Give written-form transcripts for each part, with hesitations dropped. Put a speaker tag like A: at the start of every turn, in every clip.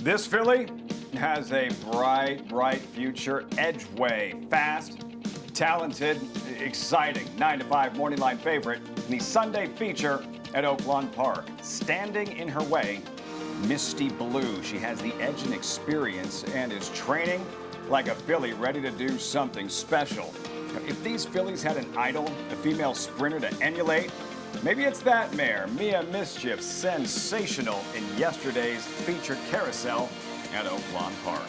A: This filly has a bright future. Edgeway, fast, talented, exciting. 9 to 5 morning line favorite in the Sunday feature at Oakland Park. Standing in her way, Misty Blue. She has the edge and experience and is training like a filly ready to do something special. If these fillies had an idol, a female sprinter to emulate, maybe it's that mare, Mia Mischief, sensational in yesterday's featured carousel at Oakland Park.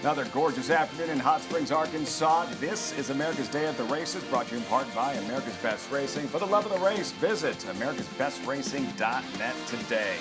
A: Another gorgeous afternoon in Hot Springs, Arkansas. This is America's Day at the Races, brought to you in part by America's Best Racing. For the love of the race, visit americasbestracing.net today.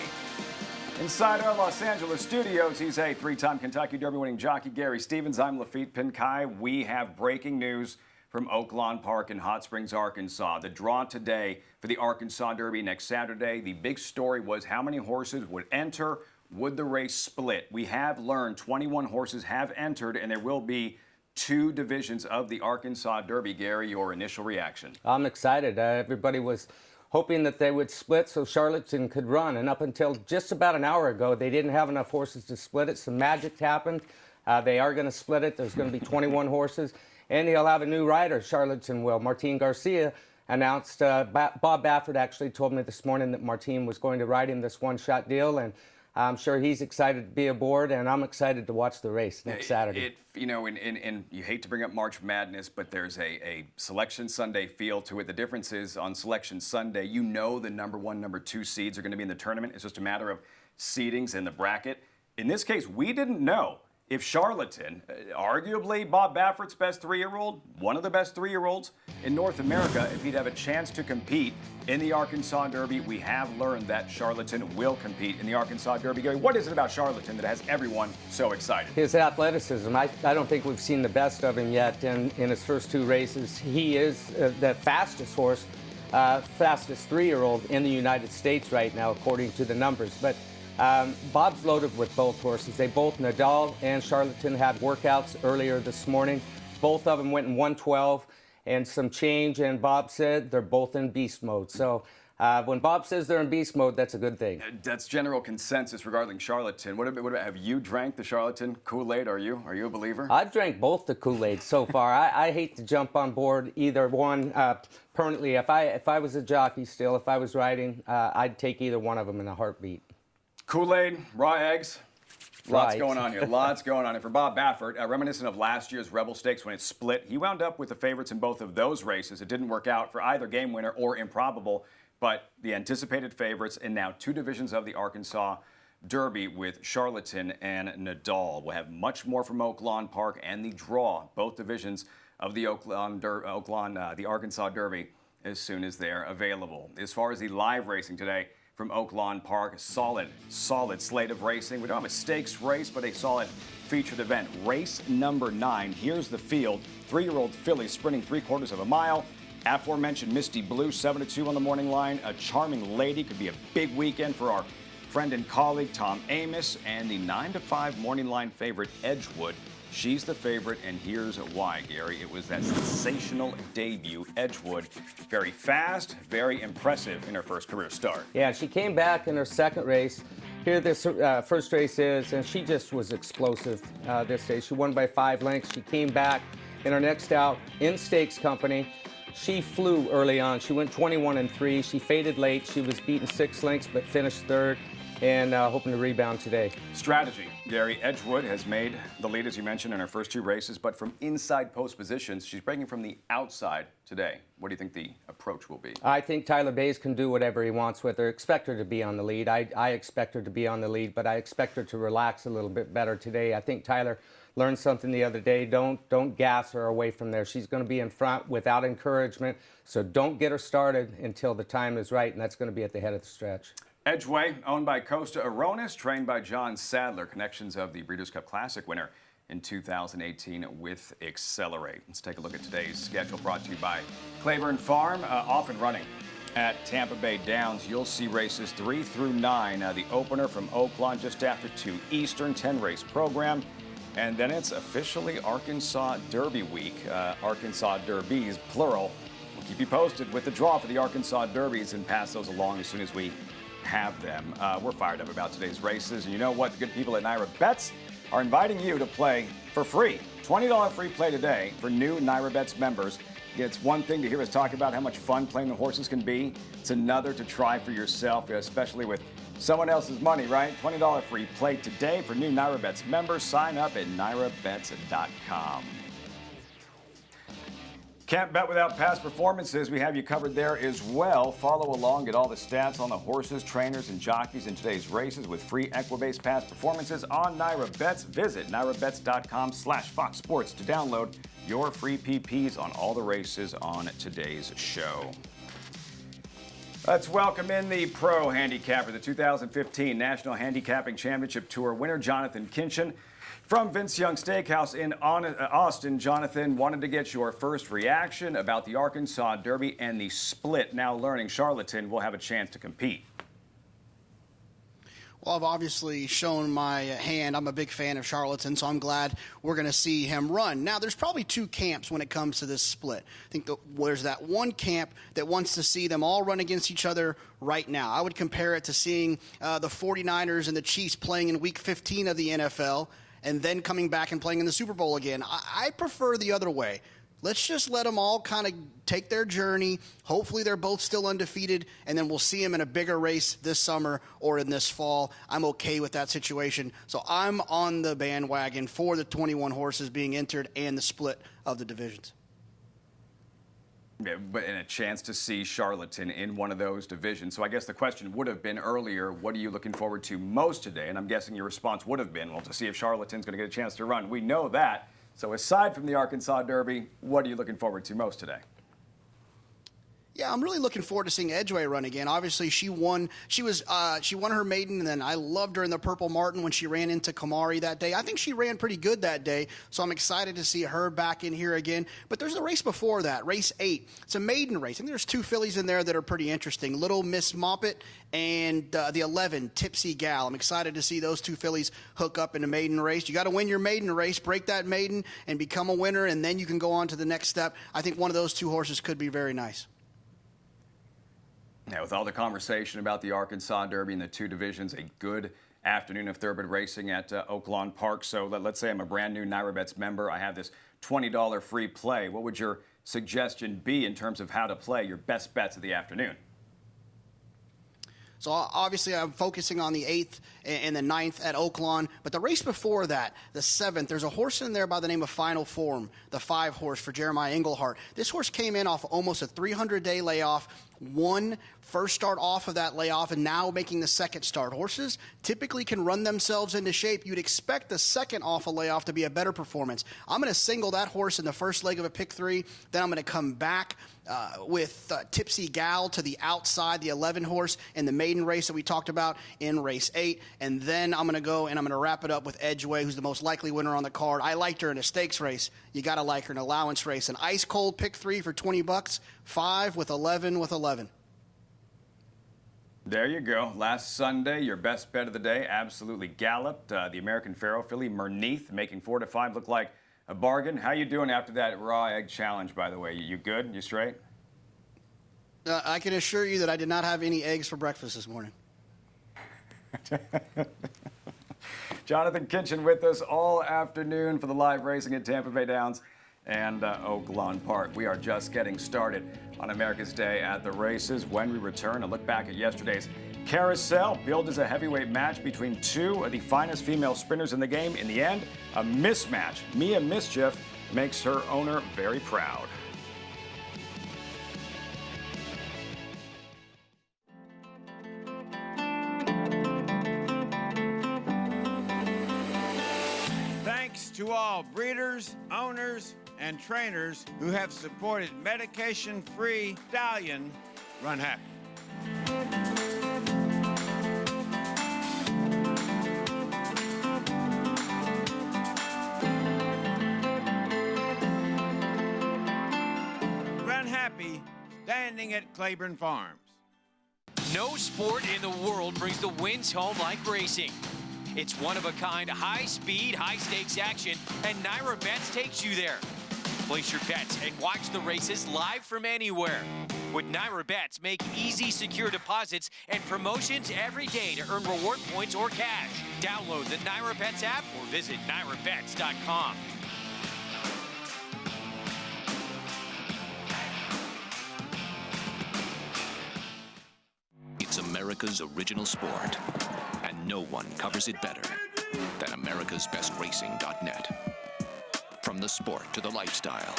A: Inside our Los Angeles studios, he's a three-time Kentucky Derby-winning jockey, Gary Stevens. I'm Lafitte Pinkai. We have breaking news from Oakland Park in Hot Springs, Arkansas. The draw today for the Arkansas Derby next Saturday. The big story was how many horses would enter. Would the race split? We have learned 21 horses have entered, and there will be 2 divisions of the Arkansas Derby. Gary, your initial reaction?
B: I'm excited. Everybody was hoping that they would split so Charlatan could run. And up until just about an hour ago, they didn't have enough horses to split it. Some magic happened. They are going to split it. There's going to be 21 horses. And he'll have a new rider, Charlatan will. Martin Garcia announced, Bob Baffert actually told me this morning that Martin was going to ride him this one-shot deal. And I'm sure he's excited to be aboard, and I'm excited to watch the race next Saturday.
A: And you hate to bring up March Madness, but there's a Selection Sunday feel to it. The difference is on Selection Sunday, you know the number 1, number 2 seeds are going to be in the tournament. It's just a matter of seedings in the bracket. In this case, we didn't know if Charlatan, arguably Bob Baffert's best 3-year-old, one of the best 3-year-olds in North America, if he'd have a chance to compete in the Arkansas Derby. We have learned that Charlatan will compete in the Arkansas Derby. Gary, what is it about Charlatan that has everyone so excited?
B: His athleticism. I don't think we've seen the best of him yet in his first 2 races. He is the fastest horse, fastest 3-year-old in the United States right now, according to the numbers. But Bob's loaded with both horses. Both Nadal and Charlatan had workouts earlier this morning. Both of them went in 112 and some change, and Bob said they're both in beast mode. So when Bob says they're in beast mode, that's a good thing.
A: That's general consensus regarding Charlatan. What about have you drank the Charlatan Kool-Aid? Are you a believer?
B: I've drank both the Kool-Aid so far. I hate to jump on board either one permanently. If I was a jockey still, if I was riding, I'd take either one of them in a heartbeat.
A: Kool-Aid, raw eggs, lots
B: Right.
A: going on here. Lots going on. And for Bob Baffert, reminiscent of last year's Rebel Stakes when it split, he wound up with the favorites in both of those races. It didn't work out for either game winner or Improbable, but the anticipated favorites and now 2 divisions of the Arkansas Derby with Charlatan and Nadal. We'll have much more from Oakland Park and the draw, both divisions of the the Arkansas Derby, as soon as they're available. As far as the live racing today, from Oakland Park, solid slate of racing. We don't have a stakes race, but a solid featured event. Race number 9. Here's the field. 3-year-old filly sprinting 3/4 of a mile. Aforementioned Misty Blue, 7 to 2 on the morning line. A Charming Lady could be a big weekend for our friend and colleague Tom Amos, and the 9 to 5 morning line favorite Edgewood. She's the favorite, and here's why, Gary. It was that sensational debut. Edgewood, very fast, very impressive in her first career start.
B: Yeah, she came back in her second race. Here this first race is, and she just was explosive this day. She won by 5 lengths. She came back in her next out in Stakes Company. She flew early on. She went 21-3. She faded late. She was beaten 6 lengths, but finished 3rd. And hoping to rebound today.
A: Strategy, Gary. Edgewood has made the lead, as you mentioned, in her first 2 races, but from inside post positions, she's breaking from the outside today. What do you think the approach will be?
B: I think Tyler Bays can do whatever he wants with her. Expect her to be on the lead. I expect her to be on the lead, but I expect her to relax a little bit better today. I think Tyler learned something the other day. Don't gas her away from there. She's going to be in front without encouragement, so don't get her started until the time is right, and that's going to be at the head of the stretch.
A: Edgeway, owned by Costa Aronis, trained by John Sadler, connections of the Breeders' Cup Classic winner in 2018 with Accelerate. Let's take a look at today's schedule, brought to you by Claiborne Farm, off and running at Tampa Bay Downs. You'll see races 3 through 9. The opener from Oakland just after 2 Eastern, 10-race program. And then it's officially Arkansas Derby week. Arkansas Derbies, plural. We'll keep you posted with the draw for the Arkansas Derbies and pass those along as soon as we have them. We're fired up about today's races. And you know what? The good people at Naira Bets are inviting you to play for free. $20 free play today for new Naira Bets members. It's one thing to hear us talk about how much fun playing the horses can be. It's another to try for yourself, especially with someone else's money, right? $20 free play today for new Naira Bets members. Sign up at nairabets.com. Can't bet without past performances. We have you covered there as well. Follow along, get all the stats on the horses, trainers, and jockeys in today's races with free Equibase past performances on Naira Bets. Visit nairabets.com/Fox Sports to download your free PPs on all the races on today's show. Let's welcome in the pro handicapper, the 2015 National Handicapping Championship Tour winner, Jonathan Kinchin. From Vince Young Steakhouse in Austin, Jonathan, wanted to get your first reaction about the Arkansas Derby and the split. Now learning Charlatan will have a chance to compete.
C: Well, I've obviously shown my hand. I'm a big fan of Charlatan, so I'm glad we're going to see him run. Now, there's probably two camps when it comes to this split. I think there's that one camp that wants to see them all run against each other right now. I would compare it to seeing the 49ers and the Chiefs playing in Week 15 of the NFL and then coming back and playing in the Super Bowl again. I prefer the other way. Let's just let them all kind of take their journey. Hopefully they're both still undefeated, and then we'll see them in a bigger race this summer or in this fall. I'm okay with that situation. So I'm on the bandwagon for the 21 horses being entered and the split of the divisions.
A: Yeah, but in a chance to see Charlatan in one of those divisions. So I guess the question would have been earlier, what are you looking forward to most today? And I'm guessing your response would have been, well, to see if Charlatan's going to get a chance to run. We know that. So aside from the Arkansas Derby, what are you looking forward to most today?
C: Yeah, I'm really looking forward to seeing Edgeway run again. Obviously, she won her maiden, and then I loved her in the Purple Martin when she ran into Kamari that day. I think she ran pretty good that day, so I'm excited to see her back in here again. But there's a race before that, race 8. It's a maiden race. I think there's two fillies in there that are pretty interesting, Little Miss Moppet and the 11, Tipsy Gal. I'm excited to see those two fillies hook up in a maiden race. You got to win your maiden race, break that maiden, and become a winner, and then you can go on to the next step. I think one of those two horses could be very nice.
A: Yeah, with all the conversation about the Arkansas Derby and the two divisions, a good afternoon of thoroughbred racing at Oakland Park. So let's say I'm a brand new Naira Bets member. I have this $20 free play. What would your suggestion be in terms of how to play your best bets of the afternoon?
C: So obviously I'm focusing on the 8th and the 9th at Oakland. But the race before that, the 7th, there's a horse in there by the name of Final Form, the 5 horse for Jeremiah Englehart. This horse came in off almost a 300-day layoff, won first start off of that layoff, and now making the second start. Horses typically can run themselves into shape. You'd expect the second off a layoff to be a better performance. I'm going to single that horse in the first leg of a pick 3. Then I'm going to come back with Tipsy Gal to the outside, the 11 horse in the maiden race that we talked about in race 8. And then I'm going to go and I'm going to wrap it up with Edgeway, who's the most likely winner on the card. I liked her in a stakes race. You got to like her in an allowance race. An ice cold pick 3 for $20, 5 with 11 with 11.
A: There you go. Last Sunday, your best bet of the day absolutely galloped. The American Pharaoh filly, Merneath, making 4 to 5 look like a bargain. How you doing after that raw egg challenge, by the way? You good? You straight?
C: I can assure you that I did not have any eggs for breakfast this morning.
A: Jonathan Kinchin with us all afternoon for the live racing at Tampa Bay Downs and Oakland Park. We are just getting started on America's Day at the races. When we return, a look back at yesterday's Carousel, billed as a heavyweight match between two of the finest female sprinters in the game. In the end, a mismatch. Mia Mischief makes her owner very proud.
D: Thanks to all breeders, owners, and trainers who have supported medication-free stallion Run Happy. Run Happy, standing at Claiborne Farms.
E: No sport in the world brings the wins home like racing. It's one-of-a-kind, high-speed, high-stakes action, and Naira Bets takes you there. Place your bets and watch the races live from anywhere. With Naira Bets, make easy, secure deposits and promotions every day to earn reward points or cash. Download the Naira Bets app or visit nairabets.com.
F: It's America's original sport, and no one covers it better than americasbestracing.net. From the sport to the lifestyle,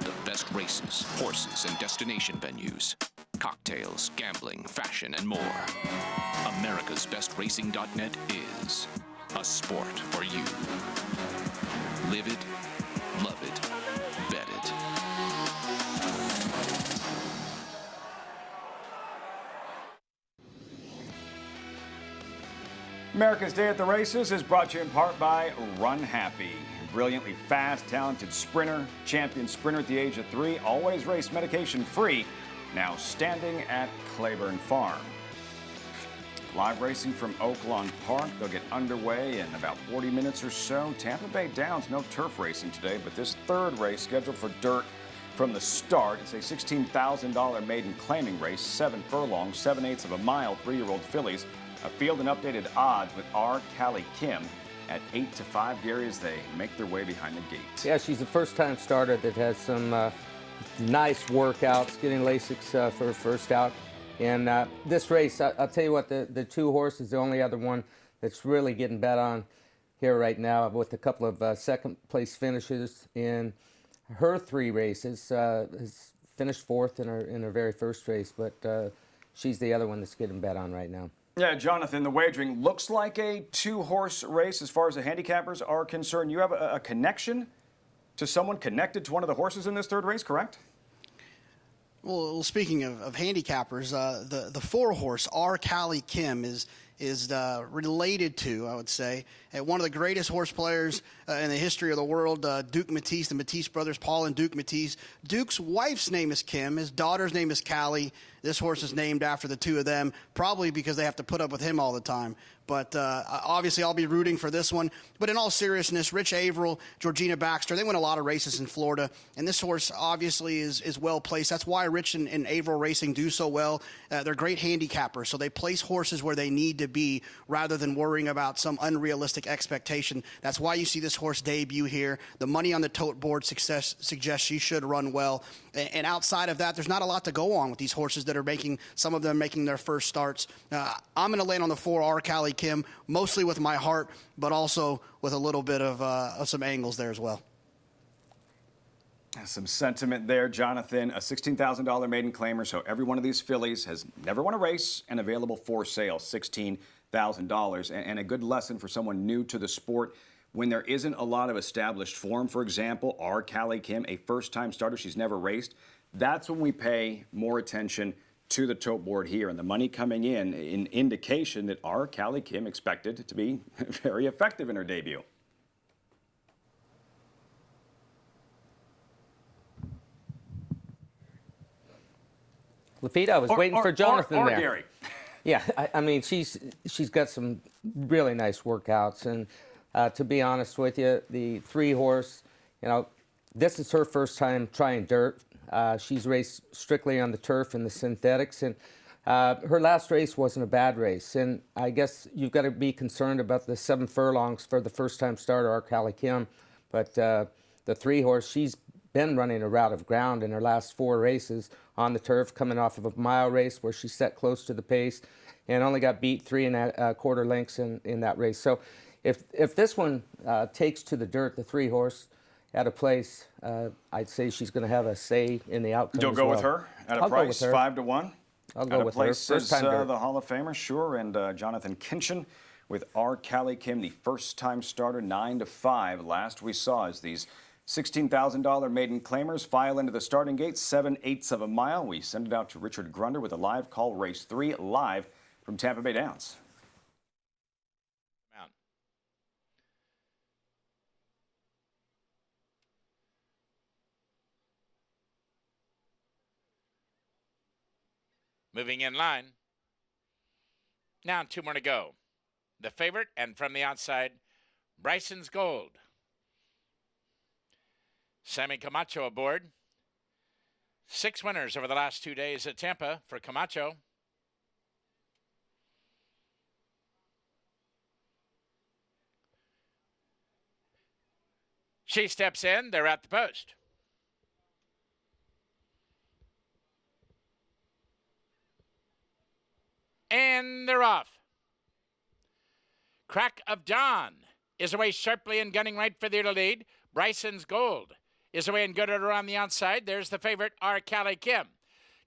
F: the best races, horses, and destination venues, cocktails, gambling, fashion, and more. americasbestracing.net is a sport for you. Live it, love it, bet it.
A: America's Day at the Races is brought to you in part by Run Happy. Brilliantly fast, talented sprinter, champion sprinter at the age of 3, always race medication free, now standing at Claiborne Farm. Live racing from Oakland Park. They'll get underway in about 40 minutes or so. Tampa Bay Downs, no turf racing today, but this third race scheduled for dirt from the start. It's a $16,000 maiden claiming race, 7 furlongs, 7/8 of a mile, 3-year-old fillies. A field and updated odds with R. Callie Kim at 8-5, Gary, as they make their way behind the gate.
B: Yeah, she's a first-time starter that has some nice workouts, getting Lasix for her first out. And this race, I'll tell you what, the 2 horses, the only other one that's really getting bet on here right now, with a couple of second-place finishes in her 3 races. Has finished 4th in her very first race, but she's the other one that's getting bet on right now.
A: Yeah, Jonathan, the wagering looks like a 2-horse race as far as the handicappers are concerned. You have a connection to someone connected to one of the horses in this third race, correct?
C: Well, speaking of handicappers, the 4-horse R. Callie Kim is related to, I would say, one of the greatest horse players in the history of the world, Duke Matisse, the Matisse brothers, Paul and Duke Matisse. Duke's wife's name is Kim. His daughter's name is Callie. This horse is named after the 2 of them, probably because they have to put up with him all the time. But obviously, I'll be rooting for this one. But in all seriousness, Rich Averill, Georgina Baxter, they win a lot of races in Florida. And this horse obviously is well placed. That's why Rich and Averill Racing do so well. They're great handicappers. So they place horses where they need to be rather than worrying about some unrealistic expectation. That's why you see this horse debut here. The money on the tote board suggests she should run well. And outside of that, there's not a lot to go on with these horses that are some of them making their first starts. I'm going to land on the 4 R. Callie Kim, mostly with my heart, but also with a little bit of some angles there as well.
A: Some sentiment there, Jonathan. A $16,000 maiden claimer, so every one of these fillies has never won a race and available for sale, $16,000. And a good lesson for someone new to the sport. When there isn't a lot of established form, for example, R. Callie Kim, a first-time starter, she's never raced, that's when we pay more attention to the tote board here. And the money coming in indication that R. Callie Kim expected to be very effective in her debut.
B: Lafita, I was waiting for Jonathan
A: or
B: there.
A: Gary.
B: Yeah, I mean, she's got some really nice workouts. And to be honest with you, the 3-horse, this is her first time trying dirt. She's raced strictly on the turf and the synthetics, and her last race wasn't a bad race. And I guess you've got to be concerned about the 7 furlongs for the first-time starter, R. Callie Kim. But the 3-horse, she's been running a route of ground in her last 4 races on the turf, coming off of a mile race where she set close to the pace and only got beat 3 1/4 lengths in that race. So if this one takes to the dirt, the 3-horse, at a place, I'd say she's going to have a say in the outcome.
A: You'll go with her at a price 5-1.
B: I'll go with her.
A: First time the Hall of Famer, sure, and Jonathan Kinchin with R. Callie Kim, the first-time starter, 9-5. Last we saw as these $16,000 maiden claimers file into the starting gate, 7/8 of a mile. We send it out to Richard Grunder with a live call, race 3, live from Tampa Bay Downs.
G: Moving in line. Now 2 more to go. The favorite, and from the outside, Bryson's Gold. Sammy Camacho aboard. 6 winners over the last 2 days at Tampa for Camacho. She steps in. They're at the post. And they're off. Crack of Dawn is away sharply and gunning right for the lead. Bryson's Gold is away and good at her on the outside. There's the favorite, R. Callie Kim.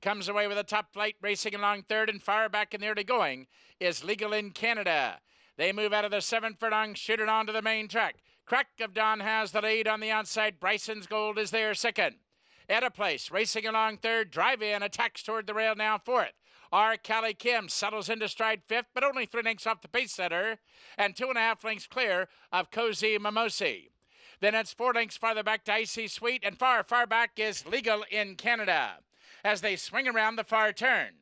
G: Comes away with a top flight racing along third, and far back in the early going is Legal in Canada. They move out of the 7 furlong, shoot it onto the main track. Crack of Dawn has the lead on the outside. Bryson's Gold is there second. At a place, racing along third, drive in, attacks toward the rail now fourth. R. Callie Kim settles into stride fifth, but only 3 lengths off the pace setter, and 2.5 lengths clear of Cozy Mimosi. Then it's 4 lengths farther back to Icy Sweet, and far back is Legal in Canada as they swing around the far turn.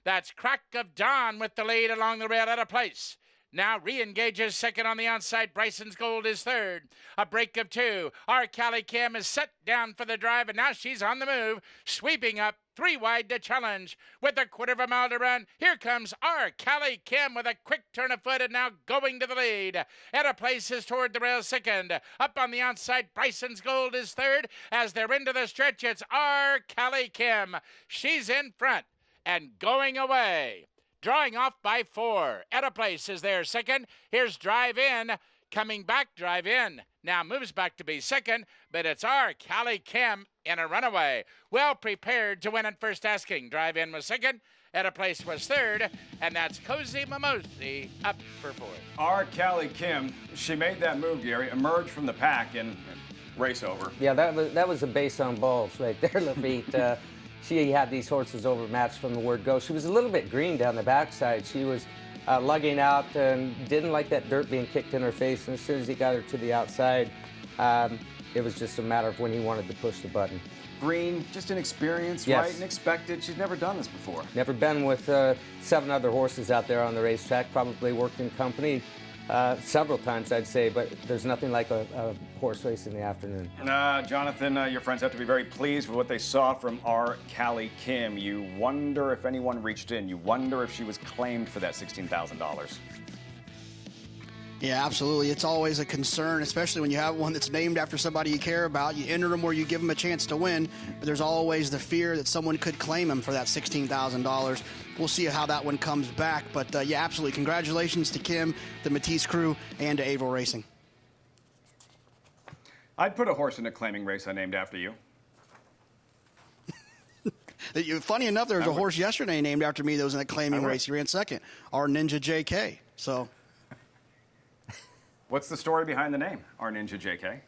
G: That's Crack of Dawn with the lead along the rail at a place. Now re-engages second on the outside. Bryson's Gold is third. A break of 2. R. Callie Kim is set down for the drive, and now she's on the move, sweeping up 3 wide to challenge with a 1/4 of a mile to run. Here comes R. Callie Kim with a quick turn of foot and now going to the lead. At a place is toward the rail second. Up on the outside, Bryson's Gold is third. As they're into the stretch, it's R. Callie Kim. She's in front and going away. Drawing off by 4. At a place is there second. Here's Drive In. Coming back, Drive In. Now moves back to be second, but it's R. Callie Kim in a runaway. Well prepared to win at first asking. Drive In was second. At a place was third. And that's Cozy Mimosi up for fourth.
A: R. Callie Kim, she made that move, Gary, emerged from the pack and race over.
B: Yeah, that was a base on balls right there, Lafitte. She had these horses overmatched from the word go. She was a little bit green down the backside. She was lugging out and didn't like that dirt being kicked in her face. And as soon as he got her to the outside, it was just a matter of when he wanted to push the button.
A: Green, just inexperienced,
B: Yes.
A: right? Unexpected. She's never done this before.
B: Never been with 7 other horses out there on the racetrack. Probably worked in company several times, I'd say, but there's nothing like a horse race in the afternoon.
A: Jonathan, your friends have to be very pleased with what they saw from R. Callie Kim. You wonder if anyone reached in. You wonder if she was claimed for that $16,000.
C: Yeah, absolutely. It's always a concern, especially when you have one that's named after somebody you care about. You enter them where you give them a chance to win, but there's always the fear that someone could claim him for that $16,000. We'll see how that one comes back. But, yeah, absolutely. Congratulations to Kim, the Matisse crew, and to Averill Racing.
A: I'd put a horse in a claiming race I named after you.
C: Funny enough, there was a horse yesterday named after me that was in a claiming race. He ran second, our Ninja JK. So,
A: what's the story behind the name, our Ninja JK?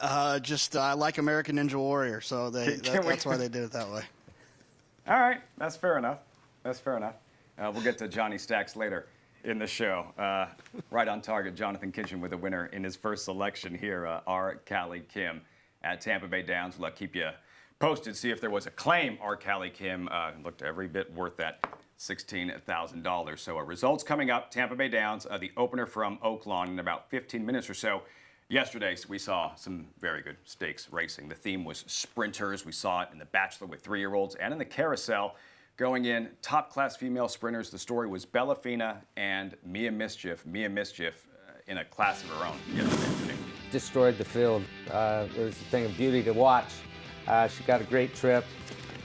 C: I like American Ninja Warrior, so that's why they did it that way.
A: All right, that's fair enough. That's fair enough. We'll get to Johnny Stacks later in the show. Right on target, Jonathan Kitchen with a winner in his first selection here, R. Callie Kim at Tampa Bay Downs. We'll keep you posted, see if there was a claim. R. Callie Kim looked every bit worth that $16,000. So results coming up, Tampa Bay Downs, the opener from Oakland in about 15 minutes or so. Yesterday, we saw some very good stakes racing. The theme was sprinters. We saw it in the Bachelor with 3-year-olds and in the Carousel. Going in, top-class female sprinters. The story was Bellafina and Mia Mischief. Mia Mischief in a class of her own yesterday afternoon.
B: Destroyed the field. It was a thing of beauty to watch. She got a great trip.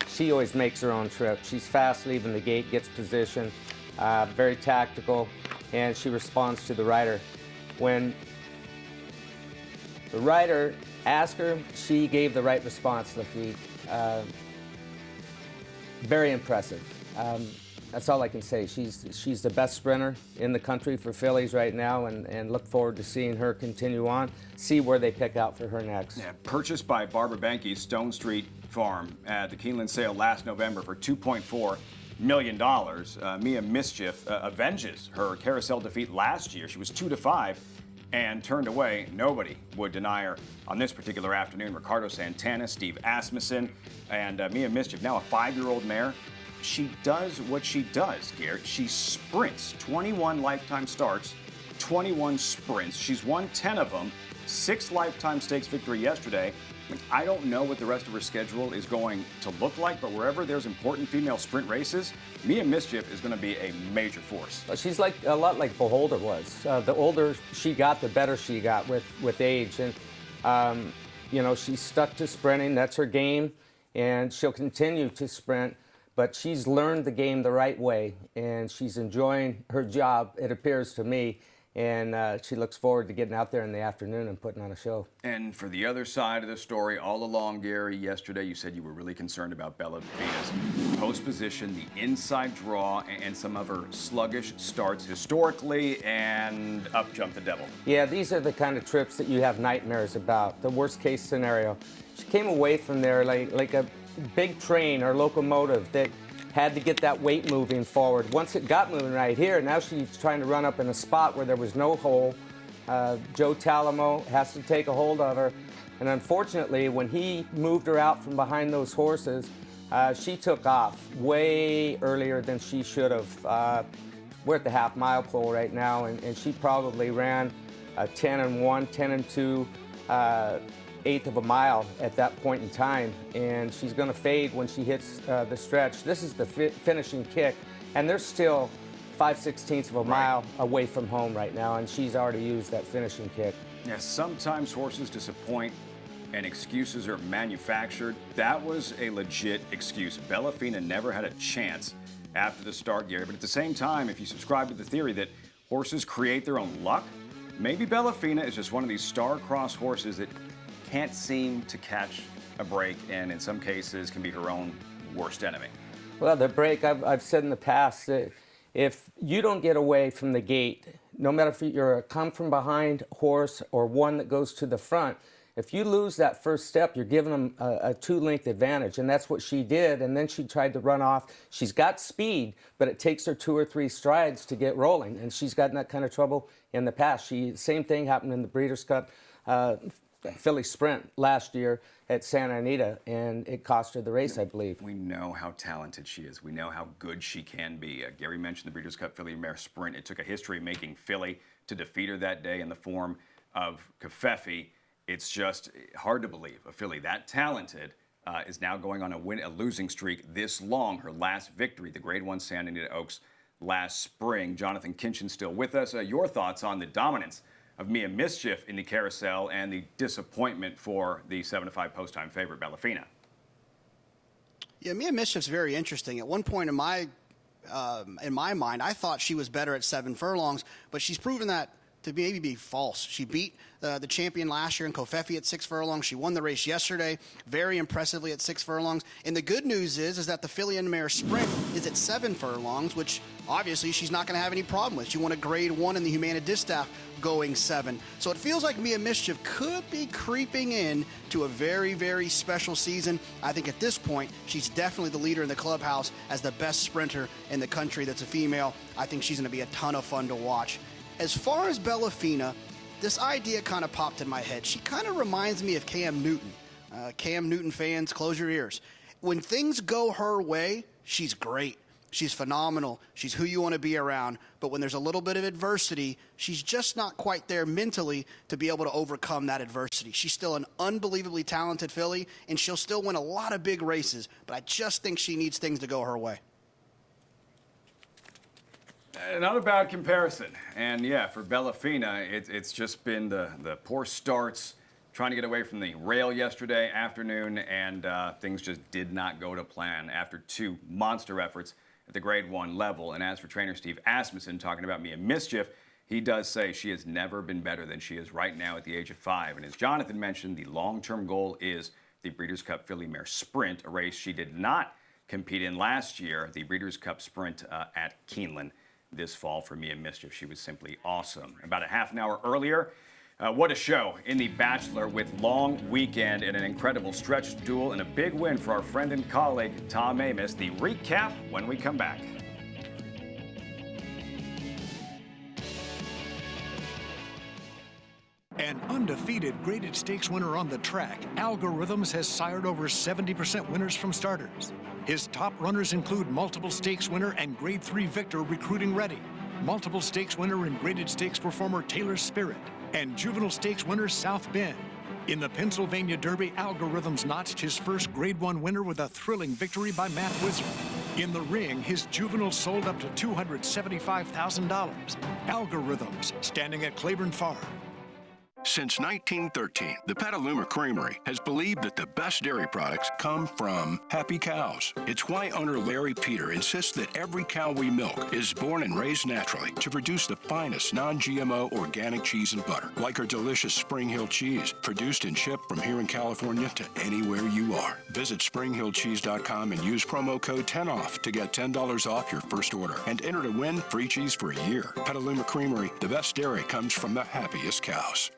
B: She always makes her own trip. She's fast leaving the gate, gets position, very tactical, and she responds to the rider. When the rider asked her, she gave the right response to the feet. Very impressive. That's all I can say. She's the best sprinter in the country for fillies right now, and look forward to seeing her continue on, see where they pick out for her next.
A: Yeah, purchased by Barbara Benke's Stone Street Farm at the Keeneland sale last November for $2.4 million. Mia Mischief avenges her Carousel defeat last year. She was 2-5 and turned away. Nobody would deny her on this particular afternoon. Ricardo Santana, Steve Asmussen, and Mia Mischief, now a 5-year-old mare. She does what she does, Garrett. She sprints 21 lifetime starts 21 sprints. She's won 10 of them, 6 lifetime stakes victory yesterday. I don't know what the rest of her schedule is going to look like, but wherever there's important female sprint races, Mia Mischief is going to be a major force.
B: She's like a lot like Beholder was. The older she got, the better she got with age. And, you know, she's stuck to sprinting. That's her game, and she'll continue to sprint. But she's learned the game the right way, and she's enjoying her job, it appears to me. And she looks forward to getting out there in the afternoon and putting on a show.
A: And for the other side of the story, all along, Gary, yesterday you said you were really concerned about Bella Fina's post position, the inside draw, and some of her sluggish starts historically, and up jumped the devil.
B: Yeah, these are the kind of trips that you have nightmares about, the worst case scenario. She came away from there like a big train or locomotive that had to get that weight moving forward. Once it got moving right here, now she's trying to run up in a spot where there was no hole. Joe Talamo has to take a hold of her. And unfortunately, when he moved her out from behind those horses, she took off way earlier than she should have. We're at the half-mile pole right now, and she probably ran 10-1, 10-2, eighth of a mile at that point in time, and she's going to fade when she hits the stretch. This is the finishing kick, and they're still 5/16 of a mile away from home right now, and she's already used that finishing kick.
A: Yeah, sometimes horses disappoint and excuses are manufactured. That was a legit excuse. Bella Fina never had a chance after the start, Gary, but at the same time, if you subscribe to the theory that horses create their own luck, maybe Bella Fina is just one of these star-crossed horses that can't seem to catch a break, and in some cases can be her own worst enemy.
B: Well, the break, I've said in the past that if you don't get away from the gate, no matter if you're a come-from-behind horse or one that goes to the front, if you lose that first step, you're giving them a 2-length advantage, and that's what she did, and then she tried to run off. She's got speed, but it takes her 2 or 3 strides to get rolling, and she's gotten that kind of trouble in the past. Same thing happened in the Breeders' Cup Philly Sprint last year at Santa Anita, and it cost her the race, I believe.
A: We know how talented she is. We know how good she can be. Gary mentioned the Breeders' Cup Filly Mare Sprint. It took a history-making filly to defeat her that day in the form of Kafefi. It's just hard to believe a filly that talented is now going on a losing streak this long. Her last victory, the Grade 1 Santa Anita Oaks last spring. Jonathan Kinchin still with us. Your thoughts on the dominance of Mia Mischief in the Carousel and the disappointment for the 7-5 post-time favorite, Bella Fina?
C: Yeah, Mia Mischief's very interesting. At one point in my mind, I thought she was better at 7 furlongs, but she's proven that to maybe be false. She beat the champion last year in Kofefi at 6 furlongs. She won the race yesterday very impressively at 6 furlongs. And the good news is that the Filly and Mare Sprint is at 7 furlongs, which obviously she's not going to have any problem with. She won a Grade 1 in the Humana Distaff going 7. So it feels like Mia Mischief could be creeping in to a very, very special season. I think at this point, she's definitely the leader in the clubhouse as the best sprinter in the country that's a female. I think she's going to be a ton of fun to watch. As far as Bella Fina, this idea kind of popped in my head. She kind of reminds me of Cam Newton. Cam Newton fans, close your ears. When things go her way, she's great. She's phenomenal. She's who you want to be around. But when there's a little bit of adversity, she's just not quite there mentally to be able to overcome that adversity. She's still an unbelievably talented filly, and she'll still win a lot of big races. But I just think she needs things to go her way.
A: Not a bad comparison. And yeah, for Bella Fina, it's just been the poor starts, trying to get away from the rail yesterday afternoon, and things just did not go to plan after 2 monster efforts at the Grade 1 level. And as for trainer Steve Asmussen talking about Mia Mischief, he does say she has never been better than she is right now at the age of 5. And as Jonathan mentioned, the long-term goal is the Breeders' Cup Filly Mare Sprint, a race she did not compete in last year, the Breeders' Cup Sprint at Keeneland this fall for Mia Mischief. She was simply awesome. About a half an hour earlier, what a show in The Bachelor with long weekend and an incredible stretch duel and a big win for our friend and colleague, Tom Amis. The recap when we come back.
H: An undefeated graded stakes winner on the track, Algorithms has sired over 70% winners from starters. His top runners include multiple stakes winner and Grade 3 victor Recruiting Ready. multiple stakes winner and graded stakes performer Taylor Spirit, and juvenile stakes winner South Bend. In the Pennsylvania Derby, Algorithms notched his first Grade 1 winner with a thrilling victory by Matt Wizard. In the ring, his juvenile sold up to $275,000. Algorithms, standing at Claiborne Farm.
I: Since 1913, the Petaluma Creamery has believed that the best dairy products come from happy cows. It's why owner Larry Peter insists that every cow we milk is born and raised naturally to produce the finest non-GMO organic cheese and butter, like our delicious Spring Hill cheese, produced and shipped from here in California to anywhere you are. Visit springhillcheese.com and use promo code 10OFF to get $10 off your first order and enter to win free cheese for a year. Petaluma Creamery, the best dairy comes from the happiest cows.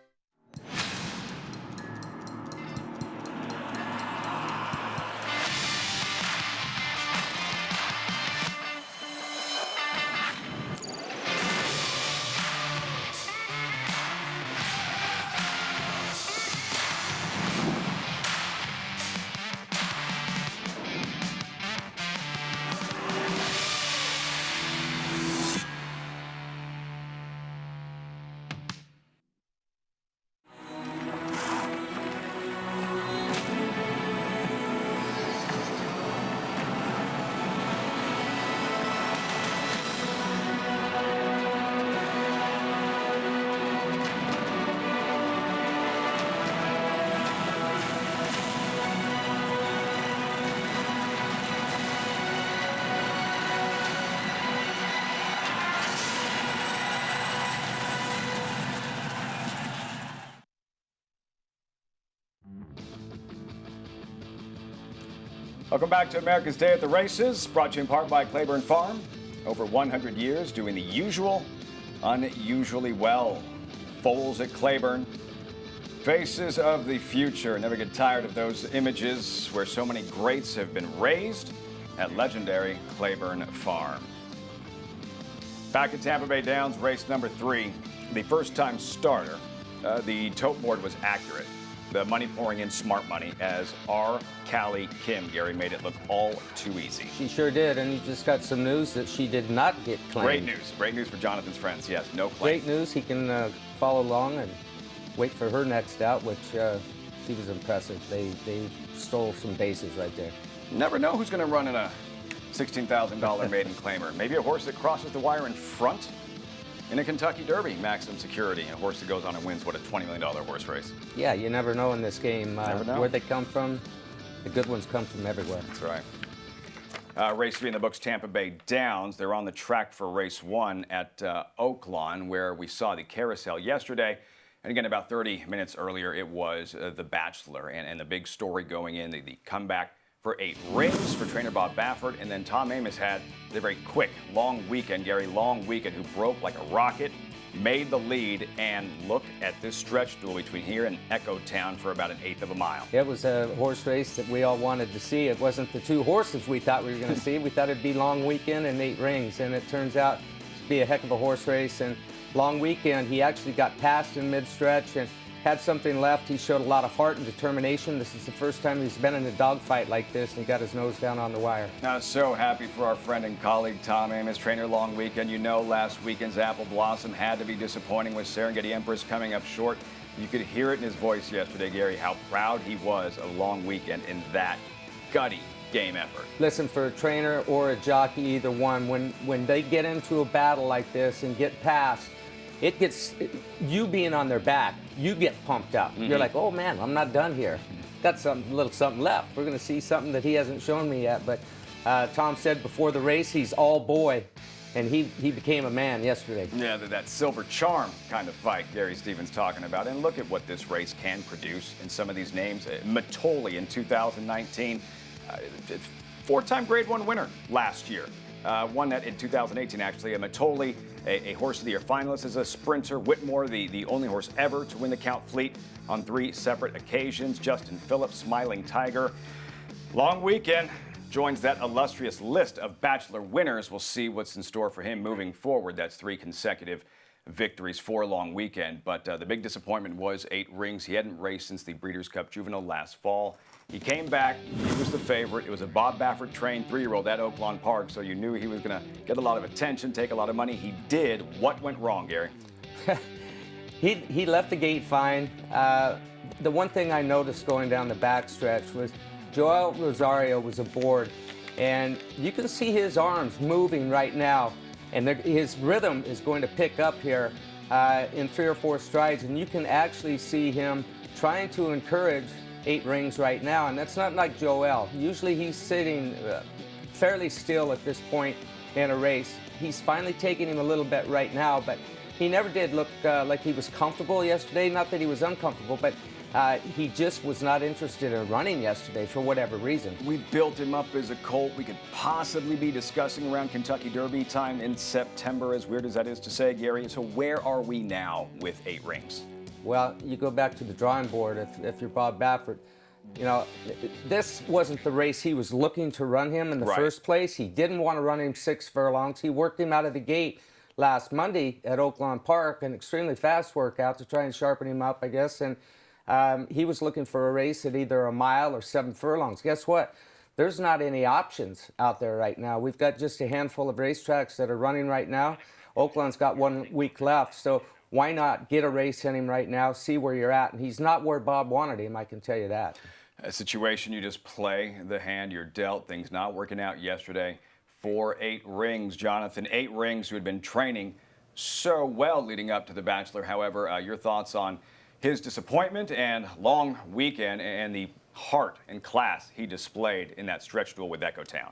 A: Welcome back to America's Day at the Races, brought to you in part by Claiborne Farm. Over 100 years doing the usual, unusually well. Foals at Claiborne, faces of the future. Never get tired of those images where so many greats have been raised at legendary Claiborne Farm. Back at Tampa Bay Downs, race number 3, the first-time starter. The tote board was accurate. The money pouring in smart money as R. Callie Kim. Gary made it look all too easy.
B: She sure did, and you just got some news that she did not get claimed.
A: Great news. Great news for Jonathan's friends. Yes, no claim.
B: Great news. He can follow along and wait for her next out, which she was impressive. They stole some bases right there.
A: Never know who's going to run in a $16,000 maiden claimer. Maybe a horse that crosses the wire in front in a Kentucky Derby, Maximum Security, a horse that goes on and wins, what, a $20 million horse race.
B: Yeah, you never know in this game where they come from. The good ones come from everywhere.
A: That's right. Race 3 in the books, Tampa Bay Downs. They're on the track for race 1 at Oakland, where we saw the carousel yesterday. And again, about 30 minutes earlier, it was The Bachelor. And the big story going in, the comeback for 8 rings for trainer Bob Baffert. And then Tom Amoss had the very quick, long weekend, Gary, long weekend, who broke like a rocket, made the lead, and look at this stretch duel between here and Echo Town for about 1/8 of a mile.
B: It was a horse race that we all wanted to see. It wasn't the 2 horses we thought we were going to see. We thought it'd be long weekend and 8 rings, and it turns out to be a heck of a horse race. And long weekend, he actually got passed in mid-stretch and had something left. He showed a lot of heart and determination. This is the first time he's been in a dogfight like this, and he got his nose down on the wire.
A: Now, so happy for our friend and colleague Tom Amoss, trainer long weekend. You know, last weekend's Apple Blossom had to be disappointing with Serengeti Empress coming up short. You could hear it in his voice yesterday, Gary, how proud he was of long weekend in that gutty game effort.
B: Listen, for a trainer or a jockey, either one, when they get into a battle like this and get past, it gets, you being on their back, you get pumped up. You're like, oh man, I'm not done here. Got a little something left. We're going to see something that he hasn't shown me yet. But Tom said before the race, he's all boy, and he became a man yesterday.
A: Yeah, that silver charm kind of fight Gary Stevens talking about. And look at what this race can produce in some of these names. Matoli in 2019, 4-time Grade 1 winner last year. Won that in 2018, actually. Matoli, a Horse of the Year finalist as a sprinter. Whitmore, the only horse ever to win the Count Fleet on 3 separate occasions. Justin Phillips, Smiling Tiger. Long weekend joins that illustrious list of Bachelor winners. We'll see what's in store for him moving forward. That's 3 consecutive victories for a long weekend. But the big disappointment was 8 Rings. He hadn't raced since the Breeders' Cup Juvenile last fall. He came back. He was the favorite. It was a Bob Baffert trained 3-year-old at Oakland Park, so you knew he was going to get a lot of attention, take a lot of money. He did. What went wrong, Gary?
B: He left the gate fine. The one thing I noticed going down the backstretch was Joel Rosario was aboard, and you can see his arms moving right now, and his rhythm is going to pick up here in 3 or 4 strides, and you can actually see him trying to encourage 8 Rings right now, and that's not like Joel. Usually he's sitting fairly still at this point in a race. He's finally taking him a little bit right now, but he never did look like he was comfortable yesterday. Not that he was uncomfortable, but he just was not interested in running yesterday for whatever reason.
A: We built him up as a colt. We could possibly be discussing around Kentucky Derby time in September, as weird as that is to say, Gary. So where are we now with 8 Rings?
B: Well, you go back to the drawing board if you're Bob Baffert. You know, this wasn't the race he was looking to run him in the first place. He didn't want to run him 6 furlongs. He worked him out of the gate last Monday at Oakland Park, an extremely fast workout to try and sharpen him up, I guess. And he was looking for a race at either a mile or 7 furlongs. Guess what? There's not any options out there right now. We've got just a handful of racetracks that are running right now. Oakland's got 1 week left, so why not get a race in him right now, see where you're at? And he's not where Bob wanted him, I can tell you that.
A: A situation you just play the hand you're dealt, things not working out yesterday for 8 Rings. Jonathan, 8 Rings, who had been training so well leading up to the Bachelor. However, your thoughts on his disappointment and long weekend and the heart and class he displayed in that stretch duel with Echo Town?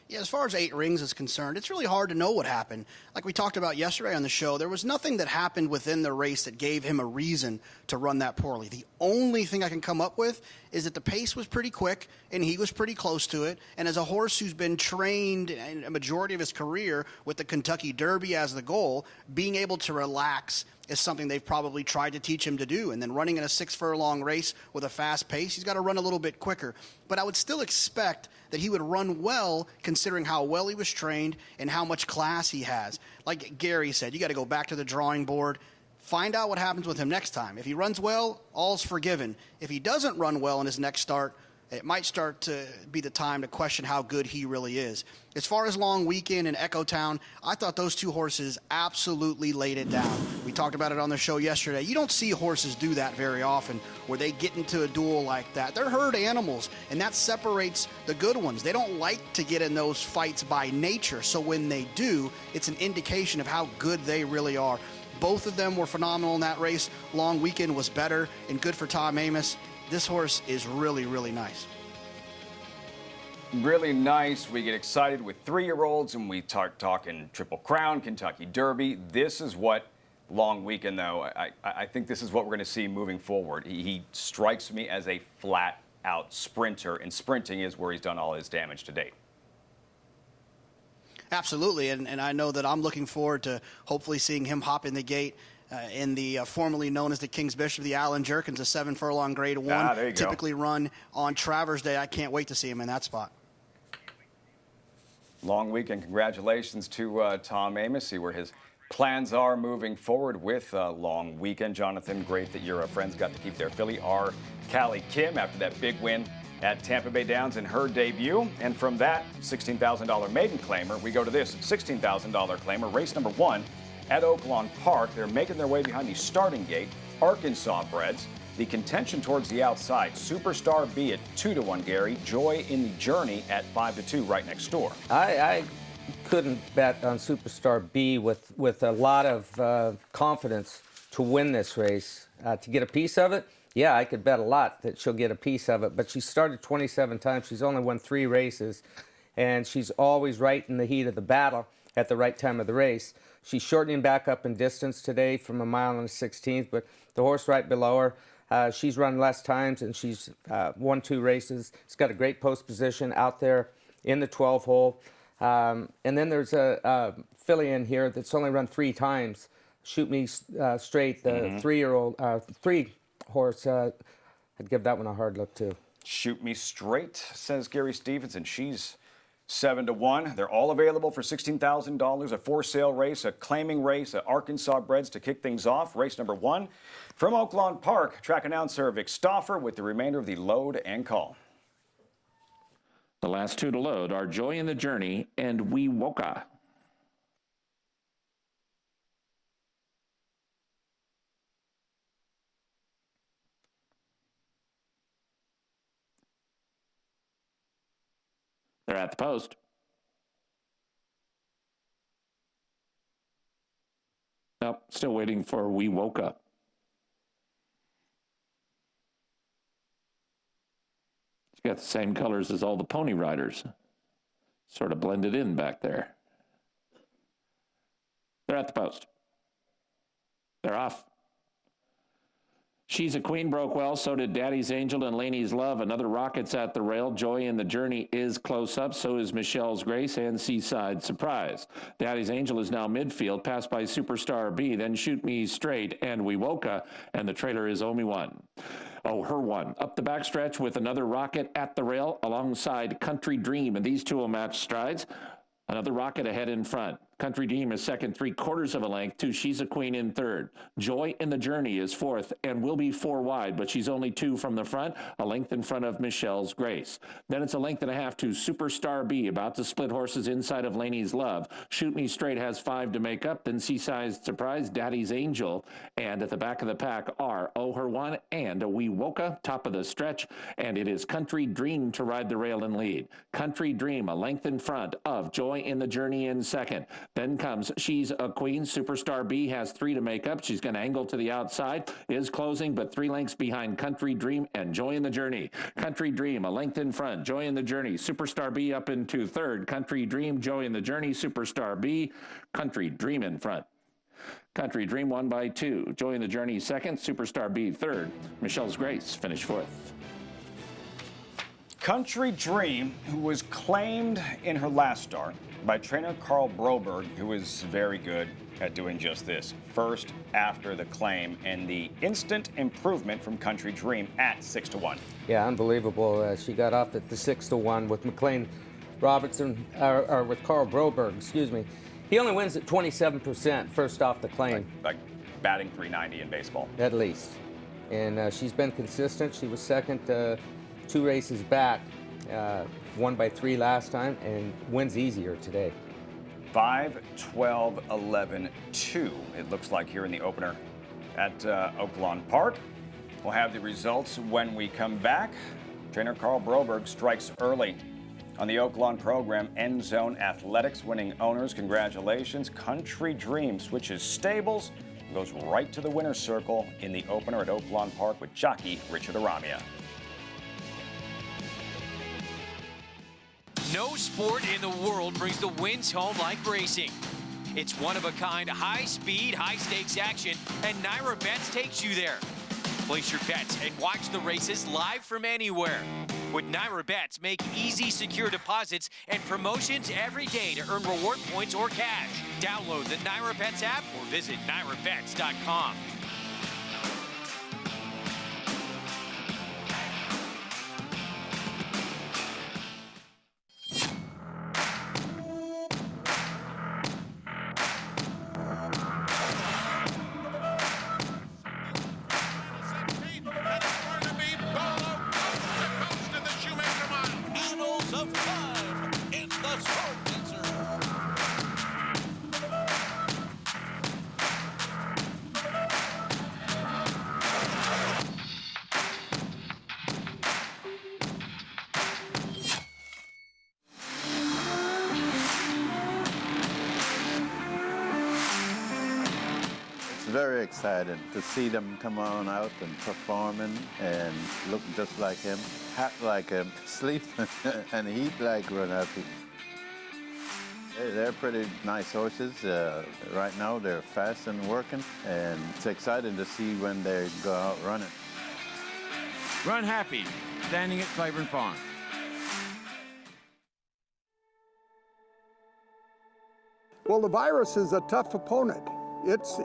C: Yeah, as far as 8 Rings is concerned, it's really hard to know what happened. Like we talked about yesterday on the show, there was nothing that happened within the race that gave him a reason to run that poorly. The only thing I can come up with is that the pace was pretty quick and he was pretty close to it. And as a horse who's been trained in a majority of his career with the Kentucky Derby as the goal, being able to relax is something they've probably tried to teach him to do. And then running in a 6 furlong race with a fast pace, he's got to run a little bit quicker. But I would still expect that he would run well considering how well he was trained and how much class he has. Like Gary said, you got to go back to the drawing board, find out what happens with him next time. If he runs well, all's forgiven. If he doesn't run well in his next start, it might start to be the time to question how good he really is. As far as long weekend in Echo Town, I thought those 2 horses absolutely laid it down. We talked about it on the show yesterday. You don't see horses do that very often, where they get into a duel like that. They're herd animals, and that separates the good ones. They don't like to get in those fights by nature, so when they do, it's an indication of how good they really are. Both of them were phenomenal in that race. Long weekend was better and good for Tom Amoss. This horse is really, really nice.
A: Really nice. We get excited with 3-year-olds and we start talking Triple Crown, Kentucky Derby. This is what long weekend, though. I think this is what we're going to see moving forward. He strikes me as a flat-out sprinter, and sprinting is where he's done all his damage to date.
C: Absolutely, and I know that I'm looking forward to hopefully seeing him hop in the gate in the formerly known as the King's Bishop, the Allen Jerkins, a 7 furlong grade 1,
A: there you
C: typically
A: go.
C: Run on Travers Day. I can't wait to see him in that spot.
A: Long weekend. Congratulations to Tom Amoss. See where his plans are moving forward with long weekend. Jonathan, great that your friends got to keep their filly, our Callie Kim, after that big win at Tampa Bay Downs in her debut. And from that $16,000 maiden claimer, we go to this $16,000 claimer, race number 1 at Oakland Park. They're making their way behind the starting gate. Arkansas breds. The contention towards the outside. Superstar B at 2-1, Gary. Joy in the Journey at 5-2 right next door.
B: I couldn't bet on Superstar B with a lot of confidence to win this race. To get a piece of it, yeah, I could bet a lot that she'll get a piece of it. But she started 27 times. She's only won 3 races. And she's always right in the heat of the battle at the right time of the race. She's shortening back up in distance today from 1 mile and a 16th, but the horse right below her, she's run less times and she's won 2 races. She's got a great post position out there in the 12 hole. And then there's a filly in here that's only run 3 times. Shoot Me Straight, the 3-year-old, 3 horse. I'd give that one a hard look too.
A: Shoot Me Straight, says Gary Stevenson. She's 7-1. They're all available for $16,000. A for-sale race, a claiming race, a Arkansas Breds to kick things off. Race number 1 from Oakland Park. Track announcer Vic Stauffer with the remainder of the load and call.
J: The last 2 to load are Joy in the Journey and We Woka. They're at the post. Nope, still waiting for We Woke Up. She's got the same colors as all the Pony Riders. Sort of blended in back there. They're at the post. They're off. She's a Queen broke well, so did Daddy's Angel and Laney's Love. Another Rocket's at the rail. Joy in the Journey is close up, so is Michelle's Grace and Seaside Surprise. Daddy's Angel is now midfield, passed by Superstar B, then Shoot Me Straight and We Woka, and the trailer is Omi One. Oh, her one. Up the backstretch with another Rocket at the rail alongside Country Dream, and these two will match strides. Another Rocket ahead in front. Country Dream is second, 3/4 of a length to She's a Queen in third. Joy in the Journey is fourth and will be 4 wide, but she's only 2 from the front, a length in front of Michelle's Grace. Then it's a length and a half to Superstar B, about to split horses inside of Laney's Love. Shoot Me Straight has 5 to make up, then Seaside Surprise, Daddy's Angel, and at the back of the pack are Oh Her One and a We Woka, top of the stretch, and it is Country Dream to ride the rail and lead. Country Dream, a length in front of Joy in the Journey in second. Then comes She's a Queen. Superstar B has 3 to make up. She's going to angle to the outside, is closing, but 3 lengths behind Country Dream and Joy in the Journey. Country Dream, a length in front. Joy in the Journey. Superstar B up into third. Country Dream, Joy in the Journey, Superstar B. Country Dream in front. Country Dream won by 2. Joy in the Journey second. Superstar B third. Michelle's Grace finished fourth.
A: Country Dream, who was claimed in her last start by trainer Carl Broberg, who is very good at doing just this. First after the claim, and the instant improvement from Country Dream at 6-1.
B: Yeah, unbelievable. She got off at the 6-1 with McLean Robertson, or with Carl Broberg, excuse me. He only wins at 27% first off the claim.
A: Like batting .390 in baseball.
B: At least. And she's been consistent. She was second 2 races back. Won by 3 last time and wins easier today.
A: 5-12-11-2. It looks like here in the opener at Oakland Park. We'll have the results when we come back. Trainer Carl Broberg strikes early on the Oakland program. End Zone Athletics winning owners. Congratulations. Country Dream switches stables, goes right to the winner's circle in the opener at Oakland Park with jockey Richard Aramia.
E: No sport in the world brings the wins home like racing. It's one-of-a-kind, high-speed, high-stakes action, and Naira Bets takes you there. Place your bets and watch the races live from anywhere. With Naira Bets, make easy, secure deposits and promotions every day to earn reward points or cash. Download the Naira Bets app or visit nairabets.com.
K: Very excited to see them come on out and performing and look just like him, hat like him, sleep and eat like Renato. They're pretty nice horses. Right now they're fast and working, and it's exciting to see when they go out running.
D: Run Happy, standing at Claiborne Farm.
L: Well, the virus is a tough opponent. It's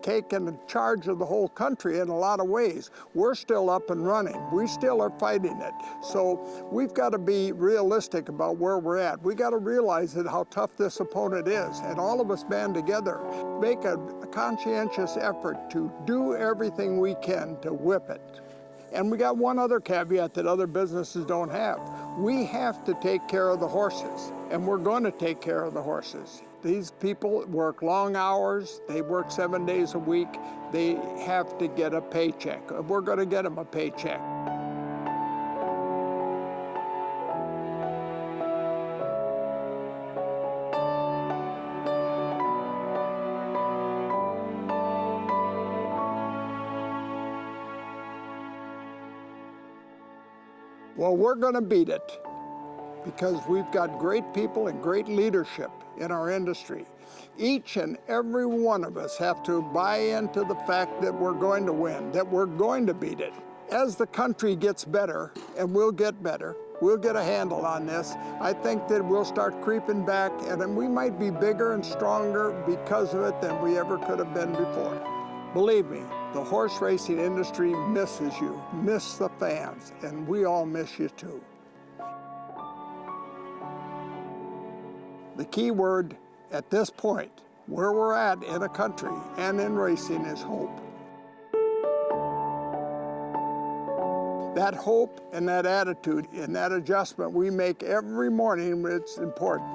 L: taken charge of the whole country in a lot of ways. We're still up and running. We still are fighting it. So we've got to be realistic about where we're at. We got to realize that how tough this opponent is, and all of us band together, make a conscientious effort to do everything we can to whip it. And we got one other caveat that other businesses don't have. We have to take care of the horses, and we're going to take care of the horses. These people work long hours. They work 7 days a week. They have to get a paycheck. We're going to get them a paycheck. Well, we're going to beat it because we've got great people and great leadership in our industry. Each and every one of us have to buy into the fact that we're going to win, that we're going to beat it. As the country gets better, and we'll get better, we'll get a handle on this, I think that we'll start creeping back, and then we might be bigger and stronger because of it than we ever could have been before. Believe me, the horse racing industry misses you, miss the fans, and we all miss you too. The key word at this point, where we're at in a country and in racing, is hope. That hope and that attitude and that adjustment we make every morning, it's important.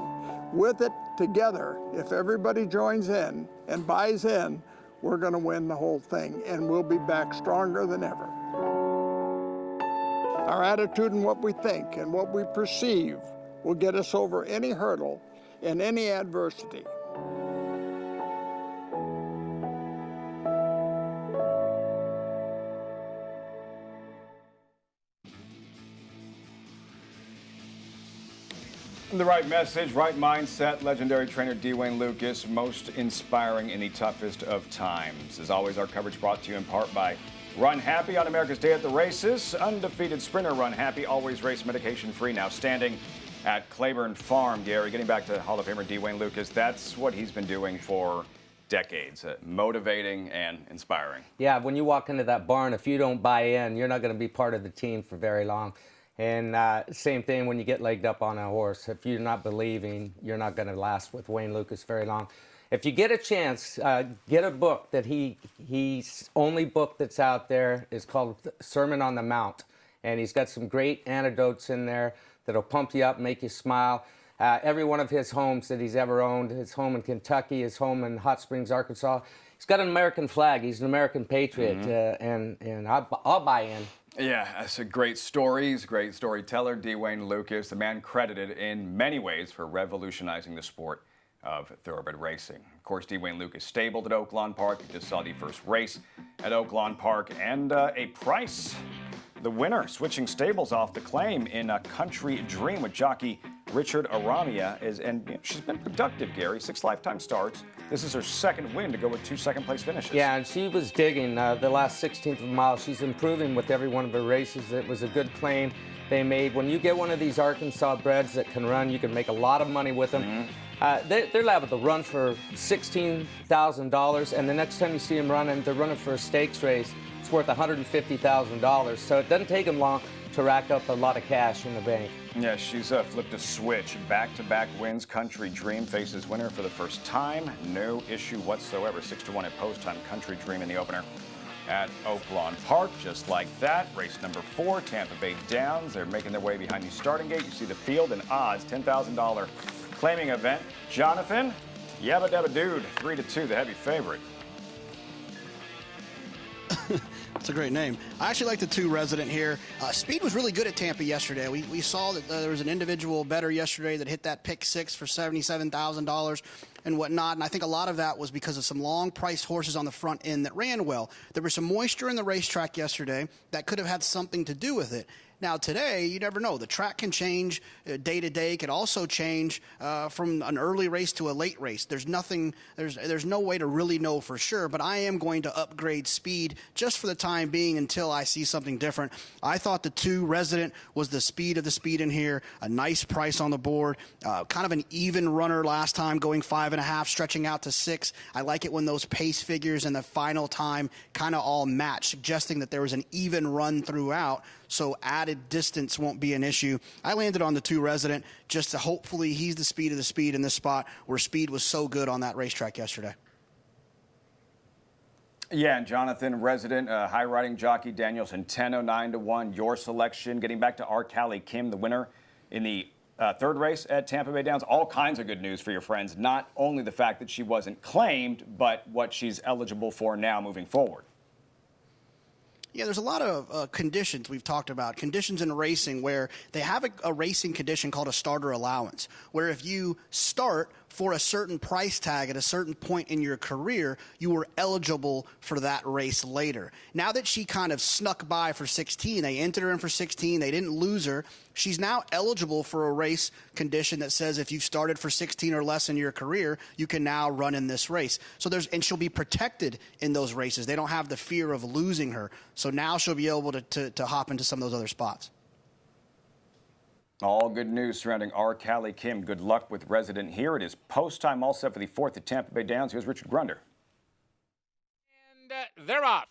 L: With it together, if everybody joins in and buys in, we're going to win the whole thing, and we'll be back stronger than ever. Our attitude and what we think and what we perceive will get us over any hurdle and any adversity.
A: The right message, right mindset. Legendary trainer Dwayne Lucas, most inspiring in the toughest of times. As always, our coverage brought to you in part by Run Happy on America's Day at the Races. Undefeated sprinter Run Happy, always race medication free, now standing at Claiborne Farm. Gary, getting back to Hall of Famer Dwayne Lucas, that's what he's been doing for decades, motivating and inspiring.
B: Yeah, when you walk into that barn, if you don't buy in, you're not going to be part of the team for very long. And same thing when you get legged up on a horse. If you're not believing, you're not going to last with Wayne Lucas very long. If you get a chance, get a book that he's only book that's out there is called Sermon on the Mount. And he's got some great anecdotes in there that'll pump you up, make you smile. Every one of his homes that he's ever owned, his home in Kentucky, his home in Hot Springs, Arkansas, he's got an American flag. He's an American patriot, and I'll buy in.
A: Yeah, that's a great story. He's a great storyteller, Dwayne Lucas, the man credited in many ways for revolutionizing the sport of thoroughbred racing. Of course, Dwayne Lucas stabled at Oakland Park. You just saw the first race at Oakland Park, and a price. The winner switching stables off the claim in a Country Dream with jockey Richard Aramia, and she's been productive, Gary. 6 lifetime starts. This is her second win to go with 2 second-place finishes.
B: Yeah, and she was digging the last 16th of a mile. She's improving with every one of her races. It was a good claim they made. When you get one of these Arkansas breds that can run, you can make a lot of money with them. They're liable to run for $16,000, and the next time you see them running, they're running for a stakes race. It's worth $150,000, so it doesn't take them long to rack up a lot of cash in the bank.
A: Yeah, she's flipped a switch. Back-to-back wins. Country Dream faces winner for the first time. No issue whatsoever. 6-1 at post time. Country Dream in the opener at Oakland Park. Just like that. Race number 4, Tampa Bay Downs. They're making their way behind the starting gate. You see the field and odds. $10,000 claiming event. Jonathan, Yabba Dabba Dude, 3-2, the heavy favorite.
C: That's a great name. I actually like the 2 resident here. Speed was really good at Tampa yesterday. We saw that there was an individual bettor yesterday that hit that pick 6 for $77,000 and whatnot, and I think a lot of that was because of some long-priced horses on the front end that ran well. There was some moisture in the racetrack yesterday that could have had something to do with it. Now, today, you never know. The track can change day to day. It can also change from an early race to a late race. There's no way to really know for sure, but I am going to upgrade speed just for the time being until I see something different. I thought the 2 Resident was the speed of the speed in here, a nice price on the board, kind of an even runner last time, going 5.5, stretching out to 6. I like it when those pace figures and the final time kind of all match, suggesting that there was an even run throughout, so added distance won't be an issue. I landed on the 2 Resident just to hopefully he's the speed of the speed in this spot where speed was so good on that racetrack yesterday.
A: Yeah, and Jonathan, Resident, high-riding jockey Danielson, 10.09 to 1. Your selection, getting back to Arcali Kim, the winner in the third race at Tampa Bay Downs. All kinds of good news for your friends. Not only the fact that she wasn't claimed, but what she's eligible for now moving forward.
C: Yeah, there's a lot of conditions we've talked about, conditions in racing where they have a racing condition called a starter allowance, where if you start for a certain price tag at a certain point in your career, you were eligible for that race later. Now that she kind of snuck by for 16, they entered her in for 16, they didn't lose her, she's now eligible for a race condition that says if you've started for 16 or less in your career, you can now run in this race. So and she'll be protected in those races. They don't have the fear of losing her. So now she'll be able to hop into some of those other spots.
A: All good news surrounding Arcali Kim. Good luck with Resident here. It is post time, all set for the 4th at Tampa Bay Downs. Here's Richard Grunder.
G: And they're off.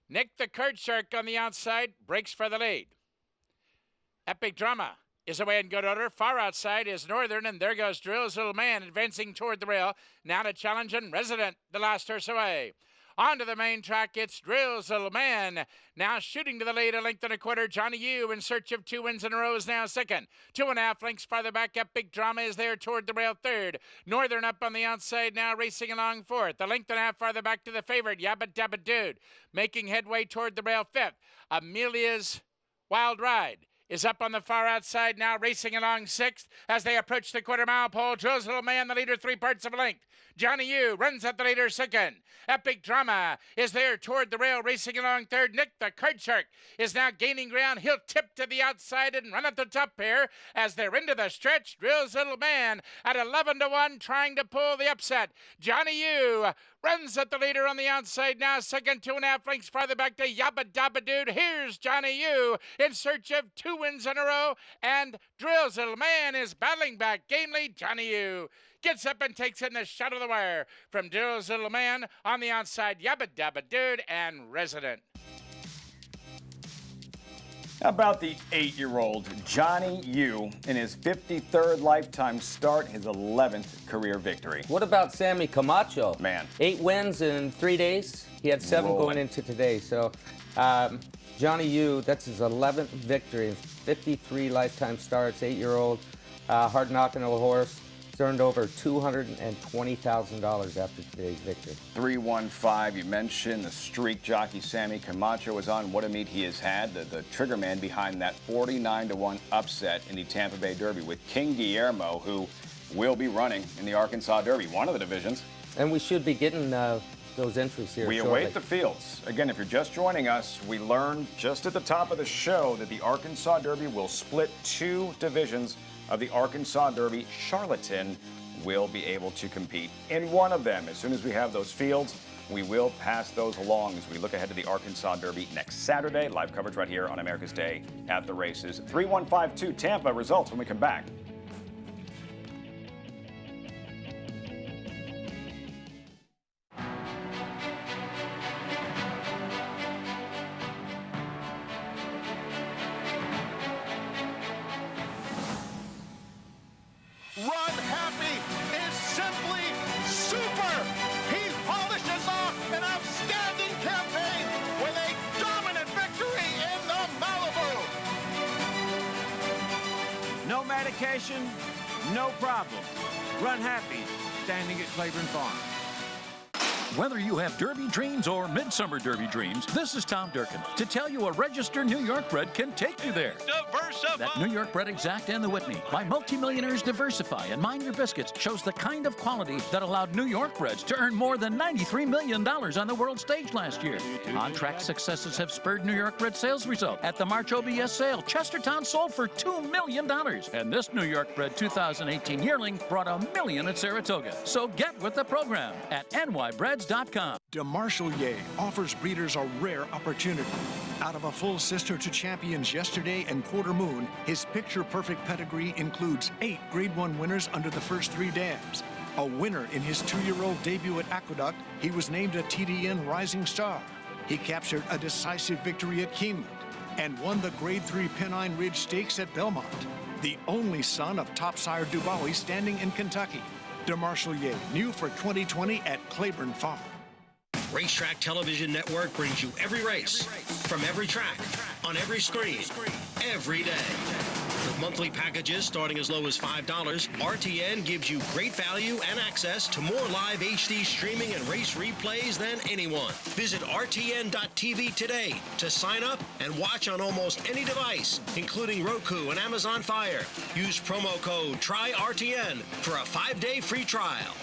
G: Nick the Curd Shark on the outside breaks for the lead. Epic Drama is away in good order. Far outside is Northern, and there goes Drill's Little Man advancing toward the rail. Now to challenge and Resident, the last horse away. Onto the main track, it's Drill's Little Man. Now shooting to the lead, 1.25 lengths. Johnny U in search of 2 wins in a row is now second. 2.5 lengths farther back, Epic Drama is there toward the rail third. Northern up on the outside now racing along fourth. 1.5 farther back to the favorite, Yabba Dabba Dude. Making headway toward the rail fifth. Amelia's Wild Ride is up on the far outside now, racing along sixth as they approach the quarter-mile pole. Drill's Little Man, the leader, 3/4 of a length. Johnny U runs at the leader second. Epic Drama is there toward the rail, racing along third. Nick the Curd Shark is now gaining ground. He'll tip to the outside and run at the top here as they're into the stretch. Drill's Little Man at 11 to 1, trying to pull the upset. Johnny U runs at the leader on the outside now, second, 2.5 lengths farther back to Yabba Dabba Dude. Here's Johnny U in search of 2 wins in a row, and Drill's Little Man is battling back gamely. Johnny U gets up and takes in the shot of the wire from Drill's Little Man on the outside, Yabba Dabba Dude and Resident.
A: How about the 8-year-old Johnny U in his 53rd lifetime start, his 11th career victory?
B: What about Sammy Camacho?
A: Man.
B: 8 wins in 3 days. He had 7 going into today. So Johnny U, that's his 11th victory in 53 lifetime starts, 8-year-old, hard-knocking little horse. Earned over $220,000 after today's victory.
A: 315, you mentioned the streak jockey Sammy Camacho was on. What a meet he has had. The trigger man behind that 49 to 1 upset in the Tampa Bay Derby with King Guillermo, who will be running in the Arkansas Derby, one of the divisions.
B: And we should be getting those entries here
A: We
B: shortly.
A: await the fields. Again, if you're just joining us, we learned just at the top of the show that the Arkansas Derby will split 2 divisions of the Arkansas Derby. Charlatan will be able to compete in one of them. As soon as we have those fields, we will pass those along as we look ahead to the Arkansas Derby next Saturday. Live coverage right here on America's Day at the Races. 3-1-5-2 Tampa results when we come back.
M: Run Happy is simply super. He polishes off an outstanding campaign with a dominant victory in the Malibu.
D: No medication, no problem. Run Happy, standing at Claiborne Farm.
N: Whether you have Derby dreams or Midsummer Derby dreams, this is Tom Durkin to tell you a registered New York bred can take you there. That New York bred Exact and the Whitney by multimillionaires Diversify and Mind Your Biscuits shows the kind of quality that allowed New York breds to earn more than $93 million on the world stage last year. On-track successes have spurred New York bred sales result. At the March OBS sale, Chestertown sold for $2 million. And this New York bred 2018 yearling brought $1 million at Saratoga. So get with the program at nybreds.com.
H: DeMarshall offers breeders a rare opportunity. Out of a full sister to champions yesterday and Quarter Moon, his picture-perfect pedigree includes 8 Grade 1 winners under the first 3 dams. A winner in his 2-year-old debut at Aqueduct, he was named a TDN Rising Star. He captured a decisive victory at Keeneland and won the Grade 3 Pennine Ridge Stakes at Belmont. The only son of top sire Dubois standing in Kentucky. DeMarshall new for 2020 at Claiborne Farm.
O: Racetrack Television Network brings you every race, from every track, on every screen, every day. With monthly packages starting as low as $5, RTN gives you great value and access to more live HD streaming and race replays than anyone. Visit RTN.tv today to sign up and watch on almost any device, including Roku and Amazon Fire. Use promo code TRYRTN for a 5-day free trial.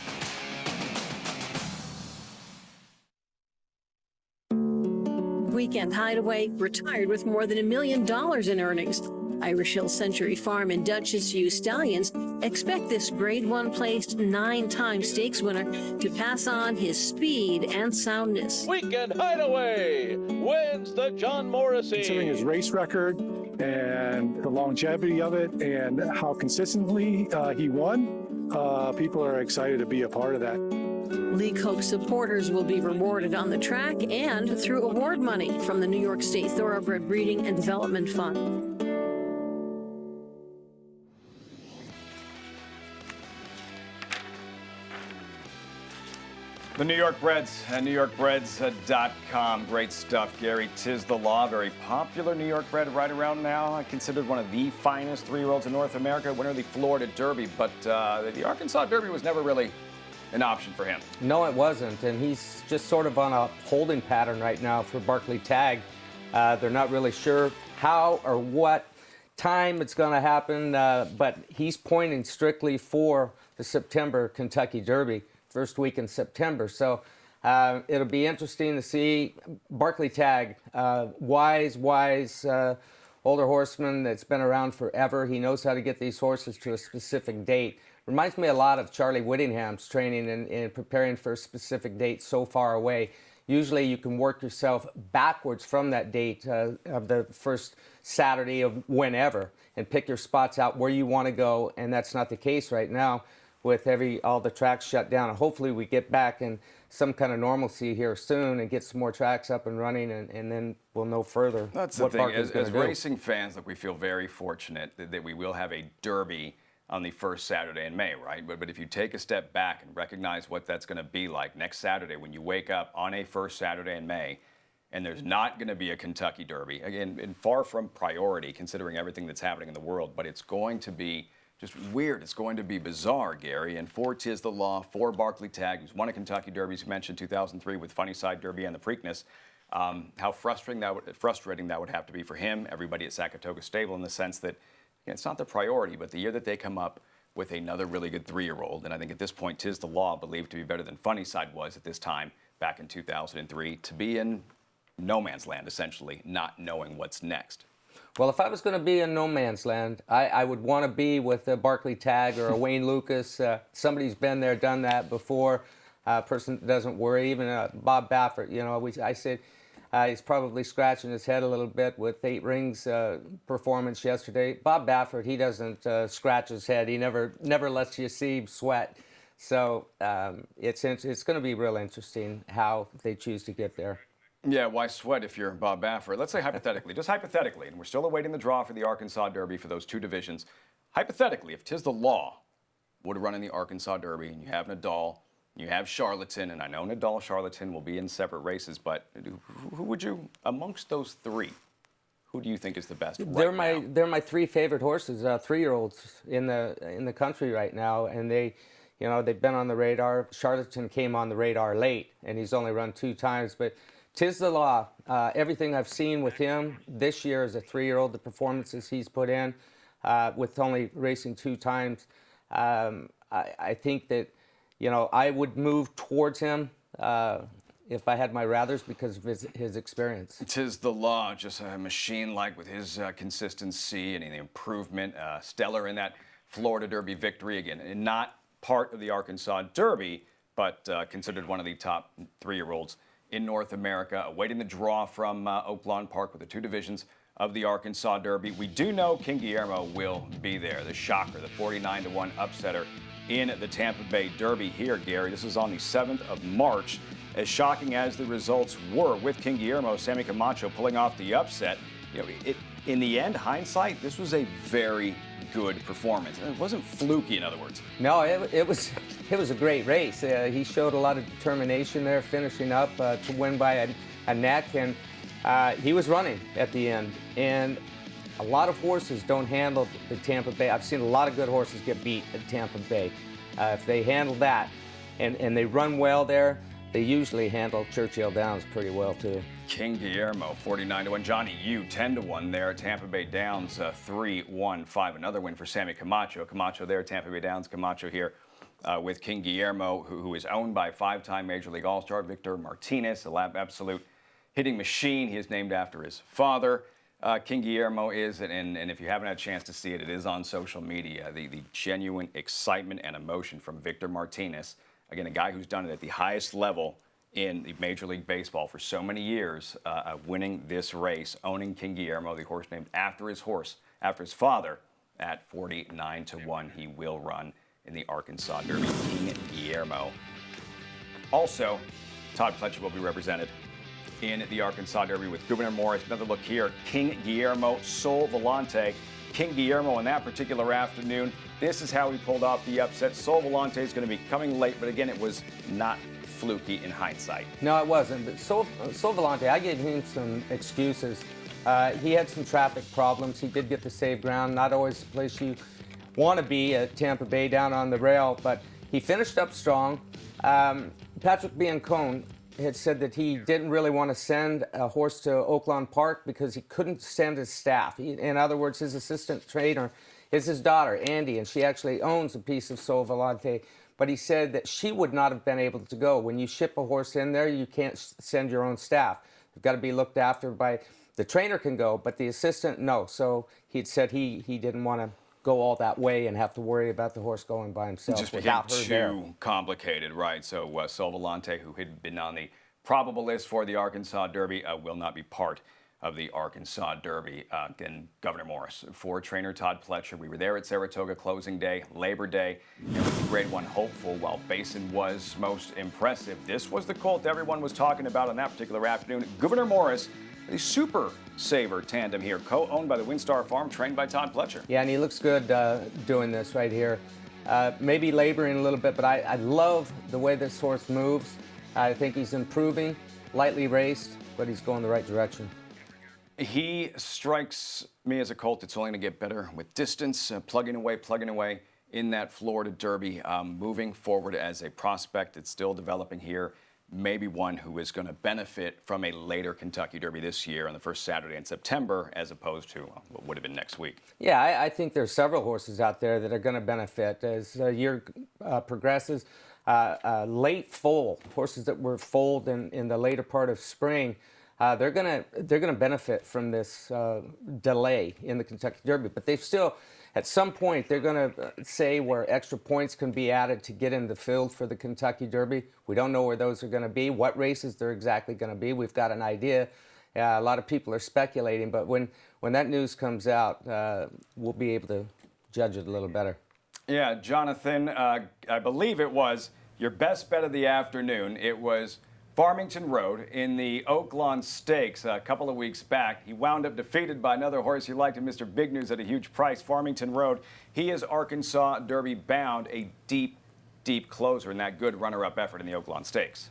P: Weekend Hideaway retired with more than $1 million in earnings. Irish Hill Century Farm and Duchess View Stallions expect this Grade 1 placed 9-time stakes winner to pass on his speed and soundness.
Q: Weekend Hideaway wins the John Morrissey.
R: Considering his race record and the longevity of it and how consistently he won, people are excited to be a part of that.
P: Lee Coke supporters will be rewarded on the track and through award money from the New York State Thoroughbred Breeding and Development Fund.
A: The New York Breds and NewYorkBreds.com. Great stuff, Gary. Tis the Law, very popular New York bred right around now. Considered one of the finest 3-year-olds in North America. Winner of the Florida Derby, but the Arkansas Derby was never really an option for him.
B: No, it wasn't, and he's just sort of on a holding pattern right now for Barclay Tagg. They're not really sure how or what time it's going to happen, but he's pointing strictly for the September Kentucky Derby, first week in September. So it'll be interesting to see. Barclay Tagg, wise older horseman that's been around forever. He knows how to get these horses to a specific date. Reminds me a lot of Charlie Whittingham's training and preparing for a specific date so far away. Usually you can work yourself backwards from that date of the first Saturday of whenever and pick your spots out where you want to go, and that's not the case right now with all the tracks shut down. And hopefully we get back in some kind of normalcy here soon and get some more tracks up and running, and then we'll know further.
A: That's the thing. As racing fans, we feel very fortunate that we will have a Derby on the first Saturday in May, right? But if you take a step back and recognize what that's going to be like next Saturday when you wake up on a first Saturday in May, and there's not going to be a Kentucky Derby, again, and far from priority considering everything that's happening in the world, but it's going to be just weird. It's going to be bizarre, Gary. And for Tis the Law, for Barclay Tagg, who's won a Kentucky Derby, as you mentioned, 2003 with Funnyside Derby and the Preakness, how frustrating that would have to be for him, everybody at Saratoga Stable, in the sense that it's not the priority, but the year that they come up with another really good 3-year-old, and I think at this point, Tis the Law, believed to be better than Funnyside was at this time back in 2003, to be in no man's land, essentially, not knowing what's next.
B: Well, if I was going to be in no man's land, I would want to be with a Barclay Tagg or a Wayne Lucas. Somebody's been there, done that before. A person that doesn't worry. Even Bob Baffert, you know, I said, he's probably scratching his head a little bit with 8 Rings performance yesterday. Bob Baffert, he doesn't scratch his head. He never lets you see sweat. So it's going to be real interesting how they choose to get there.
A: Yeah, why sweat if you're Bob Baffert? Let's say hypothetically, just hypothetically, and we're still awaiting the draw for the Arkansas Derby for those 2 divisions. Hypothetically, if Tis the Law would run in the Arkansas Derby and you have Nadal, you have Charlatan, and I know Nadal, Charlatan will be in separate races, but who would you, amongst those 3, who do you think is the best
B: They're my 3 favorite horses, 3-year-olds in the country right now, and they, You know, they've been on the radar. Charlatan came on the radar late, and he's only run 2 times. But 'tis the law. Everything I've seen with him this year as a 3-year-old, the performances he's put in, with only racing 2 times, I think that, you know, I would move towards him if I had my rathers because of his experience.
A: 'Tis the law, just a machine like with his consistency and the improvement. Stellar in that Florida Derby victory again. And not part of the Arkansas Derby, but considered one of the top 3-year-olds in North America. Awaiting the draw from Oakland Park with the 2 divisions of the Arkansas Derby. We do know King Guillermo will be there. The shocker, the 49-1 upsetter in the Tampa Bay Derby here, Gary. This is on the 7th of March. As shocking as the results were with King Guillermo, Sammy Camacho pulling off the upset, you know, in the end, hindsight, this was a very good performance. It wasn't fluky, in other words.
B: No, it was a great race. He showed a lot of determination there, finishing up to win by a neck, and he was running at the end. And a lot of horses don't handle the Tampa Bay. I've seen a lot of good horses get beat at Tampa Bay. If they handle that and they run well there, they usually handle Churchill Downs pretty well too.
A: King Guillermo, 49-1. Johnny Yu, 10-1 there. Tampa Bay Downs, 3-1-5. Another win for Sammy Camacho. Camacho there, Tampa Bay Downs. Camacho here with King Guillermo, who is owned by 5-time Major League All-Star Victor Martinez, a absolute hitting machine. He is named after his father. King Guillermo is, and if you haven't had a chance to see it, it is on social media. The genuine excitement and emotion from Victor Martinez. Again, a guy who's done it at the highest level in the Major League Baseball for so many years, winning this race, owning King Guillermo, the horse named after his father, at 49-1. He will run in the Arkansas Derby. King Guillermo. Also, Todd Pletcher will be represented in the Arkansas Derby with Gouverneur Morris. Another look here, King Guillermo, Sol Volante. King Guillermo in that particular afternoon. This is how he pulled off the upset. Sol Volante is going to be coming late, but again, it was not fluky in hindsight.
B: No, it wasn't. But Sol Volante, I gave him some excuses. He had some traffic problems. He did get to save ground. Not always the place you want to be at Tampa Bay down on the rail, but he finished up strong. Patrick Biancone had said that he didn't really want to send a horse to Oakland Park because he couldn't send his staff. In other words, his assistant trainer is his daughter, Andy, and she actually owns a piece of Sol Volante. But he said that she would not have been able to go. When you ship a horse in there, you can't send your own staff. You've got to be looked after by, the trainer can go, but the assistant, no. So he'd said he didn't want to go all that way and have to worry about the horse going by himself.
A: Just became too complicated, right? So Sol Volante, who had been on the probable list for the Arkansas Derby, will not be part of the Arkansas Derby. Again, Governor Morris for trainer Todd Pletcher. We were there at Saratoga closing day, Labor Day, and with the Grade 1 hopeful, while Basin was most impressive. This was the colt everyone was talking about on that particular afternoon. Gouverneur Morris, the Super Saver tandem here, co-owned by the Windstar Farm, trained by Todd Pletcher.
B: Yeah, and he looks good doing this right here. Maybe laboring a little bit, but I love the way this horse moves. I think he's improving, lightly raced, but he's going the right direction.
A: He strikes me as a colt that's only going to get better with distance, plugging away in that Florida Derby, moving forward as a prospect that's still developing here. Maybe one who is going to benefit from a later Kentucky Derby this year on the first Saturday in September, as opposed to what would have been next week.
B: Yeah, I think there's several horses out there that are going to benefit as the year progresses. Late foal, horses that were foaled in the later part of spring, they're gonna benefit from this delay in the Kentucky Derby. But they've still, at some point, they're gonna say where extra points can be added to get in the field for the Kentucky Derby. We don't know where those are gonna be, what races they're exactly gonna be. We've got an idea. A lot of people are speculating, but when that news comes out, we'll be able to judge it a little better.
A: Yeah, Jonathan, I believe it was your best bet of the afternoon. It was Farmington Road in the Oakland Stakes a couple of weeks back. He wound up defeated by another horse he liked, Mr. Big News, at a huge price. Farmington Road. He is Arkansas Derby bound, a deep, deep closer in that good runner-up effort in the Oakland Stakes.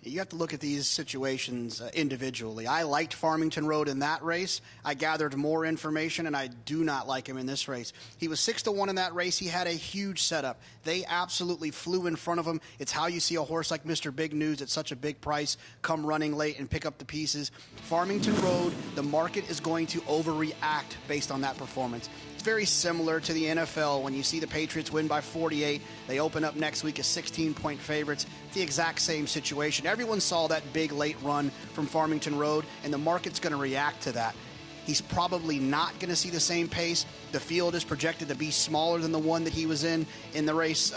C: You have to look at these situations individually. I liked Farmington Road in that race. I gathered more information, and I do not like him in this race. He was 6-1 in that race. He had a huge setup. They absolutely flew in front of him. It's how you see a horse like Mr. Big News at such a big price come running late and pick up the pieces. Farmington Road, the market is going to overreact based on that performance. It's very similar to the NFL. When you see the Patriots win by 48, they open up next week as 16-point favorites. It's the exact same situation. Everyone saw that big late run from Farmington Road, and the market's going to react to that. He's probably not going to see the same pace. The field is projected to be smaller than the one that he was in the race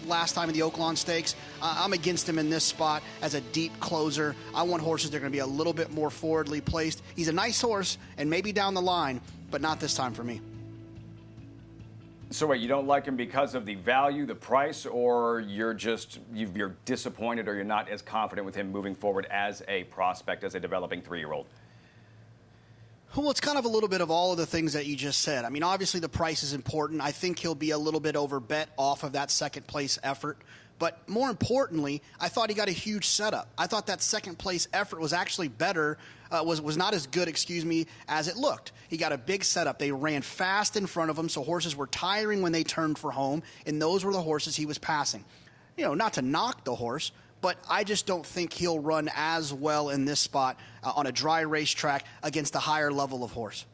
C: last time in the Oakland Stakes. I'm against him in this spot as a deep closer. I want horses that are going to be a little bit more forwardly placed. He's a nice horse, and maybe down the line, but not this time for me.
A: So wait, you don't like him because of the value, the price, or you're disappointed, or you're not as confident with him moving forward as a prospect, as a developing 3-year-old?
C: Well, it's kind of a little bit of all of the things that you just said. I mean, obviously the price is important. I think he'll be a little bit overbet off of that second place effort. But more importantly, I thought he got a huge setup. I thought that second place effort was actually better, was not as good, as it looked. He got a big setup. They ran fast in front of him, so horses were tiring when they turned for home, and those were the horses he was passing. You know, not to knock the horse, but I just don't think he'll run as well in this spot on a dry racetrack against a higher level of horse.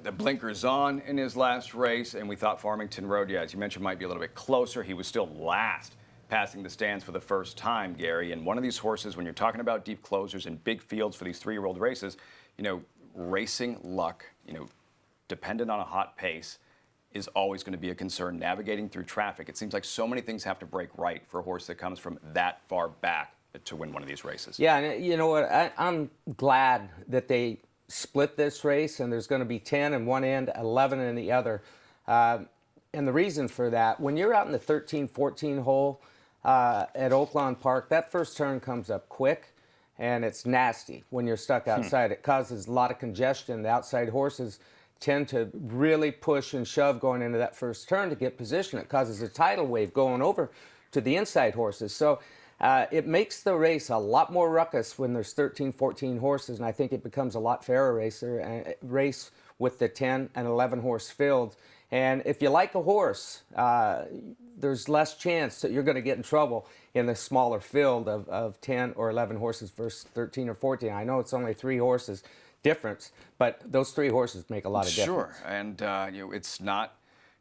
A: The blinkers on in his last race, and we thought Farmington Road, yeah, as you mentioned, might be a little bit closer. He was still last, passing the stands for the first time, Gary. And one of these horses, when you're talking about deep closers and big fields for these 3-year-old races, you know, racing luck, you know, dependent on a hot pace, is always going to be a concern. Navigating through traffic, it seems like so many things have to break right for a horse that comes from that far back to win one of these races.
B: Yeah, and you know what? I'm glad that they split this race, and there's going to be 10 in one end, 11 in the other. And the reason for that, when you're out in the 13, 14 hole at Oakland Park, that first turn comes up quick, and it's nasty when you're stuck outside. It causes a lot of congestion. The outside horses tend to really push and shove going into that first turn to get position. It causes a tidal wave going over to the inside horses. So it makes the race a lot more ruckus when there's 13, 14 horses, and I think it becomes a lot fairer race with the 10 and 11 horse field. And if you like a horse, there's less chance that you're going to get in trouble in the smaller field of 10 or 11 horses versus 13 or 14. I know it's only 3 horses difference, but those 3 horses make a lot of difference.
A: Sure, and you know, it's not.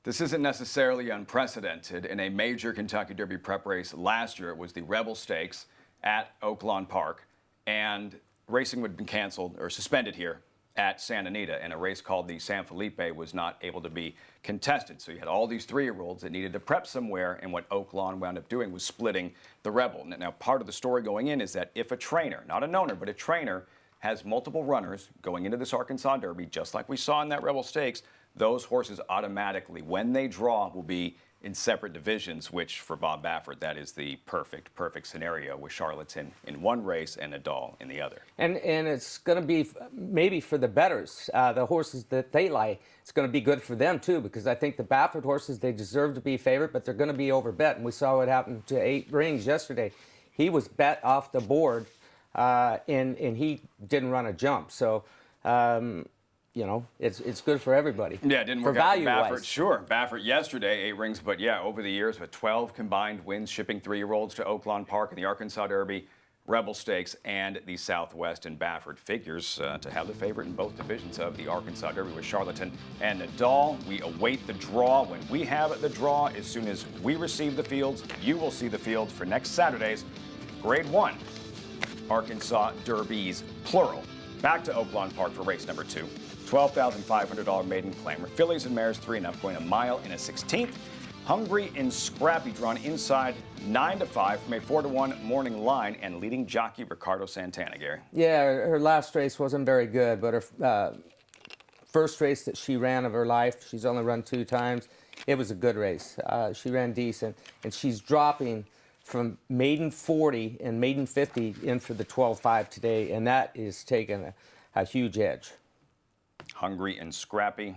A: This isn't necessarily unprecedented. In a major Kentucky Derby prep race last year, it was the Rebel Stakes at Oakland Park, and racing would have been canceled or suspended here at Santa Anita, and a race called the San Felipe was not able to be contested. So you had all these 3-year-olds that needed to prep somewhere, and what Oakland wound up doing was splitting the Rebel. Now, part of the story going in is that if a trainer, not an owner, but a trainer, has multiple runners going into this Arkansas Derby, just like we saw in that Rebel Stakes, those horses automatically, when they draw, will be in separate divisions, which for Bob Baffert, that is the perfect scenario with Charlatan in one race and Nadal in the other. And
B: it's going to be maybe for the bettors, the horses that they like, it's going to be good for them too, because I think the Baffert horses, they deserve to be favored, but they're going to be overbet. And we saw what happened to 8 Rings yesterday. He was bet off the board, and he didn't run a jump. So, you know, it's good for everybody.
A: Yeah, it didn't work out for Baffert. Sure, Baffert yesterday, 8 Rings, but yeah, over the years with 12 combined wins, shipping 3-year-olds to Oakland Park in the Arkansas Derby, Rebel Stakes, and the Southwest, and Baffert figures to have the favorite in both divisions of the Arkansas Derby with Charlatan and Nadal. We await the draw. When we have the draw, as soon as we receive the fields, you will see the fields for next Saturday's Grade 1 Arkansas Derbies, plural. Back to Oakland Park for race number 2. $12,500 maiden clamor. Fillies and mares 3 and up, going a mile in a 16th. Hungry and Scrappy drawn inside 9-5 from a 4-1 morning line, and leading jockey Ricardo Santana, Gary.
B: Yeah, her last race wasn't very good, but her first race that she ran of her life, she's only run 2 times. It was a good race. She ran decent, and she's dropping from maiden 40 and maiden 50 in for the 12-5 today, and that is taking a huge edge.
A: Hungry and Scrappy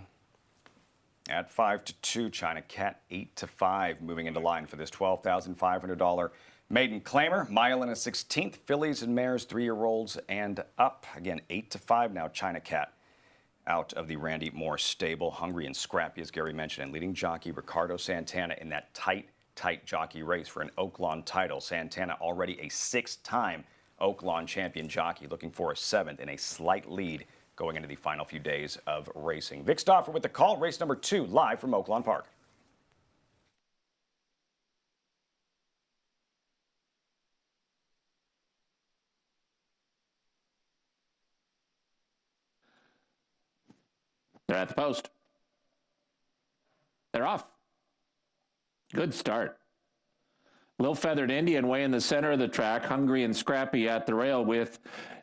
A: at 5-2. China Cat 8-5, moving into line for this $12,500 Maiden Claimer, mile and a 16th. Fillies and mares, 3-year-olds and up. Again, 8-5 now. China Cat out of the Randy Moore stable. Hungry and scrappy, as Gary mentioned, and leading jockey Ricardo Santana in that tight jockey race for an Oakland title. Santana already a 6-time Oakland champion jockey, looking for a 7th in a slight lead going into the final few days of racing. Vic Stauffer with the call. Race number 2 live from Oakland Park.
J: They're at the post. They're off. Good start. Little Feathered Indian way in the center of the track, hungry and scrappy at the rail with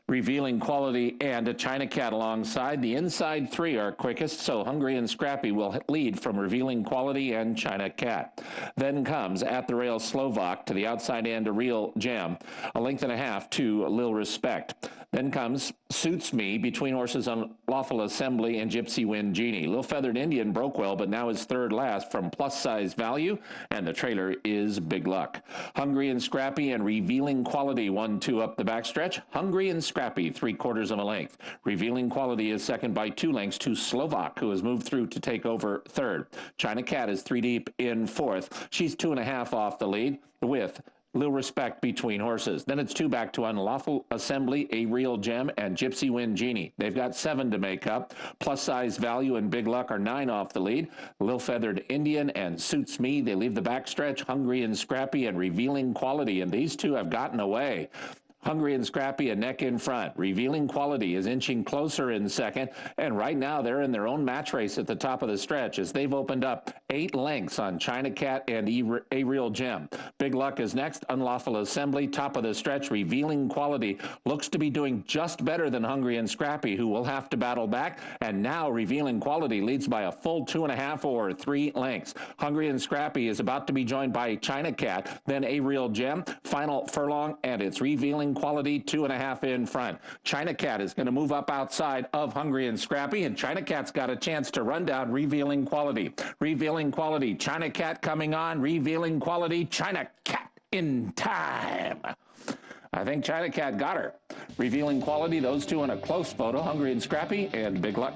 J: Revealing Quality and a China Cat alongside. The inside 3 are quickest, so Hungry and Scrappy will lead from Revealing Quality and China Cat. Then comes At the Rail Slovak to the outside end, a Real Gem, a length and a half to Lil Respect. Then comes Suits Me between horses Unlawful Assembly and Gypsy Wind Genie. Little Feathered Indian broke well, but now is third last from Plus Size Value, and the trailer is Big Luck. Hungry and Scrappy and Revealing Quality 1-2 up the backstretch. Hungry and Scrappy 3/4 of a length. Revealing Quality is second by 2 lengths to Slovak, who has moved through to take over third. China Cat is 3 deep in fourth. She's 2.5 off the lead with Little Respect between horses. Then it's 2 back to Unlawful Assembly, A Real Gem, and Gypsy Wind Genie. They've got 7 to make up. Plus Size Value and Big Luck are 9 off the lead. Little Feathered Indian and Suits Me, they leave the backstretch. Hungry and Scrappy and Revealing Quality, and these 2 have gotten away. Hungry and Scrappy a neck in front. Revealing Quality is inching closer in second, and right now they're in their own match race at the top of the stretch as they've opened up 8 lengths on China Cat and A Real Gem. Big Luck is next. Unlawful Assembly, top of the stretch. Revealing Quality looks to be doing just better than Hungry and Scrappy, who will have to battle back, and now Revealing Quality leads by a full 2.5 or 3 lengths. Hungry and Scrappy is about to be joined by China Cat, then A Real Gem, final furlong, and it's Revealing Quality 2.5 in front. China Cat is going to move up outside of Hungry and Scrappy, and China Cat's got a chance to run down Revealing Quality. Revealing Quality, China Cat coming on. Revealing Quality, China Cat in time. I think China Cat got her. Revealing Quality, those 2 in a close photo. Hungry and Scrappy and Big Luck.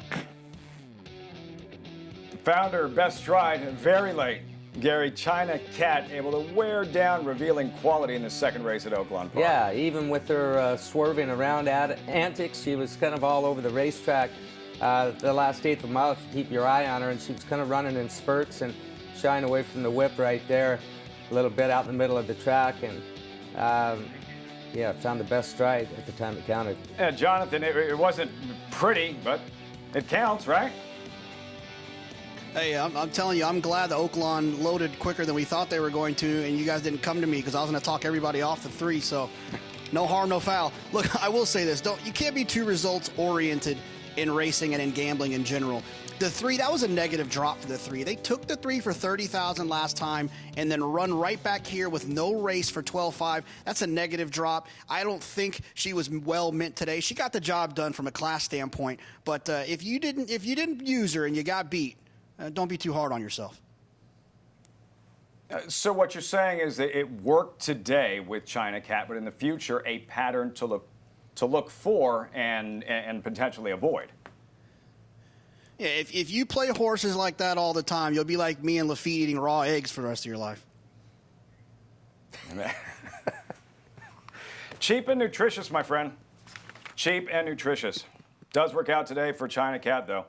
A: Founder Best Stride very late. Gary, China Cat able to wear down Revealing Quality in the second race at Oakland Park.
B: Yeah, even with her swerving around antics, she was kind of all over the racetrack. The last 1/8 of a mile, if you keep your eye on her, and she was kind of running in spurts and shying away from the whip right there, a little bit out in the middle of the track, and yeah, found the best stride at the time it counted.
A: Yeah, Jonathan, it wasn't pretty, but it counts, right?
C: Hey, I'm telling you, I'm glad the Oakland loaded quicker than we thought they were going to, and you guys didn't come to me because I was going to talk everybody off the 3, so no harm, no foul. Look, I will say this. You can't be too results-oriented in racing and in gambling in general. The 3, that was a negative drop for the 3. They took the 3 for $30,000 last time and then run right back here with no race for $12,500. That's a negative drop. I don't think she was well meant today. She got the job done from a class standpoint, but if you didn't use her and you got beat, don't be too hard on yourself.
A: So what you're saying is that it worked today with China Cat, but in the future, a pattern to look for and potentially avoid.
C: Yeah, if you play horses like that all the time, you'll be like me and Lafitte eating raw eggs for the rest of your life.
A: Cheap and nutritious, my friend. Cheap and nutritious. Does work out today for China Cat, though.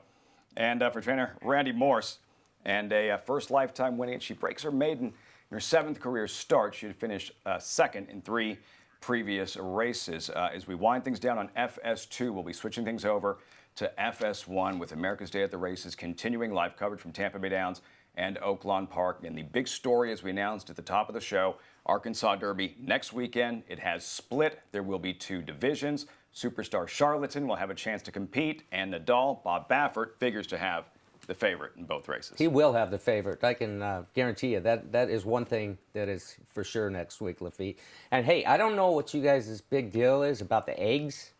A: And for trainer Randy Morse, and a first lifetime winning. She breaks her maiden in her 7th career start. She had finished 2nd in 3 previous races. As we wind things down on FS2, we'll be switching things over to FS1 with America's Day at the Races, continuing live coverage from Tampa Bay Downs and Oakland Park. And the big story, as we announced at the top of the show, Arkansas Derby next weekend. It has split. There will be 2 divisions. Superstar Charlatan will have a chance to compete, and Nadal, Bob Baffert, figures to have the favorite in both races.
B: He will have the favorite. I can guarantee you that is one thing that is for sure next week, Lafitte. And hey, I don't know what you guys' big deal is about the eggs.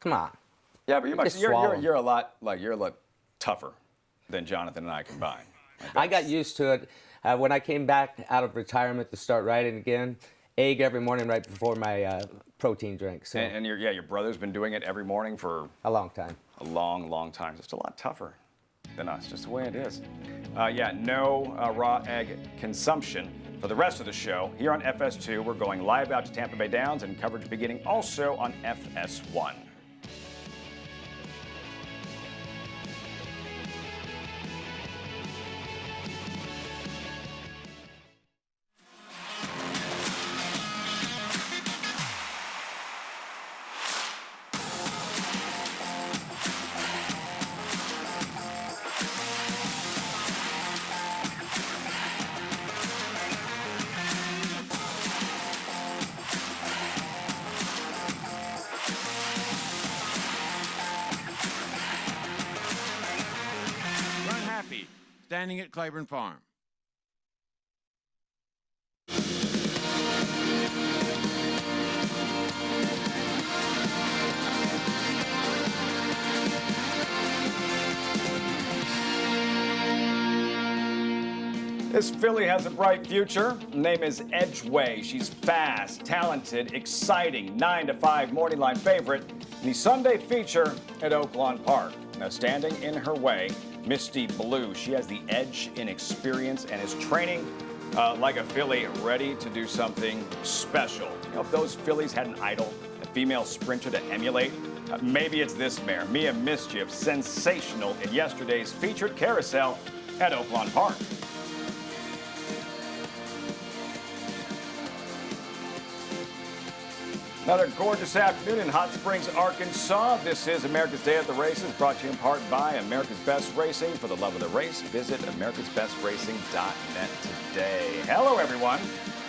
B: Come on.
A: Yeah, but you're a lot tougher than Jonathan and I combined.
B: I got used to it when I came back out of retirement to start riding again. egg every morning right before my protein drink. So.
A: And your brother's been doing it every morning for
B: a long time.
A: A long, long time. Just a lot tougher than us, just the way it is. No raw egg consumption. For the rest of the show, here on FS2, we're going live out to Tampa Bay Downs and coverage beginning also on FS1.
D: Standing at Claiborne Farm.
A: This filly has a bright future. Her name is Edgeway. She's fast, talented, exciting, 9 to 5 morning line favorite in the Sunday feature at Oakland Park. Now standing in her way, Misty Blue. She has the edge in experience and is training like a filly, ready to do something special. You know, if those fillies had an idol, a female sprinter to emulate, maybe it's this mare, Mia Mischief, sensational in yesterday's featured carousel at Oakland Park. Another gorgeous afternoon in Hot Springs, Arkansas. This is America's Day at the Races, brought to you in part by America's Best Racing. For the love of the race, visit americasbestracing.net today. Hello, everyone.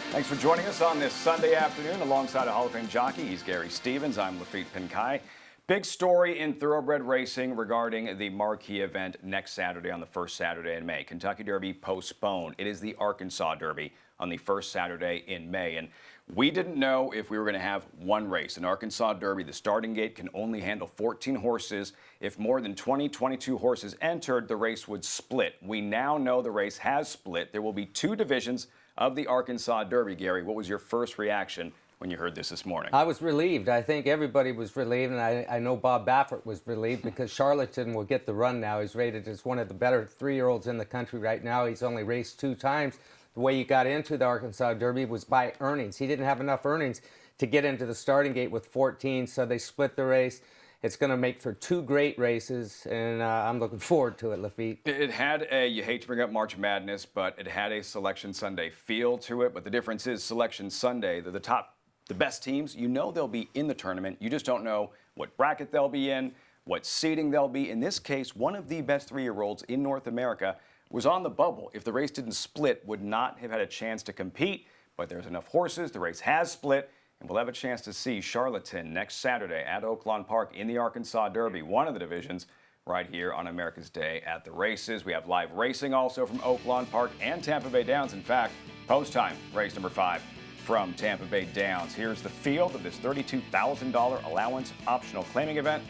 A: Thanks for joining us on this Sunday afternoon alongside a Hall of Fame jockey. He's Gary Stevens. I'm Lafitte Pinkai. Big story in thoroughbred racing regarding the marquee event next Saturday on the first Saturday in May. Kentucky Derby postponed. It is the Arkansas Derby on the first Saturday in May. And we didn't know if we were going to have one race. In Arkansas Derby, the starting gate can only handle 14 horses. If more than 22 horses entered, the race would split. We now know the race has split. There will be 2 divisions of the Arkansas Derby. Gary, what was your first reaction when you heard this morning?
B: I was relieved. I think everybody was relieved, and I know Bob Baffert was relieved because Charlatan will get the run now. He's rated as one of the better 3-year-olds in the country right now. He's only raced 2 times. The way he got into the Arkansas Derby was by earnings. He didn't have enough earnings to get into the starting gate with 14, so they split the race. It's going to make for 2 great races, and I'm looking forward to it, Lafitte.
A: It had a, you hate to bring up March Madness, but it had a Selection Sunday feel to it. But the difference is Selection Sunday, the best teams, you know they'll be in the tournament. You just don't know what bracket they'll be in, what seeding they'll be. In this case, one of the best 3-year-olds in North America was on the bubble. If the race didn't split, would not have had a chance to compete. But there's enough horses. The race has split, and we'll have a chance to see Charlatan next Saturday at Oakland Park in the Arkansas Derby, one of the divisions, right here on America's Day at the Races. We have live racing also from Oakland Park and Tampa Bay Downs. In fact, post time, race number 5 from Tampa Bay Downs. Here's the field of this $32,000 allowance optional claiming event.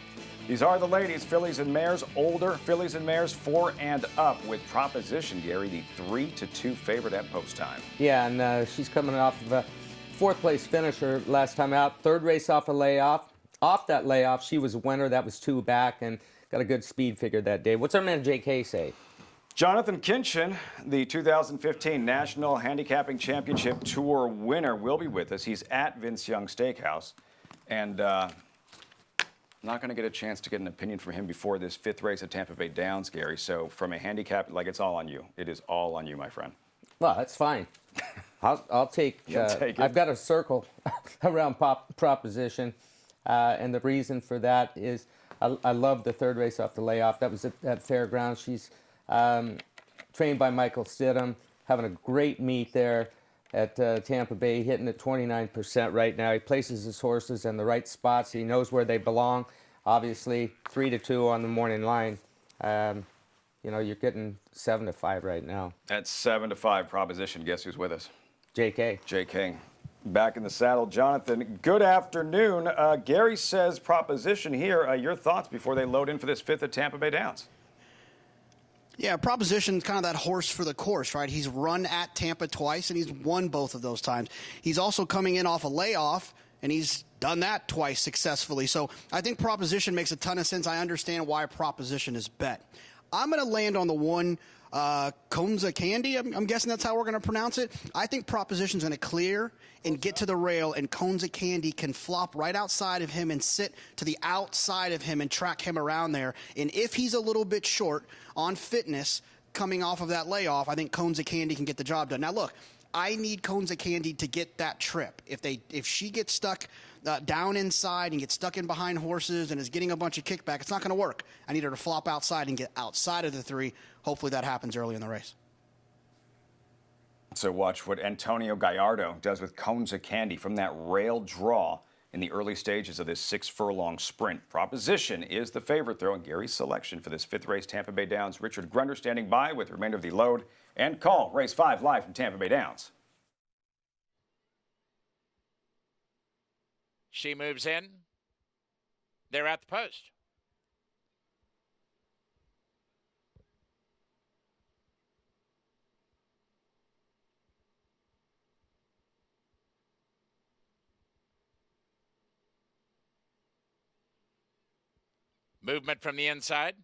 A: These are the ladies, fillies and mares, older fillies and mares 4 and up with Proposition, Gary, the 3-2 favorite at post time.
B: Yeah, and she's coming off of a 4th place finisher last time out. 3rd race off a layoff. Off that layoff, she was a winner. That was 2 back and got a good speed figure that day. What's our man J.K. say?
A: Jonathan Kinchin, the 2015 National Handicapping Championship Tour winner, will be with us. He's at Vince Young Steakhouse. And not going to get a chance to get an opinion from him before this 5th race at Tampa Bay Downs, Gary. So from a handicap, like, it's all on you. It is all on you, my friend.
B: Well, that's fine. I'll take it. I've got a circle around Proposition. And the reason for that is I love the 3rd race off the layoff. That was at Fairgrounds. She's trained by Michael Stidham, having a great meet there at Tampa Bay, hitting at 29% right now. He places his horses in the right spots. He knows where they belong. Obviously, 3-2 on the morning line. You know, you're getting 7-5 right now.
A: At 7-5 Proposition, guess who's with us?
B: J.K.
A: J.K. Back in the saddle, Jonathan. Good afternoon. Gary says Proposition here. Your thoughts before they load in for this 5th at Tampa Bay Downs?
C: Yeah, Proposition's kind of that horse for the course, right? He's run at Tampa twice, and he's won both of those times. He's also coming in off a layoff, and he's done that twice successfully. So I think Proposition makes a ton of sense. I understand why Proposition is bet. I'm going to land on the one, Konza Candy. I'm guessing that's how we're going to pronounce it. I think Proposition's going to clear and get to the rail, and Konza Candy can flop right outside of him and sit to the outside of him and track him around there. And if he's a little bit short on fitness coming off of that layoff, I think Konza Candy can get the job done. Now, look, I need Konza Candy to get that trip. If she gets stuck down inside and gets stuck in behind horses and is getting a bunch of kickback, it's not going to work. I need her to flop outside and get outside of the 3. Hopefully that happens early in the race.
A: So watch what Antonio Gallardo does with Konza Candy from that rail draw in the early stages of this 6-furlong sprint. Proposition is the favorite, though, and Gary's selection for this 5th race, Tampa Bay Downs. Richard Grunder standing by with the remainder of the load and call. Race 5 live from Tampa Bay Downs.
G: She moves in. They're at the post. Movement from the inside.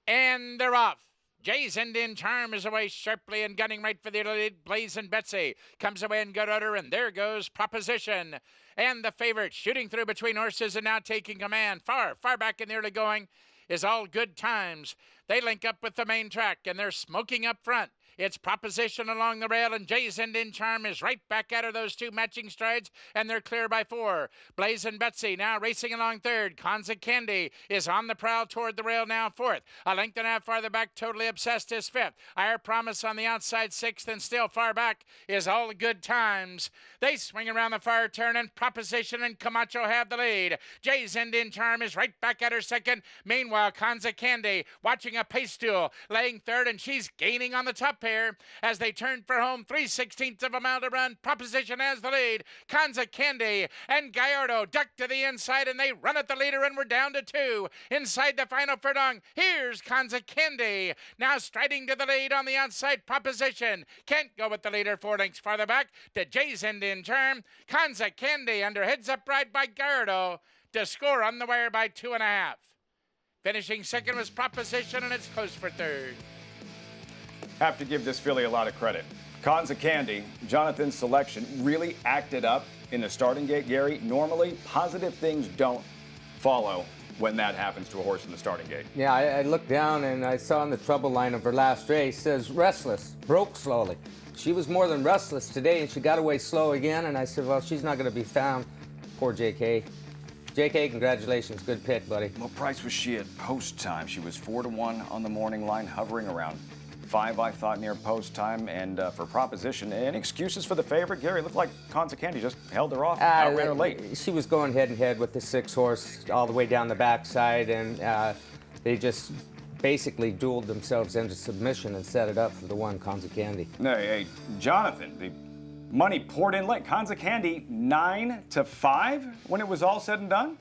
G: And they're off. Jay's Indian Charm is away sharply and gunning right for the lead. Blazing Betsy comes away in good order, and there goes Proposition. And the favorite shooting through between horses and now taking command. Far back in the early going is All Good Times. They link up with the main track, and they're smoking up front. It's Proposition along the rail, and Jay's Indian Charm is right back out of those 2 matching strides, and they're clear by 4. Blazing Betsy now racing along 3rd. Konza Candy is on the prowl toward the rail now 4th. A length and a half farther back, Totally Obsessed is 5th. Our Promise on the outside 6th, and still far back is All Good Times. They swing around the far turn, and Proposition and Camacho have the lead. Jay's Indian Charm is right back at her 2nd. Meanwhile, Konza Candy watching a pace duel, laying 3rd, and she's gaining on the top pair. As they turn for home, 3/16 of a mile to run. Proposition has the lead. Konza Candy and Gallardo duck to the inside, and they run at the leader, and we're down to 2. Inside the final furlong, here's Konza Candy. Now striding to the lead on the outside, Proposition. Can't go with the leader 4 lengths farther back to Jay's Indian Charm. Konza Candy under heads-up ride by Gallardo to score on the wire by 2.5. Finishing 2nd was Proposition, and it's close for 3rd.
A: Have to give this filly a lot of credit. Konza Candy, Jonathan's selection, really acted up in the starting gate, Gary. Normally, positive things don't follow when that happens to a horse in the starting gate.
B: Yeah, I looked down and I saw in the trouble line of her last race, says restless, broke slowly. She was more than restless today, and she got away slow again, and I said, well, she's not going to be found. Poor JK. JK, congratulations. Good pick, buddy.
A: What price was she at post time? She was 4-1 on the morning line, hovering around 5, I thought, near post time. And for Proposition, any excuses for the favorite? Gary, it looked like Konza Candy just held her off, outran her late.
B: She was going head-and-head with the 6 horse all the way down the backside, and they just basically dueled themselves into submission and set it up for the one, Konza Candy.
A: Hey, Jonathan, the money poured in late. Konza Candy 9-5 when it was all said and done?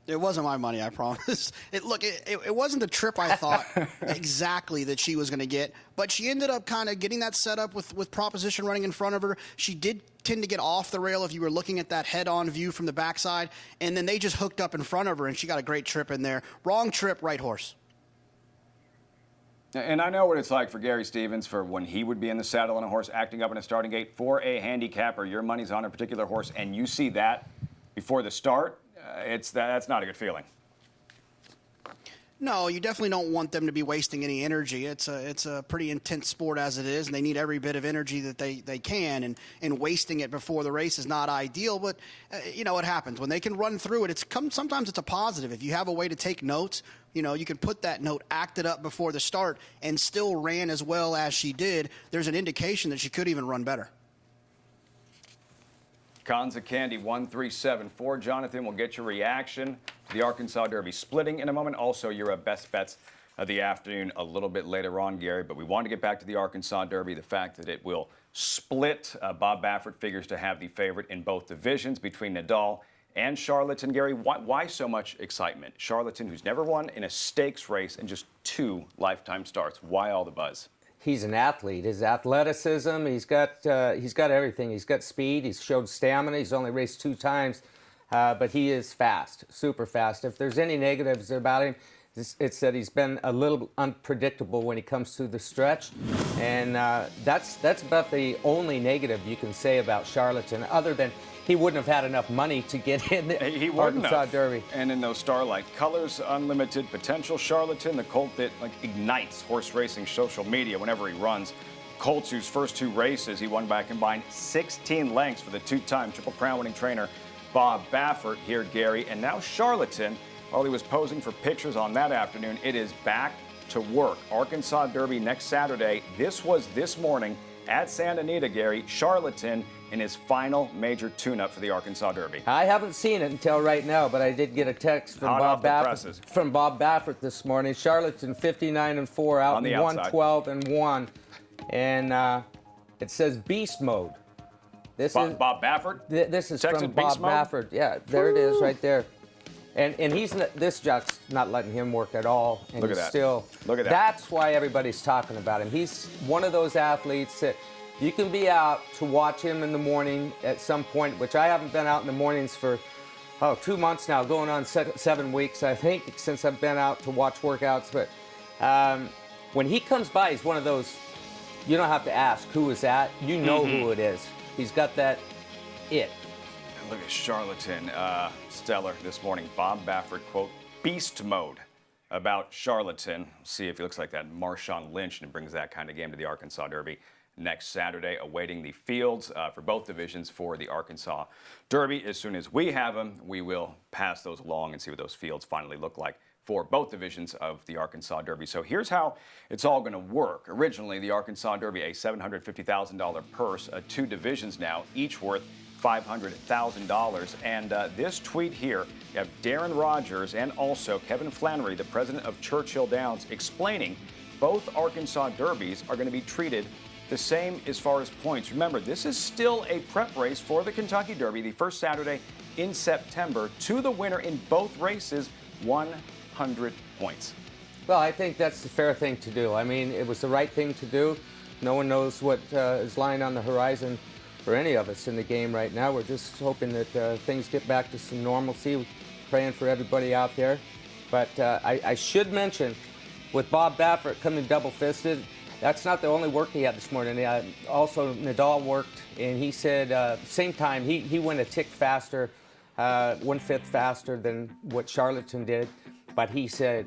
C: It wasn't my money, I promise. It wasn't the trip I thought exactly that she was going to get, but she ended up kind of getting that set up with Proposition running in front of her. She did tend to get off the rail if you were looking at that head-on view from the backside, and then they just hooked up in front of her, and she got a great trip in there. Wrong trip, right horse.
A: And I know what it's like for Gary Stevens for when he would be in the saddle on a horse acting up in a starting gate for a handicapper. Your money's on a particular horse, and you see that before the start. That's not a good feeling.
C: No, you definitely don't want them to be wasting any energy. It's a pretty intense sport as it is, and they need every bit of energy that they can, and wasting it before the race is not ideal. But you know what happens when they can run through it. Sometimes it's a positive. If you have a way to take notes, you know, you can put that note, acted up before the start, and still ran as well as she did. There's an indication that she could even run better.
A: Konza Candy 1-3-7-4. Jonathan, will get your reaction to the Arkansas Derby splitting in a moment. Also, your best bets of the afternoon a little bit later on, Gary. But we want to get back to the Arkansas Derby. The fact that it will split. Bob Baffert figures to have the favorite in both divisions between Nadal and Charlatan. Gary, why so much excitement? Charlatan, who's never won in a stakes race and just 2 lifetime starts. Why all the buzz?
B: He's an athlete. His athleticism, he's got everything. He's got speed. He's showed stamina. He's only raced 2 times, but he is fast, super fast. If there's any negatives about him, it's that he's been a little unpredictable when he comes to the stretch, and that's about the only negative you can say about Charlatan, other than he wouldn't have had enough money to get in the Arkansas Derby.
A: And in those Starlight Colors Unlimited, potential Charlatan, the colt that ignites horse racing social media whenever he runs. Colts, whose first 2 races he won by a combined 16 lengths for the 2-time Triple Crown winning trainer Bob Baffert here, Gary. And now Charlatan, while he was posing for pictures on that afternoon, it is back to work. Arkansas Derby next Saturday. This was this morning at Santa Anita, Gary. Charlatan in his final major tune-up for the Arkansas Derby.
B: I haven't seen it until right now, but I did get a text from Bob Baffert this morning. Charlatan 59-4 out in 112-1, and it says beast mode. This is
A: Bob Baffert.
B: This is
A: Texas
B: from Bob Baffert. Yeah, there it is, right there. And this jock's not letting him work at all. And
A: Look at
B: he's
A: that.
B: still.
A: Look at that.
B: That's why everybody's talking about him. He's one of those athletes that you can be out to watch him in the morning at some point, which I haven't been out in the mornings for 2 months now, going on 7 weeks, I think, since I've been out to watch workouts. But when he comes by, he's one of those, you don't have to ask who is that. You know who it is. He's got that it.
A: Look at Charlatan, stellar this morning. Bob Baffert, quote, beast mode about Charlatan. See if he looks like that Marshawn Lynch and brings that kind of game to the Arkansas Derby next Saturday, awaiting the fields for both divisions for the Arkansas Derby. As soon as we have them, we will pass those along and see what those fields finally look like for both divisions of the Arkansas Derby. So here's how it's all going to work. Originally, the Arkansas Derby, a $750,000 purse, 2 divisions now, each worth $500,000. And this tweet here, you have Darren Rogers and also Kevin Flannery, the president of Churchill Downs, explaining both Arkansas Derbies are going to be treated the same as far as points. Remember, this is still a prep race for the Kentucky Derby, the first Saturday in September. To the winner in both races, 100 points.
B: Well, I think that's the fair thing to do. I mean, it was the right thing to do. No one knows what is lying on the horizon for any of us in the game right now. We're just hoping that things get back to some normalcy, praying for everybody out there. But I should mention, with Bob Baffert coming double-fisted, that's not the only work he had this morning. Also, Nadal worked, and he said same time, he went a tick faster, 1/5 faster than what Charlatan did, but he said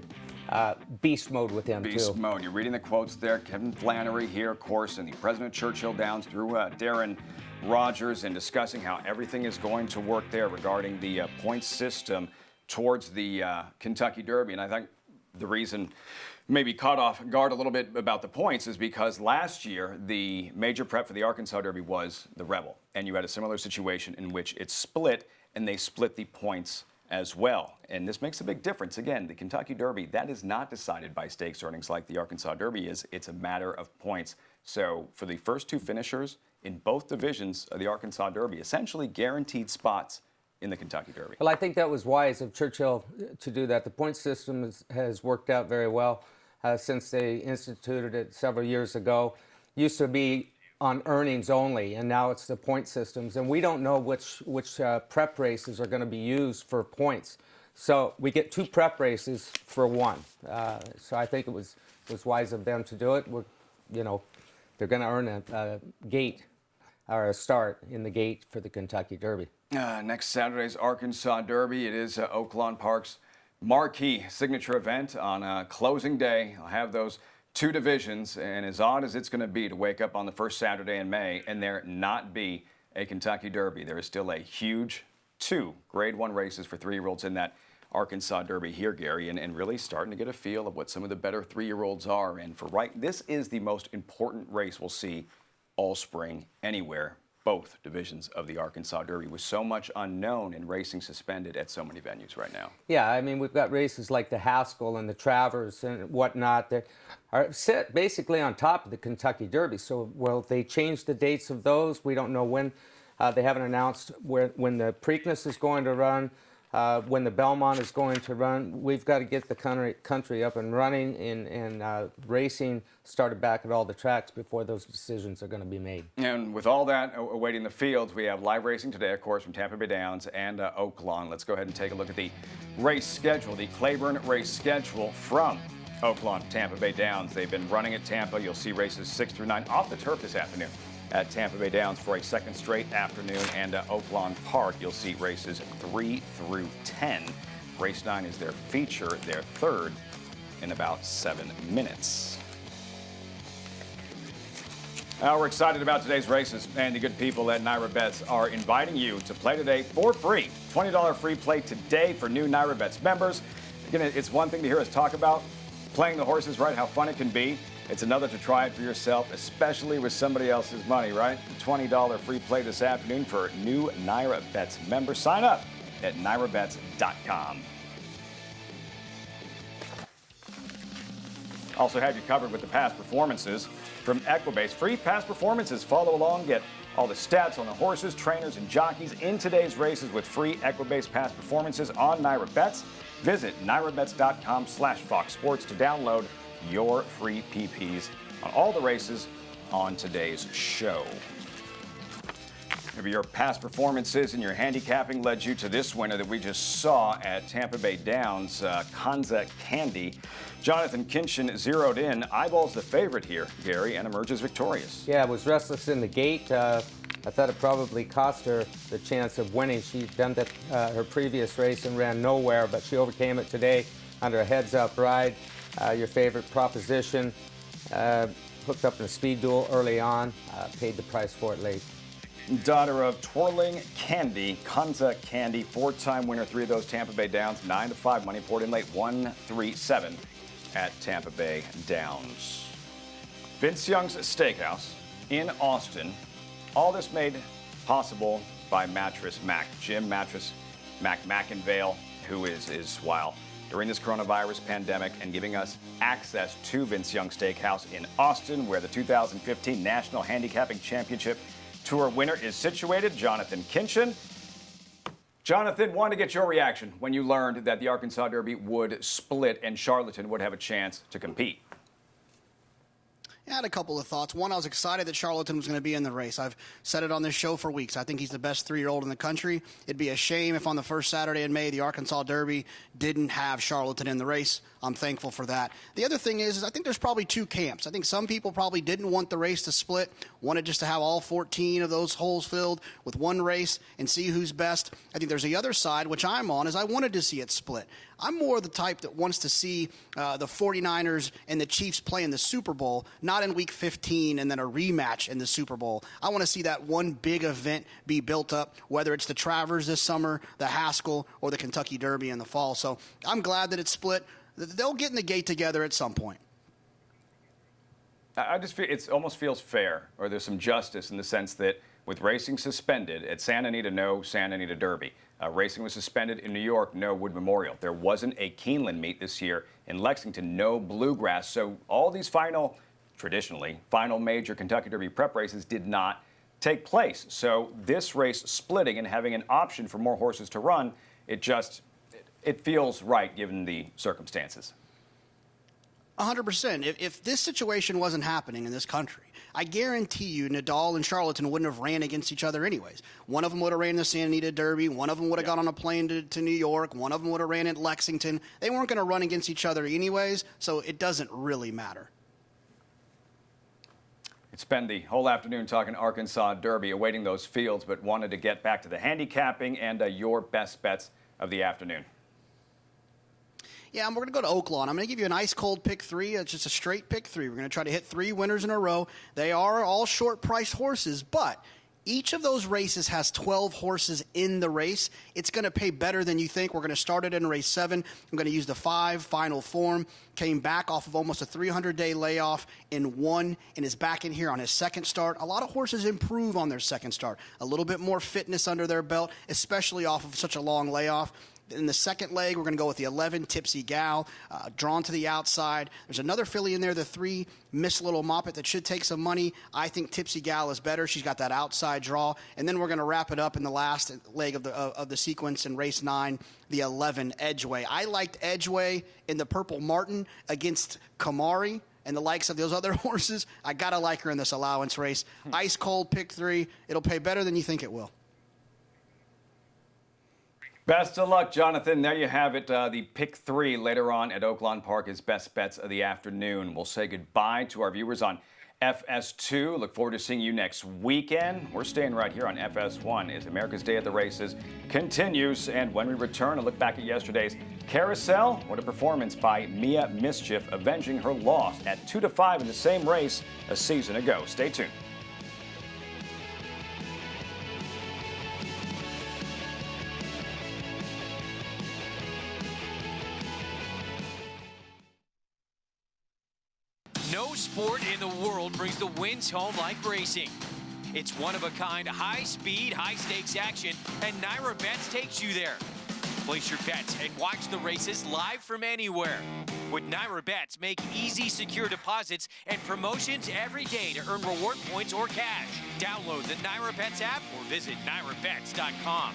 B: beast mode with him,
A: Beast
B: too.
A: mode. You're reading the quotes there. Kevin Flannery here, of course, and the president of Churchill Downs through Darren Rogers, and discussing how everything is going to work there regarding the point system towards the Kentucky Derby. And I think the reason maybe caught off guard a little bit about the points is because last year the major prep for the Arkansas Derby was the Rebel, and you had a similar situation in which it split, and they split the points as well. And this makes a big difference. Again, the Kentucky Derby, that is not decided by stakes earnings like the Arkansas Derby is. It's a matter of points. So for the first 2 finishers in both divisions of the Arkansas Derby, essentially guaranteed spots in the Kentucky Derby.
B: Well, I think that was wise of Churchill to do that. The point system has worked out very well since they instituted it several years ago. Used to be on earnings only, and now it's the point systems. And we don't know which prep races are going to be used for points. So we get 2 prep races for 1. So I think it was wise of them to do it. They're going to earn a gate or a start in the gate for the Kentucky Derby.
A: Next Saturday's Arkansas Derby. It is Oakland Park's marquee signature event on closing day. I'll have those 2 divisions, and as odd as it's going to be to wake up on the first Saturday in May and there not be a Kentucky Derby, there is still a huge 2 Grade 1 races for 3-year-olds in that Arkansas Derby here, Gary, and really starting to get a feel of what some of the better 3-year-olds are. And this is the most important race we'll see all spring anywhere. Both divisions of the Arkansas Derby, with so much unknown and racing suspended at so many venues right now.
B: Yeah, I mean, we've got races like the Haskell and the Travers and whatnot that are set basically on top of the Kentucky Derby. So, will they change the dates of those? We don't know when They haven't announced when the Preakness is going to run, when the Belmont is going to run. We've got to get the country up and running and racing started back at all the tracks before those decisions are going to be made.
A: And with all that awaiting the fields, we have live racing today, of course, from Tampa Bay Downs and Oakland. Let's go ahead and take a look at the race schedule, the Claiborne race schedule from Oakland, Tampa Bay Downs. They've been running at Tampa. You'll see races 6 through 9 off the turf this afternoon at Tampa Bay Downs for a second straight afternoon, and Oakland Park, you'll see races 3 through 10. Race 9 is their feature, their third in about 7 minutes. We're excited about today's races, and the good people at Naira Bets are inviting you to play today for free. $20 free play today for new Naira Bets members. Again, it's one thing to hear us talk about playing the horses right, how fun it can be. It's another to try it for yourself, especially with somebody else's money, right? $20 free play this afternoon for new Naira Bets members. Sign up at nairabets.com. Also have you covered with the past performances from Equibase. Free past performances. Follow along, get all the stats on the horses, trainers, and jockeys in today's races with free Equibase past performances on Naira Bets. Visit nairabets.com/Fox Sports to download your free PPs on all the races on today's show. Maybe your past performances and your handicapping led you to this winner that we just saw at Tampa Bay Downs, Kanza Candy. Jonathan Kinchin zeroed in, eyeballs the favorite here, Gary, and emerges victorious.
B: Yeah, was restless in the gate. I thought it probably cost her the chance of winning. She'd done that her previous race and ran nowhere, but she overcame it today under a heads-up ride. Your favorite proposition, hooked up in a speed duel early on, paid the price for it late.
A: Daughter of Twirling Candy, Kanza Candy, 4-time winner, 3 of those Tampa Bay Downs, 9-5 money poured in late, 1-3-7 at Tampa Bay Downs. Vince Young's Steakhouse in Austin. All this made possible by Mattress Mac. Jim Mattress Mac McInvale, who is while during this coronavirus pandemic and giving us access to Vince Young Steakhouse in Austin, where the 2015 National Handicapping Championship Tour winner is situated, Jonathan Kinchin. Jonathan, wanted to get your reaction when you learned that the Arkansas Derby would split and Charlatan would have a chance to compete.
C: I had a couple of thoughts. One, I was excited that Charlatan was going to be in the race. I've said it on this show for weeks. I think he's the best 3-year-old in the country. It'd be a shame if on the first Saturday in May, the Arkansas Derby didn't have Charlatan in the race. I'm thankful for that. The other thing is I think there's probably 2 camps. I think some people probably didn't want the race to split, wanted just to have all 14 of those holes filled with one race and see who's best. I think there's the other side, which I'm on, is I wanted to see it split. I'm more the type that wants to see the 49ers and the Chiefs play in the Super Bowl, not in Week 15 and then a rematch in the Super Bowl. I want to see that one big event be built up, whether it's the Travers this summer, the Haskell, or the Kentucky Derby in the fall. So I'm glad that it's split. They'll get in the gate together at some point.
A: I just feel it almost feels fair, or there's some justice in the sense that with racing suspended at Santa Anita, no Santa Anita Derby. Racing was suspended in New York, no Wood Memorial. There wasn't a Keeneland meet this year in Lexington, no Bluegrass. So all these traditionally, final major Kentucky Derby prep races did not take place. So this race splitting and having an option for more horses to run, it feels right given the circumstances.
C: 100%. If this situation wasn't happening in this country, I guarantee you Nadal and Charlatan wouldn't have ran against each other anyways. One of them would have ran the Santa Anita Derby. One of them would have got on a plane to New York. One of them would have ran at Lexington. They weren't going to run against each other anyways, so it doesn't really matter.
A: Spend the whole afternoon talking Arkansas Derby, awaiting those fields, but wanted to get back to the handicapping and your best bets of the afternoon.
C: Yeah, we're going to go to Oakland. I'm going to give you an ice-cold pick 3. It's just a straight pick 3. We're going to try to hit 3 winners in a row. They are all short-priced horses, but each of those races has 12 horses in the race. It's going to pay better than you think. We're going to start it in race 7. I'm going to use the 5 final form. Came back off of almost a 300-day layoff and won and is back in here on his second start. A lot of horses improve on their second start. A little bit more fitness under their belt, especially off of such a long layoff. In the second leg, we're going to go with the 11, Tipsy Gal, drawn to the outside. There's another filly in there, the 3, Miss Little Moppet, that should take some money. I think Tipsy Gal is better. She's got that outside draw. And then we're going to wrap it up in the last leg of the sequence in race 9, the 11, Edgeway. I liked Edgeway in the Purple Martin against Kamari and the likes of those other horses. I got to like her in this allowance race. Ice cold, pick 3. It'll pay better than you think it will.
A: Best of luck, Jonathan. There you have it. The pick 3 later on at Oakland Park is best bets of the afternoon. We'll say goodbye to our viewers on FS2. Look forward to seeing you next weekend. We're staying right here on FS1 as America's Day at the Races continues. And when we return, a look back at yesterday's Carousel. What a performance by Mia Mischief, avenging her loss at 2-5 in the same race a season ago. Stay tuned.
E: No sport in the world brings the wins home like racing. It's one-of-a-kind, high-speed, high-stakes action, and Naira Bets takes you there. Place your bets and watch the races live from anywhere. With Naira Bets, make easy, secure deposits and promotions every day to earn reward points or cash. Download the Naira Bets app or visit nairabets.com.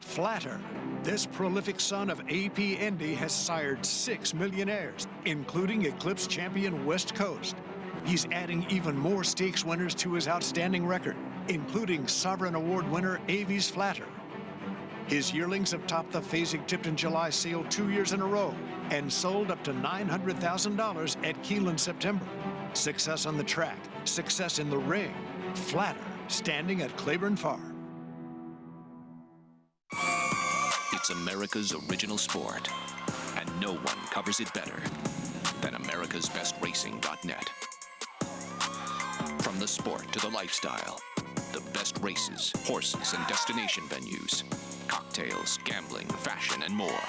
H: Flatter. This prolific son of AP Indy has sired 6 millionaires, including Eclipse champion West Coast. He's adding even more stakes winners to his outstanding record, including Sovereign Award winner Avies Flatter. His yearlings have topped the Fasig-Tipton July sale 2 years in a row and sold up to $900,000 at Keeneland September. Success on the track, success in the ring. Flatter, standing at Claiborne Farm.
F: It's America's original sport, and no one covers it better than americasbestracing.net. From the sport to the lifestyle, the best races, horses, and destination venues, cocktails, gambling, fashion, and more.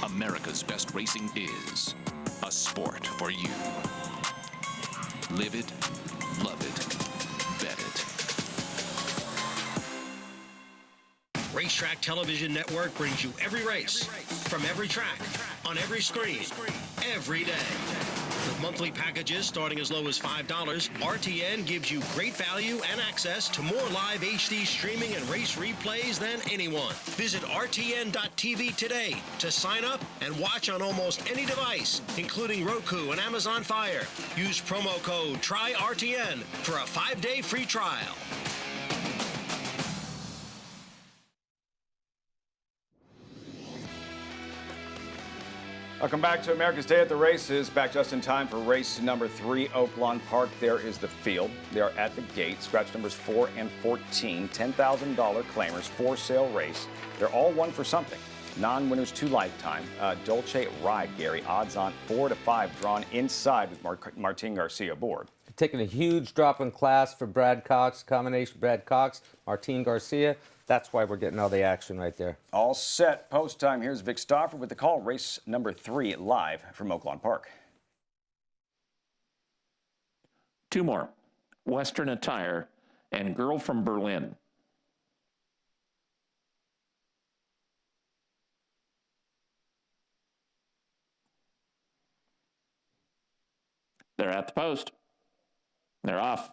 F: America's Best Racing is a sport for you. Live it, love it, bet it.
O: Racetrack Television Network brings you every race, from every track, on every screen, every day. With monthly packages starting as low as $5, RTN gives you great value and access to more live HD streaming and race replays than anyone. Visit RTN.tv today to sign up and watch on almost any device, including Roku and Amazon Fire. Use promo code TRYRTN for a 5-day free trial.
A: Welcome back to America's Day at the Races. Back just in time for race number 3, Oakland Park. There is the field. They are at the gate. Scratch numbers 4 and 14. $10,000 claimers, 4-sale race. They're all one for something. Non-winners 2 lifetime. Dolce Ride, Gary. Odds on 4-5 drawn inside with Martin Garcia aboard.
B: Taking a huge drop in class for Brad Cox, combination Brad Cox, Martin Garcia. That's why we're getting all the action right there.
A: All set. Post time. Here's Vic Stauffer with the call. Race number 3 live from Oakland Park.
J: 2 more. Western Attire and Girl from Berlin. They're at the post. They're off.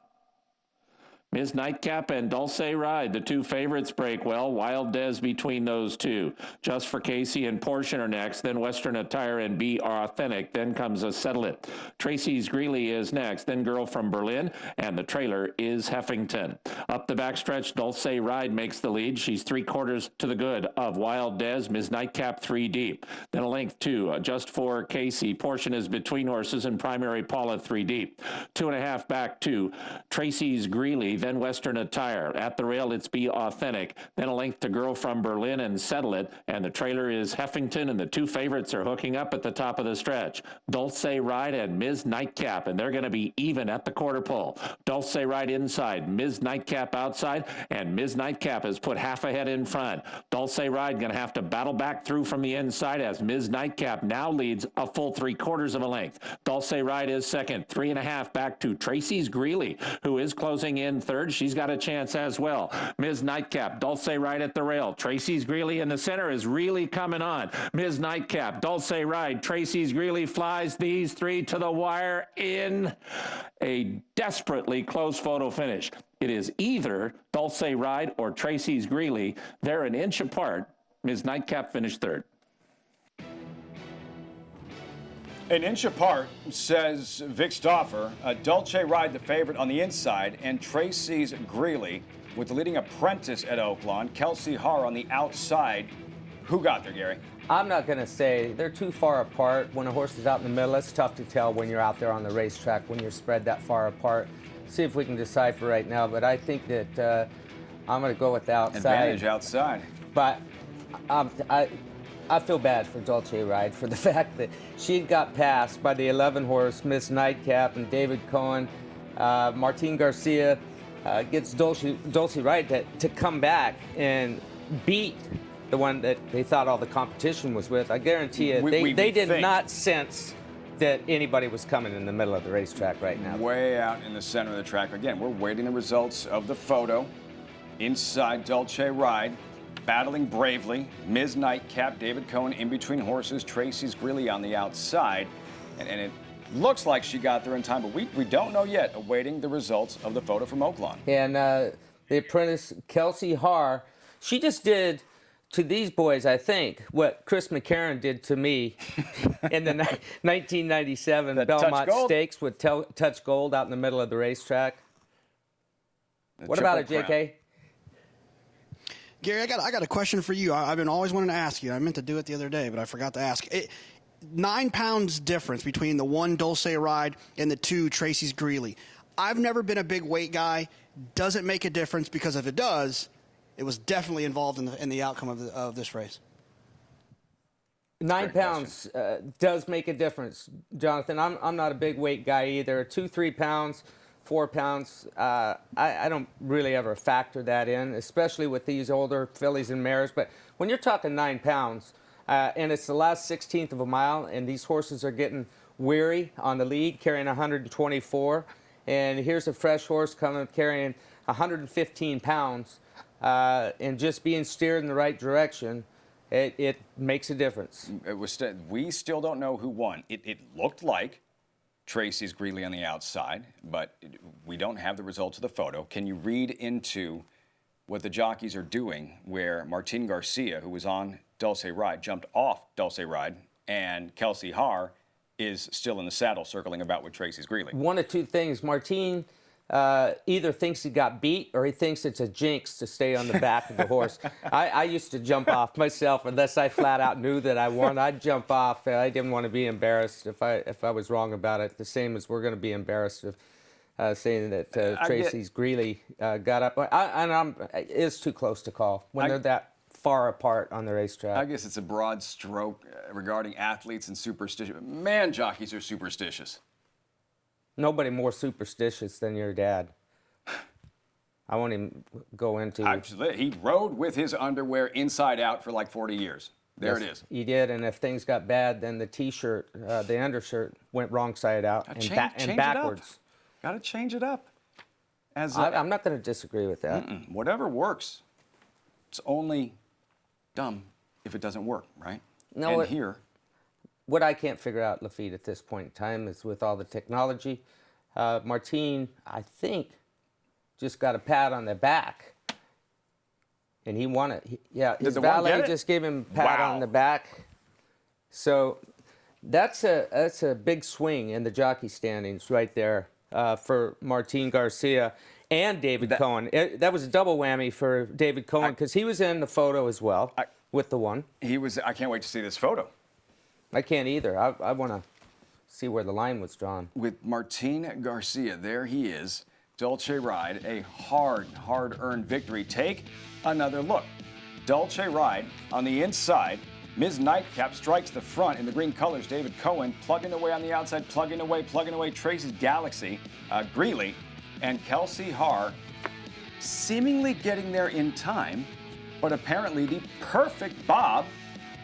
J: Ms. Nightcap and Dulce Ride, the 2 favorites, break well. Wild Des between those 2. Just for Casey and Portion are next. Then Western Attire and Be Authentic. Then comes a Settle It. Tracy's Greeley is next. Then Girl from Berlin. And the trailer is Heffington. Up the backstretch, Dulce Ride makes the lead. She's 3/4 to the good of Wild Des. Ms. Nightcap 3 deep. Then a length 2. Just for Casey. Portion is between horses and Primary Paula 3 deep. 2.5 back to Tracy's Greeley. then Western Attire. At the rail, it's Be Authentic. Then a length to Girl from Berlin and Settle It. And the trailer is Heffington, and the two favorites are hooking up at the top of the stretch. Dulce Ride and Ms. Nightcap, and they're going to be even at the quarter pole. Dulce Ride inside, Ms. Nightcap outside, and Ms. Nightcap has put half a head in front. Dulce Ride going to have to battle back through from the inside as Ms. Nightcap now leads a full 3/4 of a length. Dulce Ride is second, 3.5 back to Tracy's Greeley, who is closing in third. She's got a chance as well. Ms. Nightcap, Dulce Ride at the rail. Tracy's Greeley in the center is really coming on. Ms. Nightcap, Dulce Ride, Tracy's Greeley flies these three to the wire in a desperately close photo finish. It is either Dulce Ride or Tracy's Greeley. They're an inch apart. Ms. Nightcap finished third.
A: An inch apart, says Vic Stauffer. Dulce Ride, the favorite on the inside, and Tracy's Greeley with the leading apprentice at Oakland, Kelsey Harr on the outside. Who got there, Gary?
B: I'm not going to say. They're too far apart. When a horse is out in the middle, it's tough to tell when you're out there on the racetrack, when you're spread that far apart. See if we can decipher right now, but I think that I'm going to go with the outside.
A: Advantage outside.
B: But I feel bad for Dulce Ride for the fact that she got passed by the 11 horse, Miss Nightcap, and David Cohen. Martin Garcia gets Dulce Ride to come back and beat the one that they thought all the competition was with. I guarantee you, they did not sense that anybody was coming in the middle of the racetrack right now.
A: Way out in the center of the track. Again, we're waiting the results of the photo. Inside Dulce Ride, battling bravely. Ms. Nightcap, David Cohen in between horses, Tracy's Greeley on the outside. And it looks like she got there in time, but we don't know yet, awaiting the results of the photo from Oakland.
B: And the apprentice, Kelsey Harr, she just did to these boys, I think, what Chris McCarron did to me in the 1997 Belmont Stakes with Touch Gold out in the middle of the racetrack. What about it, JK?
C: Gary, I got a question for you. I've been always wanting to ask you. I meant to do it the other day, but I forgot to ask. 9 pounds difference between the one Dulce Ride and the two Tracy's Greeley. I've never been a big weight guy. Does it make a difference? Because if it does, it was definitely involved in the outcome of this race.
B: 9 pounds does make a difference, Jonathan. I'm not a big weight guy either. 2-3 pounds, 4 pounds. I don't really ever factor that in, especially with these older fillies and mares. But when you're talking 9 pounds, and it's the last 16th of a mile, and these horses are getting weary on the lead, carrying 124, and here's a fresh horse coming carrying 115 pounds. And just being steered in the right direction, it makes a difference.
A: We still don't know who won. It looked like Tracy's Greeley on the outside, but we don't have the results of the photo. Can you read into what the jockeys are doing where Martin Garcia, who was on Dulce Ride, jumped off Dulce Ride, and Kelsey Harr is still in the saddle circling about with Tracy's Greeley?
B: One of two things. Martin either thinks he got beat or he thinks it's a jinx to stay on the back of the horse. I used to jump off myself unless I flat out knew that I won. I'd jump off. I didn't want to be embarrassed if I was wrong about it. The same as we're going to be embarrassed of saying that Tracy's Greeley got up. It's too close to call when they're that far apart on the racetrack.
A: I guess it's a broad stroke regarding athletes and superstition. Man, jockeys are superstitious.
B: Nobody more superstitious than your dad. I won't even go into...
A: Absolutely. He rode with his underwear inside out for like 40 years. There it is.
B: He did, and if things got bad, then the T-shirt, the undershirt, went wrong side out and backwards.
A: Got to change it up.
B: I'm not going to disagree with that.
A: Whatever works. It's only dumb if it doesn't work, right?
B: No,
A: and
B: what I can't figure out, Lafitte, at this point in time is with all the technology, Martin, I think, just got a pat on the back, and he won it. His valet just gave him a pat on the back. So that's a big swing in the jockey standings right there for Martin Garcia and David Cohen. That was a double whammy for David Cohen because he was in the photo as well with the one.
A: I can't wait to see this photo.
B: I can't either. I want to see where the line was drawn.
A: With Martin Garcia, there he is, Dolce Ride, a hard-earned victory. Take another look. Dolce Ride on the inside. Ms. Nightcap strikes the front in the green colors. David Cohen plugging away on the outside, plugging away. Tracy's Galaxy, Greeley, and Kelsey Haar seemingly getting there in time, but apparently the perfect bob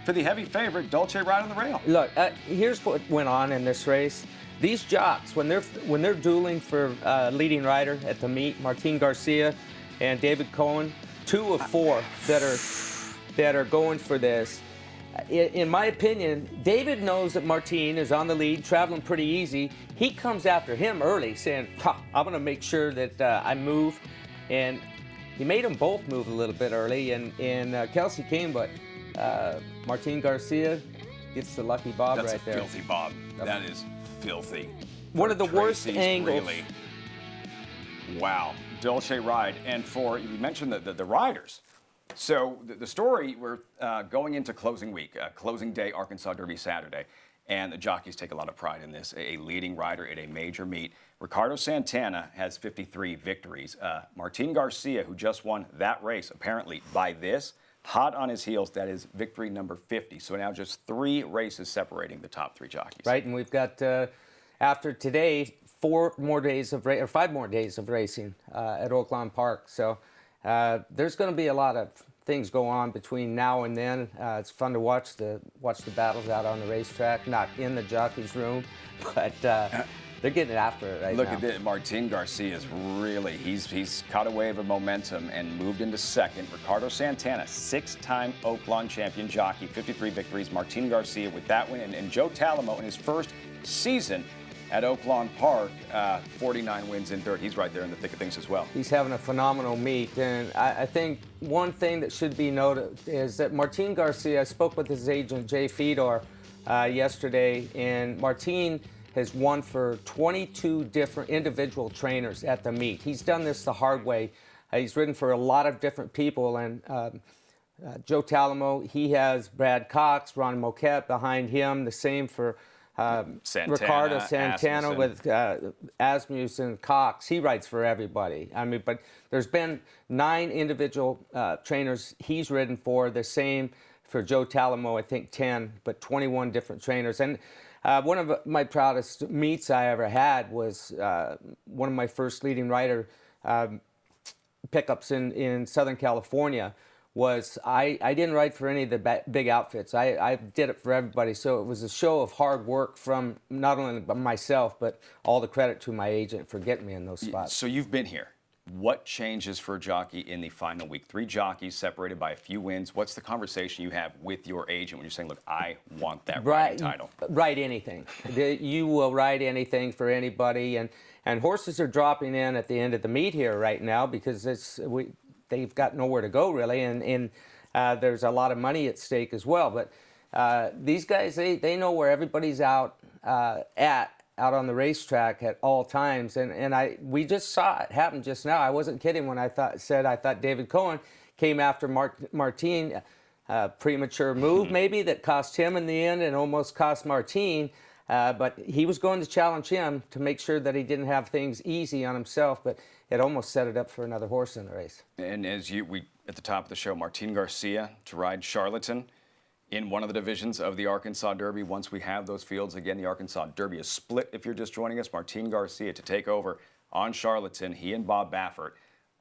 A: for the heavy favorite, Dolce Ride on the rail.
B: Look, here's what went on in this race. These jocks, when they're dueling for leading rider at the meet, Martin Garcia and David Cohen, 2 of 4 that are going for this. In my opinion, David knows that Martin is on the lead, traveling pretty easy. He comes after him early, saying, I'm going to make sure that I move. And he made them both move a little bit early, and Kelsey came, but Martin Garcia gets the lucky bob right there.
A: That's a filthy bob. That is filthy.
B: One of the worst angles.
A: Really. Wow. Dolce Ride. And you mentioned the riders. So the story, we're going into closing week, closing day, Arkansas Derby Saturday, and the jockeys take a lot of pride in this. A leading rider at a major meet. Ricardo Santana has 53 victories. Martin Garcia, who just won that race, apparently by this, hot on his heels, that is victory number 50. So now just 3 races separating the top 3 jockeys.
B: Right, and we've got, after today, 5 more days of racing at Oakland Park. So there's going to be a lot of things go on between now and then. It's fun to watch the battles out on the racetrack, not in the jockey's room, but they're getting after it right now.
A: Look at this. Martin Garcia is really, he's caught a wave of momentum and moved into second. Ricardo Santana, 6-time Oakland champion jockey, 53 victories. Martin Garcia with that win, and Joe Talamo in his first season at Oakland Park, 49 wins in third. He's right there in the thick of things as well.
B: He's having a phenomenal meet, and I think one thing that should be noted is that Martin Garcia, I spoke with his agent, Jay Fedor, yesterday, and Martin has won for 22 different individual trainers at the meet. He's done this the hard way. He's ridden for a lot of different people, and Joe Talamo, he has Brad Cox, Ron Moquette behind him, the same for Ricardo Santana
A: Asmussen.
B: with Asmussen, Cox. He rides for everybody. I mean, but there's been 9 individual trainers he's ridden for, the same for Joe Talamo, I think 10, but 21 different trainers. And one of my proudest meets I ever had was one of my first leading rider pickups in Southern California. I didn't ride for any of the big outfits. I did it for everybody. So it was a show of hard work from not only myself, but all the credit to my agent for getting me in those spots.
A: So you've been here. What changes for a jockey in the final week? 3 jockeys separated by a few wins. What's the conversation you have with your agent when you're saying, look, I want that riding title?
B: Ride anything. You will ride anything for anybody. And horses are dropping in at the end of the meet here right now because they've got nowhere to go, really, and there's a lot of money at stake as well. But these guys, they know where everybody's out on the racetrack at all times, and we just saw it happen just now. I wasn't kidding when I thought David Cohen came after Martin, premature move maybe that cost him in the end and almost cost Martin. But he was going to challenge him to make sure that he didn't have things easy on himself, but it almost set it up for another horse in the race.
A: And as we at the top of the show, Martin Garcia to ride Charlatan in one of the divisions of the Arkansas Derby. Once we have those fields again, the Arkansas Derby is split. If you're just joining us, Martin Garcia to take over on Charlatan. He and Bob Baffert,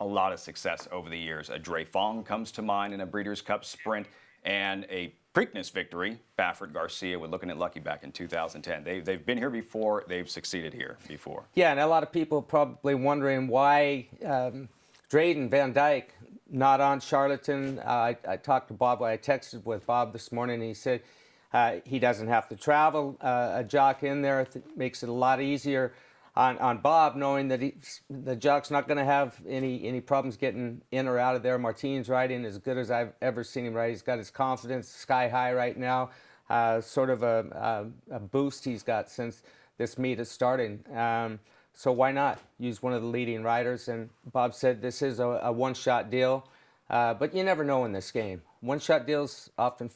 A: a lot of success over the years. A Dre Fong comes to mind in a Breeders' Cup Sprint, and a Preakness victory. Baffert Garcia, we're looking at Lucky back in 2010. They've been here before. They've succeeded here before.
B: Yeah, and a lot of people probably wondering why Drayden Van Dyke not on Charlatan. I talked to Bob. I texted with Bob this morning. And he said he doesn't have to travel. A jock in there makes it a lot easier on Bob, knowing that the jock's not going to have any problems getting in or out of there. Martin's riding as good as I've ever seen him ride. He's got his confidence sky high right now. Sort of a boost he's got since this meet is starting. So why not use one of the leading riders? And Bob said this is a one-shot deal, but you never know in this game. One-shot deals often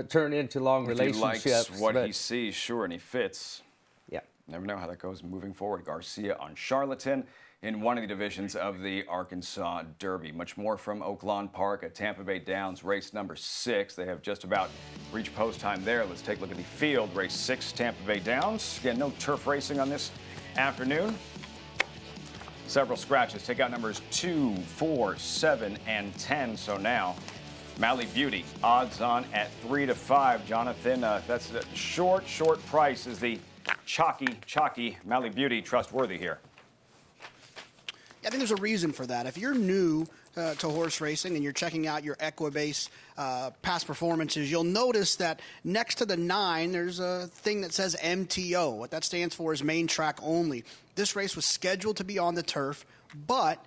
B: turn into long relationships.
A: If he likes what he sees, sure, and he fits.
B: Yeah.
A: Never know how that goes moving forward. Garcia on Charlatan in one of the divisions of the Arkansas Derby. Much more from Oakland Park at Tampa Bay Downs, race number 6. They have just about reached post time there. Let's take a look at the field. Race 6, Tampa Bay Downs. Again, no turf racing on this afternoon. Several scratches. Take out numbers 2, 4, 7, and 10. So now, Mally Beauty, odds on at 3 to 5. Jonathan, that's a short price. Is the chalky Mally Beauty trustworthy here?
C: I think there's a reason for that. If you're new to horse racing and you're checking out your Equibase past performances, you'll notice that next to the 9, there's a thing that says MTO. What that stands for is main track only. This race was scheduled to be on the turf, but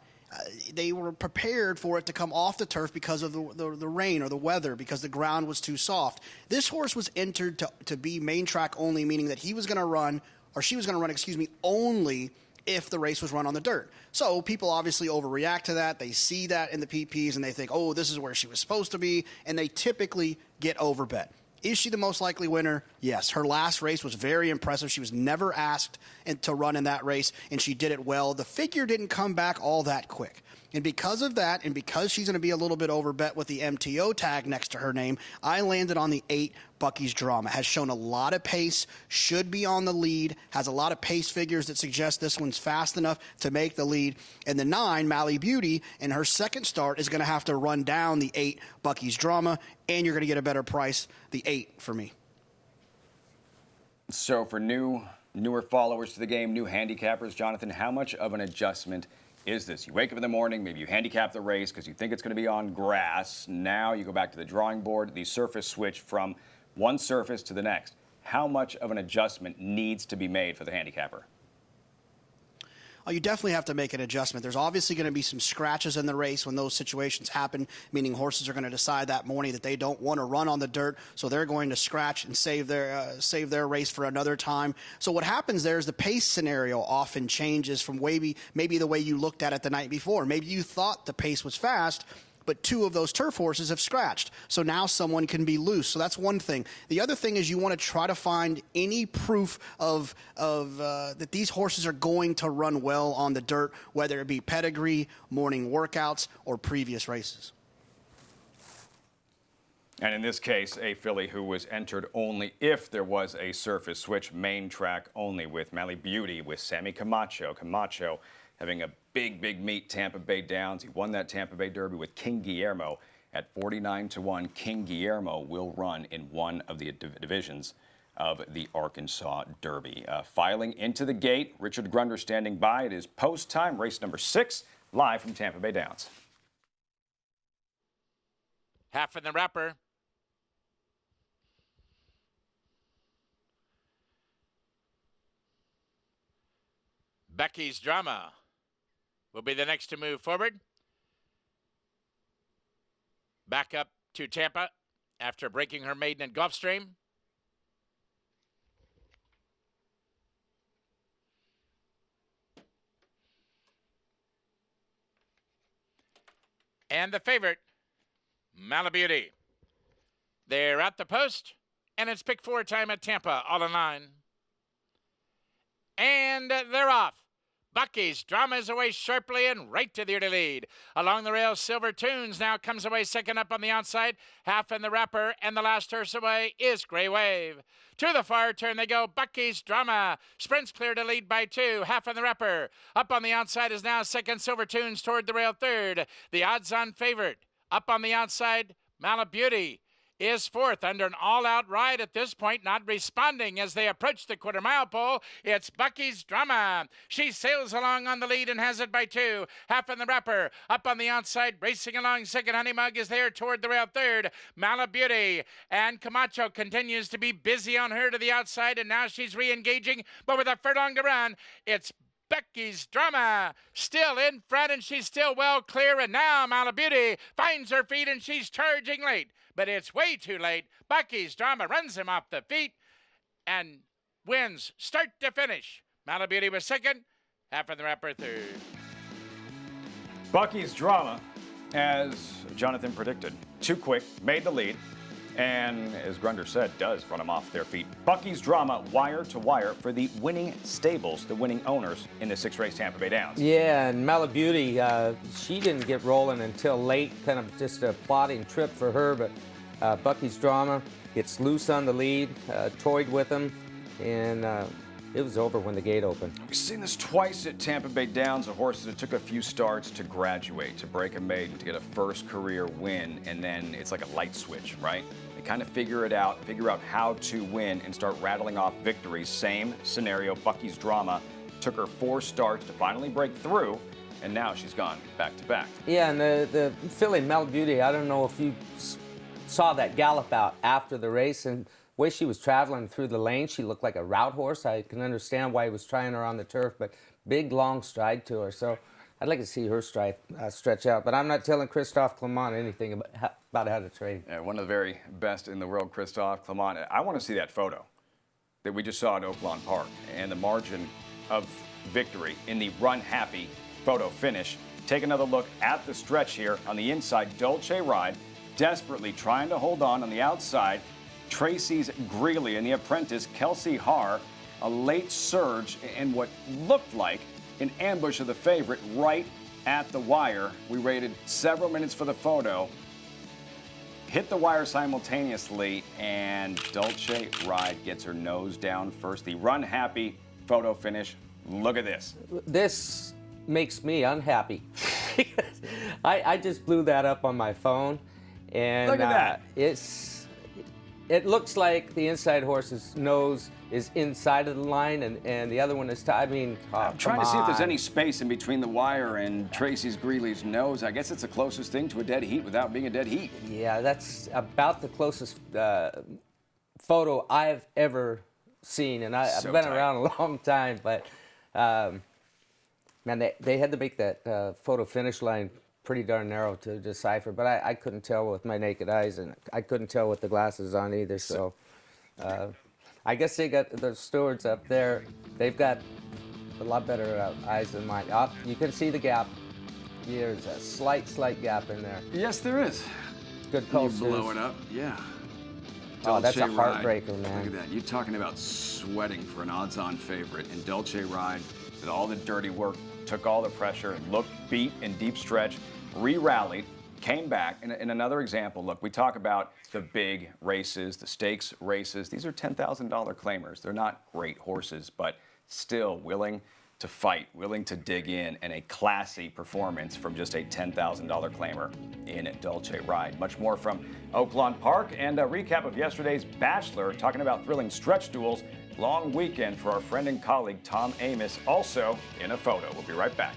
C: they were prepared for it to come off the turf because of the rain or the weather, because the ground was too soft. This horse was entered to be main track only, meaning that he was going to run, or she was going to run, only if the race was run on the dirt. So people obviously overreact to that. They see that in the PPs and they think, oh, this is where she was supposed to be, and they typically get overbet. Is she the most likely winner? Yes. Her last race was very impressive. She was never asked to run in that race, and she did it well. The figure didn't come back all that quick. And because of that, and because she's going to be a little bit overbet with the MTO tag next to her name, I landed on the 8, Bucky's Drama. Has shown a lot of pace, should be on the lead, has a lot of pace figures that suggest this one's fast enough to make the lead. And the 9, Mally Beauty, in her second start, is going to have to run down the 8, Bucky's Drama, and you're going to get a better price, the 8 for me.
A: So for newer followers to the game, new handicappers, Jonathan, how much of an adjustment is this? You wake up in the morning, maybe you handicap the race because you think it's going to be on grass. Now you go back to the drawing board, the surface switch from one surface to the next. How much of an adjustment needs to be made for the handicapper?
C: Oh, you definitely have to make an adjustment. There's obviously going to be some scratches in the race when those situations happen, meaning horses are going to decide that morning that they don't want to run on the dirt, so they're going to scratch and save their race for another time. So what happens there is the pace scenario often changes from maybe the way you looked at it the night before. Maybe you thought the pace was fast, but 2 of those turf horses have scratched. So now someone can be loose. So that's one thing. The other thing is you want to try to find any proof of that these horses are going to run well on the dirt, whether it be pedigree, morning workouts, or previous races.
A: And in this case, a filly who was entered only if there was a surface switch, main track only, with Mally Beauty, with Sammy Camacho. Camacho having a big meet, Tampa Bay Downs. He won that Tampa Bay Derby with King Guillermo at 49 to 1. King Guillermo will run in one of the divisions of the Arkansas Derby. Filing into the gate, Richard Grunder standing by. It is post time, race number 6, live from Tampa Bay Downs.
G: Half in the wrapper. Becky's Drama will be the next to move forward. Back up to Tampa after breaking her maiden in Gulfstream. And the favorite, Mally Beauty. They're at the post, and it's pick 4 time at Tampa, all in line. And they're off. Bucky's Drama is away sharply and right to the early lead. Along the rail, Silver Tunes now comes away second up on the outside. Half in the wrapper, and the last horse away is Grey Wave. To the far turn they go. Bucky's Drama sprints clear to lead by 2. Half in the wrapper. Up on the outside is now second, Silver Tunes toward the rail third. The odds-on favorite. Up on the outside, Mally Beauty is fourth under an all-out ride at this point, not responding as they approach the quarter-mile pole. It's Bucky's Drama. She sails along on the lead and has it by 2. Half in the wrapper. Up on the outside, racing along second. Honey Mug is there toward the rail third. Mally Beauty and Camacho continues to be busy on her to the outside, and now she's re-engaging, but with a furlong to run, it's Becky's Drama still in front, and she's still well clear, and now Mally Beauty finds her feet, and she's charging late. But it's way too late. Bucky's Drama runs him off the feet and wins start to finish. Mally Beauty was second, half in the wrapper third.
A: Bucky's Drama, as Jonathan predicted, too quick, made the lead. And as Grunder said, does run them off their feet. Bucky's Drama, wire to wire for the winning stables, the winning owners in the 6-race Tampa Bay Downs.
B: Yeah, and Malibuti, she didn't get rolling until late, kind of just a plodding trip for her, but Bucky's Drama gets loose on the lead, toyed with him, and it was over when the gate opened.
A: We've seen this twice at Tampa Bay Downs, a horse that took a few starts to graduate, to break a maiden, to get a first career win, and then it's like a light switch, right? They kind of figure out how to win and start rattling off victories. Same scenario, Bucky's Drama took her 4 starts to finally break through, and now she's gone back to back.
B: Yeah, and the filly Malibuti, I don't know if you saw that gallop out after the race, and the way she was traveling through the lane, she looked like a route horse. I can understand why he was trying her on the turf, but big, long stride to her. So I'd like to see her stride stretch out. But I'm not telling Christophe Clement anything about how to trade.
A: Yeah, one of the very best in the world, Christophe Clement. I want to see that photo that we just saw at Oakland Park and the margin of victory in the Run Happy photo finish. Take another look at the stretch here on the inside. Dolce Ride desperately trying to hold on the outside. Tracy's Greeley and the apprentice Kelsey Haar, a late surge and what looked like an ambush of the favorite right at the wire. We waited several minutes for the photo, hit the wire simultaneously, and Dolce Ride gets her nose down first. The Run Happy photo finish. Look at this.
B: This makes me unhappy. I just blew that up on my phone, and
A: look at that.
B: It looks like the inside horse's nose is inside of the line, and the other one is tied. I mean,
A: I'm trying to see if there's any space in between the wire and Tracy's Greeley's nose. I guess it's the closest thing to a dead heat without being a dead heat.
B: Yeah, that's about the closest photo I've ever seen, and I've been around a long time, but man, they had to make that photo finish line pretty darn narrow to decipher, but I couldn't tell with my naked eyes, and I couldn't tell with the glasses on either, so I guess they got the stewards up there. They've got a lot better eyes than mine. You can see the gap. There's a slight gap in there.
A: Yes, there is.
B: Good pulse.
A: You blow it up, yeah.
B: Oh, that's a
A: Dolce
B: heartbreaker,
A: Ride.
B: man.
A: Look at that. You're talking about sweating for an odds-on favorite, and Dolce Ride did all the dirty work, took all the pressure, looked beat in deep stretch, re-rallied, came back. And another example, look, we talk about the big races, the stakes races. These are $10,000 claimers. They're not great horses, but still willing to fight, willing to dig in, and a classy performance from just a $10,000 claimer in Dolce Ride. Much more from Oakland Park, and a recap of yesterday's Bachelor, talking about thrilling stretch duels. Long weekend for our friend and colleague Tom Amos, also in a photo. We'll be right back.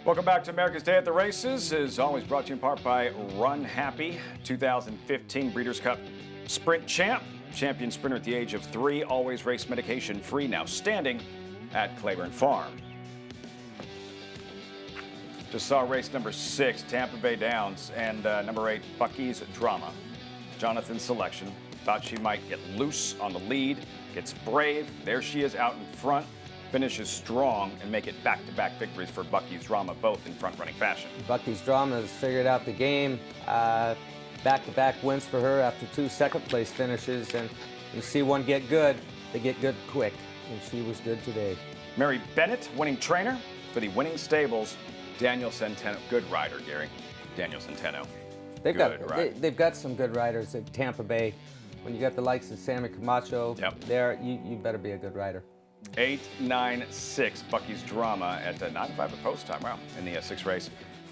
A: Welcome back to America's Day at the Races. As always, brought to you in part by Run Happy, 2015 Breeders' Cup Sprint Champ. Champion sprinter at the age of 3, always race medication free, now standing at Claiborne Farm. Just saw race number 6, Tampa Bay Downs, and number 8, Bucky's Drama. Jonathan's selection. Thought she might get loose on the lead, gets brave. There she is out in front. Finishes strong and make it back-to-back victories for Bucky's Drama, both in front-running fashion.
B: Bucky's Drama has figured out the game. Back-to-back wins for her after 2 second-place finishes, and you see one get good, they get good quick, and she was good today.
A: Mary Bennett, winning trainer for the winning stables. Daniel Centeno, good rider, Gary. Daniel Centeno.
B: They've got some good riders at Tampa Bay. When you got the likes of Sammy Camacho there, you better be a good rider.
A: 8-9-6 Bucky's Drama at 9:05 at post time. Wow, in the 6th race,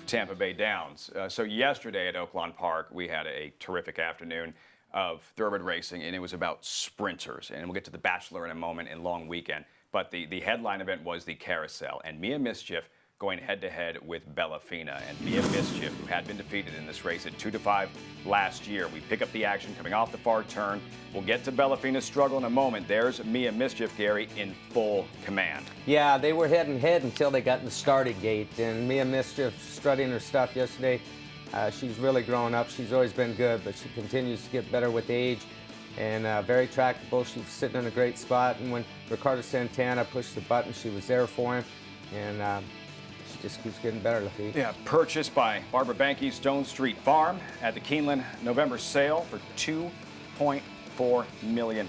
A: Tampa Bay Downs. So yesterday at Oakland Park, we had a terrific afternoon of thoroughbred racing, and it was about sprinters. And we'll get to the Bachelor in a moment and long weekend. But the headline event was the Carousel, and Mia Mischief going head-to-head with Bellafina. And Mia Mischief, who had been defeated in this race at 2-5 last year. We pick up the action coming off the far turn. We'll get to Bellafina's struggle in a moment. There's Mia Mischief, Gary, in full command.
B: Yeah, they were head and head until they got in the starting gate. And Mia Mischief strutting her stuff yesterday. She's really grown up. She's always been good, but she continues to get better with age. And very tractable. She's sitting in a great spot. And when Ricardo Santana pushed the button, she was there for him. And she just keeps getting better, Lafitte.
A: Yeah, purchased by Barbara Banke Stone Street Farm at the Keeneland November sale for $2.4 million.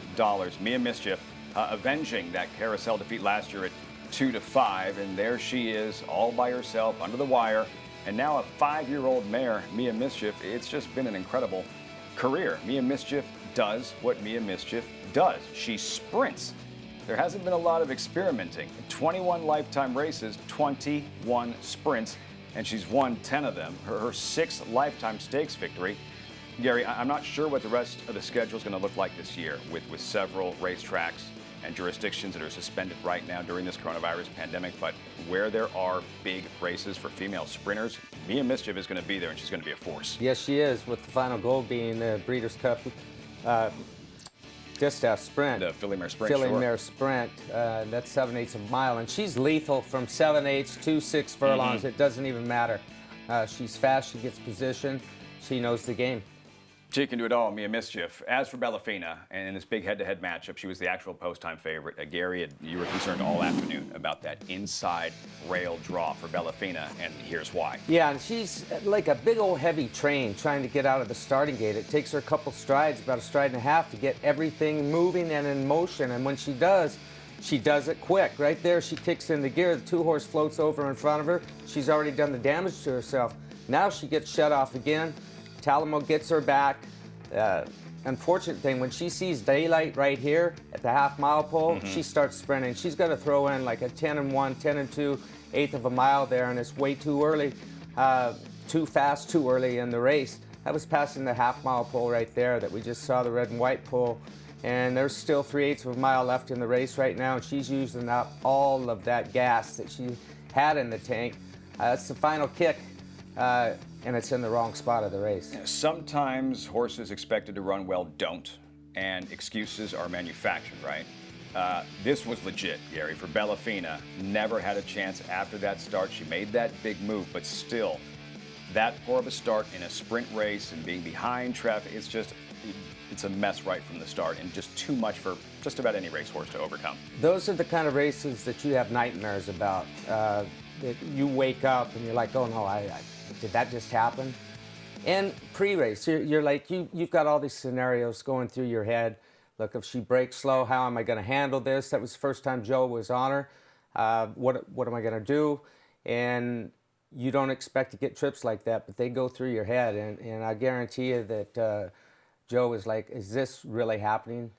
A: Mia Mischief avenging that Carousel defeat last year at 2-5. And there she is, all by herself, under the wire. And now a 5-year-old mare, Mia Mischief. It's just been an incredible career. Mia Mischief does what Mia Mischief does. She sprints. There hasn't been a lot of experimenting. 21 lifetime races, 21 sprints, and she's won 10 of them. Her 6th lifetime stakes victory. Gary, I'm not sure what the rest of the schedule is going to look like this year with several racetracks and jurisdictions that are suspended right now during this coronavirus pandemic, but where there are big races for female sprinters, Mia Mischief is going to be there, and she's going to be a force.
B: Yes, she is, with the final goal being the Breeders' Cup Distaff Sprint.
A: The Filly Mare Sprint,
B: Filly Mare Sprint. That's 7/8 of a mile, and she's lethal from 7/8 to 6 furlongs. It doesn't even matter. She's fast, she gets position, she knows the game.
A: She can do it all, Mia Mischief. As for Bellafina, and in this big head-to-head matchup, she was the actual post-time favorite. Gary, you were concerned all afternoon about that inside rail draw for Bellafina, and here's why.
B: Yeah, and she's like a big old heavy train trying to get out of the starting gate. It takes her a couple strides, about a stride and a half, to get everything moving and in motion. And when she does it quick. Right there, she kicks in the gear. The 2-horse floats over in front of her. She's already done the damage to herself. Now she gets shut off again. Talamo gets her back. Unfortunate thing, when she sees daylight right here at the half-mile pole, she starts sprinting. She's going to throw in like a 10-1, 10-2, 1/8 of a mile there, and it's way too early, too fast, too early in the race. That was passing the half-mile pole right there that we just saw, the red and white pole. And there's still 3/8 of a mile left in the race right now, and she's using up all of that gas that she had in the tank. That's the final kick. And it's in the wrong spot of the race.
A: Sometimes horses expected to run well don't, and excuses are manufactured, right? This was legit, Gary, for Bellafina. Never had a chance after that start. She made that big move, but still, that poor of a start in a sprint race and being behind traffic, it's a mess right from the start, and just too much for just about any racehorse to overcome.
B: Those are the kind of races that you have nightmares about. That you wake up and you're like, oh no, did that just happen? And pre-race, you're like, you've got all these scenarios going through your head. Look, if she breaks slow, how am I going to handle this? That was the first time Joe was on her. What am I going to do? And you don't expect to get trips like that, but they go through your head. And I guarantee you that Joe was like, is this really happening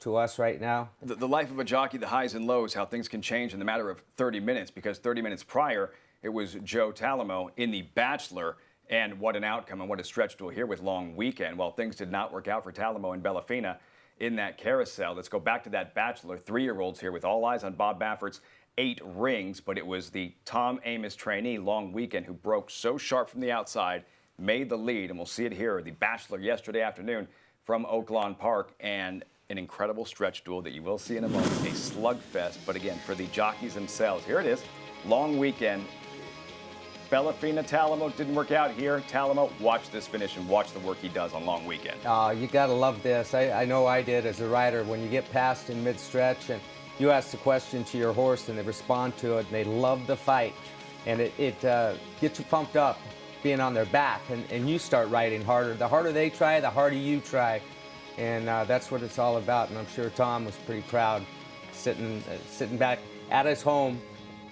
B: to us right now?
A: The life of a jockey, the highs and lows, how things can change in the matter of 30 minutes, because 30 minutes prior, it was Joe Talamo in the Bachelor, and what an outcome and what a stretch duel here with Long Weekend. Well, things did not work out for Talamo and Bellafina in that carousel. Let's go back to that Bachelor. 3-year-olds here with all eyes on Bob Baffert's 8 rings, but it was the Tom Amoss trainee, Long Weekend, who broke so sharp from the outside, made the lead, and we'll see it here, the Bachelor yesterday afternoon from Oakland Park, and an incredible stretch duel that you will see in a moment, a slugfest, but again, for the jockeys themselves. Here it is, Long Weekend. Bellafina, Talamo didn't work out here. Talamo, watch this finish and watch the work he does on Long Weekend.
B: You gotta love this. I know I did as a rider. When you get past in mid-stretch and you ask the question to your horse and they respond to it and they love the fight, and it gets you pumped up being on their back, and you start riding harder. The harder they try, the harder you try. And that's what it's all about. And I'm sure Tom was pretty proud sitting back at his home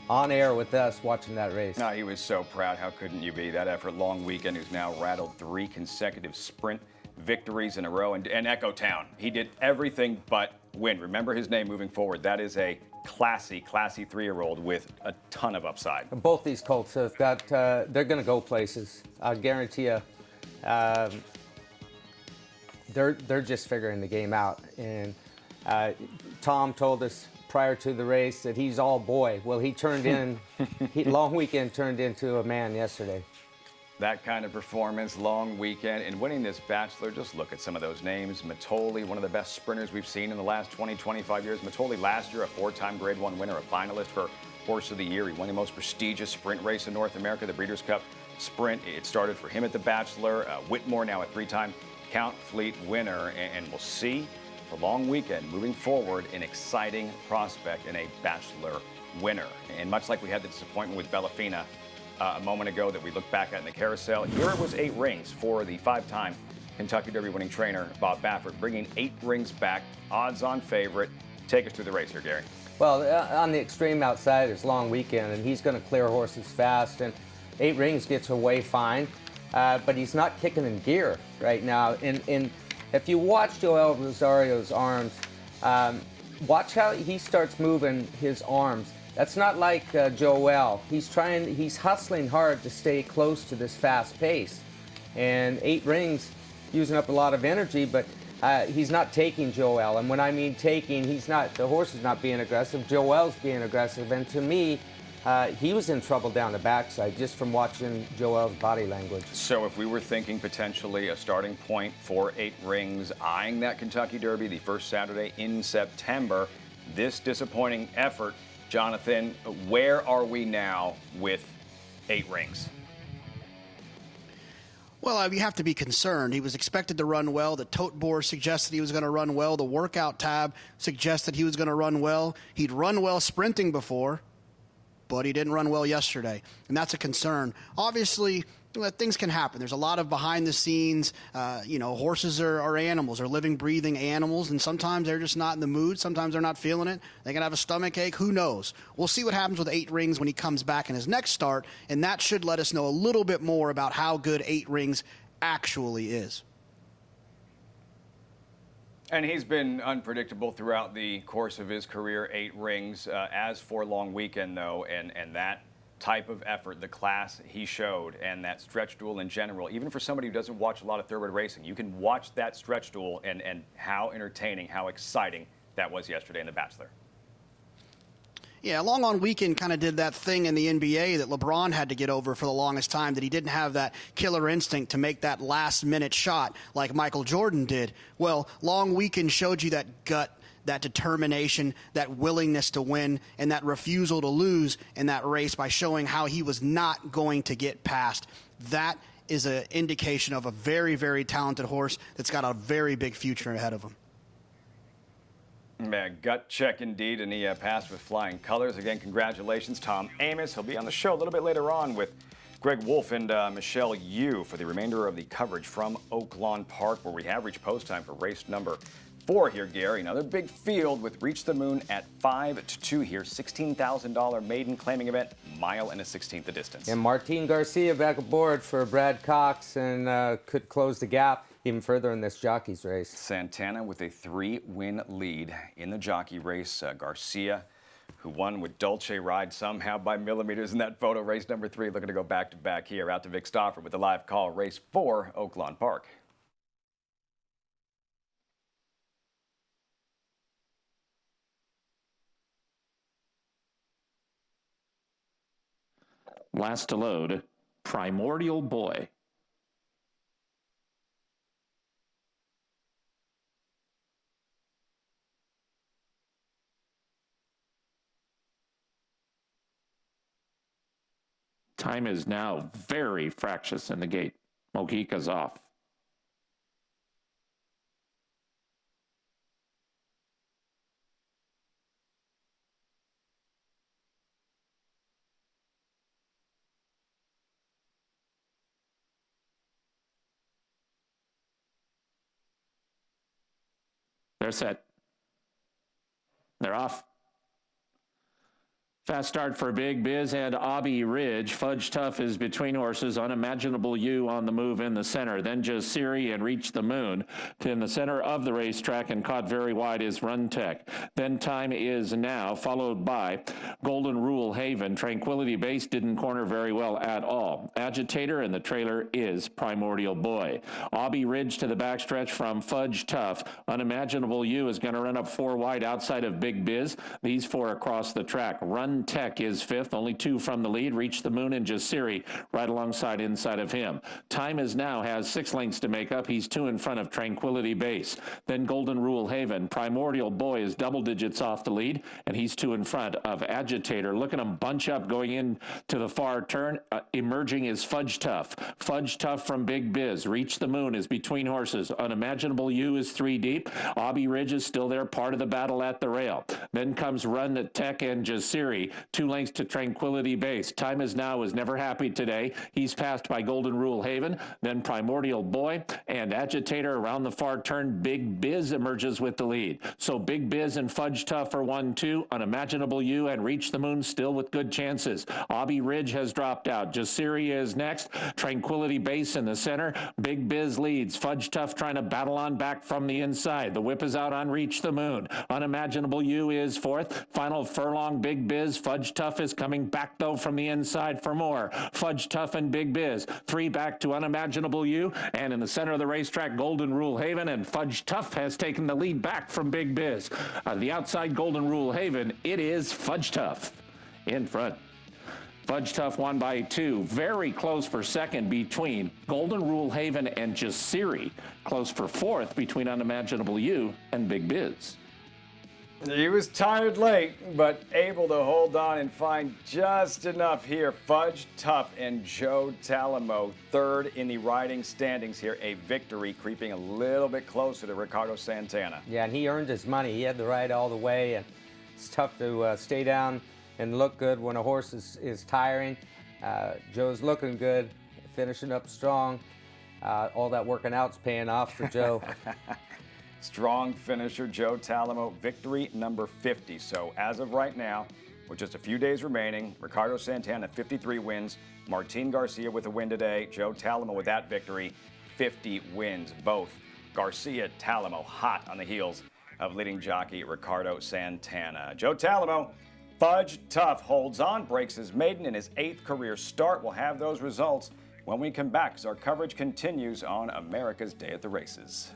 B: on air with us watching that race.
A: No, he was so proud. How couldn't you be? That effort, Long Weekend, who's now rattled 3 consecutive sprint victories in a row. And Echo Town, he did everything but win. Remember his name moving forward. That is a classy 3-year-old with a ton of upside.
B: Both these colts have got, they're going to go places. I guarantee you. They're just figuring the game out. And Tom told us prior to the race that he's all boy. Well, he turned in, long weekend turned into a man yesterday.
A: That kind of performance, long weekend, and winning this Bachelor, just look at some of those names. Mitole, one of the best sprinters we've seen in the last 20, 25 years. Mitole last year, a 4-time Grade 1 winner, a finalist for Horse of the Year. He won the most prestigious sprint race in North America, the Breeders' Cup Sprint. It started for him at the Bachelor. Whitmore now a 3-time Count Fleet winner, and we'll see the long weekend moving forward an exciting prospect in a Bachelor winner. And much like we had the disappointment with Bellafina a moment ago that we looked back at in the carousel, here it was 8 rings for the 5-time Kentucky Derby winning trainer Bob Baffert, bringing 8 rings back, odds-on favorite. Take us through the race here, Gary.
B: Well, on the extreme outside, it's long weekend, and he's going to clear horses fast, and 8 rings gets away fine, but he's not kicking in gear right now. And if you watch Joel Rosario's arms, watch how he starts moving his arms. That's not like Joel. He's hustling hard to stay close to this fast pace. And 8 rings, using up a lot of energy, but he's not taking Joel. And when I mean taking, the horse is not being aggressive, Joel's being aggressive. And to me, he was in trouble down the backside just from watching Joel's body language.
A: So if we were thinking potentially a starting point for 8 rings, eyeing that Kentucky Derby the first Saturday in September, this disappointing effort, Jonathan, where are we now with 8 rings?
C: Well, you have to be concerned. He was expected to run well. The tote board suggested he was going to run well. The workout tab suggested he was going to run well. He'd run well sprinting before, but he didn't run well yesterday, and that's a concern. Obviously, things can happen. There's a lot of behind the scenes, horses are animals, are living, breathing animals, and sometimes they're just not in the mood. Sometimes they're not feeling it. They can have a stomach ache. Who knows? We'll see what happens with 8 rings when he comes back in his next start, and that should let us know a little bit more about how good 8 rings actually is.
A: And he's been unpredictable throughout the course of his career, 8 rings. As for long weekend, though, and that type of effort, the class he showed, and that stretch duel in general, even for somebody who doesn't watch a lot of thoroughbred racing, you can watch that stretch duel and how entertaining, how exciting that was yesterday in the Bachelor.
C: Yeah, Long On Weekend kind of did that thing in the NBA that LeBron had to get over for the longest time, that he didn't have that killer instinct to make that last-minute shot like Michael Jordan did. Well, Long Weekend showed you that gut, that determination, that willingness to win, and that refusal to lose in that race by showing how he was not going to get past. That is an indication of a very, very talented horse that's got a very big future ahead of him.
A: Man, gut check indeed, and he passed with flying colors. Again, congratulations, Tom Amos. He'll be on the show a little bit later on with Greg Wolf and Michelle Yu for the remainder of the coverage from Oakland Park, where we have reached post time for race number 4 here, Gary. Another big field with Reach the Moon at 5-2 here. $16,000 maiden claiming event, mile and a 16th the distance.
B: And Martin Garcia back aboard for Brad Cox and could close the gap even further in this Jockey's race.
A: Santana with a 3-win lead in the Jockey race. Garcia, who won with Dolce Ride somehow by millimeters in that photo. Race number 3 looking to go back-to-back here. Out to Vic Stauffer with the live call. Race 4, Oakland Park.
J: Last to load, Primordial Boy. Time is now very fractious in the gate. Mojica's off. They're set. They're off. Fast start for Big Biz and Abbey Ridge. Fudge Tough is between horses. Unimaginable You on the move in the center. Then Jasiri and Reach the Moon. In the center of the racetrack and caught very wide is Run Tech. Then Time Is Now, followed by Golden Rule Haven. Tranquility Base didn't corner very well at all. Agitator, and the trailer is Primordial Boy. Abbey Ridge to the backstretch from Fudge Tough. Unimaginable You is going to run up 4 wide outside of Big Biz. These 4 across the track. Run Tech is 5th, only 2 from the lead. Reach the Moon and Jasiri right alongside inside of him. Time Is Now has 6 lengths to make up. He's 2 in front of Tranquility Base. Then Golden Rule Haven. Primordial Boy is double digits off the lead, and he's 2 in front of Agitator. Look at him bunch up going in to the far turn. Emerging is Fudge Tough. Fudge Tough from Big Biz. Reach the Moon is between horses. Unimaginable You is 3 deep. Abbey Ridge is still there, part of the battle at the rail. Then comes Run Tech and Jasiri. 2 lengths to Tranquility Base. Time Is Now is never happy today. He's passed by Golden Rule Haven. Then Primordial Boy and Agitator around the far turn. Big Biz emerges with the lead. So Big Biz and Fudge Tough are 1-2. Unimaginable You and Reach the Moon still with good chances. Abbey Ridge has dropped out. Jasiri is next. Tranquility Base in the center. Big Biz leads. Fudge Tough trying to battle on back from the inside. The whip is out on Reach the Moon. Unimaginable You is 4th. Final furlong, Big Biz. Fudge Tough is coming back, though, from the inside for more. Fudge Tough and Big Biz. 3 back to Unimaginable You. And in the center of the racetrack, Golden Rule Haven. And Fudge Tough has taken the lead back from Big Biz. The outside Golden Rule Haven, it is Fudge Tough in front. Fudge Tough won by 2. Very close for second between Golden Rule Haven and Jasiri. Close for 4th between Unimaginable You and Big Biz.
A: He was tired late, but able to hold on and find just enough here. Fudge Tough and Joe Talamo, 3rd in the riding standings here. A victory creeping a little bit closer to Ricardo Santana.
B: Yeah, and he earned his money. He had the ride all the way, and it's tough to stay down and look good when a horse is tiring. Joe's looking good, finishing up strong. All that working out's paying off for Joe.
A: Strong finisher, Joe Talamo, victory number 50. So as of right now, with just a few days remaining, Ricardo Santana, 53 wins. Martin Garcia with a win today. Joe Talamo with that victory, 50 wins. Both Garcia, Talamo, hot on the heels of leading jockey Ricardo Santana. Joe Talamo, Fudge Tough holds on, breaks his maiden in his 8th career start. We'll have those results when we come back, as our coverage continues on America's Day at the Races.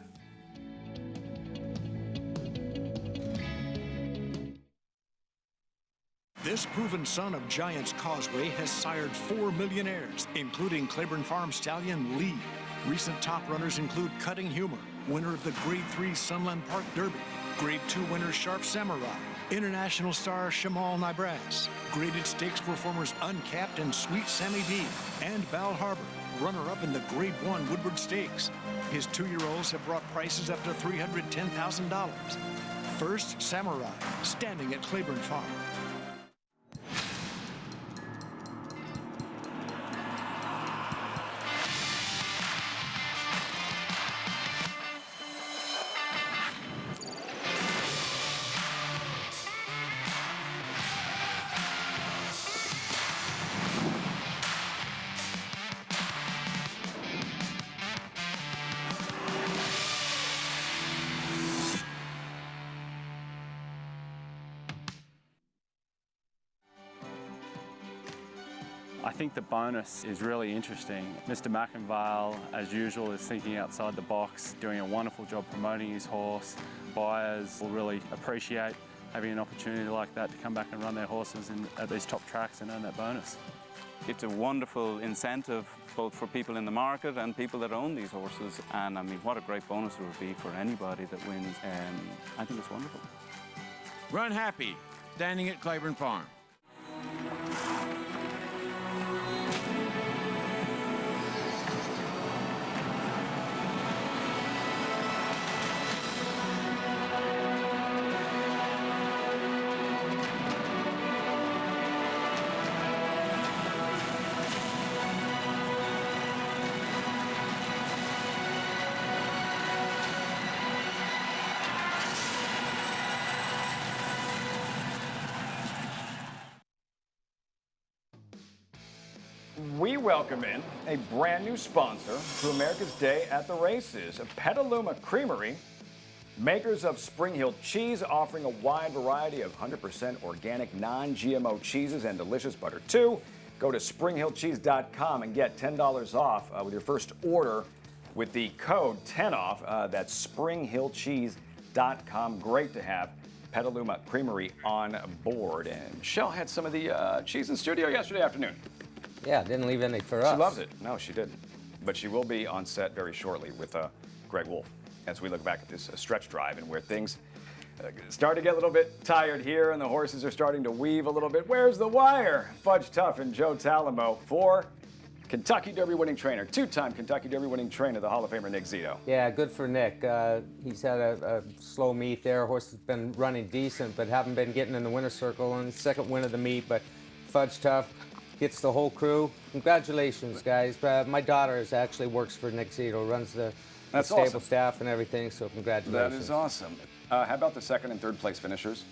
H: This proven son of Giants Causeway has sired 4 millionaires, including Claiborne Farm stallion Lee. Recent top runners include Cutting Humor, winner of the Grade 3 Sunland Park Derby, Grade 2 winner Sharp Samurai, International star Shamal Nibras, Graded Stakes performers Uncapped and Sweet Sammy D, and Bal Harbor, runner-up in the Grade 1 Woodward Stakes. His 2-year-olds have brought prices up to $310,000. First, Samurai, standing at Claiborne Farm.
S: I think the bonus is really interesting. Mr. McInvale, as usual, is thinking outside the box, doing a wonderful job promoting his horse. Buyers will really appreciate having an opportunity like that to come back and run their horses at these top tracks and earn that bonus.
T: It's a wonderful incentive both for people in the market and people that own these horses, and I mean, what a great bonus it would be for anybody that wins. I think it's wonderful.
D: Run Happy, standing at Claiborne Farm.
A: We welcome in a brand new sponsor to America's Day at the Races, Petaluma Creamery, makers of Spring Hill cheese, offering a wide variety of 100% organic, non-GMO cheeses and delicious butter too. Go to springhillcheese.com and get $10 off with your first order with the code 10OFF. That's springhillcheese.com. Great to have Petaluma Creamery on board. And Michelle had some of the cheese in studio yesterday afternoon.
B: Yeah, didn't leave any for us.
A: She loves it. No, she didn't. But she will be on set very shortly with Greg Wolf as we look back at this stretch drive and where things start to get a little bit tired here and the horses are starting to weave a little bit. Where's the wire? Fudge Tough and Joe Talamo for Kentucky Derby winning trainer, two-time Kentucky Derby winning trainer, the Hall of Famer Nick Zito.
B: Yeah, good for Nick. He's had a slow meet there. Horse has been running decent, but haven't been getting in the winner's circle. And second win of the meet, but Fudge Tough gets the whole crew. Congratulations, guys. My daughter actually works for Nick Zito, runs the stable
A: awesome.
B: staff and everything, so congratulations.
A: That is awesome. How about the second and third place finishers?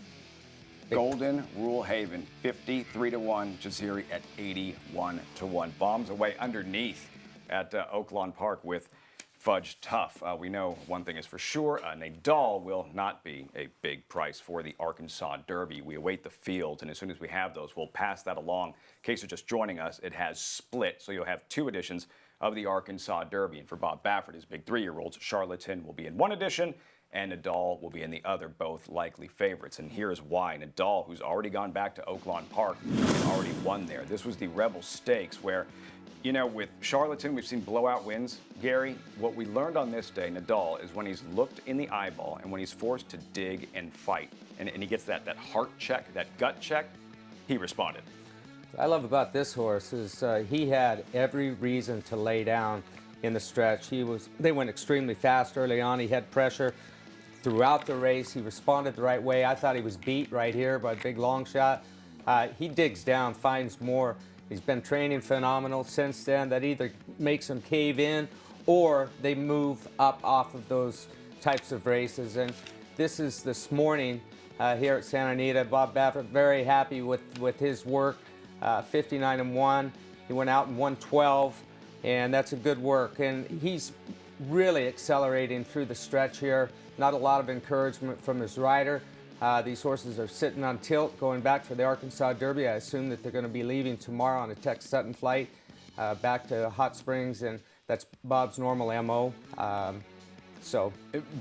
A: Golden Rule Haven, 53-1. Jaziri at 81-1. Bombs away underneath at Oakland Park with Fudge Tough. We know one thing is for sure, Nadal will not be a big price for the Arkansas Derby. We await the fields, and as soon as we have those, we'll pass that along. In case you're just joining us, it has split, so you'll have two editions of the Arkansas Derby. And for Bob Baffert, his big 3-year-olds, Charlatan will be in one edition, and Nadal will be in the other, both likely favorites. And here's why. Nadal, who's already gone back to Oakland Park, already won there. This was the Rebel Stakes where, you know, with Charlatan, we've seen blowout wins. Gary, what we learned on this day, Nadal, is when he's looked in the eyeball and when he's forced to dig and fight, and he gets that heart check, that gut check, he responded.
B: What I love about this horse is he had every reason to lay down in the stretch. They went extremely fast early on. He had pressure throughout the race. He responded the right way. I thought he was beat right here by a big long shot. He digs down, finds more. He's been training phenomenal since then. That either makes him cave in or they move up off of those types of races. And this morning here at Santa Anita. Bob Baffert very happy with his work. 59-1. He went out in 112, and that's a good work. And he's really accelerating through the stretch here. Not a lot of encouragement from his rider. These horses are sitting on tilt, going back for the Arkansas Derby. I assume that they're going to be leaving tomorrow on a Tex Sutton flight back to Hot Springs, and that's Bob's normal MO.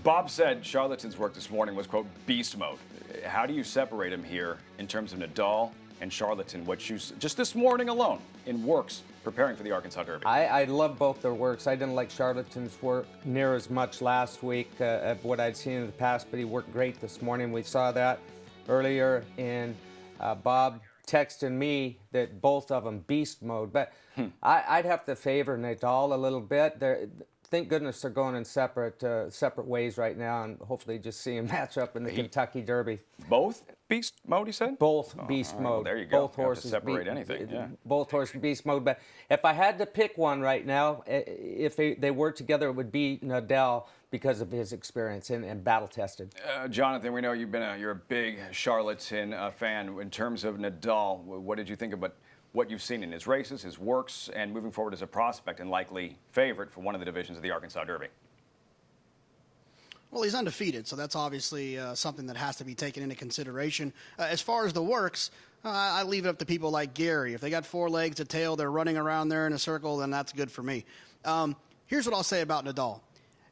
A: Bob said Charlatan's work this morning was, quote, beast mode. How do you separate him here in terms of Nadal and Charlatan, what you just this morning alone in works preparing for the Arkansas Derby?
B: I love both their works. I didn't like Charlatan's work near as much last week of what I'd seen in the past, but he worked great this morning. We saw that earlier, and Bob texted me that both of them beast mode. But I'd have to favor Nadal a little bit. Thank goodness they're going in separate ways right now, and hopefully just see him match up in the Kentucky Derby.
A: Both beast mode, he said?
B: Both beast mode.
A: Well, there you go.
B: Both horses
A: separate anything. Yeah.
B: Both horses beast mode. But if I had to pick one right now, if they were together, it would be Nadal because of his experience and battle tested.
A: Jonathan, we know you're a big Charlatan fan. In terms of Nadal, what did you think about what you've seen in his races, his works, and moving forward as a prospect and likely favorite for one of the divisions of the Arkansas Derby?
C: Well, he's undefeated, so that's obviously something that has to be taken into consideration. As far as the works, I leave it up to people like Gary. If they got 4 legs, a tail, they're running around there in a circle, then that's good for me. Here's what I'll say about Nadal.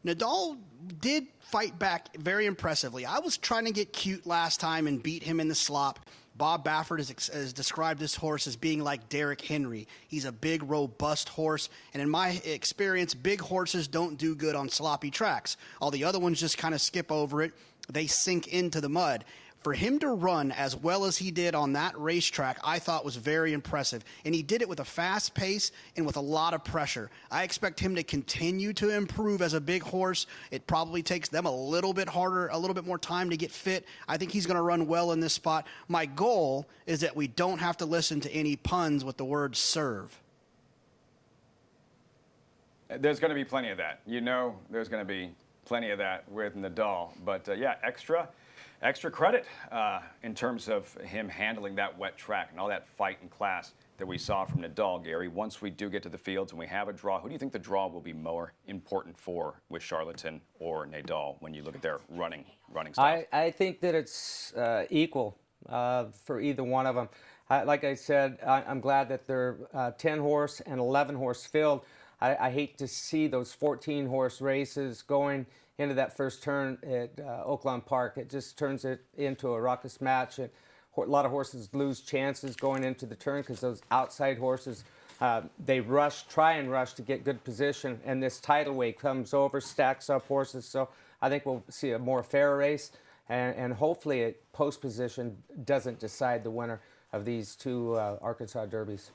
C: Nadal did fight back very impressively. I was trying to get cute last time and beat him in the slop. Bob Baffert has described this horse as being like Derrick Henry. He's a big, robust horse, and in my experience, big horses don't do good on sloppy tracks. All the other ones just kind of skip over it. They sink into the mud. For him to run as well as he did on that racetrack, I thought was very impressive. And he did it with a fast pace and with a lot of pressure. I expect him to continue to improve as a big horse. It probably takes them a little bit harder, a little bit more time to get fit. I think he's going to run well in this spot. My goal is that we don't have to listen to any puns with the word serve.
A: There's going to be plenty of that. You know there's going to be plenty of that with Nadal. But, yeah, extra credit in terms of him handling that wet track and all that fight and class. that we saw from Nadal, Gary. Once we do get to the fields and we have a draw, who do you think the draw will be more important for with Charlatan or Nadal when you look at their running style?
B: I think that it's equal for either one of them. Like I said, I'm glad that they're 10-horse and 11-horse field. I hate to see those 14-horse races going into that first turn at Oakland Park. It just turns it into a raucous match. And a lot of horses lose chances going into the turn because those outside horses, they try and rush to get good position, and this tidal wave comes over, stacks up horses. So I think we'll see a more fair race, and hopefully post position doesn't decide the winner of these two Arkansas Derbies.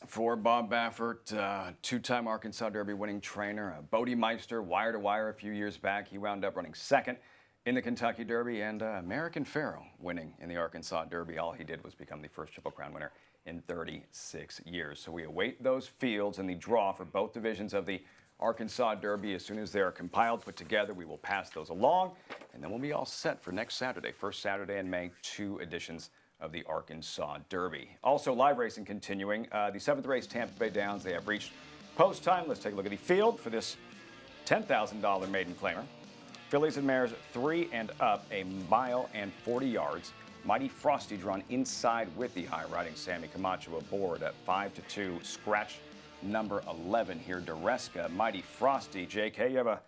A: For Bob Baffert, two-time Arkansas Derby winning trainer, Bodie Meister, wire-to-wire a few years back. He wound up running second in the Kentucky Derby, and American Pharoah winning in the Arkansas Derby. All he did was become the first Triple Crown winner in 36 years. So we await those fields and the draw for both divisions of the Arkansas Derby. As soon as they are compiled, put together, we will pass those along, and then we'll be all set for next Saturday. First Saturday in May, 2 editions of the Arkansas Derby. Also, live racing continuing. The 7th race, Tampa Bay Downs, they have reached post time. Let's take a look at the field for this $10,000 maiden claimer. Fillies and mares 3 and up, 1 mile and 40 yards. Mighty Frosty drawn inside with the high, riding Sammy Camacho aboard at 5-2. Scratch number 11 here, Duresca. Mighty Frosty. JK, you have a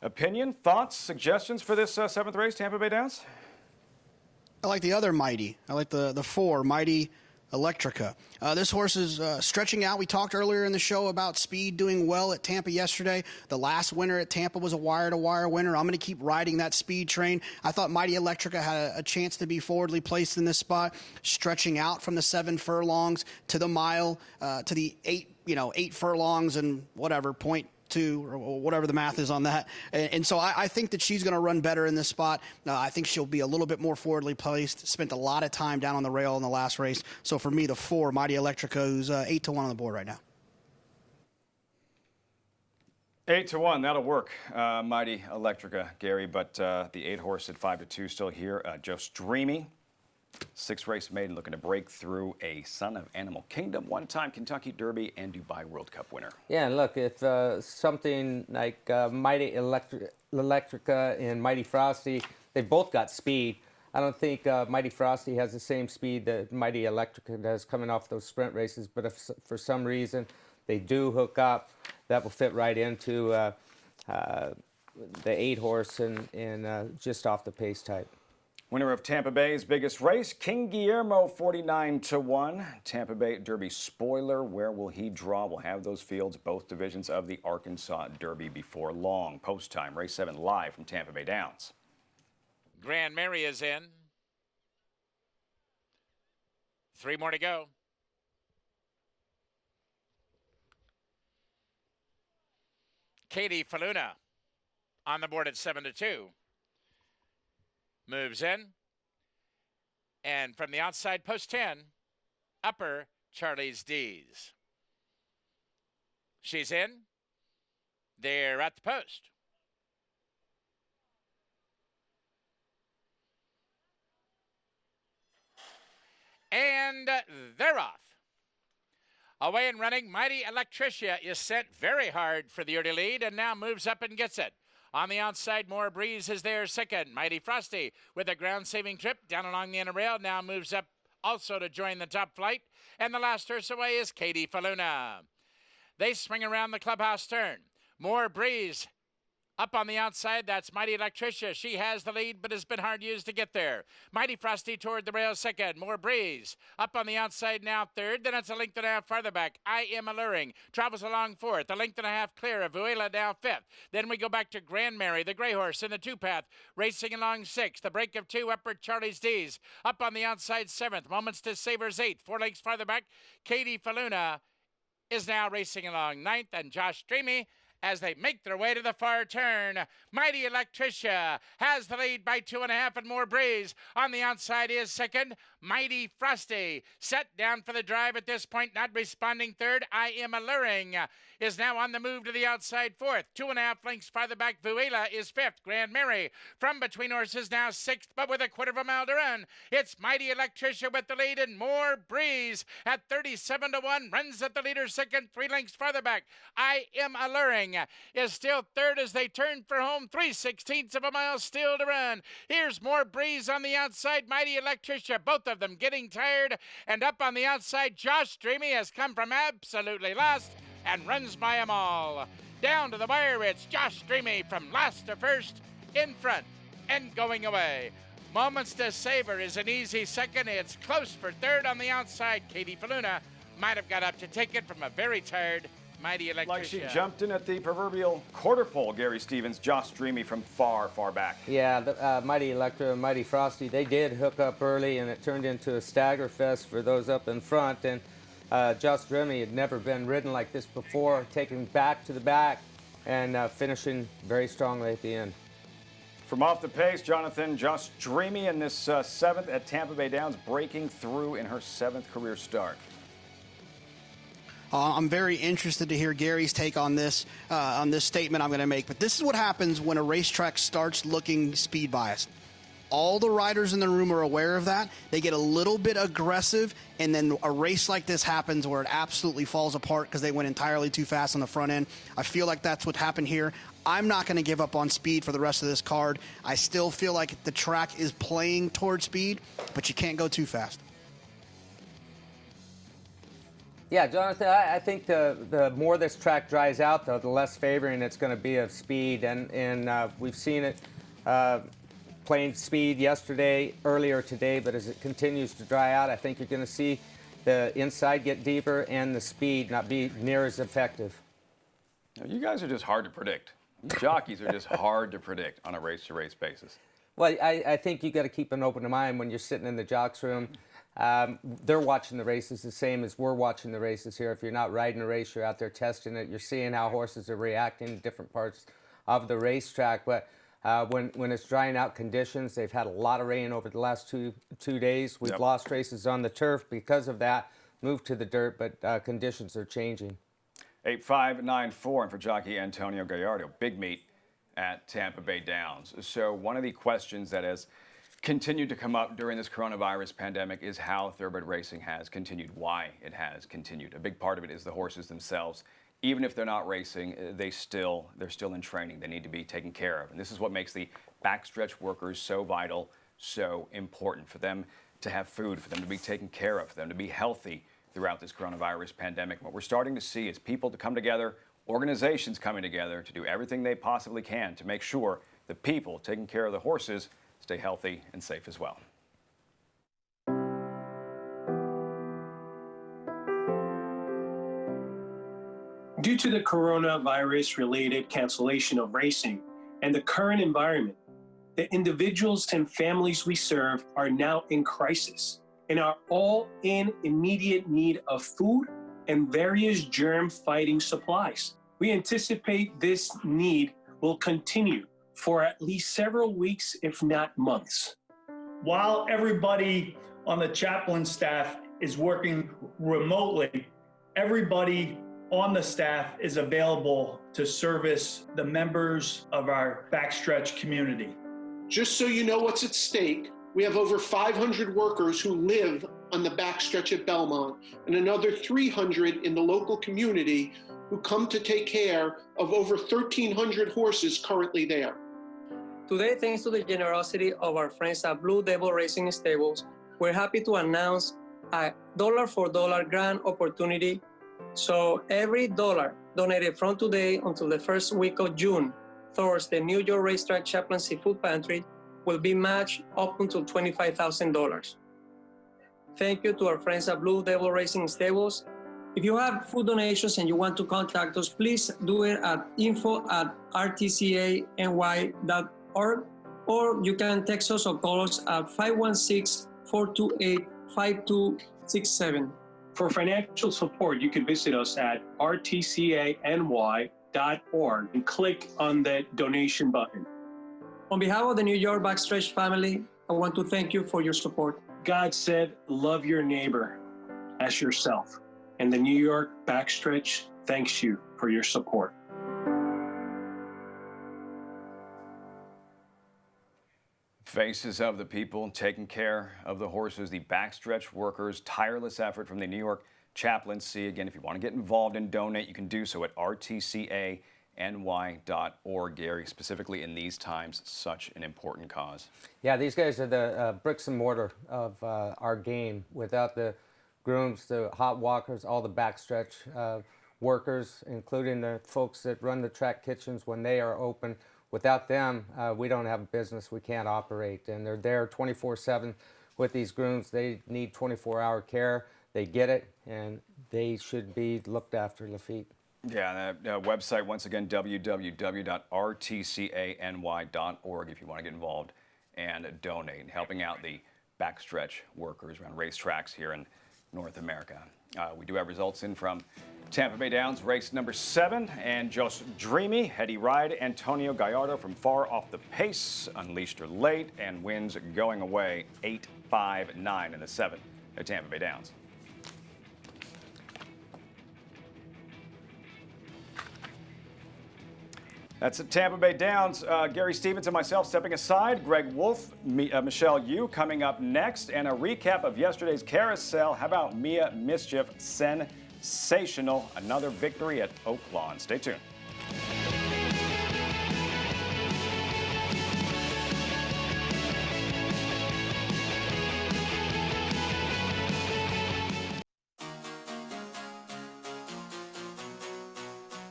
A: opinion, thoughts, suggestions for this 7th race, Tampa Bay Downs?
C: I like the other Mighty. I like the 4, Mighty Electrica. This horse is stretching out. We talked earlier in the show about speed doing well at Tampa yesterday. The last winner at Tampa was a wire-to-wire winner. I'm going to keep riding that speed train. I thought Mighty Electrica had a chance to be forwardly placed in this spot, stretching out from the 7 furlongs to the mile, to the 8 furlongs and whatever, 0.2 or whatever the math is on that. And so I think that she's going to run better in this spot. I think she'll be a little bit more forwardly placed. Spent a lot of time down on the rail in the last race. So for me, the 4, Mighty Electrica, who's 8-1 on the board right now.
A: 8-1, that'll work. Mighty Electrica, Gary, but the 8-horse at 5-2 still here. Just Dreamy. 6-race maiden looking to break through, a son of Animal Kingdom, 1-time Kentucky Derby and Dubai World Cup winner.
B: Yeah, and look, if something like Mighty Electrica and Mighty Frosty, they both got speed. I don't think Mighty Frosty has the same speed that Mighty Electrica does coming off those sprint races, but if for some reason they do hook up, that will fit right into the 8-horse and just off the pace type.
A: Winner of Tampa Bay's biggest race, King Guillermo, 49-1. Tampa Bay Derby spoiler. Where will he draw? We'll have those fields, both divisions of the Arkansas Derby before long. Post time, race 7 live from Tampa Bay Downs.
G: Grand Mary is in. 3 more to go. Katie Faluna on the board at 7-2. Moves in, and from the outside, post 10, upper Charlie's D's. She's in. They're at the post. And they're off. Away and running, Mighty Electricia is sent very hard for the early lead and now moves up and gets it. On the outside, More Breeze is there second. Mighty Frosty with a ground-saving trip down along the inner rail now moves up also to join the top flight. And the last horse away is Katie Faluna. They swing around the clubhouse turn. More Breeze up on the outside, that's Mighty Electricia. She has the lead, but has been hard used to get there. Mighty Frosty toward the rail second. More Breeze up on the outside now third. Then it's a length and a half farther back. I Am Alluring travels along fourth. A length and a half clear of Vuela now fifth. Then we go back to Grand Mary, the gray horse in the 2-path, racing along sixth. The break of 2, upper Charlie's D's. Up on the outside seventh. Moments to Savers eighth. 4 lengths farther back, Katie Faluna is now racing along ninth, and Josh Dreamy as they make their way to the far turn. Mighty Electricia has the lead by 2.5 and More Breeze. On the outside is second. Mighty Frosty set down for the drive at this point, not responding third. I Am Alluring is now on the move to the outside fourth. 2.5 lengths farther back, Vuela is fifth. Grand Mary from between horses now sixth, but with a quarter of a mile to run. It's Mighty Electricia with the lead, and More Breeze at 37-1 runs at the leader second, 3 lengths farther back. I Am Alluring is still third as they turn for home. 3/16 of a mile still to run. Here's More Breeze on the outside. Mighty Electricia, both of them getting tired. And up on the outside, Josh Dreamy has come from absolutely last and runs by them all. Down to the wire, it's Josh Dreamy from last to first in front and going away. Moments to Savor is an easy second. It's close for third on the outside. Katie Faluna might have got up to take it from a very tired Mighty Electricia.
A: Like she jumped in at the proverbial quarter pole, Gary Stevens, Josh Dreamy from far, far back.
B: Yeah, the, Mighty Electra and Mighty Frosty, they did hook up early, and it turned into a stagger fest for those up in front. And Josh Dreamy had never been ridden like this before, taking back to the back and finishing very strongly at the end.
A: From off the pace, Jonathan, Josh Dreamy in this seventh at Tampa Bay Downs, breaking through in her 7th career start.
C: I'm very interested to hear Gary's take on this statement I'm going to make. But this is what happens when a racetrack starts looking speed biased. All the riders in the room are aware of that. They get a little bit aggressive, and then a race like this happens where it absolutely falls apart because they went entirely too fast on the front end. I feel like that's what happened here. I'm not going to give up on speed for the rest of this card. I still feel like the track is playing toward speed, but you can't go too fast.
B: Yeah, Jonathan, I think the more this track dries out, though, the less favoring it's going to be of speed. And we've seen it playing speed yesterday, earlier today, but as it continues to dry out, I think you're going to see the inside get deeper and the speed not be near as effective.
A: Now, you guys are just hard to predict. Jockeys are just hard to predict on a race-to-race basis.
B: Well, I think you got to keep an open mind when you're sitting in the jocks room. They're watching the races the same as we're watching the races here. If you're not riding a race, you're out there testing it. You're seeing how horses are reacting in different parts of the racetrack. But when it's drying out conditions, they've had a lot of rain over the last two days. We've lost races on the turf because of that, moved to the dirt, but conditions are changing.
A: 8-5-9-4, and for jockey Antonio Gallardo, big meet at Tampa Bay Downs. So one of the questions that has continued to come up during this coronavirus pandemic is how thoroughbred racing has continued, why it has continued. A big part of it is the horses themselves. Even if they're not racing, they're still in training. They need to be taken care of. And this is what makes the backstretch workers so vital, so important, for them to have food, for them to be taken care of, for them to be healthy throughout this coronavirus pandemic. What we're starting to see is people to come together, organizations coming together to do everything they possibly can to make sure the people taking care of the horses stay healthy and safe as well.
U: Due to the coronavirus-related cancellation of racing and the current environment, the individuals and families we serve are now in crisis and are all in immediate need of food and various germ-fighting supplies. We anticipate this need will continue for at least several weeks, if not months.
V: While everybody on the chaplain staff is working remotely, everybody on the staff is available to service the members of our Backstretch community.
W: Just so you know what's at stake, we have over 500 workers who live on the backstretch at Belmont and another 300 in the local community who come to take care of over 1,300 horses currently there.
X: Today, thanks to the generosity of our friends at Blue Devil Racing Stables, we're happy to announce a dollar for dollar grant opportunity. So every dollar donated from today until the first week of June towards the New York Racetrack Chaplaincy Food Pantry will be matched up until $25,000. Thank you to our friends at Blue Devil Racing Stables. If you have food donations and you want to contact us, please do it at info@rtcany.org, or you can text us or call us at 516-428-5267.
U: For financial support, you can visit us at rtcany.org backstretch.org and click on the donation button.
X: On behalf of the New York Backstretch family, I want to thank you for your support.
U: God said, love your neighbor as yourself. And the New York Backstretch thanks you for your support.
A: Faces of the people taking care of the horses, the backstretch workers, tireless effort from the New York chaplaincy. Again, if you want to get involved and donate, you can do so at rtcany.org. Gary, specifically in these times, such an important cause.
B: Yeah, these guys are the bricks and mortar of our game. Without the grooms, the hot walkers, all the backstretch workers, including the folks that run the track kitchens when they are open. Without them, we don't have a business. We can't operate. And they're there 24/7 with these grooms. They need 24-hour care. They get it, and they should be looked after, Lafitte.
A: Yeah, that website, once again, www.rtcany.org if you want to get involved and donate, helping out the backstretch workers around racetracks here in North America. We do have results in from Tampa Bay Downs, race number 7, and just dreamy, heady ride. Antonio Gallardo from far off the pace, unleashed her late, and wins going away 8-5-9 in the 7 at Tampa Bay Downs. That's at Tampa Bay Downs. Gary Stevens and myself stepping aside. Greg Wolf, Michelle Yu coming up next, and a recap of yesterday's carousel. How about Mia Mischief? Sensational. Another victory at Oakland. Stay tuned.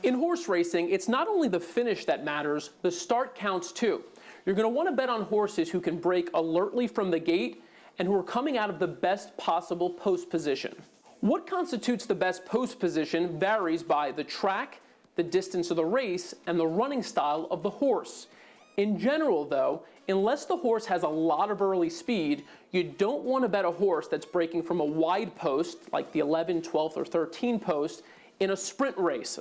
I: In horse racing, it's not only the finish that matters, the start counts too. You're going to want to bet on horses who can break alertly from the gate and who are coming out of the best possible post position. What constitutes the best post position varies by the track, the distance of the race, and the running style of the horse. In general, though, unless the horse has a lot of early speed, you don't want to bet a horse that's breaking from a wide post, like the 11, 12, or 13 post, in a sprint race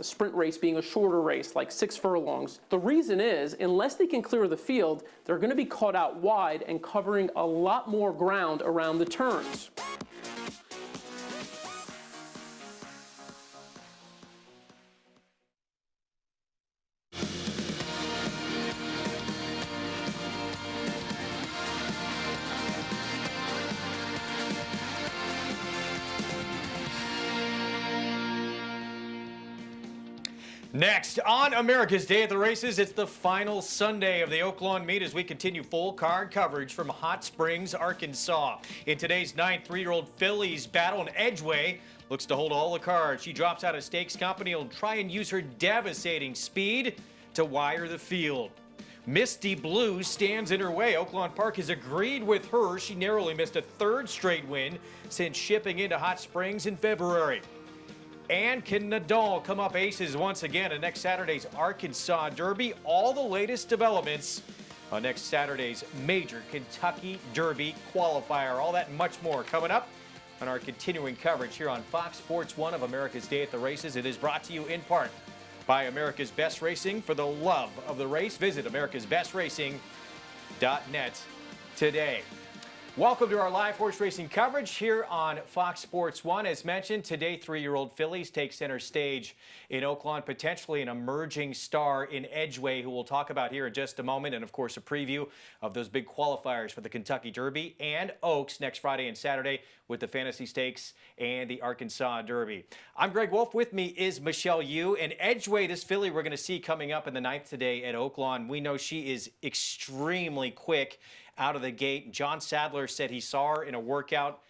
I: being a shorter race, like 6 furlongs. The reason is, unless they can clear the field, they're going to be caught out wide and covering a lot more ground around the turns.
E: Next, on America's Day at the Races, it's the final Sunday of the Oakland meet as we continue full card coverage from Hot Springs, Arkansas. In today's 9th, 3-year-old fillies battle, and Edgeway looks to hold all the cards. She drops out of stakes company and will try and use her devastating speed to wire the field. Misty Blue stands in her way. Oakland Park has agreed with her. She narrowly missed a 3rd straight win since shipping into Hot Springs in February. And can Nadal come up aces once again at next Saturday's Arkansas Derby? All the latest developments on next Saturday's major Kentucky Derby qualifier. All that and much more coming up on our continuing coverage here on Fox Sports 1 of America's Day at the Races. It is brought to you in part by America's Best Racing. For the love of the race, visit americasbestracing.net today. Welcome to our live horse racing coverage here on Fox Sports 1. As mentioned, today 3-year-old fillies take center stage in Oakland, potentially an emerging star in Edgeway, who we'll talk about here in just a moment, and of course a preview of those big qualifiers for the Kentucky Derby and Oaks next Friday and Saturday with the Fantasy Stakes and the Arkansas Derby. I'm Greg Wolf. With me is Michelle Yu. And Edgeway, this filly we're going to see coming up in the 9th today at Oakland, we know she is extremely quick out of the gate. John Sadler said he saw her in a workout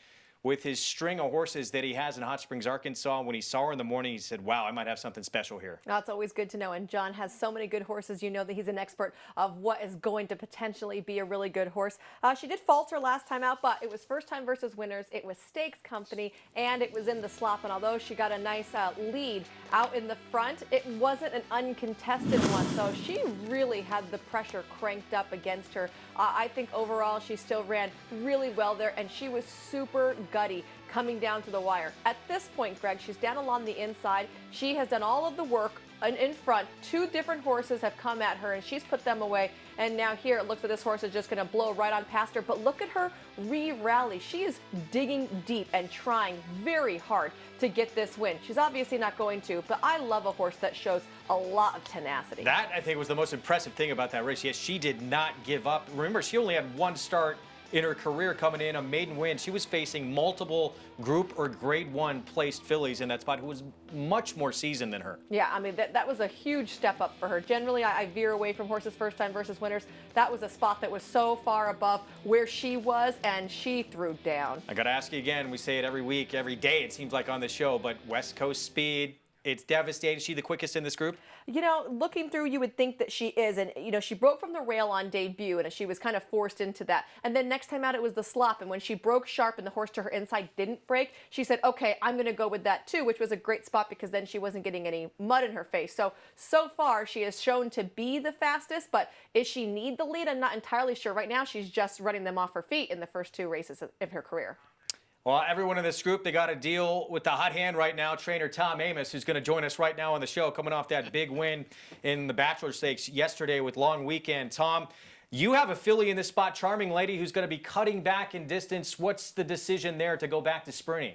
E: with his string of horses that he has in Hot Springs, Arkansas. When he saw her in the morning, he said, wow, I might have something special here.
K: That's always good to know. And John has so many good horses. You know that he's an expert of what is going to potentially be a really good horse. She did falter last time out, but it was first time versus winners. It was stakes company, and it was in the slop. And although she got a nice lead out in the front, it wasn't an uncontested one. So she really had the pressure cranked up against her. I think overall she still ran really well there, and she was super gutty coming down to the wire. At this point, Greg, she's down along the inside. She has done all of the work in front. 2 different horses have come at her, and she's put them away. And now here it looks like this horse is just going to blow right on past her. But look at her re-rally. She is digging deep and trying very hard to get this win. She's obviously not going to, but I love a horse that shows a lot of tenacity.
L: That, I think, was the most impressive thing about that race. Yes, she did not give up. Remember, she only had 1 start in her career coming in, a maiden win. She was facing multiple Group or Grade 1 placed fillies in that spot who was much more seasoned than her.
K: Yeah, I mean, that was a huge step up for her. Generally, I veer away from horses first time versus winners. That was a spot that was so far above where she was, and she threw down.
L: I got to ask you again, we say it every week, every day, it seems like on the show, but West Coast speed, it's devastating. Is she the quickest in this group?
K: You know, looking through, you would think that she is. And, you know, she broke from the rail on debut, and she was kind of forced into that. And then next time out, it was the slop. And when she broke sharp and the horse to her inside didn't break, she said, okay, I'm going to go with that too, which was a great spot because then she wasn't getting any mud in her face. So far, she has shown to be the fastest, but is she need the lead? I'm not entirely sure. Right now, she's just running them off her feet in the first 2 races of her career.
L: Well, everyone in this group, they got to deal with the hot hand right now, trainer Tom Amoss, who's going to join us right now on the show, coming off that big win in the Bachelor Stakes yesterday with Long Weekend. Tom, you have a filly in this spot, Charming Lady, who's going to be cutting back in distance. What's the decision there to go back to sprinting?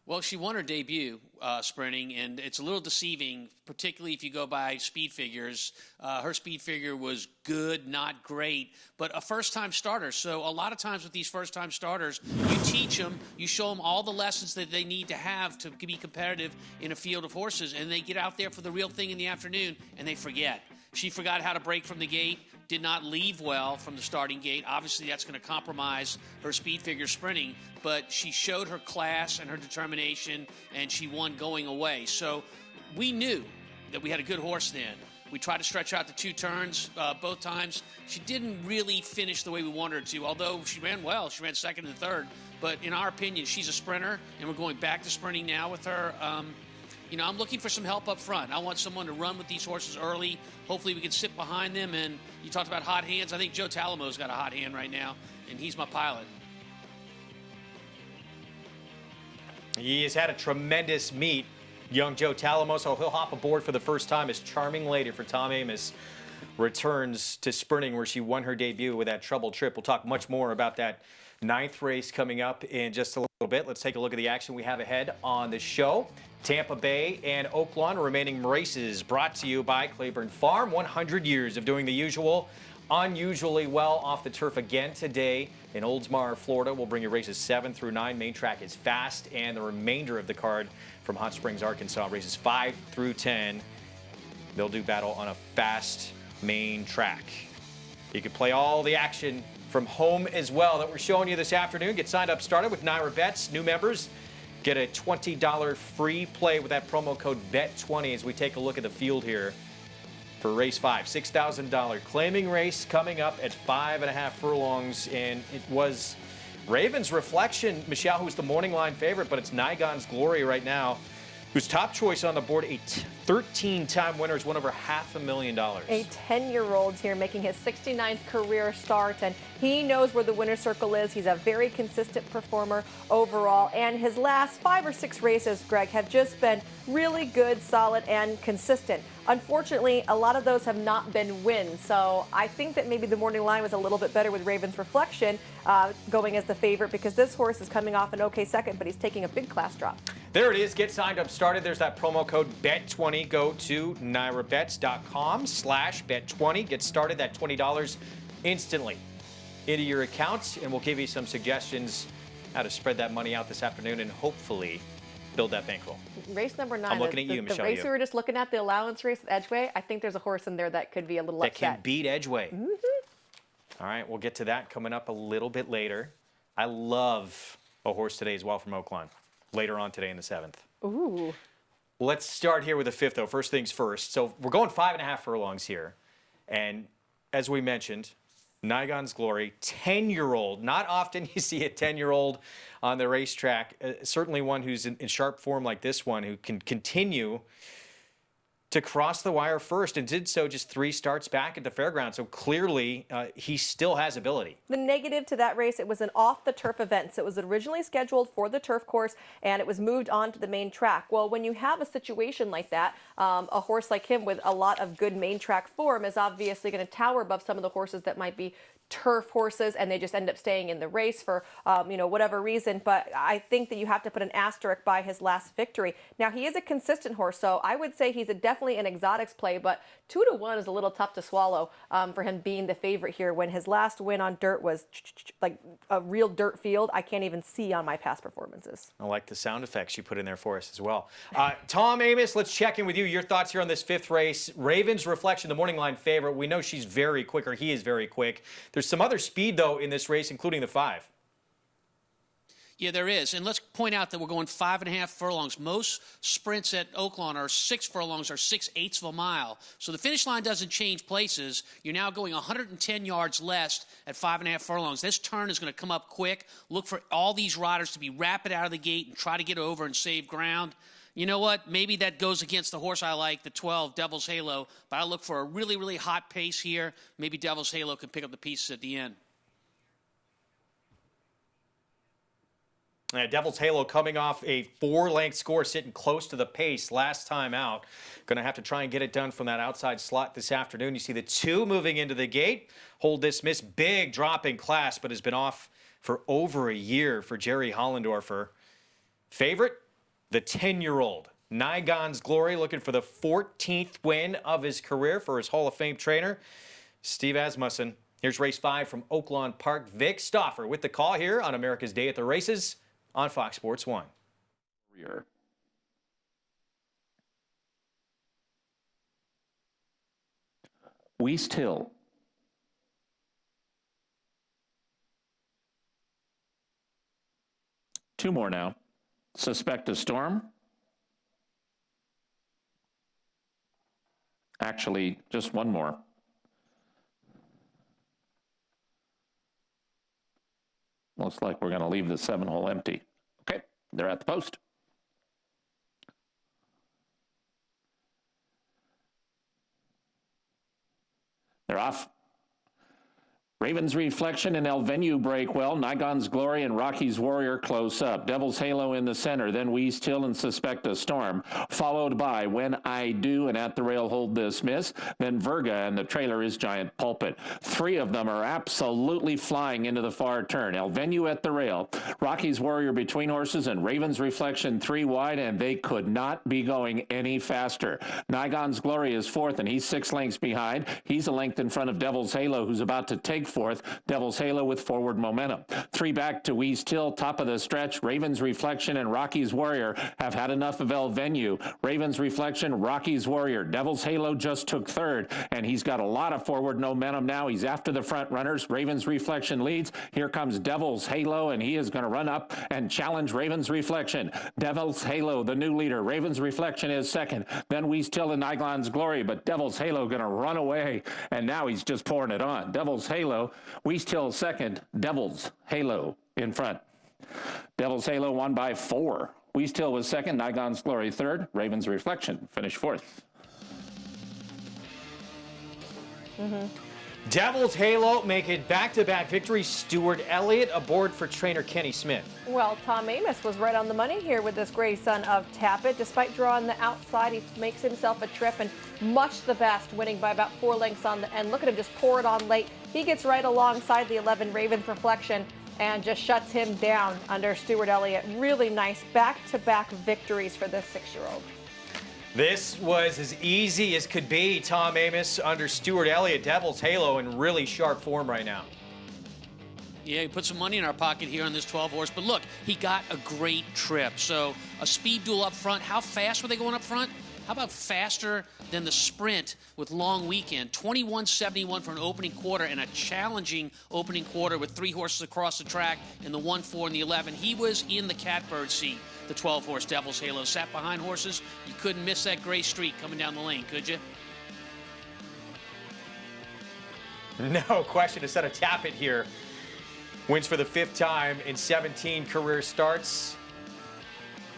M: Well, she won her debut sprinting, and it's a little deceiving, particularly if you go by speed figures. Her speed figure was good, not great, but a first-time starter. So a lot of times with these first-time starters, you teach them, you show them all the lessons that they need to have to be competitive in a field of horses, and they get out there for the real thing in the afternoon, and they forget. She forgot how to break from the gate, did not leave well from the starting gate. Obviously, that's going to compromise her speed figure sprinting, but she showed her class and her determination, and she won going away. So we knew that we had a good horse then. We tried to stretch out the 2 turns both times. She didn't really finish the way we wanted her to, although she ran well. She ran second and third. But in our opinion, she's a sprinter, and we're going back to sprinting now with her. You know, I'm looking for some help up front. I want someone to run with these horses early. Hopefully we can sit behind them. And you talked about hot hands. I think Joe Talamo's got a hot hand right now, and he's my pilot.
L: He has had a tremendous meet, young Joe Talamo, so he'll hop aboard for the first time as Charming Lady for Tom Amoss returns to sprinting where she won her debut with that trouble trip. We'll talk much more about that 9th race coming up in just a little bit. Let's take a look at the action we have ahead on the show. Tampa Bay and Oakland remaining races brought to you by Claiborne Farm. 100 years of doing the usual, unusually well off the turf again today in Oldsmar, Florida. We'll bring you races 7 through 9. Main track is fast, and the remainder of the card from Hot Springs, Arkansas, races 5 through 10. They'll do battle on a fast main track. You can play all the action from home as well that we're showing you this afternoon. Get signed up, started with Naira Bets. New members get a $20 free play with that promo code BET20 as we take a look at the field here for race 5. $6,000 claiming race coming up at 5.5 furlongs, and it was Raven's Reflection, Michelle, who's the morning line favorite, but it's Nigon's Glory right now, who's top choice on the board, a 13-time winner, is won over $500,000.
K: A 10-year-old here making his 69th career start, and he knows where the winner's circle is. He's a very consistent performer overall, and his last 5 or 6 races, Greg, have just been really good, solid, and consistent. Unfortunately, a lot of those have not been wins, so I think that maybe the morning line was a little bit better with Raven's Reflection going as the favorite, because this horse is coming off an okay second, but he's taking a big class drop.
L: There it is. Get signed up, started. There's that promo code BET20. Go to nairabets.com/bet20. Get started. That $20 instantly into your account, and we'll give you some suggestions how to spread that money out this afternoon and hopefully build that bankroll.
K: Race number 9.
L: I'm looking at you, Michelle.
K: The race we were just looking at, the allowance race at Edgeway, I think there's a horse in there that could be a little upset.
L: That can beat Edgeway.
K: Mm-hmm.
L: All right, we'll get to that coming up a little bit later. I love a horse today as well from Oakland, later on today in the 7th.
K: Ooh.
L: Let's start here with the 5th, though. First things first. So we're going 5.5 furlongs here. And as we mentioned, Nigon's Glory, 10-year-old. Not often you see a 10-year-old on the racetrack. Certainly one who's in sharp form like this one, who can continue to cross the wire first and did so just 3 starts back at the fairground. So clearly he still has ability.
K: The negative to that race, it was an off-the-turf event. So it was originally scheduled for the turf course, and it was moved on to the main track. Well, when you have a situation like that, a horse like him with a lot of good main track form is obviously going to tower above some of the horses that might be turf horses, and they just end up staying in the race for whatever reason. But I think that you have to put an asterisk by his last victory. Now, he is a consistent horse, so I would say he's definitely an exotics play, but 2-1 is a little tough to swallow for him being the favorite here when his last win on dirt was like a real dirt field. I can't even see on my past performances.
L: I like the sound effects you put in there for us as well. Tom Amoss, let's check in with you. Your thoughts here on this 5th race. Raven's Reflection, the morning line favorite. We know she's very quick, or he is very quick. There's some other speed, though, in this race, including the 5.
M: Yeah, there is. And let's point out that we're going 5.5 furlongs. Most sprints at Oakland are 6 furlongs or 6/8 of a mile. So the finish line doesn't change places. You're now going 110 yards less at 5.5 furlongs. This turn is going to come up quick. Look for all these riders to be rapid out of the gate and try to get over and save ground. You know what? Maybe that goes against the horse I like, the 12, Devil's Halo. But I look for a really, really hot pace here. Maybe Devil's Halo can pick up the pieces at the end.
L: Devil's Halo coming off a 4-length score, sitting close to the pace last time out. Going to have to try and get it done from that outside slot this afternoon. You see the 2 moving into the gate. Hold Dismiss, big drop in class, but has been off for over a year for Jerry Hollendorfer. Favorite, the 10-year-old. Nygon's Glory, looking for the 14th win of his career for his Hall of Fame trainer, Steve Asmussen. Here's race 5 from Oakland Park. Vic Stauffer with the call here on America's Day at the Races on Fox Sports 1.
J: Weast Hill. Two more now. Suspect a Storm. Actually, just one more. Looks like we're going to leave the 7-hole empty. Okay, they're at the post. They're off. Raven's Reflection and El Venue break well. Nygon's Glory and Rocky's Warrior close up. Devil's Halo in the center. Then Weast Hill and Suspect a Storm. Followed by When I Do and At the Rail Hold This Miss. Then Virga and the trailer is Giant Pulpit. 3 of them are absolutely flying into the far turn. El Venue at the rail. Rocky's Warrior between horses and Raven's Reflection 3 wide, and they could not be going any faster. Nygon's Glory is 4th, and he's 6 lengths behind. He's a length in front of Devil's Halo, who's about to take 4th. Devil's Halo with forward momentum. 3 back to Weast Hill, top of the stretch. Raven's Reflection and Rocky's Warrior have had enough of El Venue. Raven's Reflection, Rocky's Warrior. Devil's Halo just took 3rd, and he's got a lot of forward momentum now. He's after the front runners. Raven's Reflection leads. Here comes Devil's Halo, and he is going to run up and challenge Raven's Reflection. Devil's Halo, the new leader. Raven's Reflection is 2nd. Then Weast Hill and Nygon's Glory, but Devil's Halo going to run away, and now he's just pouring it on. Devil's Halo, Weast Hill 2nd, Devil's Halo in front. Devil's Halo won by 4. Weast Hill was 2nd, Nygon's Glory 3rd, Raven's Reflection finished 4th.
L: Devil's Halo making back-to-back victories. Stewart Elliott aboard for trainer Kenny Smith.
K: Well, Tom Amoss was right on the money here with this grayson of Tappet. Despite drawing the outside, he makes himself a trip and much the best, winning by about 4 lengths on the end. Look at him just pour it on late. He gets right alongside the 11 Raven's Reflection and just shuts him down under Stewart Elliott. Really nice back-to-back victories for this 6-year-old.
L: This was as easy as could be. Tom Amoss under Stewart Elliott. Devil's Halo in really sharp form right now.
M: Yeah, he put some money in our pocket here on this 12 horse. But look, he got a great trip. So a speed duel up front. How fast were they going up front? How about faster than the sprint with Long Weekend? 21.71 for an opening quarter and a challenging opening quarter with 3 horses across the track in the 1, 4, and the 11. He was in the catbird seat. The 12-horse Devil's Halo sat behind horses. You couldn't miss that gray streak coming down the lane, could you?
L: No question. To set a Tappet here. Wins for the 5th time in 17 career starts.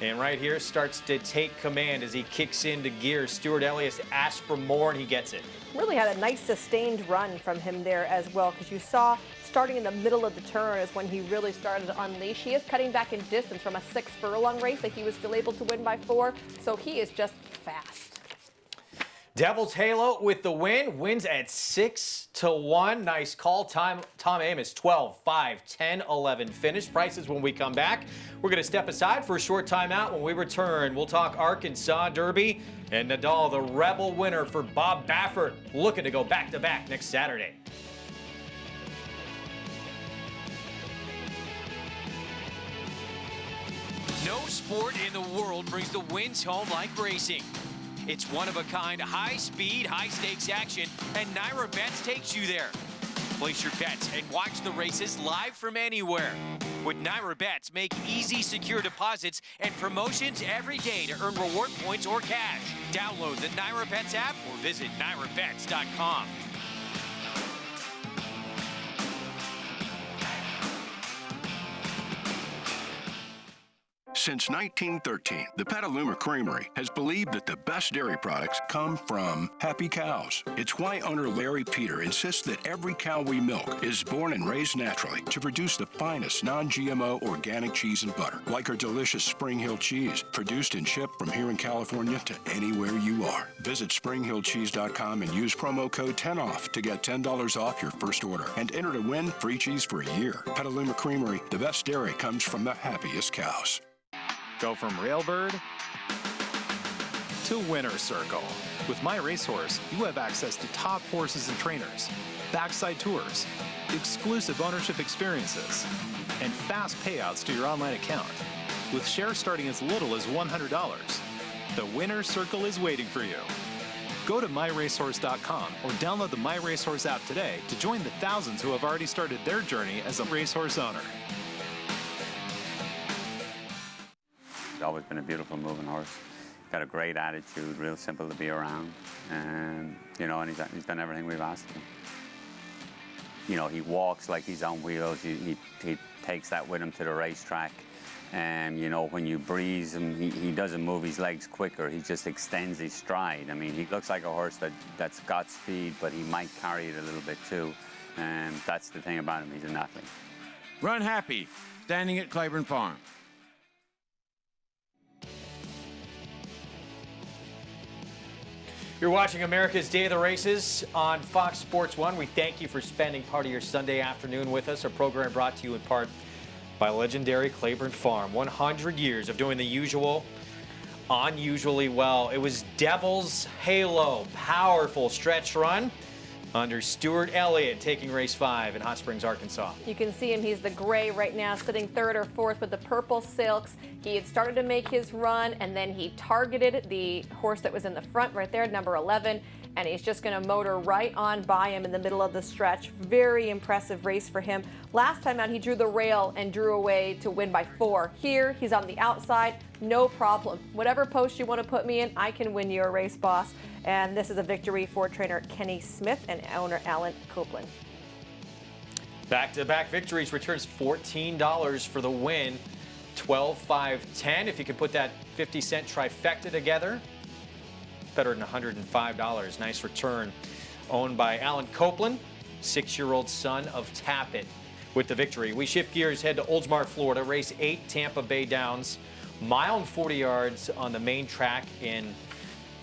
L: And right here starts to take command as he kicks into gear. Stuart Elliott asks for more, and he gets it.
K: Really had a nice sustained run from him there as well, because you saw starting in the middle of the turn is when he really started to unleash. He is cutting back in distance from a 6 furlong race that he was still able to win by 4, so he is just fast.
L: Devil's Halo with the win, wins at 6-1. Nice call. Tom Amoss, 12, 5, 10, 11 finish. Prices when we come back. We're going to step aside for a short timeout. When we return, we'll talk Arkansas Derby and Nadal, the Rebel winner for Bob Baffert, looking to go back-to-back next Saturday.
E: No sport in the world brings the wins home like racing. It's one-of-a-kind, high-speed, high-stakes action, and Naira Bets takes you there. Place your bets and watch the races live from anywhere. With Naira Bets, make easy, secure deposits and promotions every day to earn reward points or cash. Download the Naira Bets app or visit nairabets.com.
N: Since 1913, the Petaluma Creamery has believed that the best dairy products come from happy cows. It's why owner Larry Peter insists that every cow we milk is born and raised naturally to produce the finest non-GMO organic cheese and butter, like our delicious Spring Hill cheese, produced and shipped from here in California to anywhere you are. Visit springhillcheese.com and use promo code 10OFF to get $10 off your first order and enter to win free cheese for a year. Petaluma Creamery, the best dairy comes from the happiest cows.
P: Go from Railbird to Winner's Circle. With My Racehorse, you have access to top horses and trainers, backside tours, exclusive ownership experiences, and fast payouts to your online account. With shares starting as little as $100, the Winner's Circle is waiting for you. Go to myracehorse.com or download the My Racehorse app today to join the thousands who have already started their journey as a racehorse owner.
Q: He's always been a beautiful moving horse. Got a great attitude, real simple to be around, and and he's done everything we've asked him. He walks like he's on wheels. He takes that with him to the racetrack, and when you breeze him, he doesn't move his legs quicker. He just extends his stride. I mean, he looks like a horse that's got speed, but he might carry it a little bit too, and that's the thing about him. He's an athlete.
D: Run Happy, standing at Claiborne Farm.
L: You're watching America's Day of the Races on Fox Sports 1. We thank you for spending part of your Sunday afternoon with us. Our program brought to you in part by legendary Claiborne Farm. 100 years of doing the usual, unusually well. It was Devil's Halo, powerful stretch run under Stuart Elliott, taking race 5 in Hot Springs, Arkansas.
K: You can see him. He's the gray right now, sitting 3rd or 4th with the purple silks. He had started to make his run, and then he targeted the horse that was in the front right there, number 11, and he's just going to motor right on by him in the middle of the stretch. Very impressive race for him. Last time out, he drew the rail and drew away to win by 4. Here, he's on the outside, no problem. Whatever post you want to put me in, I can win you a race, boss. And this is a victory for trainer Kenny Smith and owner Alan Copeland.
L: Back-to-back victories, returns $14 for the win. 12, 5, 10. If you could put that 50-cent trifecta together, better than $105. Nice return. Owned by Alan Copeland, 6-year-old son of Tappet with the victory. We shift gears, head to Oldsmar, Florida. Race 8, Tampa Bay Downs. Mile and 40 yards on the main track in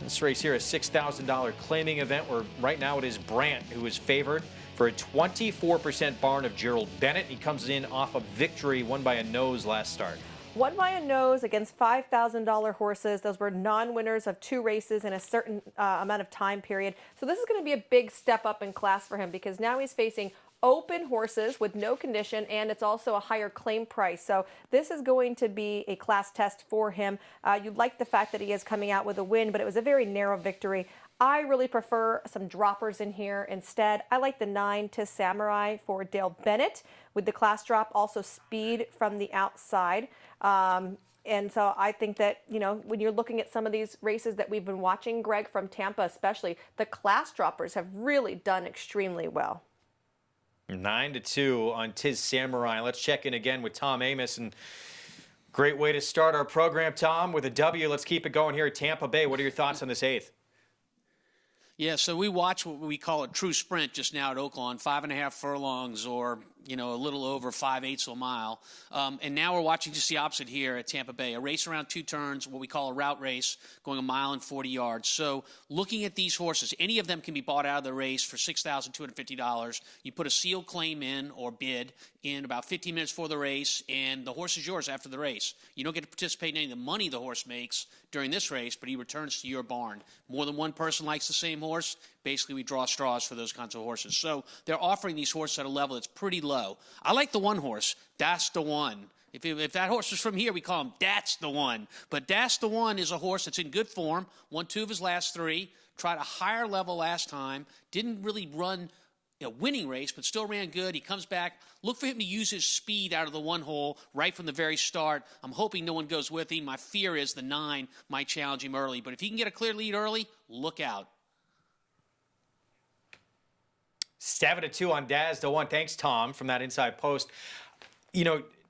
L: this race here, a $6,000 claiming event where right now it is Brandt who is favored for a 24% barn of Gerald Bennett. He comes in off a victory won by a nose last start.
K: Won by a nose against $5,000 horses. Those were non-winners of 2 races in a certain amount of time period. So this is going to be a big step up in class for him, because now he's facing open horses with no condition, and it's also a higher claim price. So this is going to be a class test for him. You'd like the fact that he is coming out with a win, but it was a very narrow victory. I really prefer some droppers in here instead. I like the 9 to Samurai for Dale Bennett with the class drop, also speed from the outside. And so I think that, when you're looking at some of these races that we've been watching, Greg, from Tampa especially, the class droppers have really done extremely well.
L: 9-2 on Tiz Samurai. Let's check in again with Tom Amoss. And Great way to start our program, Tom, with a W. Let's keep it going here at Tampa Bay. What are your thoughts on this 8th?
M: Yeah, so we watch what we call a true sprint just now at Oakland, 5.5 furlongs or, a little over 5/8 of a mile. And now we're watching just the opposite here at Tampa Bay, a race around 2 turns, what we call a route race, going 1 mile and 40 yards. So looking at these horses, any of them can be bought out of the race for $6,250. You put a sealed claim in or bid in about 15 minutes before the race, and the horse is yours after the race. You don't get to participate in any of the money the horse makes during this race, but he returns to your barn. More than one person likes the same horse. Basically, we draw straws for those kinds of horses. So they're offering these horses at a level that's pretty low. I like the one horse. That's the one. If that horse was from here, we call him That's the One. But That's the One is a horse that's in good form. Won 2 of his last 3. Tried a higher level last time. Didn't really run a winning race, but still ran good. He comes back. Look for him to use his speed out of the 1 hole right from the very start. I'm hoping no one goes with him. My fear is the 9 might challenge him early. But if he can get a clear lead early, look out.
L: 7-2 on Daz to 1. Thanks, Tom, from that inside post.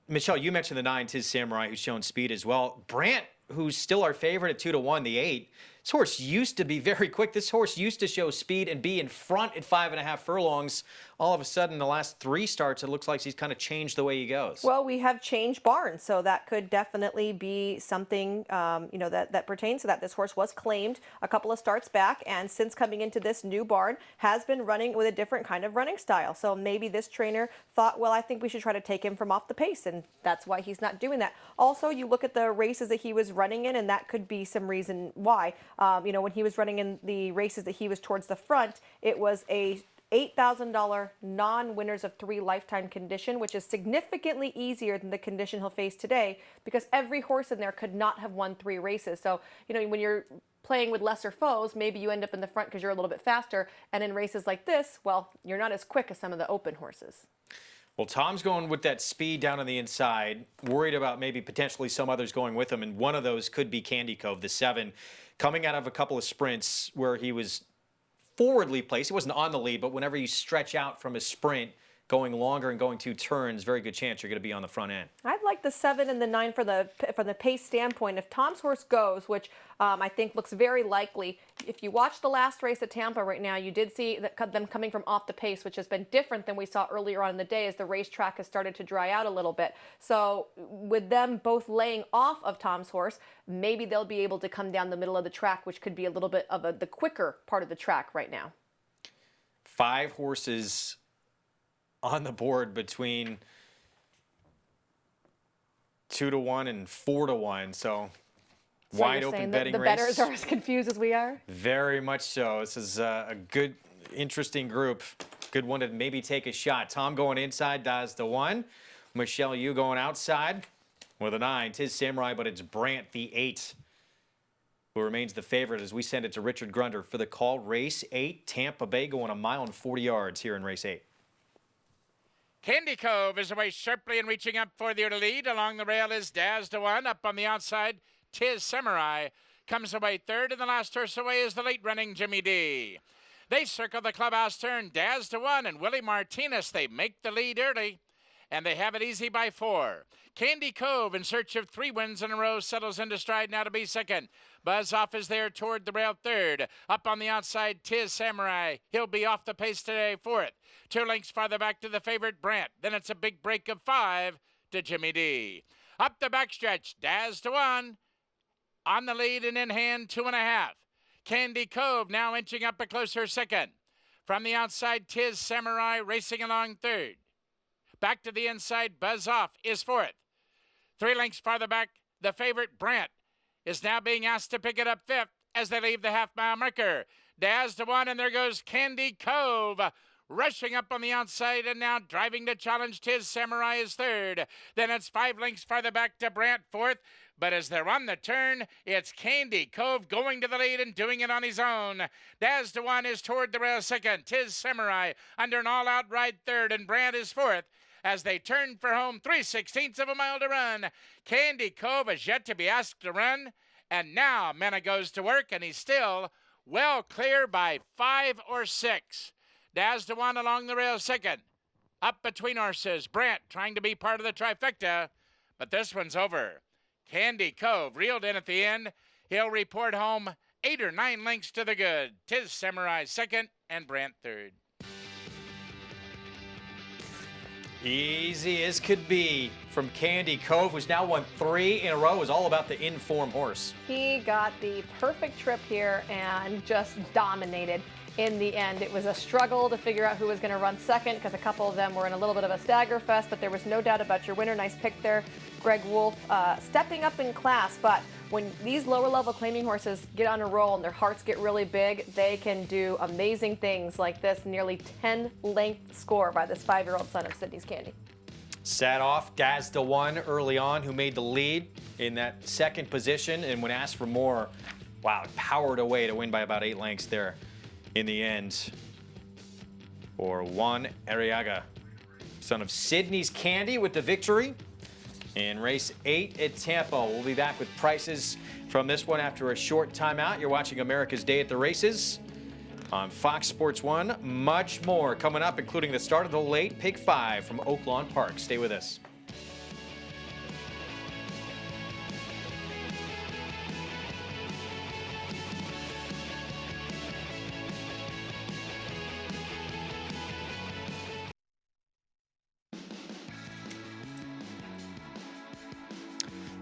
L: Michelle, you mentioned the 9, Tiz Samurai, who's shown speed as well. Brant, who's still our favorite at 2-1, the 8. This horse used to be very quick. This horse used to show speed and be in front at 5.5 furlongs. All of a sudden, the last 3 starts, it looks like he's kind of changed the way he goes.
K: Well, we have changed barns, so that could definitely be something, that pertains to that. This horse was claimed a couple of starts back, and since coming into this new barn, has been running with a different kind of running style. So maybe this trainer thought, well, I think we should try to take him from off the pace, and that's why he's not doing that. Also, you look at the races that he was running in, and that could be some reason why. When he was running in the races that he was towards the front, it was a $8,000 non-winners of 3 lifetime condition, which is significantly easier than the condition he'll face today because every horse in there could not have won 3 races. So, when you're playing with lesser foes, maybe you end up in the front because you're a little bit faster. And in races like this, well, you're not as quick as some of the open horses.
L: Well, Tom's going with that speed down on the inside, worried about maybe potentially some others going with him, and one of those could be Candy Cove, the 7, coming out of a couple of sprints where he was forwardly placed. He wasn't on the lead, but whenever you stretch out from a sprint, going longer and going 2 turns, very good chance you're going to be on the front end.
K: I'd like the 7 and the 9 from the pace standpoint. If Tom's horse goes, which I think looks very likely, if you watch the last race at Tampa right now, you did see them coming from off the pace, which has been different than we saw earlier on in the day as the racetrack has started to dry out a little bit. So with them both laying off of Tom's horse, maybe they'll be able to come down the middle of the track, which could be a little bit of the quicker part of the track right now.
L: 5 horses on the board between 2-1 and 4-1. So wide open betting race.
K: The bettors are as confused as we are?
L: Very much so. This is a good, interesting group. Good one to maybe take a shot. Tom going inside, Daz the 1. Michelle, you going outside with a 9. Tiz Samurai, but it's Brant the 8 who remains the favorite as we send it to Richard Grunder for the call. Race 8, Tampa Bay going 1 mile and 40 yards here in race 8.
G: Candy Cove is away sharply and reaching up for the lead. Along the rail is Daz to 1. Up on the outside, Tiz Samurai comes away 3rd. And the last horse away is the late running Jimmy D. They circle the clubhouse turn. Daz to 1 and Willie Martinez. They make the lead early. And they have it easy by 4. Candy Cove, in search of 3 wins in a row, settles into stride now to be 2nd. Buzz Off is there toward the rail 3rd. Up on the outside, Tiz Samurai. He'll be off the pace today 4th. 2 lengths farther back to the favorite, Brant. Then it's a big break of 5 to Jimmy D. Up the backstretch, Daz to 1. On the lead and in hand, 2.5. Candy Cove now inching up a closer 2nd. From the outside, Tiz Samurai racing along 3rd. Back to the inside, Buzz Off is 4th. 3 lengths farther back, the favorite, Brant, is now being asked to pick it up 5th as they leave the half-mile marker. Daz to 1, and there goes Candy Cove. Rushing up on the outside and now driving to challenge Tiz Samurai is 3rd. Then it's 5 lengths farther back to Brant 4th. But as they're on the turn, it's Candy Cove going to the lead and doing it on his own. Daz to 1 is toward the rail 2nd. Tiz Samurai under an all-out ride 3rd, and Brant is 4th. As they turn for home, 3/16 of a mile to run. Candy Cove is yet to be asked to run. And now Mena goes to work, and he's still well clear by 5 or 6. Daz to 1 along the rail 2nd. Up between horses, Brant trying to be part of the trifecta, but this one's over. Candy Cove reeled in at the end. He'll report home 8 or 9 lengths to the good. Tis Samurai second and Brant third.
L: Easy as could be from Candy Cove, who's now won 3 in a row. It was all about the in-form horse.
K: He got the perfect trip here and just dominated in the end. It was a struggle to figure out who was going to run second because a couple of them were in a little bit of a stagger fest, but there was no doubt about your winner. Nice pick there, Greg Wolf, stepping up in class. But when these lower level claiming horses get on a roll and their hearts get really big, they can do amazing things like this nearly 10-length score by this 5-year-old son of Sydney's Candy.
L: Sat off Dazda one early on, who made the lead in that second position, and when asked for more, wow, powered away to win by about 8 lengths there in the end. For Juan Arriaga, son of Sydney's Candy, with the victory in race 8 at Tampa. We'll be back with prices from this one after a short timeout. You're watching America's Day at the Races on Fox Sports 1. Much more coming up, including the start of the late Pick 5 from Oakland Park. Stay with us.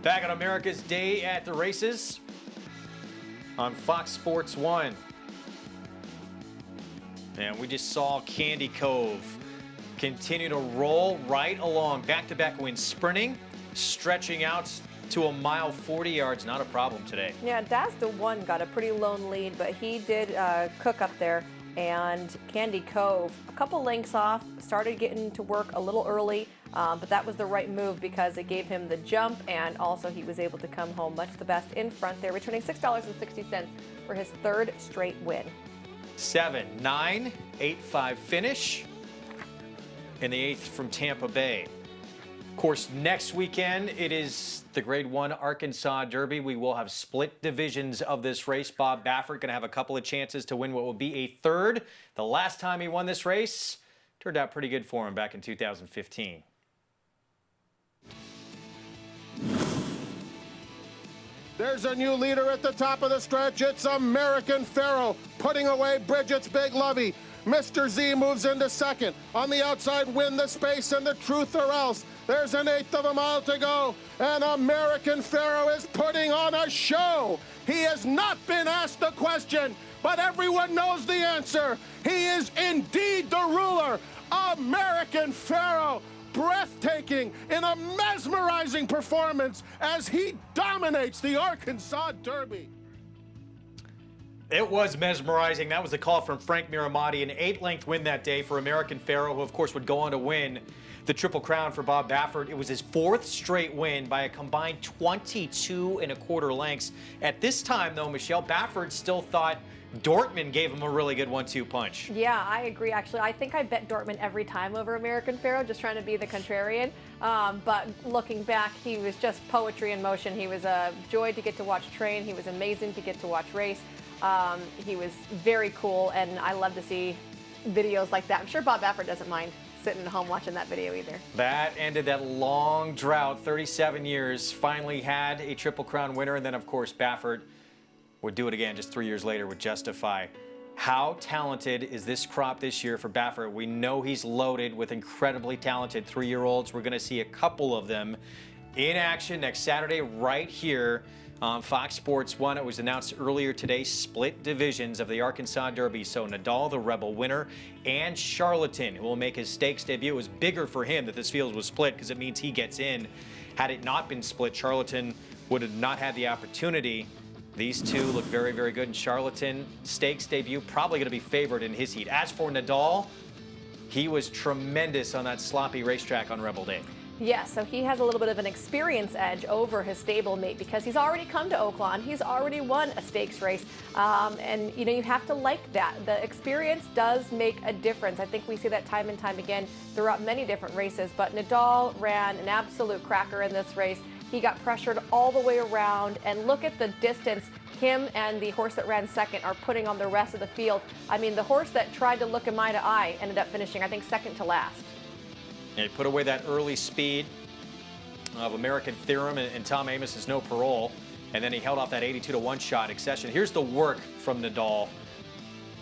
L: Back on America's Day at the Races on Fox Sports 1. And we just saw Candy Cove continue to roll right along. Back-to-back wins sprinting, stretching out to a mile 40 yards. Not a problem today.
K: Yeah, Dazda one got a pretty lone lead, but he did cook up there. And Candy Cove, a couple lengths off, started getting to work a little early, but that was the right move because it gave him the jump, and also he was able to come home much the best in front there, returning $6.60 for his 3rd straight win.
L: 7-9, 8-5 finish in the 8th from Tampa Bay. Of course, next weekend, it is the Grade 1 Arkansas Derby. We will have split divisions of this race. Bob Baffert going to have a couple of chances to win what will be a 3rd. The last time he won this race turned out pretty good for him back in 2015.
F: There's a new leader at the top of the stretch. It's American Pharoah, putting away Bridget's Big Lovey. Mr. Z moves into second. On the outside, Win the Space and the Truth or Else. There's an 1/8 of a mile to go, and American Pharoah is putting on a show. He has not been asked a question, but everyone knows the answer. He is indeed the ruler. American Pharoah, breathtaking in a mesmerizing performance as he dominates the Arkansas Derby.
L: It was mesmerizing. That was the call from Frank Miramati. An 8-length win that day for American Pharoah, who of course would go on to win the Triple Crown for Bob Baffert. It was his 4th straight win by a combined 22 1/4 lengths. At this time, though, Michelle, Baffert still thought Dortmund gave him a really good 1-2 punch.
K: Yeah, I agree, actually. I think I bet Dortmund every time over American Pharoah, just trying to be the contrarian. But looking back, he was just poetry in motion. He was a joy to get to watch train. He was amazing to get to watch race. He was very cool, and I love to see videos like that. I'm sure Bob Baffert doesn't mind sitting at home watching that video either.
L: That ended that long drought, 37 years, finally had a Triple Crown winner, and then, of course, Baffert would do it again just 3 years later with Justify. How talented is this crop this year for Baffert? We know he's loaded with incredibly talented 3-year-olds. We're going to see a couple of them in action next Saturday right here on Fox Sports 1. It was announced earlier today, split divisions of the Arkansas Derby. So Nadal, the Rebel winner, and Charlatan, who will make his stakes debut. It was bigger for him that this field was split because it means he gets in. Had it not been split, Charlatan would have not had the opportunity. These two look very, very good. And Charlatan, stakes debut, probably going to be favored in his heat. As for Nadal, he was tremendous on that sloppy racetrack on Rebel Day.
K: Yeah, so he has a little bit of an experience edge over his stablemate because he's already come to Oakland. He's already won a stakes race. And, you know, you have to like that. The experience does make a difference. I think we see that time and time again throughout many different races. But Nadal ran an absolute cracker in this race. He got pressured all the way around. And look at the distance him and the horse that ran second are putting on the rest of the field. I mean, the horse that tried to look him eye to eye ended up finishing, I think, second to last.
L: And he put away that early speed of American Theorem and Tom Amos' No Parole. And then he held off that 82-1 shot, Accession. Here's the work from Nadal.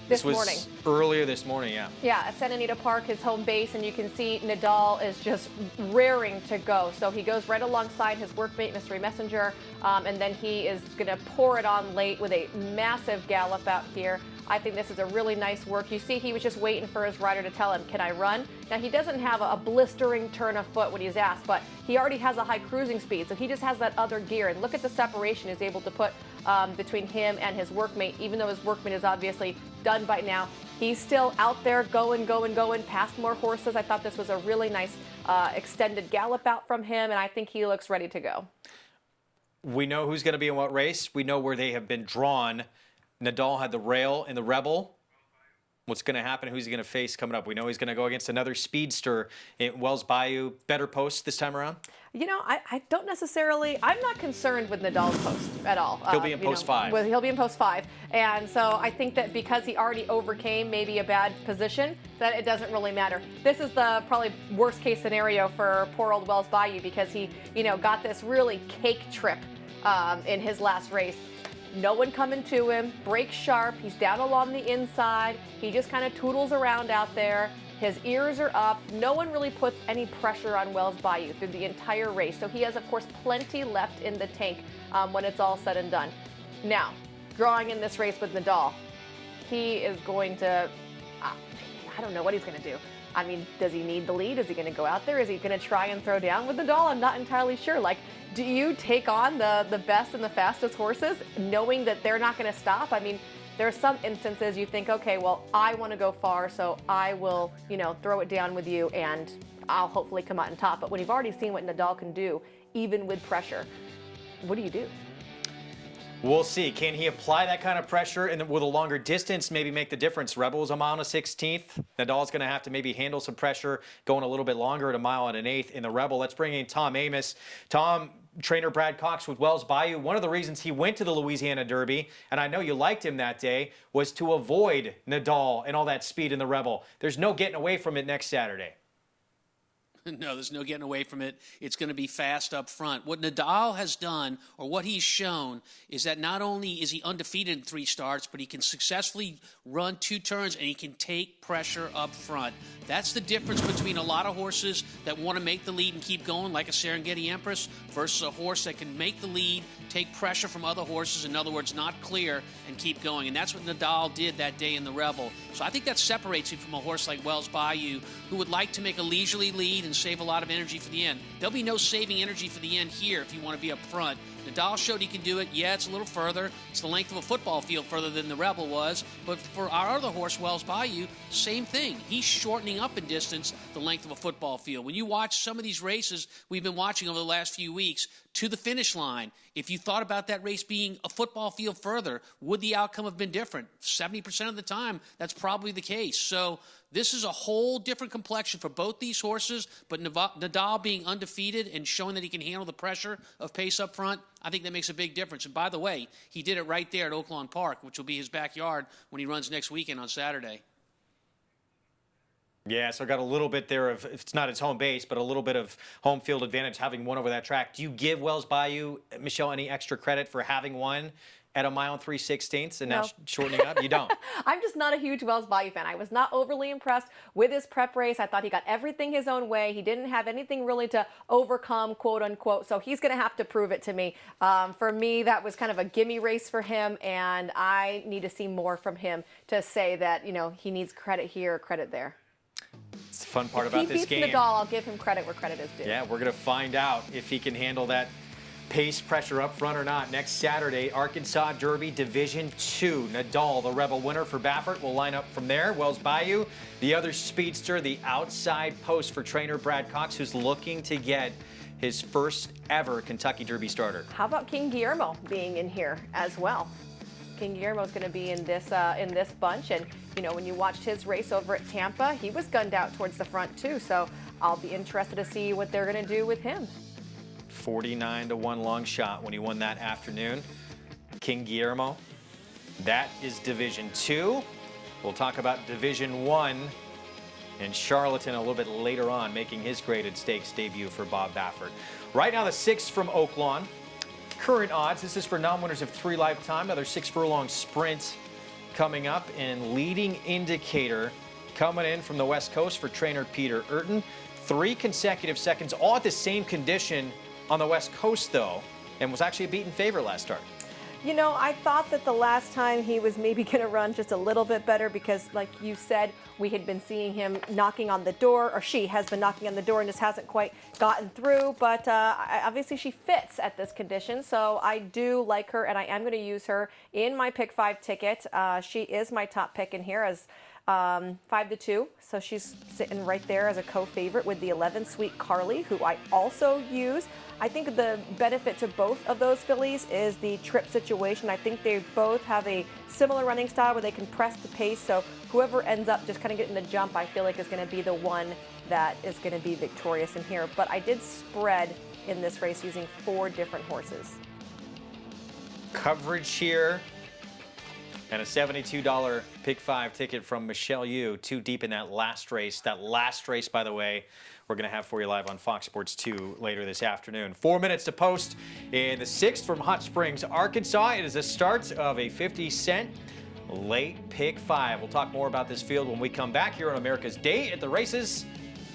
L: This was
K: morning.
L: Earlier this morning, yeah.
K: Yeah, at Santa Anita Park, his home base, and you can see Nadal is just raring to go. So he goes right alongside his workmate, Mystery Messenger, and then he is going to pour it on late with a massive gallop out here. I think this is a really nice work. You see, he was just waiting for his rider to tell him, can I run? Now, he doesn't have a blistering turn of foot when he's asked, but he already has a high cruising speed, so he just has that other gear. And look at the separation he's able to put between him and his workmate. Even though his workmate is obviously done by now, he's still out there going past more horses. I thought this was a really nice extended gallop out from him, and I think he looks ready to go.
L: We know who's going to be in what race. We know where they have been drawn. Nadal had the Rail and the Rebel. What's going to happen? Who's he going to face coming up? We know he's going to go against another speedster in Wells Bayou. Better post this time around?
K: You know, I don't necessarily, I'm not concerned with Nadal's post at all.
L: He'll be in post 5.
K: Well, he'll be in post 5. And so I think that because he already overcame maybe a bad position, that it doesn't really matter. This is the probably worst case scenario for poor old Wells Bayou because he, got this really cake trip in his last race. No one coming to him, brakes sharp, he's down along the inside, he just kind of toodles around out there, his ears are up, no one really puts any pressure on Wells Bayou through the entire race, so he has, of course, plenty left in the tank when it's all said and done. Now, drawing in this race with Nadal, he is going to, I don't know what he's going to do. I mean, does he need the lead? Is he going to go out there? Is he going to try and throw down with Nadal? I'm not entirely sure. Like, do you take on the best and the fastest horses knowing that they're not going to stop? I mean, there are some instances you think, okay, well, I want to go far, so I will, throw it down with you and I'll hopefully come out on top. But when you've already seen what Nadal can do, even with pressure, what do you do?
L: We'll see. Can he apply that kind of pressure and with a longer distance maybe make the difference? Rebel's a mile and a 16th. Nadal's going to have to maybe handle some pressure going a little bit longer at a mile and an 1/8 in the Rebel. Let's bring in Tom Amos. Tom, trainer Brad Cox with Wells Bayou. One of the reasons he went to the Louisiana Derby, and I know you liked him that day, was to avoid Nadal and all that speed in the Rebel. There's no getting away from it next Saturday.
M: No, there's no getting away from it. It's going to be fast up front. What Nadal has done, or what he's shown, is that not only is he undefeated in 3 starts, but he can successfully run 2 turns and he can take pressure up front. That's the difference between a lot of horses that want to make the lead and keep going, like a Serengeti Empress, versus a horse that can make the lead, take pressure from other horses, in other words, not clear, and keep going. And that's what Nadal did that day in the Rebel. So I think that separates him from a horse like Wells Bayou, who would like to make a leisurely lead and save a lot of energy for the end. There'll be no saving energy for the end here if you want to be up front. Nadal showed he can do it. Yeah, it's a little further. It's the length of a football field further than the Rebel was. But for our other horse, Wells Bayou, same thing. He's shortening up in distance the length of a football field. When you watch some of these races we've been watching over the last few weeks to the finish line, if you thought about that race being a football field further, would the outcome have been different? 70% of the time, that's probably the case. So this is a whole different complexion for both these horses, but Nadal being undefeated and showing that he can handle the pressure of pace up front, I think that makes a big difference. And by the way, he did it right there at Oakland Park, which will be his backyard when he runs next weekend on Saturday.
L: Yeah, so I got a little bit there of, if it's not his home base, but a little bit of home field advantage having won over that track. Do you give Wells Bayou, Michelle, any extra credit for having won at a mile and 3/16 and now shortening up? You don't.
K: I'm just not a huge Wells Bayou fan. I was not overly impressed with his prep race. I thought he got everything his own way. He didn't have anything really to overcome, quote unquote. So he's going to have to prove it to me. For me, that was kind of a gimme race for him, and I need to see more from him to say that, he needs credit here, credit there.
L: It's the fun part about this game.
K: If he beats Nadal, I'll give him credit where credit is due.
L: Yeah, we're going to find out if he can handle that pace pressure up front or not. Next Saturday, Arkansas Derby Division 2. Nadal, the Rebel winner for Baffert, will line up from there. Wells Bayou, the other speedster, the outside post for trainer Brad Cox, who's looking to get his first ever Kentucky Derby starter.
K: How about King Guillermo being in here as well? King Guillermo is going to be in this bunch, and when you watched his race over at Tampa, he was gunned out towards the front too. So I'll be interested to see what they're going to do with him.
L: 49-1 long shot when he won that afternoon. King Guillermo. That is Division 2. We'll talk about Division 1 and Charlatan a little bit later on, making his graded stakes debut for Bob Baffert. Right now, the 6 from Oakland. Current odds, this is for non-winners of 3 lifetime. Another 6-furlong sprint coming up. And leading indicator coming in from the West Coast for trainer Peter Urton. 3 consecutive seconds, all at the same condition on the West Coast, though, and was actually a beaten favorite last start.
K: You know, I thought that the last time he was maybe going to run just a little bit better because, like you said, we had been seeing him knocking on the door, or she has been knocking on the door and just hasn't quite gotten through. But obviously she fits at this condition, so I do like her, and I am going to use her in my Pick 5 ticket. She is my top pick in here as 5-2, so she's sitting right there as a co-favorite with the 11 Sweet Carly, who I also use. I think the benefit to both of those fillies is the trip situation. I think they both have a similar running style where they can press the pace, so whoever ends up just kind of getting the jump, I feel like is going to be the one that is going to be victorious in here. But I did spread in this race using 4 different horses.
L: Coverage here. And a $72 Pick 5 ticket from Michelle Yu, 2 deep in that last race. That last race, by the way, we're going to have for you live on Fox Sports 2 later this afternoon. 4 minutes to post in the 6th from Hot Springs, Arkansas. It is the start of a 50-cent late Pick 5. We'll talk more about this field when we come back here on America's Day at the Races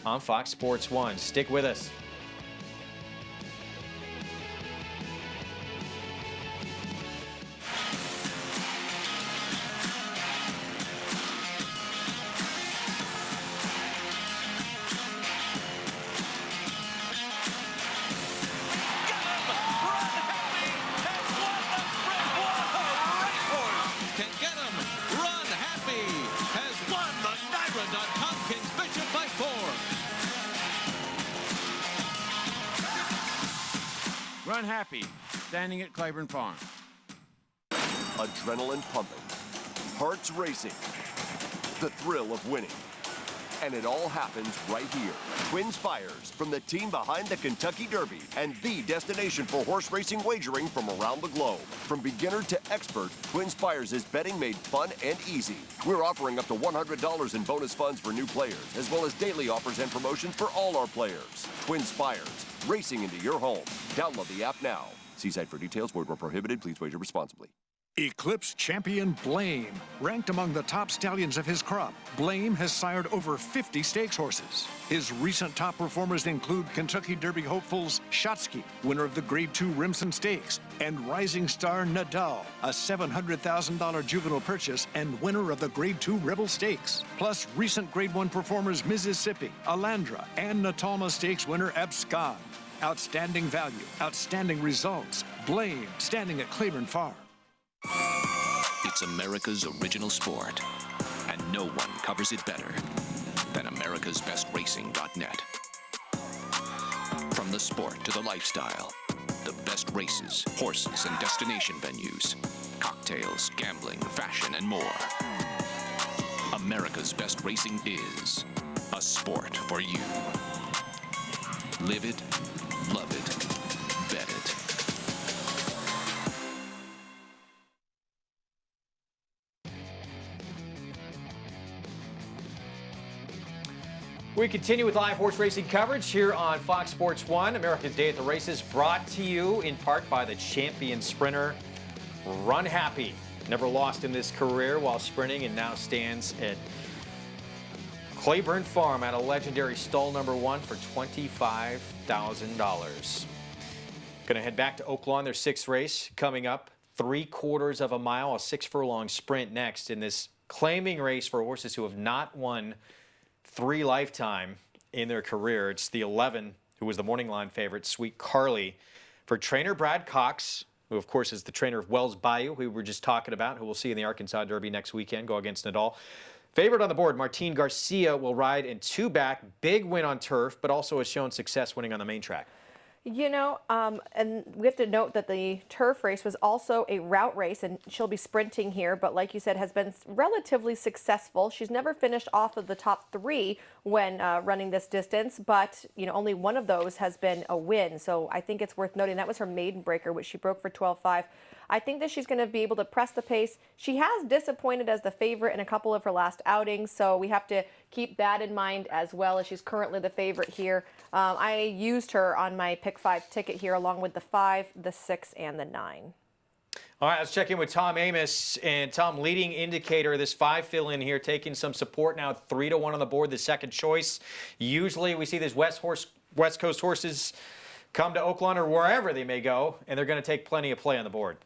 L: on Fox Sports 1. Stick with us.
D: Run Happy, standing at Claiborne Farm.
H: Adrenaline pumping, hearts racing, the thrill of winning. And it all happens right here. Twin Spires, from the team behind the Kentucky Derby and the destination for horse racing wagering from around the globe. From beginner to expert, Twin Spires is betting made fun and easy. We're offering up to $100 in bonus funds for new players, as well as daily offers and promotions for all our players. Twin Spires, racing into your home. Download the app now. See site for details. Void where prohibited. Please wager responsibly.
O: Eclipse champion Blame. Ranked among the top stallions of his crop, Blame has sired over 50 stakes horses. His recent top performers include Kentucky Derby hopefuls Shotsky, winner of the Grade 2 Remsen Stakes, and rising star Nadal, a $700,000 juvenile purchase and winner of the Grade 2 Rebel Stakes. Plus recent Grade 1 performers Mississippi, Alandra, and Natalma Stakes winner Abscond. Outstanding value, outstanding results. Blame, standing at Claiborne Farm.
R: It's America's original sport, and no one covers it better than americasbestracing.net. From the sport to the lifestyle, the best races, horses, and destination venues, cocktails, gambling, fashion, and more. America's Best Racing is a sport for you. Live it, love it, bet it.
L: We continue with live horse racing coverage here on Fox Sports 1. America's Day at the Races, brought to you in part by the champion sprinter, Run Happy. Never lost in this career while sprinting and now stands at Claiborne Farm at a legendary stall number 1 for $25,000. Going to head back to Oakland, their 6th race coming up. 3/4 of a mile, a 6-furlong sprint next in this claiming race for horses who have not won 3 lifetime in their career. It's the 11, who was the morning line favorite, Sweet Carly, for trainer Brad Cox, who of course is the trainer of Wells Bayou, who we were just talking about, who we'll see in the Arkansas Derby next weekend, go against Nadal. Favorite on the board, Martin Garcia will ride in 2 back. Big win on turf, but also has shown success winning on the main track.
K: You know, and we have to note that the turf race was also a route race, and she'll be sprinting here, but like you said, has been relatively successful. She's never finished off of the top 3 when running this distance, but, you know, only one of those has been a win. So I think it's worth noting that was her maiden breaker, which she broke for 12.5. I think that she's going to be able to press the pace. She has disappointed as the favorite in a couple of her last outings, so we have to keep that in mind as well, as she's currently the favorite here. I used her on my pick 5 ticket here along with the 5, the 6, and the 9.
L: All right, let's check in with Tom Amos. And Tom, leading indicator, this 5 fill in here, taking some support now, 3-1 on the board, the second choice. Usually we see these West Coast horses come to Oakland or wherever they may go, and they're going to take plenty of play on the board.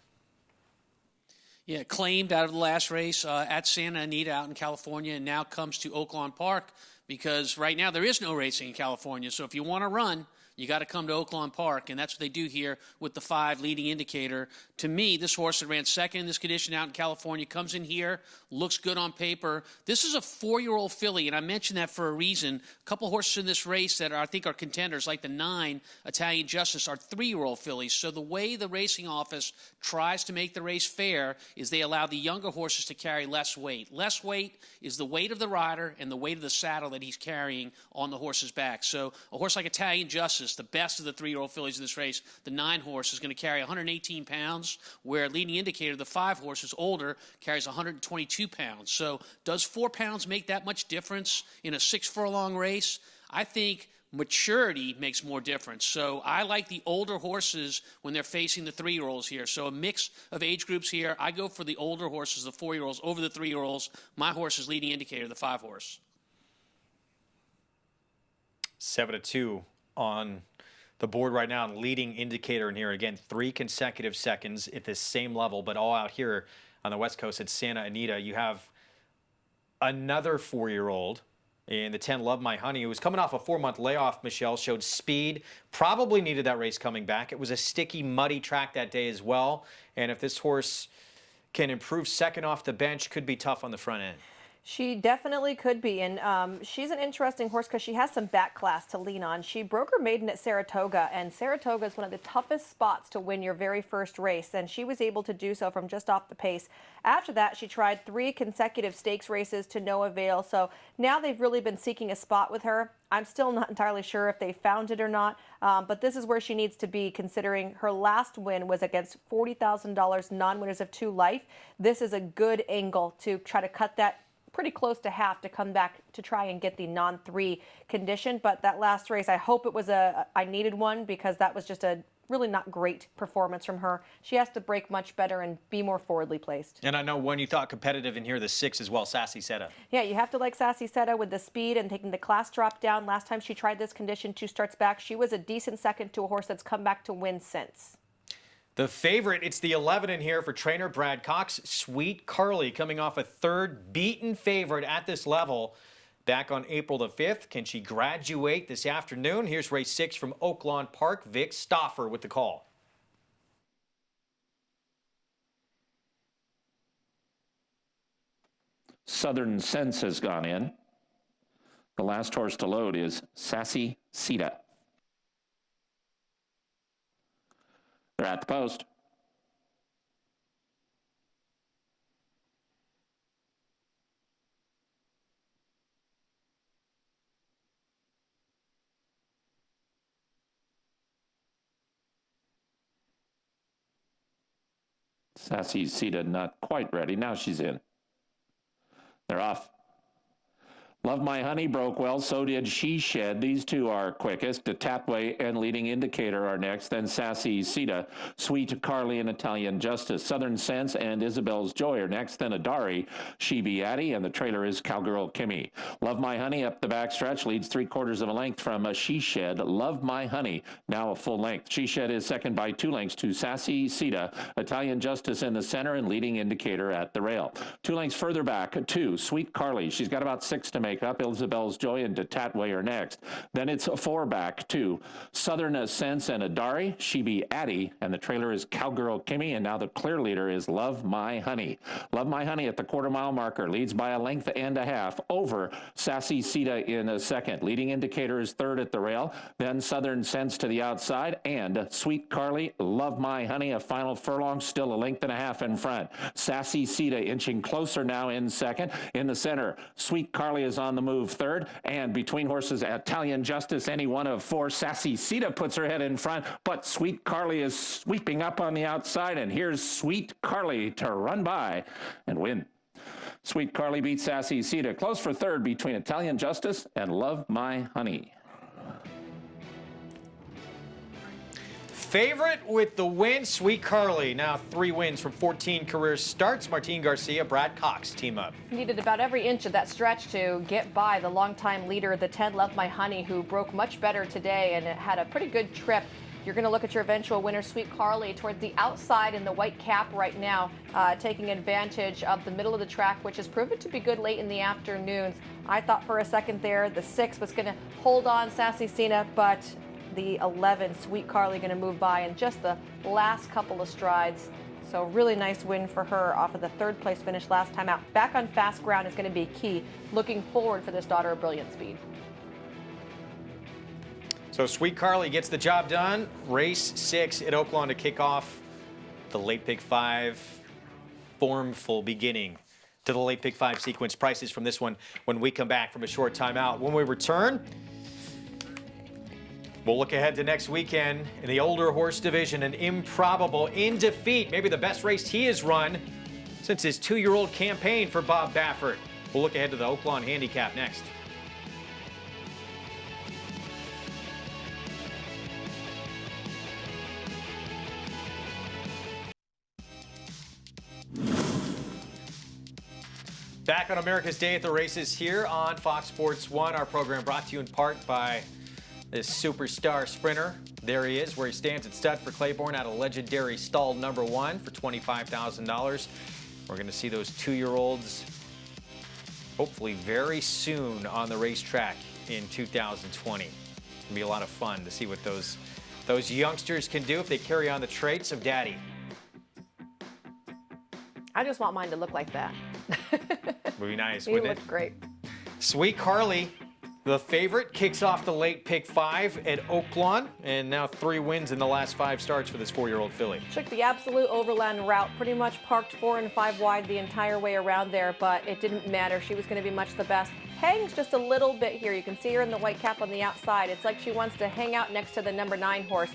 M: Yeah, claimed out of the last race at Santa Anita out in California, and now comes to Oakland Park because right now there is no racing in California. So if you want to run, you got to come to Oakland Park, and that's what they do here with the 5 leading indicator. To me, this horse that ran second in this condition out in California comes in here, looks good on paper. This is a 4-year-old filly, and I mentioned that for a reason. A couple horses in this race that I think are contenders, like the 9 Italian Justice, are 3-year-old fillies. So the way the racing office tries to make the race fair is they allow the younger horses to carry less weight. Less weight is the weight of the rider and the weight of the saddle that he's carrying on the horse's back. So a horse like Italian Justice, the best of the 3-year-old fillies in this race, the 9 horse is going to carry 118 pounds, where leading indicator, the 5 horse is older, carries 122 pounds. So does 4 pounds make that much difference in a 6 furlong race? I think maturity makes more difference. So I like the older horses when they're facing the 3-year-olds here. So a mix of age groups here. I go for the older horses, the 4-year-olds, over the 3-year-olds. My horse is leading indicator, the 5 horse.
L: 7-2 on the board right now, and leading indicator in here. Again, 3 consecutive seconds at this same level, but all out here on the West Coast at Santa Anita. You have another 4-year-old in the 10 Love My Honey, who was coming off a 4-month layoff. Michelle showed speed, probably needed that race coming back. It was a sticky, muddy track that day as well. And if this horse can improve second off the bench, could be tough on the front end.
K: She definitely could be, and she's an interesting horse because she has some back class to lean on. She broke her maiden at Saratoga, and Saratoga is one of the toughest spots to win your very first race, and she was able to do so from just off the pace. After that, she tried 3 consecutive stakes races to no avail, so now they've really been seeking a spot with her. I'm still not entirely sure if they found it or not, but this is where she needs to be, considering her last win was against $40,000 non-winners of 2 Life. This is a good angle to try to cut that pretty close to half to come back to try and get the non-3 condition. But that last race, I hope it was I needed one, because that was just a really not great performance from her. She has to break much better and be more forwardly placed.
L: And I know one you thought competitive in here, the 6 as well, Sassy Seta.
K: Yeah, you have to like Sassy Seta with the speed and taking the class drop down. Last time she tried this condition 2 starts back, she was a decent second to a horse that's come back to win since.
L: The favorite, it's the 11 in here for trainer Brad Cox. Sweet Carly coming off a 3rd beaten favorite at this level back on April the 5th. Can she graduate this afternoon? Here's race 6 from Oakland Park. Vic Stauffer with the call.
J: Southern Sense has gone in. The last horse to load is Sassy Seta. They're at the post. Sassy Seta not quite ready. Now she's in. They're off. Love My Honey broke well, so did She Shed. These 2 are quickest. Tatway and Leading Indicator are next, then Sassy Seta, Sweet Carly and Italian Justice. Southern Sense and Isabel's Joy are next, then Adari, She Be Addy, and the trailer is Cowgirl Kimmy. Love My Honey up the backstretch, leads 3/4 of a length from She Shed. Love My Honey, now a full length. She Shed is second by 2 lengths to Sassy Seta, Italian Justice in the center, and Leading Indicator at the rail. 2 lengths further back to Sweet Carly. She's got about 6 to make up. Isabel's Joy and Tatway are next. Then it's 4 back to Southern Sense and Adari, She Be Addy, and the trailer is Cowgirl Kimmy, and now the clear leader is Love My Honey. Love My Honey at the 1/4 mile marker leads by a length and a half over Sassy Seta in a second. Leading Indicator is 3rd at the rail, then Southern Sense to the outside, and Sweet Carly, Love My Honey, a final furlong, still a length and a half in front. Sassy Seta inching closer now in second. In the center, Sweet Carly is on the move 3rd, and between horses, Italian Justice, any one of 4. Sassy Seta puts her head in front, but Sweet Carly is sweeping up on the outside, and here's Sweet Carly to run by and win. Sweet Carly beats Sassy Seta. Close for 3rd between Italian Justice and Love My Honey.
L: Favorite with the win, Sweet Carly. Now 3 wins from 14 career starts. Martin Garcia, Brad Cox team up.
K: Needed about every inch of that stretch to get by the longtime leader, the 10 Love My Honey, who broke much better today and it had a pretty good trip. You're going to look at your eventual winner, Sweet Carly, towards the outside in the white cap right now, taking advantage of the middle of the track, which has proven to be good late in the afternoons. I thought for a second there the 6 was going to hold on Sassy Sina, but the 11, Sweet Carly, going to move by in just the last couple of strides. So really nice win for her off of the 3rd place finish last time out. Back on fast ground is going to be key. Looking forward for this daughter of brilliant speed.
L: So Sweet Carly gets the job done. Race 6 at Oakland to kick off the late pick 5. Formful beginning to the late pick 5 sequence. Prices from this one when we come back from a short timeout. When we return, we'll look ahead to next weekend in the older horse division. An Improbable in defeat. Maybe the best race he has run since his 2-year-old campaign for Bob Baffert. We'll look ahead to the Oakland Handicap next. Back on America's Day at the Races here on Fox Sports 1. Our program brought to you in part by this superstar sprinter. There he is, where he stands at stud for Claiborne out of legendary stall number 1 for $25,000. We're going to see those 2-year-olds hopefully very soon on the racetrack in 2020. It's going to be a lot of fun to see what those youngsters can do if they carry on the traits of Daddy.
K: I just want mine to look like that.
L: Would be nice,
K: He
L: wouldn't
K: looked great.
L: Sweet Carly, the favorite, kicks off the late pick 5 at Oakland, and now 3 wins in the last 5 starts for this 4-year-old filly.
K: Took the absolute overland route, pretty much parked 4 and 5 wide the entire way around there, but it didn't matter. She was going to be much the best. Hangs just a little bit here. You can see her in the white cap on the outside. It's like she wants to hang out next to the number 9 horse,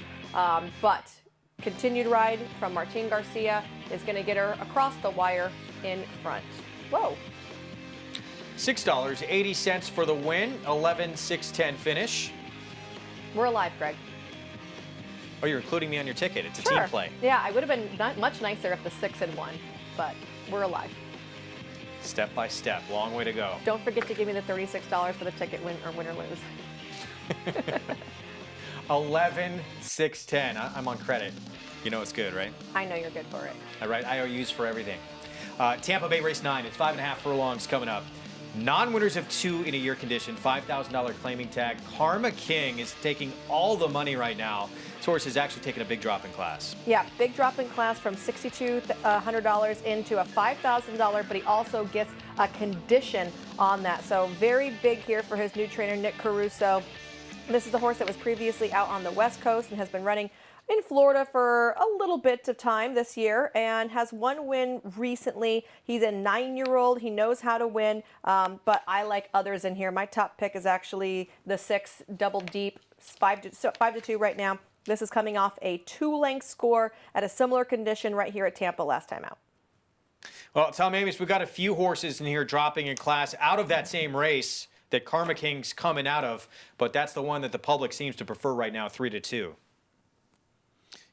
K: but continued ride from Martin Garcia is going to get her across the wire in front. Whoa.
L: $6.80 for the win, 11-6-10 finish.
K: We're alive, Greg.
L: Oh, you're including me on your ticket. It's a
K: Sure.
L: team play.
K: Yeah, I would have been much nicer if the 6 had won, but we're alive.
L: Step by step, long way to go.
K: Don't forget to give me the $36 for the ticket, win or lose.
L: 11-6-10. I'm on credit. You know it's good, right?
K: I know you're good for it.
L: I write IOUs for everything. Tampa Bay race 9. It's 5.5 furlongs coming up. Non-winners of 2 in a year condition. $5,000 claiming tag. Karma King is taking all the money right now. This horse is actually taking a big drop in class.
K: Yeah, big drop in class from $6,200 into a $5,000, but he also gets a condition on that. So very big here for his new trainer, Nick Caruso. This is the horse that was previously out on the West Coast and has been running in Florida for a little bit of time this year and has 1 win recently. He's a 9-year-old. He knows how to win, but I like others in here. My top pick is actually the 6 Double Deep, 5-2 right now. This is coming off a 2-length score at a similar condition right here at Tampa last time out.
L: Well, Tom Amis, we've got a few horses in here dropping in class out of that same race that Karma King's coming out of, but that's the one that the public seems to prefer right now, 3-2.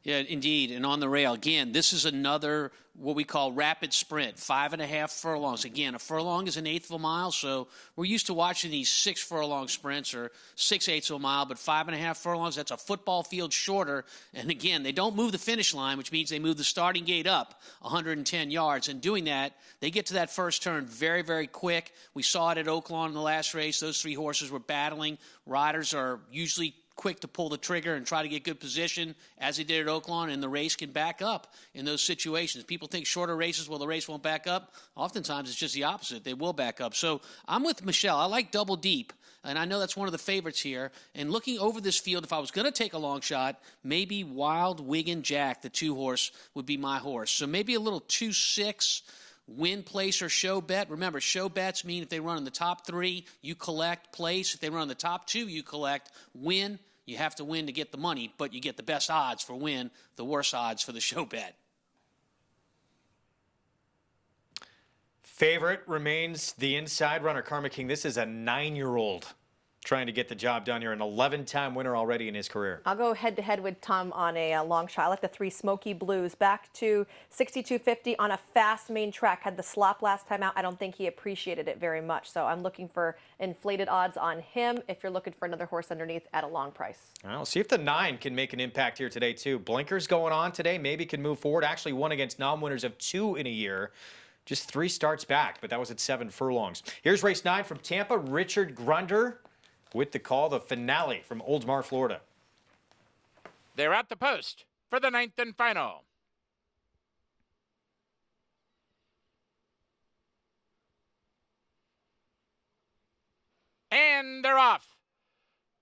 M: Yeah, indeed. And on the rail, again, this is another what we call rapid sprint, 5.5 furlongs. Again, a furlong is 1/8 of a mile, so we're used to watching these 6 furlong sprints or 6/8 of a mile, but 5.5 furlongs, that's a football field shorter. And again, they don't move the finish line, which means they move the starting gate up 110 yards. And doing that, they get to that first turn very, very quick. We saw it at Oakland in the last race. Those 3 horses were battling. Riders are usually quick to pull the trigger and try to get good position, as they did at Oakland, and the race can back up in those situations. People think shorter races, well, the race won't back up. Oftentimes, it's just the opposite. They will back up. So I'm with Michelle. I like Double Deep, and I know that's one of the favorites here. And looking over this field, if I was going to take a long shot, maybe Wild Wiggin Jack, the 2-horse, would be my horse. So maybe a little 2-6 win, place, or show bet. Remember, show bets mean if they run in the top 3, you collect. Place, if they run in the top 2, you collect. Win, you have to win to get the money, but you get the best odds for win, the worst odds for the show bet.
L: Favorite remains the inside runner, Karma King. This is a 9-year-old trying to get the job done here. An 11-time winner already in his career.
K: I'll go head-to-head with Tom on a long shot. I like the 3 Smoky Blues. Back to 62.50 on a fast main track. Had the slop last time out. I don't think he appreciated it very much. So I'm looking for inflated odds on him if you're looking for another horse underneath at a long price.
L: Well, see if the 9 can make an impact here today, too. Blinkers going on today. Maybe can move forward. Actually won against non-winners of 2 in a year. Just 3 starts back, but that was at 7 furlongs. Here's race 9 from Tampa. Richard Grunder with the call, the finale from Oldsmar, Florida.
G: They're at the post for the 9th and final. And they're off.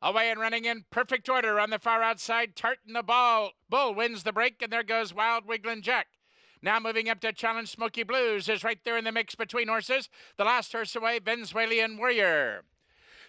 G: Away and running in perfect order on the far outside. Tartan the Bull wins the break, and there goes Wild Wiggling Jack. Now moving up to challenge Smoky Blues is right there in the mix between horses. The last horse away, Venezuelan Warrior.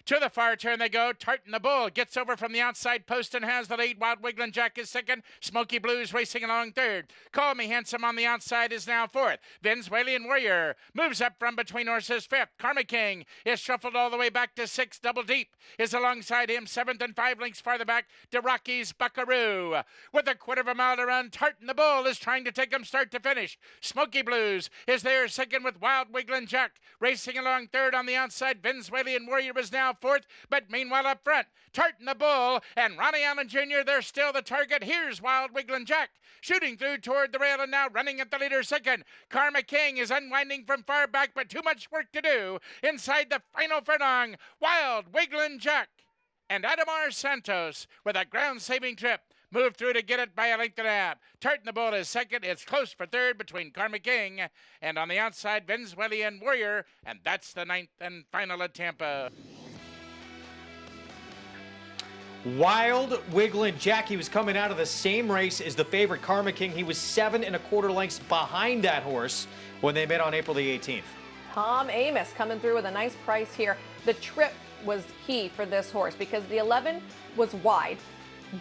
G: To the far turn they go. Tartan the Bull gets over from the outside post and has the lead. Wild Wiggling Jack is second. Smoky Blues racing along third. Call Me Handsome on the outside is now fourth. Venezuelan Warrior moves up from between horses fifth. Karma King is shuffled all the way back to sixth. Double Deep is alongside him. 7th and 5 lengths farther back to Rocky's Buckaroo. With a quarter of a mile to run, Tartan the Bull is trying to take him start to finish. Smoky Blues is there second with Wild Wiggling Jack. Racing along third on the outside. Venezuelan Warrior is now fourth, but meanwhile up front, Tartan the Bull and Ronnie Allen Jr., they're still the target. Here's Wild Wiggling Jack shooting through toward the rail and now running at the leader second. Karma King is unwinding from far back, but too much work to do inside the final furlong. Wild Wiggling Jack and Adamar Santos with a ground-saving trip move through to get it by a length and a half. Tartan the Bull is second. It's close for third between Karma King and on the outside Venezuelan Warrior, and that's the 9th and final at Tampa.
L: Wild Wiggling Jack, he was coming out of the same race as the favorite Karma King. He was 7 1/4 lengths behind that horse when they met on April the 18th.
K: Tom Amoss coming through with a nice price here. The trip was key for this horse because the 11 was wide,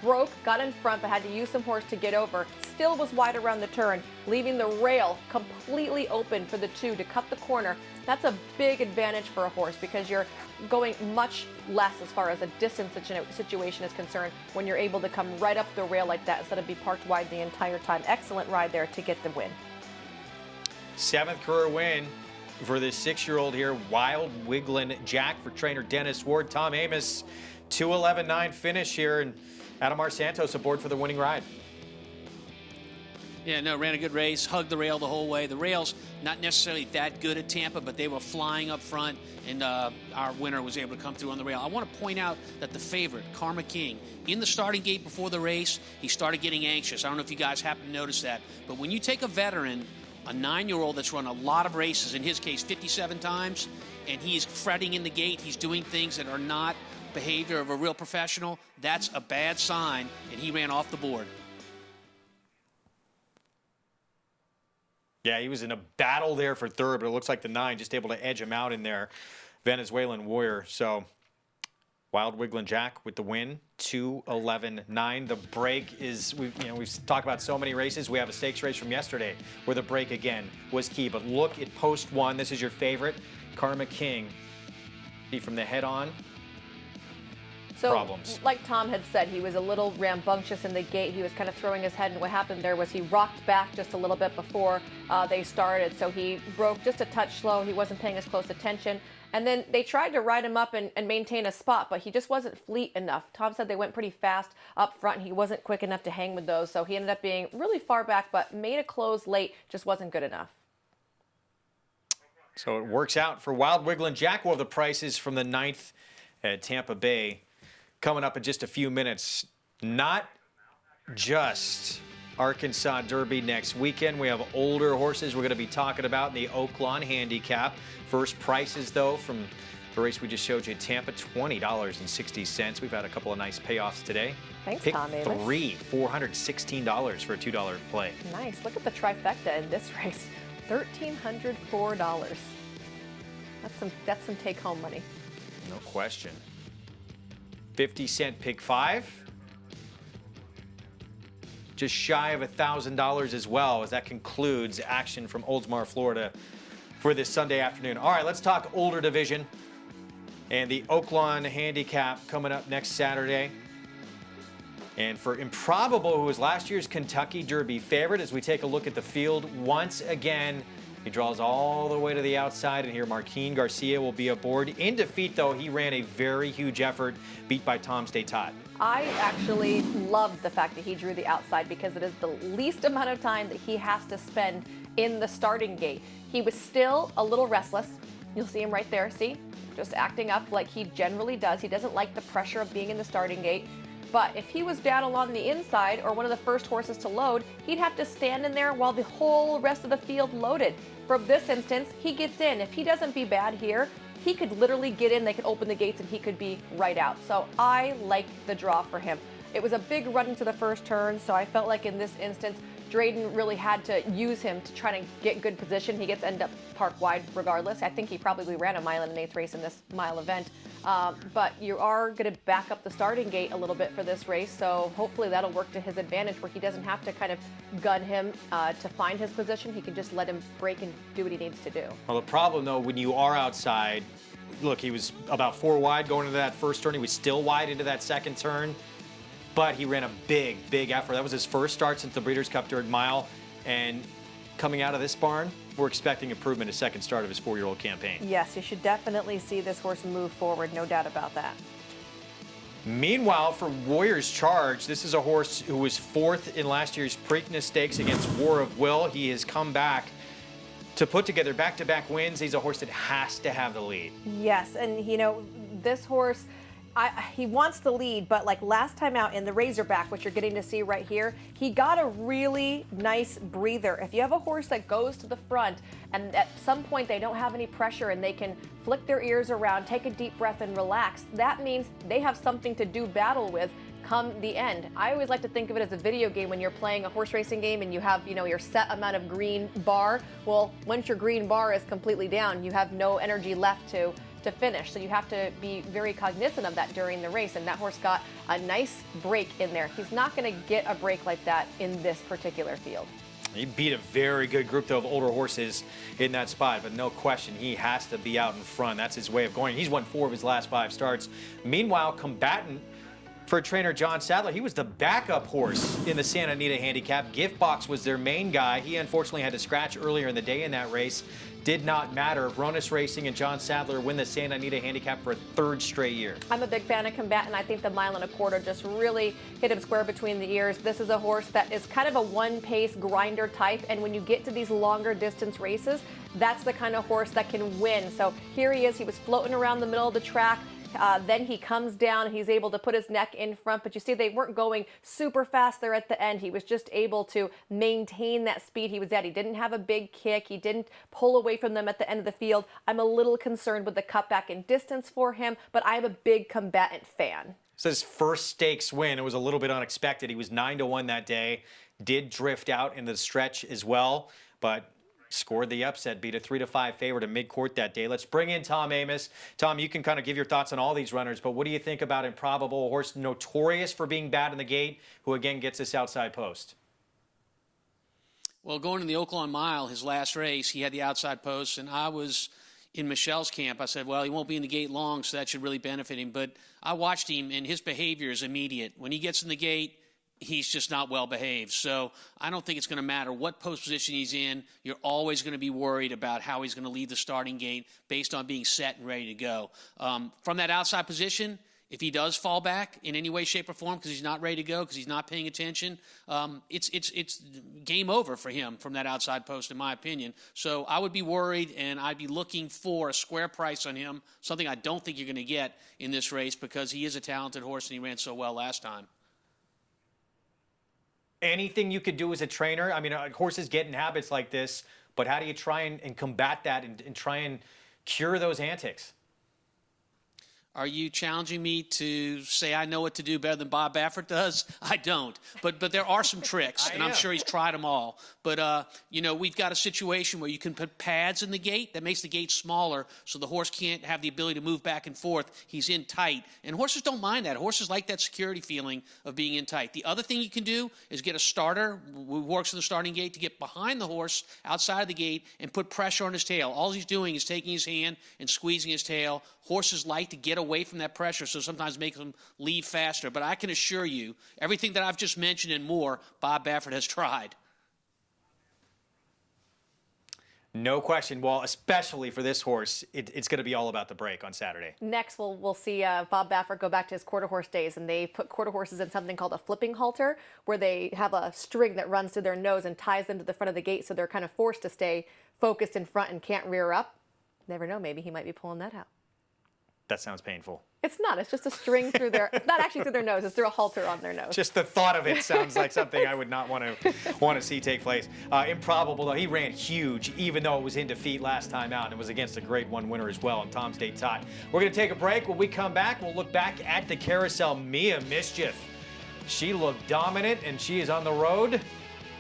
K: broke, got in front, but had to use some horse to get over. Still was wide around the turn, leaving the rail completely open for the 2 to cut the corner. That's a big advantage for a horse because you're going much less as far as a distance situation is concerned when you're able to come right up the rail like that instead of be parked wide the entire time. Excellent ride there to get the win.
L: 7th career win for this 6-year-old here, Wild Wiggling Jack, for trainer Dennis Ward. Tom Amoss, 2:11.9 finish here, and Adamar Santos aboard for the winning ride.
M: Yeah, no, ran a good race, hugged the rail the whole way. The rail's not necessarily that good at Tampa, but they were flying up front, and our winner was able to come through on the rail. I want to point out that the favorite, Karma King, in the starting gate before the race, he started getting anxious. I don't know if you guys happen to notice that, but when you take a veteran, a 9-year-old that's run a lot of races, in his case 57 times, and he's fretting in the gate, he's doing things that are not behavior of a real professional, that's a bad sign, and he ran off the board.
L: Yeah, he was in a battle there for third, but it looks like the 9 just able to edge him out in there. Venezuelan Warrior. So Wild Wiggling Jack with the win, 2:11.9. The break is, we've talked about so many races. We have a stakes race from yesterday where the break again was key. But look at post 1. This is your favorite, Karma King. From the head on.
K: So,
L: problems.
K: Like Tom had said, he was a little rambunctious in the gate. He was kind of throwing his head, and what happened there was he rocked back just a little bit before they started. So he broke just a touch slow. He wasn't paying as close attention. And then they tried to ride him up and maintain a spot, but he just wasn't fleet enough. Tom said they went pretty fast up front, and he wasn't quick enough to hang with those. So he ended up being really far back, but made a close late, just wasn't good enough.
L: So it works out for Wild Wiggling Jack. We'll have the prices from the 9th at Tampa Bay coming up in just a few minutes. Not just Arkansas Derby next weekend. We have older horses we're going to be talking about in the Oakland Handicap. First prices, though, from the race we just showed you at Tampa, $20.60. We've had a couple of nice payoffs today.
K: Thanks,
L: Pick
K: Tom Amoss.
L: 3, $416 for a $2 play.
K: Nice. Look at the trifecta in this race. $1,304. That's some take-home money.
L: No question. 50-cent pick 5. Just shy of $1,000 as well, as that concludes action from Oldsmar, Florida for this Sunday afternoon. All right, let's talk older division. And the Oakland Handicap coming up next Saturday. And for Improbable, who was last year's Kentucky Derby favorite, as we take a look at the field once again, he draws all the way to the outside, and here Marquin Garcia will be aboard. In defeat, though, he ran a very huge effort, beat by Tom Stay-Todd.
K: I actually loved the fact that he drew the outside because it is the least amount of time that he has to spend in the starting gate. He was still a little restless. You'll see him right there, see? Just acting up like he generally does. He doesn't like the pressure of being in the starting gate. But if he was down along the inside or one of the first horses to load, he'd have to stand in there while the whole rest of the field loaded. For this instance, he gets in. If he doesn't be bad here, he could literally get in, they could open the gates, and he could be right out. So I like the draw for him. It was a big run into the first turn, so I felt like in this instance, Drayden really had to use him to try to get good position. He gets end up park wide regardless. I think he probably ran a 1 1/8 race in this mile event. But you are going to back up the starting gate a little bit for this race, so hopefully that'll work to his advantage where he doesn't have to kind of gun him to find his position. He can just let him break and do what he needs to do.
L: Well, the problem, though, when you are outside, look, he was about 4 wide going into that first turn. He was still wide into that second turn. But he ran a big effort. That was his first start since the Breeders' Cup 3rd Mile. And coming out of this barn, we're expecting improvement his second start of his 4-year-old campaign.
K: Yes, you should definitely see this horse move forward, no doubt about that.
L: Meanwhile, for Warriors Charge, this is a horse who was 4th in last year's Preakness Stakes against War of Will. He has come back to put together back-to-back wins. He's a horse that has to have the lead.
K: Yes, and you know, this horse, he wants the lead, but like last time out in the Razorback, which you're getting to see right here, he got a really nice breather. If you have a horse that goes to the front and at some point they don't have any pressure and they can flick their ears around, take a deep breath and relax, that means they have something to do battle with come the end. I always like to think of it as a video game when you're playing a horse racing game and you have, you know, your set amount of green bar. Well, once your green bar is completely down, you have no energy left to finish. So you have to be very cognizant of that during the race, and that horse got a nice break in there. He's not going to get a break like that in this particular field.
L: He beat a very good group, though, of older horses in that spot, but no question, he has to be out in front. That's his way of going. He's won 4 of his last 5 starts. Meanwhile, Combatant, for trainer John Sadler, he was the backup horse in the Santa Anita Handicap. Gift Box was their main guy. He unfortunately had to scratch earlier in the day in that race. Did not matter. Ronus Racing and John Sadler win the Santa Anita Handicap for a 3rd straight year.
K: I'm a big fan of Combatant. I think the 1 1/4 just really hit him square between the ears. This is a horse that is kind of a one-pace grinder type, and when you get to these longer distance races, that's the kind of horse that can win. So here he is. He was floating around the middle of the track. Then he comes down and he's able to put his neck in front, but you see they weren't going super fast there at the end. He was just able to maintain that speed he was at. He didn't have a big kick. He didn't pull away from them at the end of the field. I'm a little concerned with the cutback in distance for him, but I'm a big Combatant fan.
L: It's his first stakes win. It was a little bit unexpected. He was 9-1 that day. Did drift out into the stretch as well, but scored the upset, beat a 3-5 favorite in mid-court that day. Let's bring in Tom Amos. Tom, you can kind of give your thoughts on all these runners, but what do you think about Improbable, a horse notorious for being bad in the gate, who again gets this outside post?
M: Well, going to the Oakland Mile, his last race, he had the outside post, and I was in Michelle's camp. I said, well, he won't be in the gate long, so that should really benefit him. But I watched him, and his behavior is immediate. When he gets in the gate, he's just not well behaved. So I don't think it's going to matter what post position he's in. You're always going to be worried about how he's going to leave the starting gate based on being set and ready to go. From that outside position, if he does fall back in any way, shape, or form because he's not ready to go, because he's not paying attention, it's game over for him from that outside post, in my opinion. So I would be worried, and I'd be looking for a square price on him, something I don't think you're going to get in this race because he is a talented horse and he ran so well last time.
L: Anything you could do as a trainer? I mean, horses get in habits like this, but how do you try and combat that and try and cure those antics?
M: Are you challenging me to say I know what to do better than Bob Baffert does? I don't. But there are some tricks, and I'm sure he's tried them all. But, you know, we've got a situation where you can put pads in the gate. That makes the gate smaller, so the horse can't have the ability to move back and forth. He's in tight. And horses don't mind that. Horses like that security feeling of being in tight. The other thing you can do is get a starter who works in the starting gate to get behind the horse outside of the gate and put pressure on his tail. All he's doing is taking his hand and squeezing his tail. Horses like to get away from that pressure, so sometimes makes them leave faster. But I can assure you, everything that I've just mentioned and more, Bob Baffert has tried.
L: No question. Well, especially for this horse, it's going to be all about the break on Saturday.
K: Next, we'll see Bob Baffert go back to his quarter horse days, and they put quarter horses in something called a flipping halter, where they have a string that runs through their nose and ties them to the front of the gate, so they're kind of forced to stay focused in front and can't rear up. Never know, maybe he might be pulling that out.
L: That sounds painful.
K: It's not. It's just a string through their. It's not actually through their nose. It's through a halter on their nose.
L: Just the thought of it sounds like something I would not want to see take place. Improbable, though, he ran huge, even though it was in defeat last time out, and it was against a Grade 1 winner as well, and Tom stayed tied. We're going to take a break. When we come back, we'll look back at the carousel. Mia Mischief. She looked dominant, and she is on the road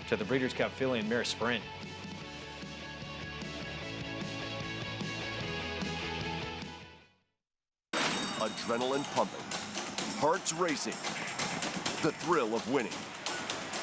L: to the Breeders' Cup Filly and Mare Sprint.
H: Adrenaline pumping, hearts racing, the thrill of winning.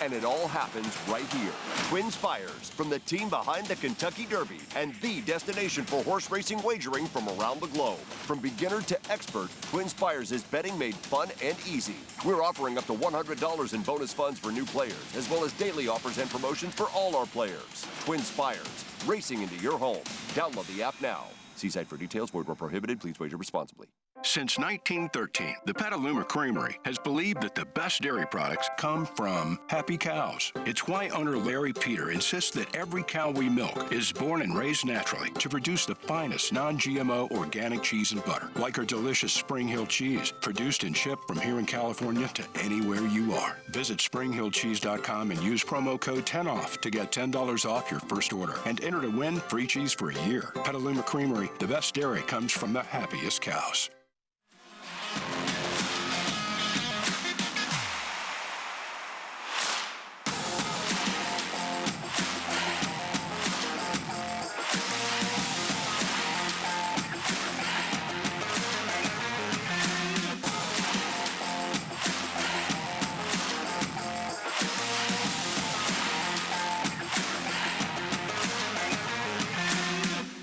H: And it all happens right here. Twin Spires, from the team behind the Kentucky Derby and the destination for horse racing wagering from around the globe. From beginner to expert, Twin Spires is betting made fun and easy. We're offering up to $100 in bonus funds for new players, as well as daily offers and promotions for all our players. Twin Spires, racing into your home. Download the app now. See site for details. Void where prohibited. Please wager responsibly.
N: Since 1913, the Petaluma Creamery has believed that the best dairy products come from happy cows. It's why owner Larry Peter insists that every cow we milk is born and raised naturally to produce the finest non-GMO organic cheese and butter, like our delicious Spring Hill cheese, produced and shipped from here in California to anywhere you are. Visit springhillcheese.com and use promo code 10OFF to get $10 off your first order and enter to win free cheese for a year. Petaluma Creamery, the best dairy comes from the happiest cows.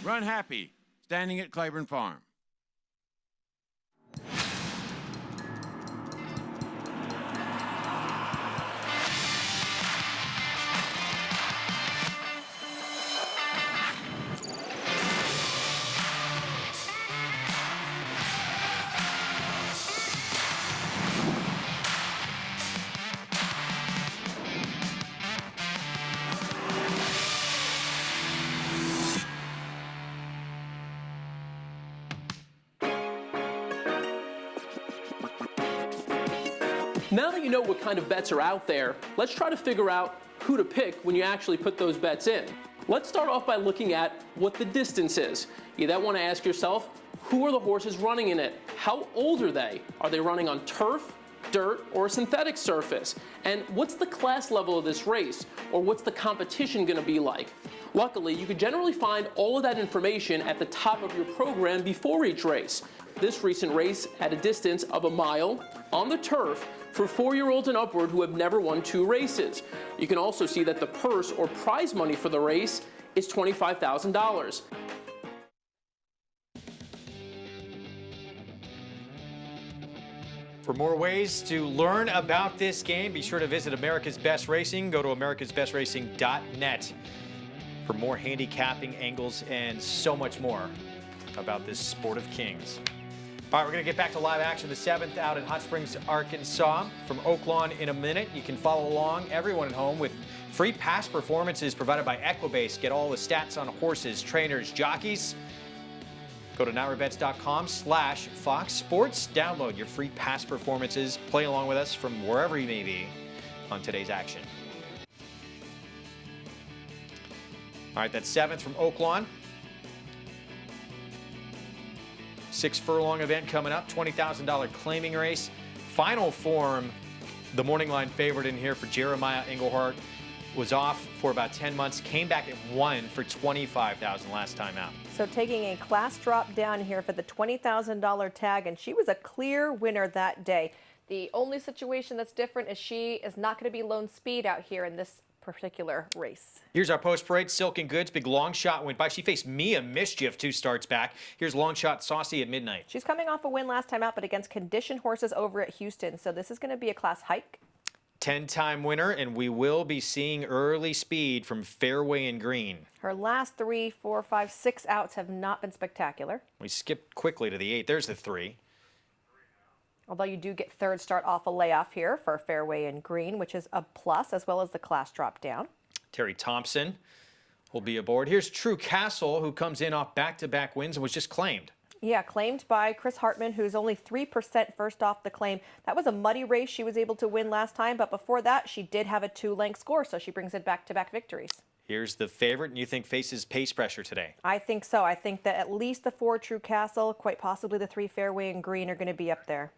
D: Run Happy, standing at Claiborne Farm.
I: Now that you know what kind of bets are out there, let's try to figure out who to pick when you actually put those bets in. Let's start off by looking at what the distance is. You then want to ask yourself, who are the horses running in it? How old are they? Are they running on turf, dirt, or a synthetic surface? And what's the class level of this race? Or what's the competition going to be like? Luckily, you can generally find all of that information at the top of your program before each race. This recent race at a distance of 1 mile on the turf for 4-year-olds and upward who have never won 2 races. You can also see that the purse or prize money for the race is $25,000.
L: For more ways to learn about this game, be sure to visit America's Best Racing. Go to americasbestracing.net for more handicapping angles and so much more about this sport of kings. All right, we're going to get back to live action, the 7th out in Hot Springs, Arkansas. From Oaklawn in a minute. You can follow along, everyone at home, with free past performances provided by Equibase. Get all the stats on horses, trainers, jockeys. Go to NYRABets.com/Fox Sports. Download your free past performances. Play along with us from wherever you may be on today's action. All right, that's 7th from Oaklawn. 6-furlong event coming up, $20,000 claiming race. Final form, the morning line favorite in here for Jeremiah Engelhardt was off for about 10 months, came back and won for $25,000 last time out.
K: So taking a class drop down here for the $20,000 tag, and she was a clear winner that day. The only situation that's different is she is not going to be lone speed out here in this particular race.
L: Here's our post-parade. Silk and Goods, big long shot went by. She faced Mia Mischief 2 starts back. Here's long shot Saucy at midnight.
K: She's coming off a win last time out, but against conditioned horses over at Houston. So this is going to be a class hike.
L: 10-time winner, and we will be seeing early speed from Fairway and Green.
K: Her last 3, 4, 5, 6 outs have not been spectacular.
L: We skipped quickly to the 8. There's the 3.
K: Although you do get third start off a layoff here for Fairway and Green, which is a plus, as well as the class drop down.
L: Terry Thompson will be aboard. Here's True Castle, who comes in off back-to-back wins and was just claimed.
K: Yeah, claimed by Chris Hartman, who's only 3% first off the claim. That was a muddy race she was able to win last time, but before that, she did have a 2-length score, so she brings it back-to-back victories.
L: Here's the favorite, and you think faces pace pressure today?
K: I think so. I think that at least the 4 True Castle, quite possibly the 3 Fairway and Green are going to be up there.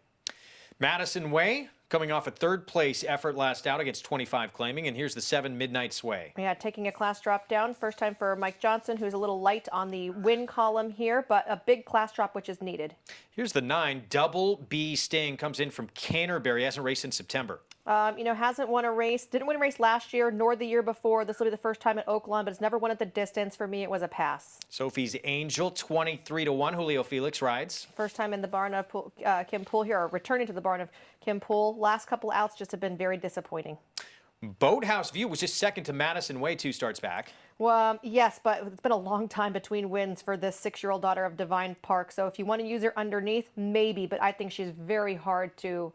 L: Madison Way, coming off a third-place effort last out against 25 claiming, and here's the 7 Midnight Sway.
K: Yeah, taking a class drop down. First time for Mike Johnson, who's a little light on the win column here, but a big class drop, which is needed.
L: Here's the 9 Double B Sting, comes in from Canterbury, hasn't raced in September.
K: Hasn't won a race, didn't win a race last year, nor the year before. This will be the first time at Oakland, but has never won at the distance. For me, it was a pass.
L: Sophie's Angel, 23-1. Julio Felix rides.
K: First time in the barn of Kim Poole here, or returning to the barn of Kim Poole. Last couple outs just have been very disappointing.
L: Boathouse View was just second to Madison Way 2 starts back.
K: Well, yes, but it's been a long time between wins for this 6-year-old daughter of Divine Park. So if you want to use her underneath, maybe, but I think she's very hard to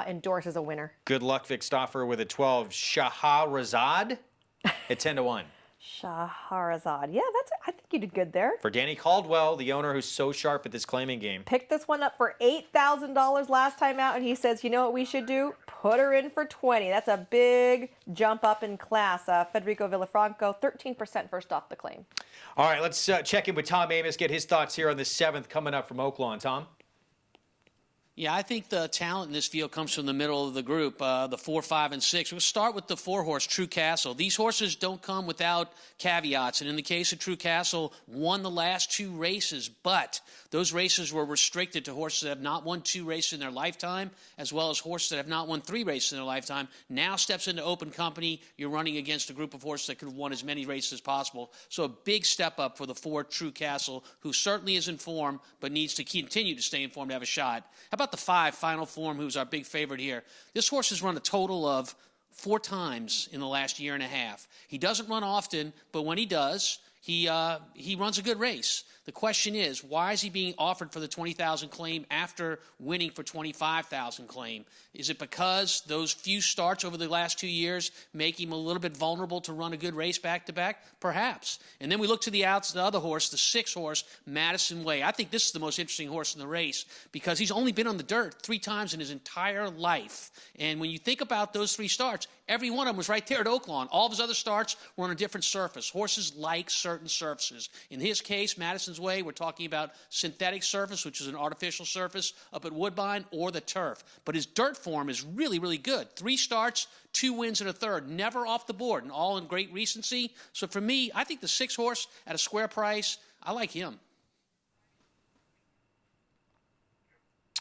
K: endorse as a winner.
L: Good luck, Vic Stauffer, with a 12. Shahrazad at 10-1.
K: Shahrazad. Yeah, I think you did good there.
L: For Danny Caldwell, the owner who's so sharp at this claiming game.
K: Picked this one up for $8,000 last time out, and he says, you know what we should do? Put her in for 20. That's a big jump up in class. Federico Villafranco, 13% first off the claim.
L: All right, let's check in with Tom Amos, get his thoughts here on the 7th coming up from Oakland. Tom?
M: Yeah, I think the talent in this field comes from the middle of the group, the 4, 5, and 6. We'll start with the 4-horse, True Castle. These horses don't come without caveats, and in the case of True Castle, won the last 2 races, but those races were restricted to horses that have not won 2 races in their lifetime, as well as horses that have not won 3 races in their lifetime. Now steps into open company. You're running against a group of horses that could have won as many races as possible. So a big step up for the 4 True Castle, who certainly is in form, but needs to continue to stay in form to have a shot. How about the 5 Final Form, who's our big favorite here? This horse has run a total of 4 times in the last year and a half. He doesn't run often, but when he does, he runs a good race. The question is, why is he being offered for the $20,000 claim after winning for $25,000 claim? Is it because those few starts over the last 2 years make him a little bit vulnerable to run a good race back-to-back? Perhaps. And then we look to the outs, the other horse, the 6-horse, Madison Way. I think this is the most interesting horse in the race because he's only been on the dirt 3 times in his entire life. And when you think about those 3 starts, every one of them was right there at Oaklawn. All of his other starts were on a different surface. Horses like certain surfaces. In his case, Madison's Way, we're talking about synthetic surface, which is an artificial surface up at Woodbine, or the turf. But his dirt form is really, really good. 3 starts, 2 wins and a third, never off the board, and all in great recency. So for me, I think the 6-horse at a square price, I like him.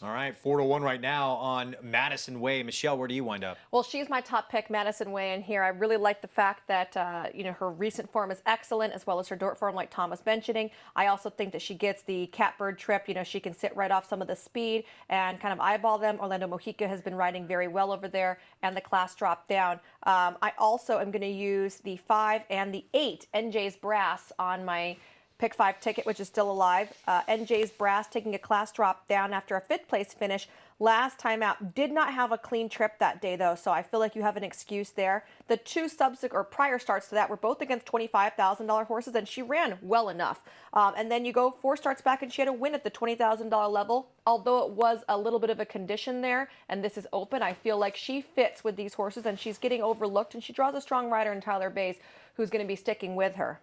L: All right, 4-1 right now on Madison Way. Michelle, where do you wind up?
K: Well, she's my top pick, Madison Way, in here. I really like the fact that, her recent form is excellent, as well as her dirt form, like Tom was mentioning. I also think that she gets the catbird trip. She can sit right off some of the speed and kind of eyeball them. Orlando Mojica has been riding very well over there, and the class drop down. I also am going to use the 5 and the 8, NJ's Brass, on my Pick 5 ticket, which is still alive. NJ's Brass taking a class drop down after a 5th place finish last time out. Did not have a clean trip that day, though, so I feel like you have an excuse there. The 2 subsequent or prior starts to that were both against $25,000 horses, and she ran well enough. And then you go 4 starts back, and she had a win at the $20,000 level. Although it was a little bit of a condition there, and this is open, I feel like she fits with these horses, and she's getting overlooked, and she draws a strong rider in Tyler Bays, who's going to be sticking with her.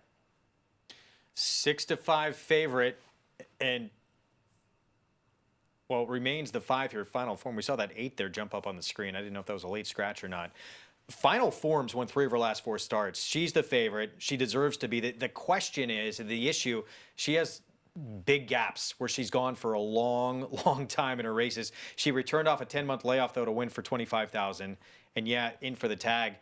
L: 6-5 favorite, and Well, it remains the 5 here, Final Form. We saw that 8 there jump up on the screen. I didn't know if that was a late scratch or not. Final Form's won 3 of her last 4 starts. She's the favorite. She deserves to be. The question is, the issue, she has big gaps where she's gone for a long time in her races. She returned off a 10-month layoff, though, to win for $25,000. And yeah, in for the tag.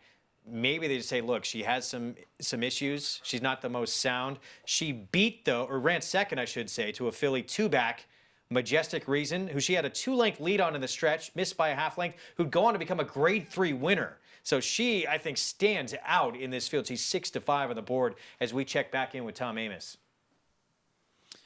L: Maybe they just say, look, she has some issues. She's not the most sound. She beat, though, or ran second, I should say, to a filly 2-back, Majestic Reason, who she had a 2-length lead on in the stretch, missed by a half length, who'd go on to become a Grade 3 winner. So she, I think, stands out in this field. She's 6-5 on the board as we check back in with Tom Amoss.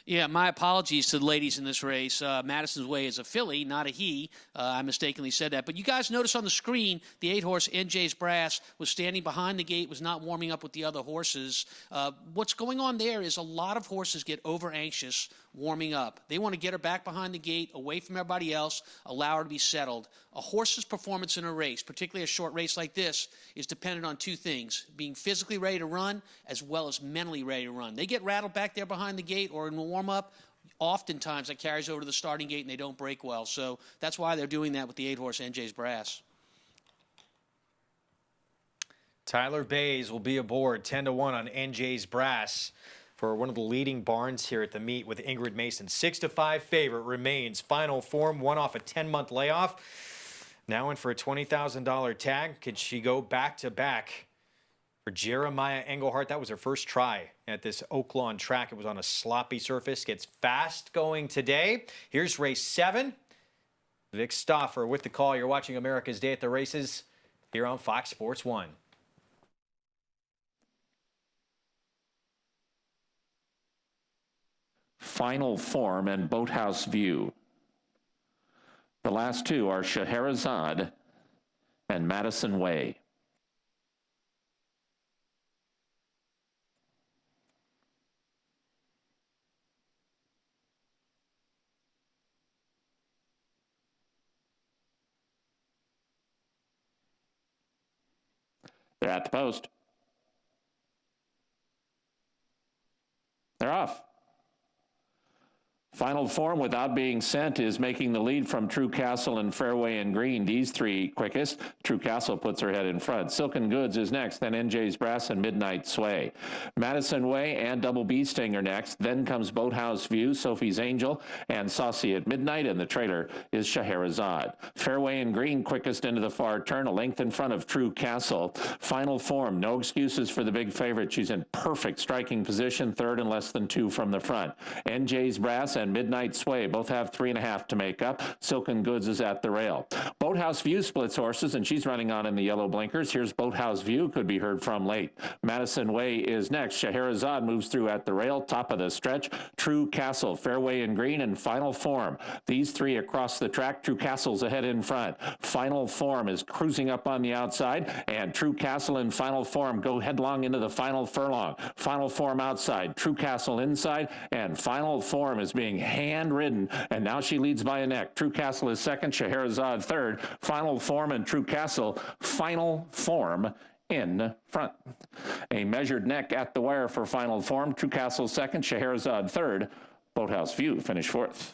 M: Yeah, my apologies to the ladies in this race. Madison's Way is a filly, not a he. I mistakenly said that. But you guys notice on the screen, the 8-horse NJ's Brass was standing behind the gate, was not warming up with the other horses. What's going on there is a lot of horses get over-anxious warming up. They want to get her back behind the gate, away from everybody else, allow her to be settled. A horse's performance in a race, particularly a short race like this, is dependent on 2 things, being physically ready to run as well as mentally ready to run. They get rattled back there behind the gate or in the warm-up, oftentimes that carries over to the starting gate and they don't break well. So that's why they're doing that with the 8-horse NJ's Brass.
L: Tyler Bays will be aboard 10-1 on NJ's Brass for one of the leading barns here at the meet with Ingrid Mason. 6-5 favorite remains. Final Form, one off a 10-month layoff. Now in for a $20,000 tag. Could she go back-to-back for Jeremiah Engelhardt? That was her first try at this Oaklawn track. It was on a sloppy surface. Gets fast going today. Here's race 7. Vic Stauffer with the call. You're watching America's Day at the Races here on Fox Sports 1.
J: Final Form and Boathouse View. The last 2 are Scheherazade and Madison Way. They're at the post. They're off. Final Form, without being sent, is making the lead from True Castle and Fairway and Green. These 3 quickest. True Castle puts her head in front. Silken Goods is next, then NJ's Brass and Midnight Sway. Madison Way and Double B Sting are next. Then comes Boathouse View, Sophie's Angel, and Saucy at Midnight, and the trailer is Scheherazade. Fairway and Green quickest into the far turn, a length in front of True Castle. Final Form, no excuses for the big favorite. She's in perfect striking position, 3rd and less than 2 from the front. NJ's Brass and Midnight Sway both have 3.5 to make up. Silken Goods is at the rail. Boathouse View splits horses, and she's running on in the yellow blinkers. Here's Boathouse View, could be heard from late. Madison Way is next. Scheherazade moves through at the rail, top of the stretch. True Castle, Fairway and Green, and Final Form. These 3 across the track. True Castle's ahead in front. Final Form is cruising up on the outside, and True Castle and Final Form go headlong into the final furlong. Final Form outside, True Castle inside, and Final Form is being hand-ridden, and now she leads by a neck. True Castle is second, Scheherazade third. Final Form and True Castle. Final Form in front. A measured neck at the wire for Final Form. True Castle second, Scheherazade third. Boathouse View finished 4th.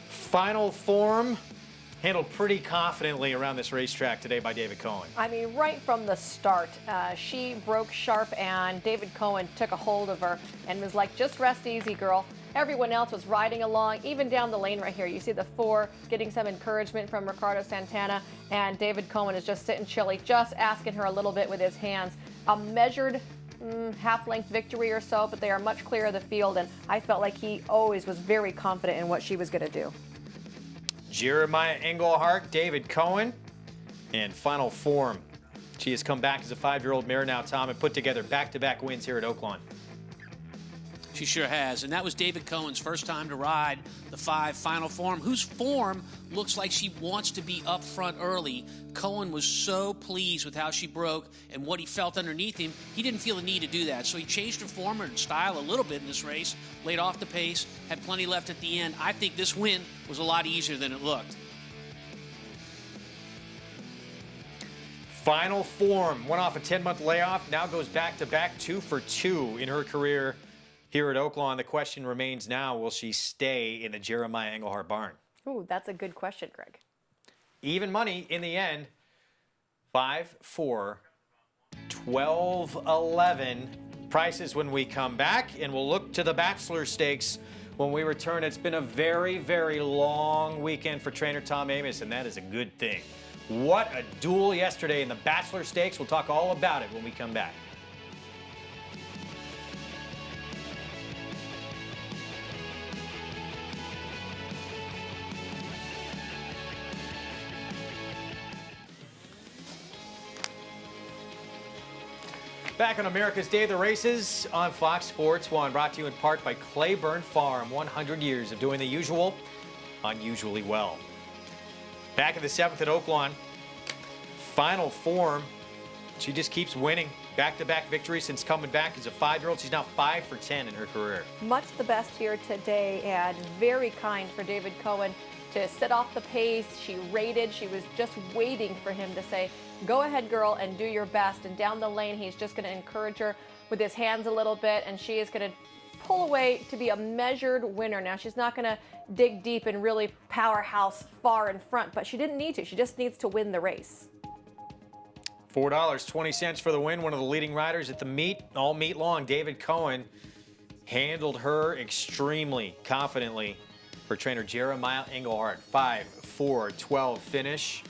L: Final Form handled pretty confidently around this racetrack today by David Cohen.
K: I mean, right from the start, she broke sharp, and David Cohen took a hold of her and was like, just rest easy, girl. Everyone else was riding along, even down the lane right here. You see the 4 getting some encouragement from Ricardo Santana, and David Cohen is just sitting chilly, just asking her a little bit with his hands. A measured half-length victory or so, but they are much clearer of the field, and I felt like he always was very confident in what she was going to do.
L: Jeremiah Engelhardt, David Cohen, and Final Form. She has come back as a 5-year-old mare now, Tom, and put together back-to-back wins here at Oaklawn.
M: She sure has. And that was David Cohen's first time to ride the 5 Final Form, whose form looks like she wants to be up front early. Cohen was so pleased with how she broke and what he felt underneath him, he didn't feel the need to do that. So he changed her form and style a little bit in this race, laid off the pace, had plenty left at the end. I think this win was a lot easier than it looked.
L: Final Form, went off a 10-month layoff, now goes back-to-back 2 for 2 in her career here at Oakland. The question remains now, will she stay in the Jeremiah Engelhardt barn?
K: Ooh, that's a good question, Greg.
L: Even money in the end. 5, 4, 12, 11. Prices when we come back, and we'll look to the Bachelor Stakes when we return. It's been a very, very long weekend for trainer Tom Amoss, and that is a good thing. What a duel yesterday in the Bachelor Stakes. We'll talk all about it when we come back. Back on America's Day of the Races on Fox Sports 1, brought to you in part by Claiborne Farm. 100 years of doing the usual, unusually well. Back in the 7th at Oakland, final form. She just keeps winning. Back-to-back victories since coming back as a 5-year-old. She's now 5 for 10 in her career.
K: Much the best here today, and very kind for David Cohen to set off the pace. She rated. She was just waiting for him to say, go ahead, girl, and do your best. And down the lane, he's just going to encourage her with his hands a little bit, and she is going to pull away to be a measured winner. Now, she's not going to dig deep and really powerhouse far in front, but she didn't need to. She just needs to win the race.
L: $4.20 for the win. One of the leading riders at the meet, all meet long. David Cohen handled her extremely confidently for trainer Jeremiah Engelhardt. 5, 4, 12 finish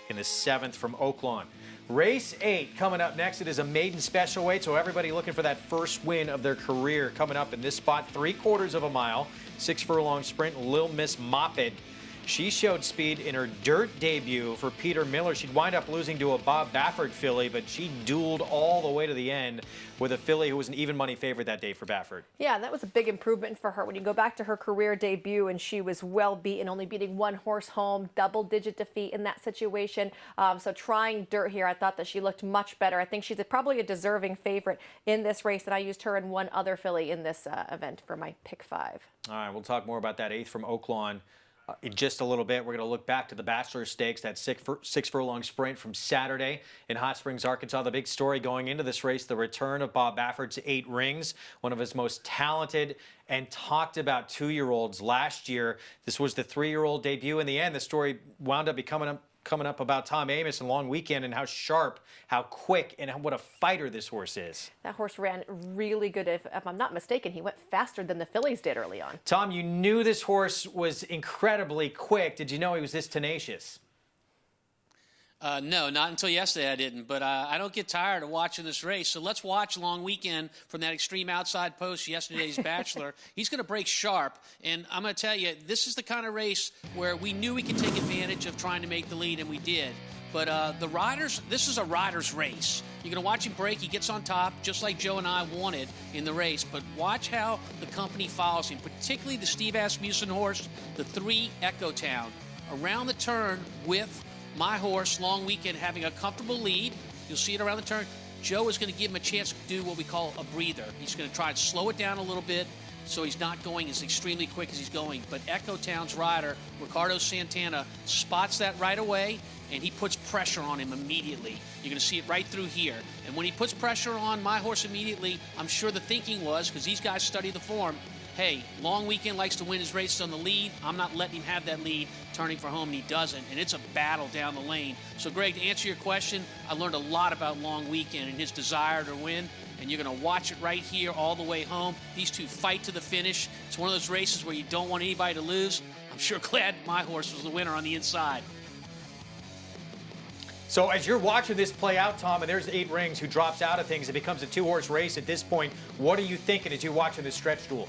L: in the 7th from Oakland. Race 8 coming up next. It is a maiden special weight, so everybody looking for that first win of their career coming up in this spot. 3/4 of a mile, 6 furlong sprint. Lil Miss Moppet. She showed speed in her dirt debut for Peter Miller. She'd wind up losing to a Bob Baffert filly, but she dueled all the way to the end with a filly who was an even money favorite that day for Baffert.
K: Yeah, that was a big improvement for her. When you go back to her career debut, and she was well beaten, only beating one horse home, double-digit defeat in that situation. So trying dirt here, I thought that she looked much better. I think she's probably a deserving favorite in this race, and I used her and one other filly in this event for my pick 5.
L: All right, we'll talk more about that 8th from Oakland in just a little bit. We're going to look back to the Bachelor Stakes, that 6 furlong sprint from Saturday in Hot Springs, Arkansas. The big story going into this race, the return of Bob Baffert's 8 rings, one of his most talented and talked about 2-year-olds last year. This was the 3-year-old debut. In the end, the story wound up coming up about Tom Amoss and long weekend and how sharp, how quick, and what a fighter this horse is.
K: That horse ran really good. If I'm not mistaken, he went faster than the fillies did early on.
L: Tom, you knew this horse was incredibly quick. Did you know he was this tenacious?
M: No, not until yesterday I didn't, but I don't get tired of watching this race. So let's watch Long Weekend from that extreme outside post, yesterday's Bachelor. He's going to break sharp, and I'm going to tell you, this is the kind of race where we knew we could take advantage of trying to make the lead, and we did. But the riders, this is a rider's race. You're going to watch him break. He gets on top, just like Joe and I wanted in the race. But watch how the company follows him, particularly the Steve Asmussen horse, the 3 Echo Town. Around the turn with my horse, Long Weekend, having a comfortable lead. You'll see it around the turn. Joe is going to give him a chance to do what we call a breather. He's going to try and slow it down a little bit so he's not going as extremely quick as he's going. But Echo Town's rider, Ricardo Santana, spots that right away, and he puts pressure on him immediately. You're going to see it right through here. And when he puts pressure on my horse immediately, I'm sure the thinking was, because these guys study the form, hey, Long Weekend likes to win his races on the lead. I'm not letting him have that lead, turning for home, and he doesn't. And it's a battle down the lane. So, Greg, to answer your question, I learned a lot about Long Weekend and his desire to win. And you're going to watch it right here all the way home. These two fight to the finish. It's one of those races where you don't want anybody to lose. I'm sure glad my horse was the winner on the inside.
L: So as you're watching this play out, Tom, and there's 8 rings who drops out of things, it becomes a 2-horse race at this point. What are you thinking as you're watching this stretch duel?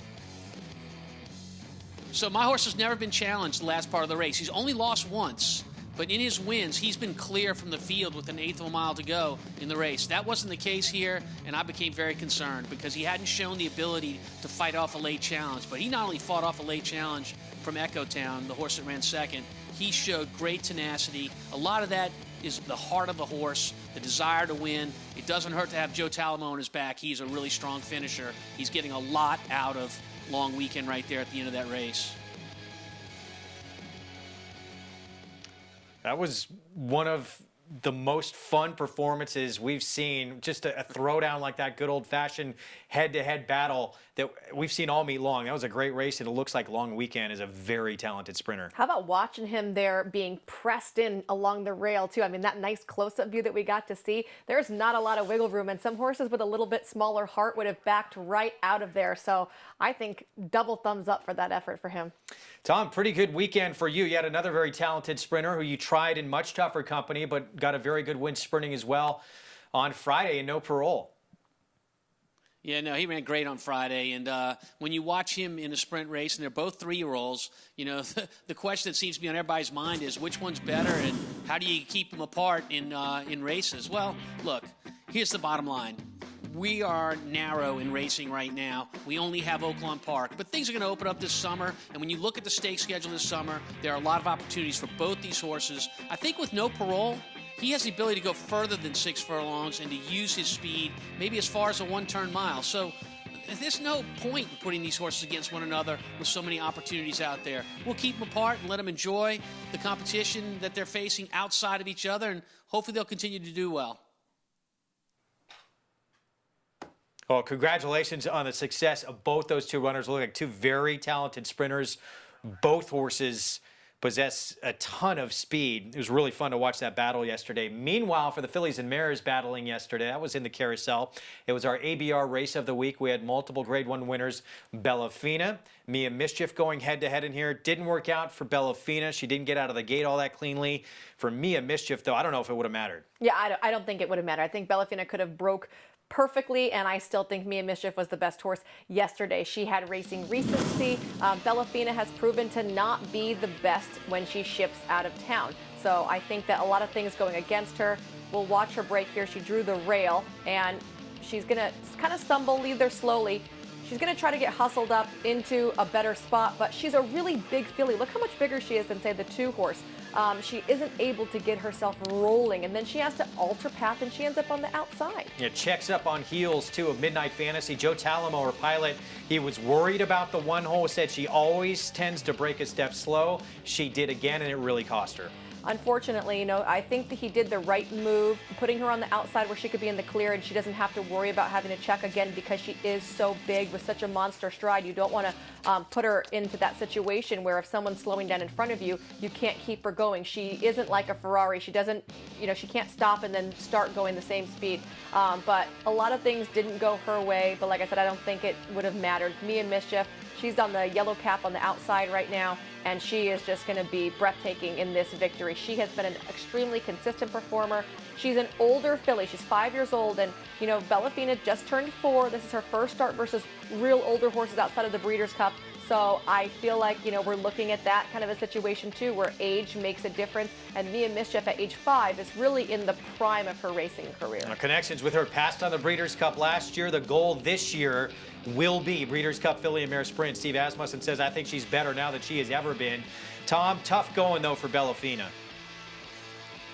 M: So my horse has never been challenged the last part of the race. He's only lost once, but in his wins, he's been clear from the field with an 1/8 of a mile to go in the race. That wasn't the case here, and I became very concerned because he hadn't shown the ability to fight off a late challenge. But he not only fought off a late challenge from Echo Town, the horse that ran second, he showed great tenacity. A lot of that is the heart of the horse, the desire to win. It doesn't hurt to have Joe Talamo on his back. He's a really strong finisher. He's getting a lot out of Long Weekend right there at the end of that race.
L: That was one of the most fun performances we've seen, just a throwdown like that, good old-fashioned head-to-head battle that we've seen all meet long. That was a great race, and it looks like Long Weekend is a very talented sprinter.
K: How about watching him there being pressed in along the rail, too? I mean, that nice close-up view that we got to see, there's not a lot of wiggle room, and some horses with a little bit smaller heart would have backed right out of there. So I think double thumbs up for that effort for him.
L: Tom, pretty good weekend for you. You had another very talented sprinter who you tried in much tougher company, but got a very good win sprinting as well on Friday, and no parole.
M: Yeah, no, he ran great on Friday. And when you watch him in a sprint race, and they're both 3-year-olds, you know, the question that seems to be on everybody's mind is which one's better and how do you keep them apart in races? Well, look, here's the bottom line. We are narrow in racing right now. We only have Oakland Park, but things are going to open up this summer. And when you look at the stake schedule this summer, there are a lot of opportunities for both these horses. I think with no parole, he has the ability to go further than 6 furlongs and to use his speed maybe as far as a 1-turn mile. So there's no point in putting these horses against one another with so many opportunities out there. We'll keep them apart and let them enjoy the competition that they're facing outside of each other, and hopefully they'll continue to do well.
L: Well, congratulations on the success of both those two runners. Look like two very talented sprinters. Both horses possess a ton of speed. It was really fun to watch that battle yesterday. Meanwhile, for the fillies and mares battling yesterday, that was in the Carousel. It was our ABR race of the week. We had multiple Grade 1 winners. Bellafina, Mia Mischief going head-to-head in here. Didn't work out for Bellafina. She didn't get out of the gate all that cleanly. For Mia Mischief, though, I don't know if it would have mattered.
K: Yeah, I don't think it would have mattered. I think Bellafina could have broke perfectly, and I still think Mia Mischief was the best horse yesterday. She had racing recency. Bellafina has proven to not be the best when she ships out of town. So I think that a lot of things going against her. We'll watch her break here. She drew the rail, and she's going to kind of stumble, lead there slowly. She's going to try to get hustled up into a better spot, but she's a really big filly. Look how much bigger she is than, say, the 2-horse. She isn't able to get herself rolling, and then she has to alter path, and she ends up on the outside.
L: Yeah, checks up on heels, too, of Midnight Fantasy. Joe Talamo, her pilot, he was worried about the 1-hole, said she always tends to break a step slow. She did again, and it really cost her.
K: Unfortunately, you know, I think that he did the right move, putting her on the outside where she could be in the clear and she doesn't have to worry about having to check again because she is so big with such a monster stride. You don't want to put her into that situation where if someone's slowing down in front of you, you can't keep her going. She isn't like a Ferrari. She doesn't, you know, she can't stop and then start going the same speed. But a lot of things didn't go her way. But like I said, I don't think it would have mattered. Mia Mischief, she's on the yellow cap on the outside right now, and she is just going to be breathtaking in this victory. She has been an extremely consistent performer. She's an older filly. She's 5 years old, and, you know, Bellafina just turned 4. This is her first start versus real older horses outside of the Breeders' Cup. So I feel like, you know, we're looking at that kind of a situation, too, where age makes a difference. And Mia Mischief at age 5 is really in the prime of her racing career.
L: Connections with her passed on the Breeders' Cup last year. The goal this year will be Breeders' Cup Filly and Mare Sprint. Steve Asmussen says, I think she's better now than she has ever been. Tom, tough going, though, for Bellafina.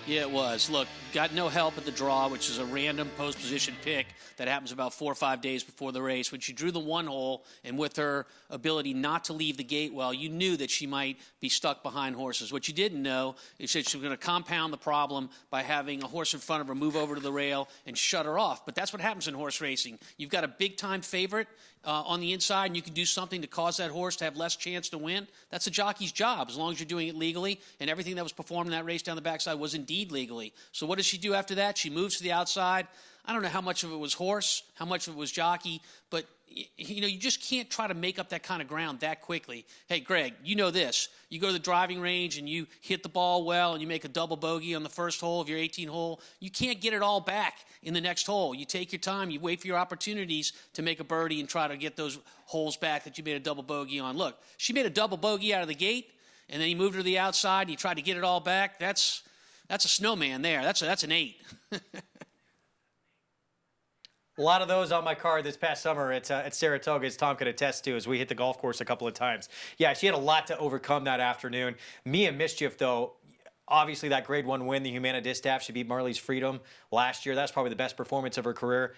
M: Yeah, it was. Look, got no help at the draw, which is a random post position pick that happens about 4 or 5 days before the race. When she drew the 1-hole, and with her ability not to leave the gate well, you knew that she might be stuck behind horses. What you didn't know is that she was going to compound the problem by having a horse in front of her move over to the rail and shut her off. But that's what happens in horse racing. You've got a big-time favorite on the inside, and you can do something to cause that horse to have less chance to win. That's a jockey's job, as long as you're doing it legally, and everything that was performed in that race down the backside was indeed legally. So what does she do after that? She moves to the outside. I don't know how much of it was horse, how much of it was jockey, but you know, you just can't try to make up that kind of ground that quickly. Hey, Greg, you know this. You go to the driving range and you hit the ball well and you make a double bogey on the first hole of your 18-hole. You can't get it all back in the next hole. You take your time. You wait for your opportunities to make a birdie and try to get those holes back that you made a double bogey on. Look, she made a double bogey out of the gate, and then he moved her to the outside and he tried to get it all back. That's a snowman there. That's an 8.
L: A lot of those on my card this past summer at Saratoga, as Tom could attest to, as we hit the golf course a couple of times. Yeah, she had a lot to overcome that afternoon. Mia Mischief, though, obviously that Grade 1 win, the Humana Distaff, she beat Marley's Freedom last year. That's probably the best performance of her career.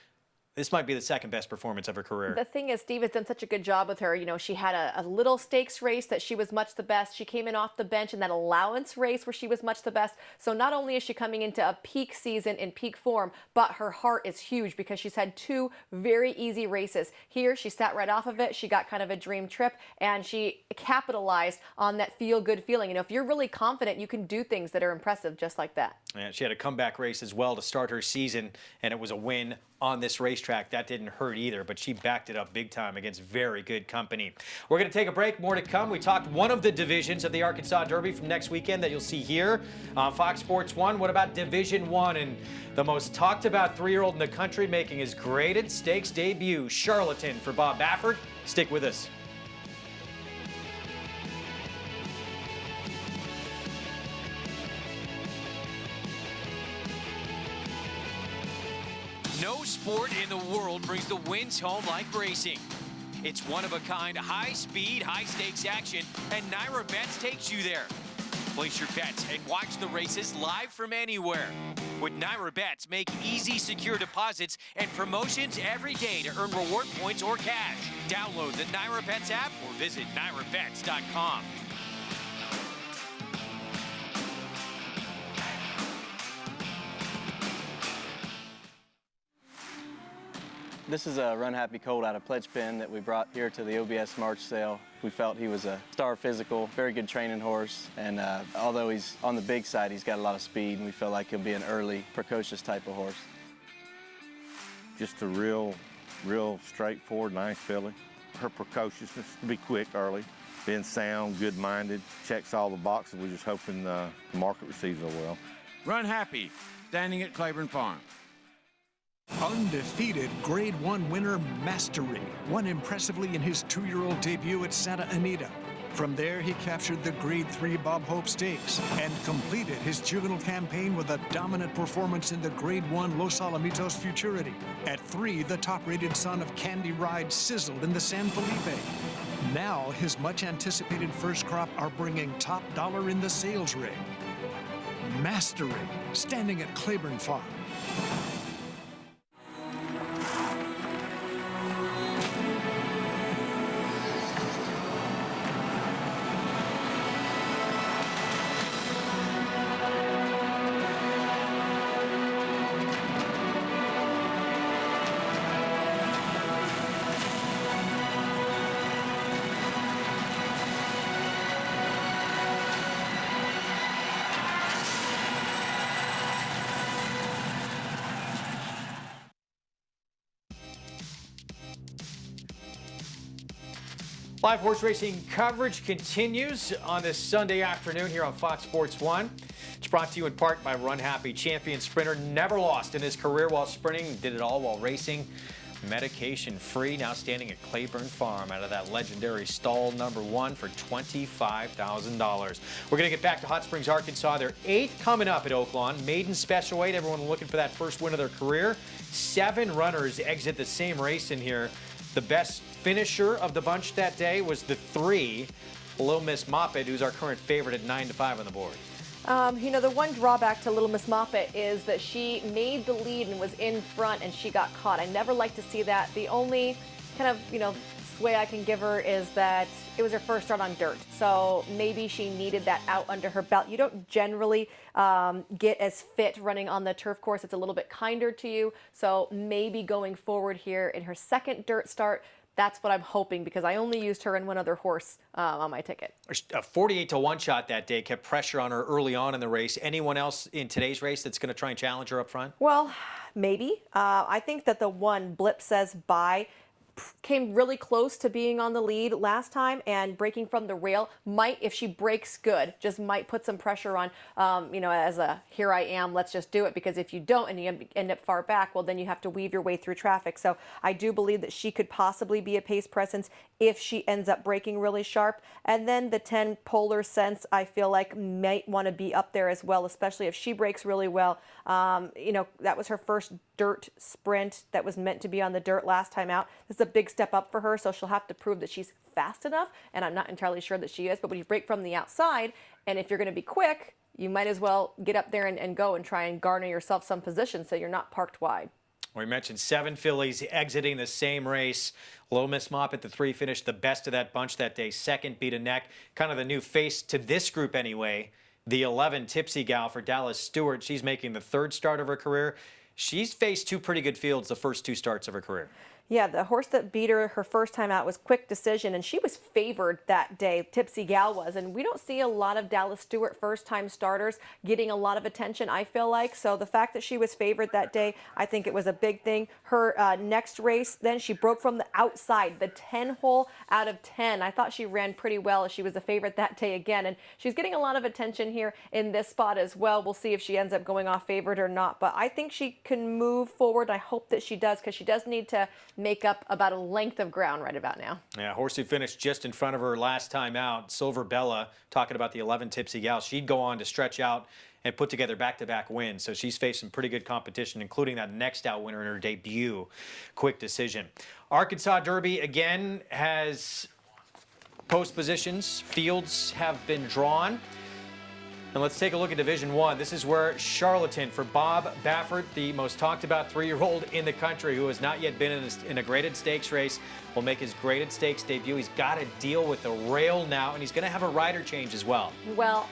L: This might be the second best performance of her career.
K: The thing is, Steve has done such a good job with her. You know, she had a little stakes race that she was much the best. She came in off the bench in that allowance race where she was much the best. So not only is she coming into a peak season in peak form, but her heart is huge because she's had 2 very easy races. Here, she sat right off of it. She got kind of a dream trip, and she capitalized on that feel-good feeling. You know, if you're really confident, you can do things that are impressive just like that.
L: Yeah, she had a comeback race as well to start her season, and it was a win on this racetrack. That didn't hurt either, but she backed it up big time against very good company. We're going to take a break. More to come. We talked one of the divisions of the Arkansas Derby from next weekend that you'll see here on Fox Sports 1. What about Division 1 and the most talked about 3-year-old in the country making his graded stakes debut, Charlatan for Bob Baffert? Stick with us.
E: No sport in the world brings the wins home like racing. It's one-of-a-kind, high-speed, high-stakes action, and Naira Bets takes you there. Place your bets and watch the races live from anywhere. With Naira Bets, make easy, secure deposits and promotions every day to earn reward points or cash. Download the Naira Bets app or visit nairabets.com.
C: This is a Run Happy colt out of Pledge Pen that we brought here to the OBS March sale. We felt he was a star physical, very good training horse, and although he's on the big side, he's got a lot of speed, and we feel like he'll be an early, precocious type of horse.
S: Just a real straightforward, nice filly. Her precociousness to be quick early, being sound, good-minded, checks all the boxes. We're just hoping the market receives her well.
D: Run Happy, standing at Claiborne Farm.
O: Undefeated Grade 1 winner Mastery won impressively in his 2-year-old debut at Santa Anita. From there, he captured the Grade 3 Bob Hope Stakes and completed his juvenile campaign with a dominant performance in the Grade 1 Los Alamitos Futurity. At 3, the top-rated son of Candy Ride sizzled in the San Felipe. Now, his much-anticipated first crop are bringing top dollar in the sales ring. Mastery, standing at Claiborne Farm.
L: Live horse racing coverage continues on this Sunday afternoon here on Fox Sports 1. It's brought to you in part by Run Happy. Champion sprinter, never lost in his career while sprinting, did it all while racing. Medication free, now standing at Claiborne Farm out of that legendary stall number 1 for $25,000. We're going to get back to Hot Springs, Arkansas. Their 8th coming up at Oakland. Maiden special weight, everyone looking for that first win of their career. 7 runners exit the same race in here. The best finisher of the bunch that day was the 3, Little Miss Moppet, who's our current favorite at 9-5 on the board.
K: You know, the one drawback to Little Miss Moppet is that she made the lead and was in front and she got caught. I never like to see that. The only kind of, you know, sway I can give her is that it was her first start on dirt. So maybe she needed that out under her belt. You don't generally get as fit running on the turf course. It's a little bit kinder to you. So maybe going forward here in her second dirt start, that's what I'm hoping, because I only used her and one other horse on my ticket.
L: A 48-1 shot that day kept pressure on her early on in the race. Anyone else in today's race that's going to try and challenge her up front?
K: Well, maybe. I think that the one Blip Says Bye came really close to being on the lead last time, and breaking from the rail might, if she breaks good, just might put some pressure on, you know, as a here I am, let's just do it, because if you don't and you end up far back, well, then you have to weave your way through traffic. So I do believe that she could possibly be a pace presence if she ends up breaking really sharp. And then the 10 Polar Sense, I feel like might want to be up there as well, especially if she breaks really well. You know, that was her first dirt sprint that was meant to be on the dirt last time out. This is a big step up for her, so she'll have to prove that she's fast enough, and I'm not entirely sure that she is. But when you break from the outside, and if you're going to be quick, you might as well get up there and go and try and garner yourself some position so you're not parked wide.
L: We mentioned 7 fillies exiting the same race. Little Miss Mop at the 3 finished the best of that bunch that day. Second, beat a neck. Kind of the new face to this group anyway. The 11, Tipsy Gal for Dallas Stewart. She's making the 3rd start of her career. She's faced 2 pretty good fields the first 2 starts of her career.
K: Yeah, the horse that beat her first time out was Quick Decision, and she was favored that day, Tipsy Gal was. And we don't see a lot of Dallas Stewart first-time starters getting a lot of attention, I feel like. So the fact that she was favored that day, I think it was a big thing. Her next race, then she broke from the outside, the 10-hole out of 10. I thought she ran pretty well. She was a favorite that day again, and she's getting a lot of attention here in this spot as well. We'll see if she ends up going off favored or not, but I think she can move forward. I hope that she does, because she does need to make up about a length of ground right about now.
L: Yeah, horse who finished just in front of her last time out, Silver Bella, talking about the 11 Tipsy Gal. She'd go on to stretch out and put together back-to-back wins. So she's faced some pretty good competition, including that next out winner in her debut, Quick Decision. Arkansas Derby, again, has post positions. Fields have been drawn. And let's take a look at Division 1. This is where Charlatan for Bob Baffert, the most talked about 3-year-old in the country who has not yet been in a graded stakes race, will make his graded stakes debut. He's got to deal with the rail now, and he's going to have a rider change as well.
K: Well,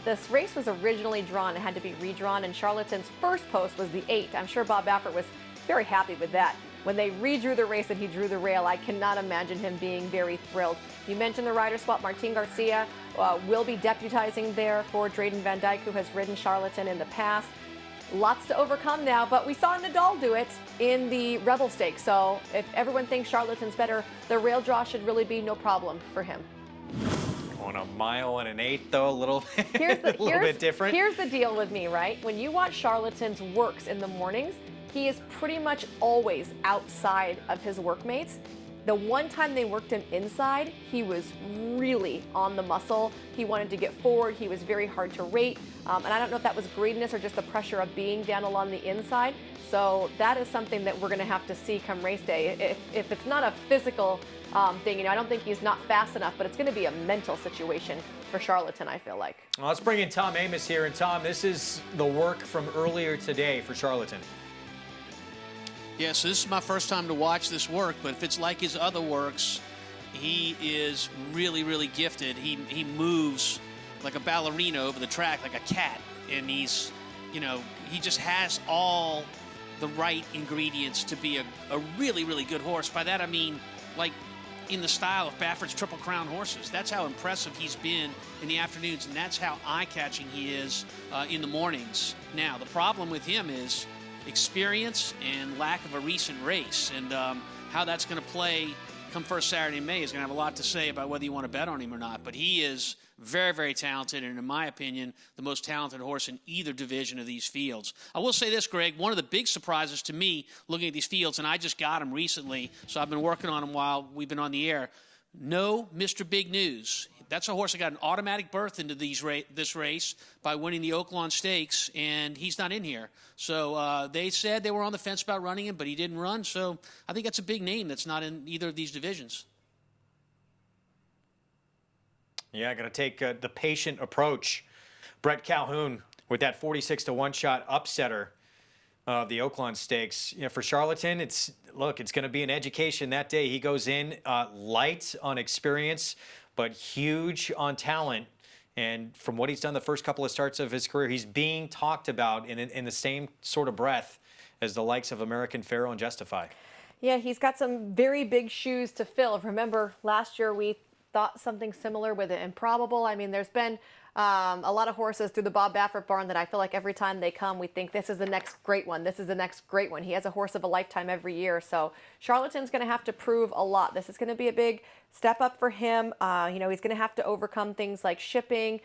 K: this race was originally drawn. It had to be redrawn, and Charlatan's first post was the 8. I'm sure Bob Baffert was very happy with that. When they redrew the race and he drew the rail, I cannot imagine him being very thrilled. You mentioned the rider swap. Martin Garcia will be deputizing there for Drayden Van Dyke, who has ridden Charlatan in the past. Lots to overcome now, but we saw Nadal do it in the Rebel Stakes. So if everyone thinks Charlatan's better, the rail draw should really be no problem for him.
L: On a 1 1/8, though, a little bit different.
K: Here's the deal with me, right? When you watch Charlatan's works in the mornings, he is pretty much always outside of his workmates. The one time they worked him inside, he was really on the muscle. He wanted to get forward. He was very hard to rate. And I don't know if that was greediness or just the pressure of being down along the inside. So that is something that we're going to have to see come race day. If it's not a physical thing, I don't think he's not fast enough, but it's going to be a mental situation for Charlatan, I feel like.
L: Well, let's bring in Tom Amos here. And Tom, this is the work from earlier today for Charlatan.
M: Yeah, so this is my first time to watch this work, but if it's like his other works, he is really, really gifted. He moves like a ballerina over the track, like a cat, and he's, he just has all the right ingredients to be a really, really good horse. By that I mean, like, in the style of Baffert's Triple Crown horses. That's how impressive he's been in the afternoons, and that's how eye-catching he is in the mornings. Now, the problem with him is experience and lack of a recent race, and how that's going to play come first Saturday in May is going to have a lot to say about whether you want to bet on him or not. But he is very, very talented, and in my opinion, the most talented horse in either division of these fields. I will say this, Greg, one of the big surprises to me looking at these fields, and I just got him recently, so I've been working on him while we've been on the air. No Mr. Big News. That's a horse that got an automatic berth into this race by winning the Oakland Stakes, and he's not in here. So they said they were on the fence about running him, but he didn't run. So I think that's a big name that's not in either of these divisions.
L: Yeah, got to take the patient approach. Brett Calhoun with that 46-1 shot upsetter of the Oakland Stakes. For Charlatan, it's going to be an education that day. He goes in light on experience, but huge on talent. And from what he's done the first couple of starts of his career, he's being talked about in the same sort of breath as the likes of American Pharoah and Justify.
K: Yeah, he's got some very big shoes to fill. Remember, last year we thought something similar with Improbable. I mean, there's been a lot of horses through the Bob Baffert barn that I feel like every time they come, we think this is the next great one. This is the next great one. He has a horse of a lifetime every year. So Charlatan's going to have to prove a lot. This is going to be a big step up for him. He's going to have to overcome things like shipping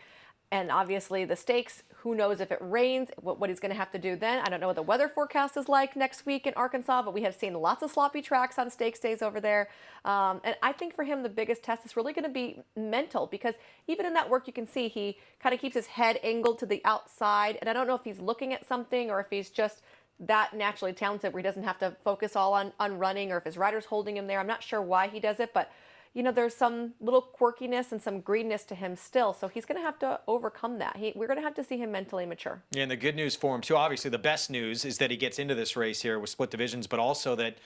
K: and obviously the stakes. Who knows if it rains, what he's going to have to do then. I don't know what the weather forecast is like next week in Arkansas, but we have seen lots of sloppy tracks on stakes days over there. And I think for him, the biggest test is really going to be mental, because even in that work, you can see he kind of keeps his head angled to the outside. And I don't know if he's looking at something or if he's just that naturally talented where he doesn't have to focus all on running, or if his rider's holding him there. I'm not sure why he does it, but there's some little quirkiness and some greediness to him still. So he's going to have to overcome that. We're going to have to see him mentally mature.
L: Yeah, and the good news for him, too, obviously the best news is that he gets into this race here with split divisions, but also that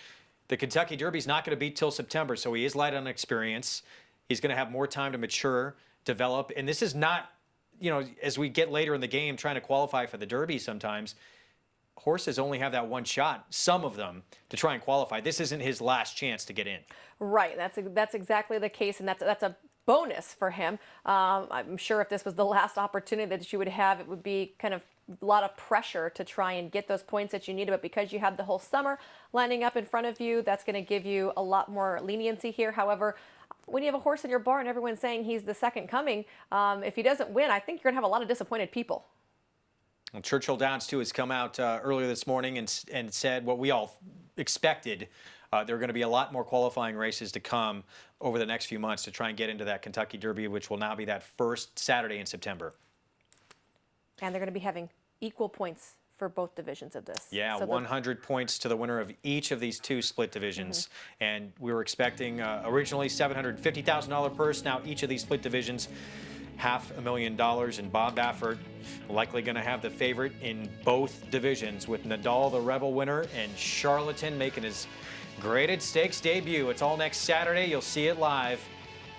L: the Kentucky Derby's not going to be till September, so he is light on experience. He's going to have more time to mature, develop, and this is not, as we get later in the game trying to qualify for the Derby sometimes, horses only have that one shot, some of them, to try and qualify. This isn't his last chance to get in.
K: Right, that's exactly the case, and that's a bonus for him. I'm sure if this was the last opportunity that you would have, it would be kind of a lot of pressure to try and get those points that you needed, but because you have the whole summer lining up in front of you, that's going to give you a lot more leniency here. However, when you have a horse in your barn, everyone's saying he's the second coming. If he doesn't win, I think you're going to have a lot of disappointed people.
L: Well, Churchill Downs, too, has come out earlier this morning and said what we all expected. There are going to be a lot more qualifying races to come over the next few months to try and get into that Kentucky Derby, which will now be that first Saturday in September.
K: And they're going to be having equal points for both divisions of this.
L: Yeah, so 100 points to the winner of each of these two split divisions. And we were expecting originally $750,000 purse. Now each of these split divisions, $500,000. And Bob Baffert likely going to have the favorite in both divisions, with Nadal, the Rebel winner, and Charlatan making his graded stakes debut. It's all next Saturday. You'll see it live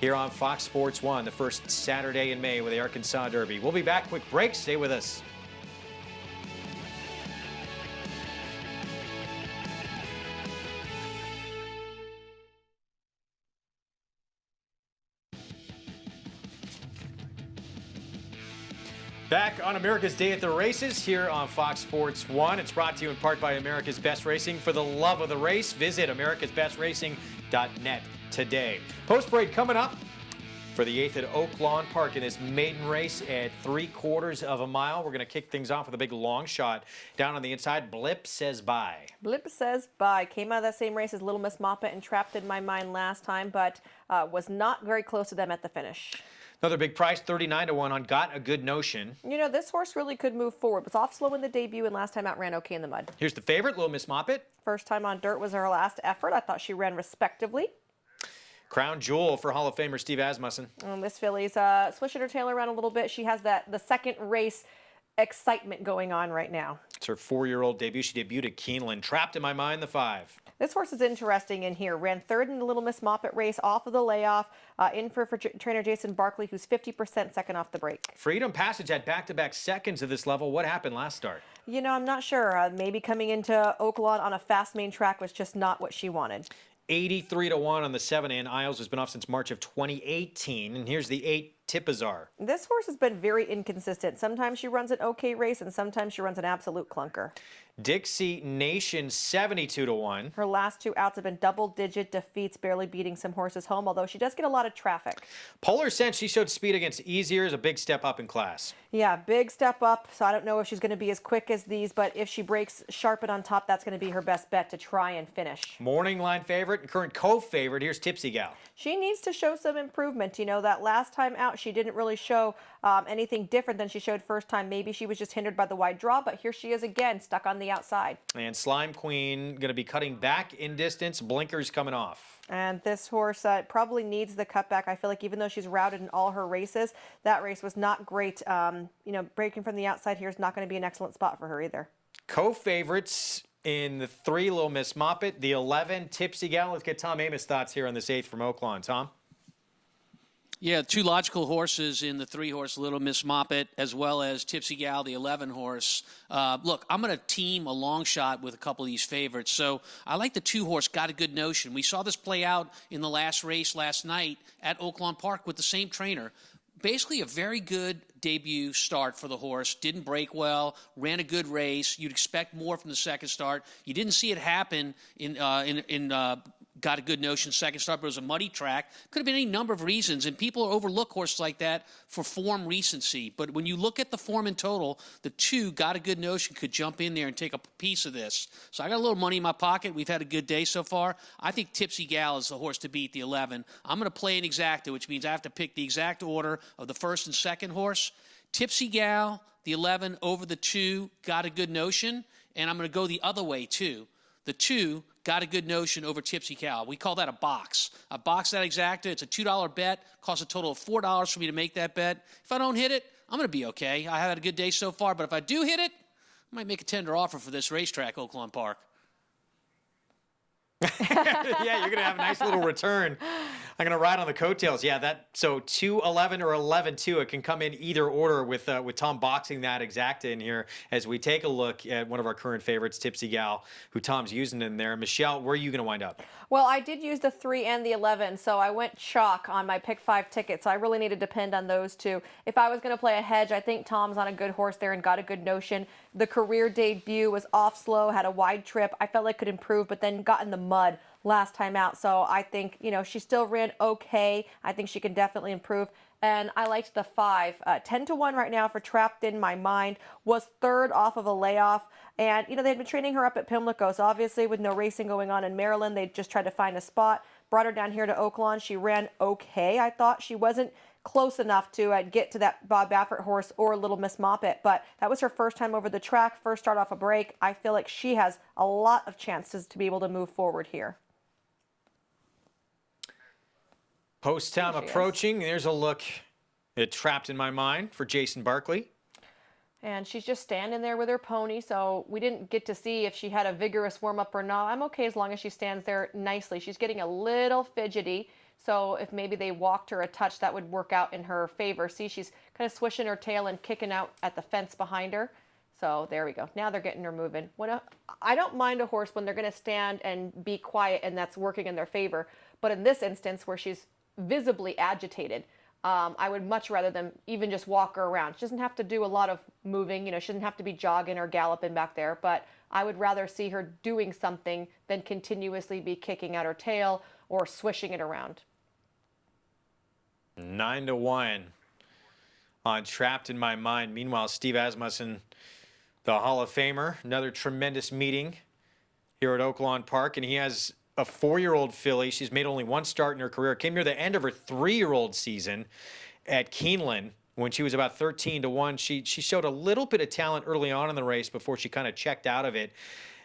L: here on Fox Sports 1, the first Saturday in May with the Arkansas Derby. We'll be back. Quick break. Stay with us. Back on America's Day at the Races here on Fox Sports 1. It's brought to you in part by America's Best Racing. For the love of the race, visit americasbestracing.net today. Post-break coming up for the 8th at Oakland Park in this maiden race at 3/4 of a mile. We're going to kick things off with a big long shot down on the inside. Blip Says Bye.
K: Blip Says Bye came out of that same race as Little Miss Moppet and Trapped in My Mind last time, but was not very close to them at the finish.
L: Another big price, 39-1 on Got a Good Notion.
K: This horse really could move forward. It was off slow in the debut, and last time out ran okay in the mud.
L: Here's the favorite, Little Miss Moppet.
K: First time on dirt was her last effort. I thought she ran respectably.
L: Crown Jewel for Hall of Famer Steve Asmussen.
K: This filly's swishing her tail around a little bit. She has the second race excitement going on right now.
L: It's her 4-year-old debut. She debuted at Keeneland. Trapped in My Mind, the 5.
K: This horse is interesting in here. Ran third in the Little Miss Moppet race off of the layoff. In for trainer Jason Barkley, who's 50% second off the break.
L: Freedom Passage had back-to-back seconds at this level. What happened last start?
K: I'm not sure. Maybe coming into Oakland on a fast main track was just not what she wanted.
L: 83-1 on the 7 and Isles has been off since March of 2018. And here's the 8 Tipazar.
K: This horse has been very inconsistent. Sometimes she runs an okay race, and sometimes she runs an absolute clunker.
L: Dixie Nation, 72-1.
K: Her last 2 outs have been double-digit defeats, barely beating some horses home, although she does get a lot of traffic.
L: Polar Sense, she showed speed against Easier, is a big step up in class.
K: Yeah, big step up, so I don't know if she's going to be as quick as these, but if she breaks sharp and on top, that's going to be her best bet to try and finish.
L: Morning line favorite and current co-favorite, here's Tipsy Gal.
K: She needs to show some improvement. That last time out, she didn't really show anything different than she showed first time. Maybe she was just hindered by the wide draw, but here she is again, stuck on the outside.
L: And Slime Queen going to be cutting back in distance. Blinkers coming off.
K: And this horse probably needs the cutback. I feel like even though she's routed in all her races, that race was not great. Breaking from the outside here is not going to be an excellent spot for her either.
L: Co-favorites in the 3, Little Miss Moppet, the 11, Tipsy Gal. Let's get Tom Amos' thoughts here on this 8th from Oakland. Tom?
M: Yeah, 2 logical horses in the 3-horse Little Miss Moppet, as well as Tipsy Gal, the 11-horse. Look, I'm going to team a long shot with a couple of these favorites. So I like the 2-horse, Got a Good Notion. We saw this play out in the last race last night at Oakland Park with the same trainer. Basically a very good debut start for the horse. Didn't break well, ran a good race. You'd expect more from the second start. You didn't see it happen in Got a Good Notion second start, but it was a muddy track. Could have been any number of reasons, and people overlook horses like that for form recency. But when you look at the form in total, the 2, Got a Good Notion, could jump in there and take a piece of this. So I got a little money in my pocket. We've had a good day so far. I think Tipsy Gal is the horse to beat the 11. I'm going to play an exacta, which means I have to pick the exact order of the 1st and 2nd horse. Tipsy Gal, the 11 over the 2, Got a Good Notion, and I'm going to go the other way too. The 2 got a good notion over Tipsy Gal. We call that a box. A box that exacta. It's a $2 bet. Costs a total of $4 for me to make that bet. If I don't hit it, I'm going to be okay. I had a good day so far, but if I do hit it, I might make a tender offer for this racetrack, Oakland Park.
L: Yeah, you're going to have a nice little return. I'm going to ride on the coattails. Yeah, so 2-11 or 11-2, it can come in either order with Tom boxing that exacta in here as we take a look at one of our current favorites, Tipsy Gal, who Tom's using in there. Michelle, where are you going to wind up?
K: Well, I did use the 3 and the 11, so I went chalk on my pick 5 ticket, so I really need to depend on those two. If I was going to play a hedge, I think Tom's on a good horse there and got a good notion. The career debut was off slow, had a wide trip. I felt like could improve, but then got in the mud last time out. So I think, she still ran okay. I think she can definitely improve. And I liked the 5. 10-1 right now for Trapped in My Mind. Was 3rd off of a layoff. And, they had been training her up at Pimlico. So obviously with no racing going on in Maryland, they just tried to find a spot. Brought her down here to Oakland. She ran okay, I thought. She wasn't close enough to get to that Bob Baffert horse or Little Miss Moppet, but that was her first time over the track, first start off a break. I feel like she has a lot of chances to be able to move forward here.
L: Post time approaching. There's a look at Trapped in My Mind for Jason Barkley.
K: And she's just standing there with her pony, so we didn't get to see if she had a vigorous warm-up or not. I'm okay as long as she stands there nicely. She's getting a little fidgety, so if maybe they walked her a touch, that would work out in her favor. See, she's kind of swishing her tail and kicking out at the fence behind her. So there we go. Now they're getting her moving. I don't mind a horse when they're going to stand and be quiet, and that's working in their favor. But in this instance, where she's visibly agitated, I would much rather them even just walk her around. She doesn't have to do a lot of moving. She doesn't have to be jogging or galloping back there. But I would rather see her doing something than continuously be kicking out her tail or swishing it around.
L: 9-1 on Trapped in My Mind. Meanwhile, Steve Asmussen, the Hall of Famer, another tremendous meeting here at Oakland Park, and he has a 4-year-old filly. She's made only one start in her career. Came near the end of her 3-year-old season at Keeneland when she was about 13-1. She showed a little bit of talent early on in the race before she kind of checked out of it.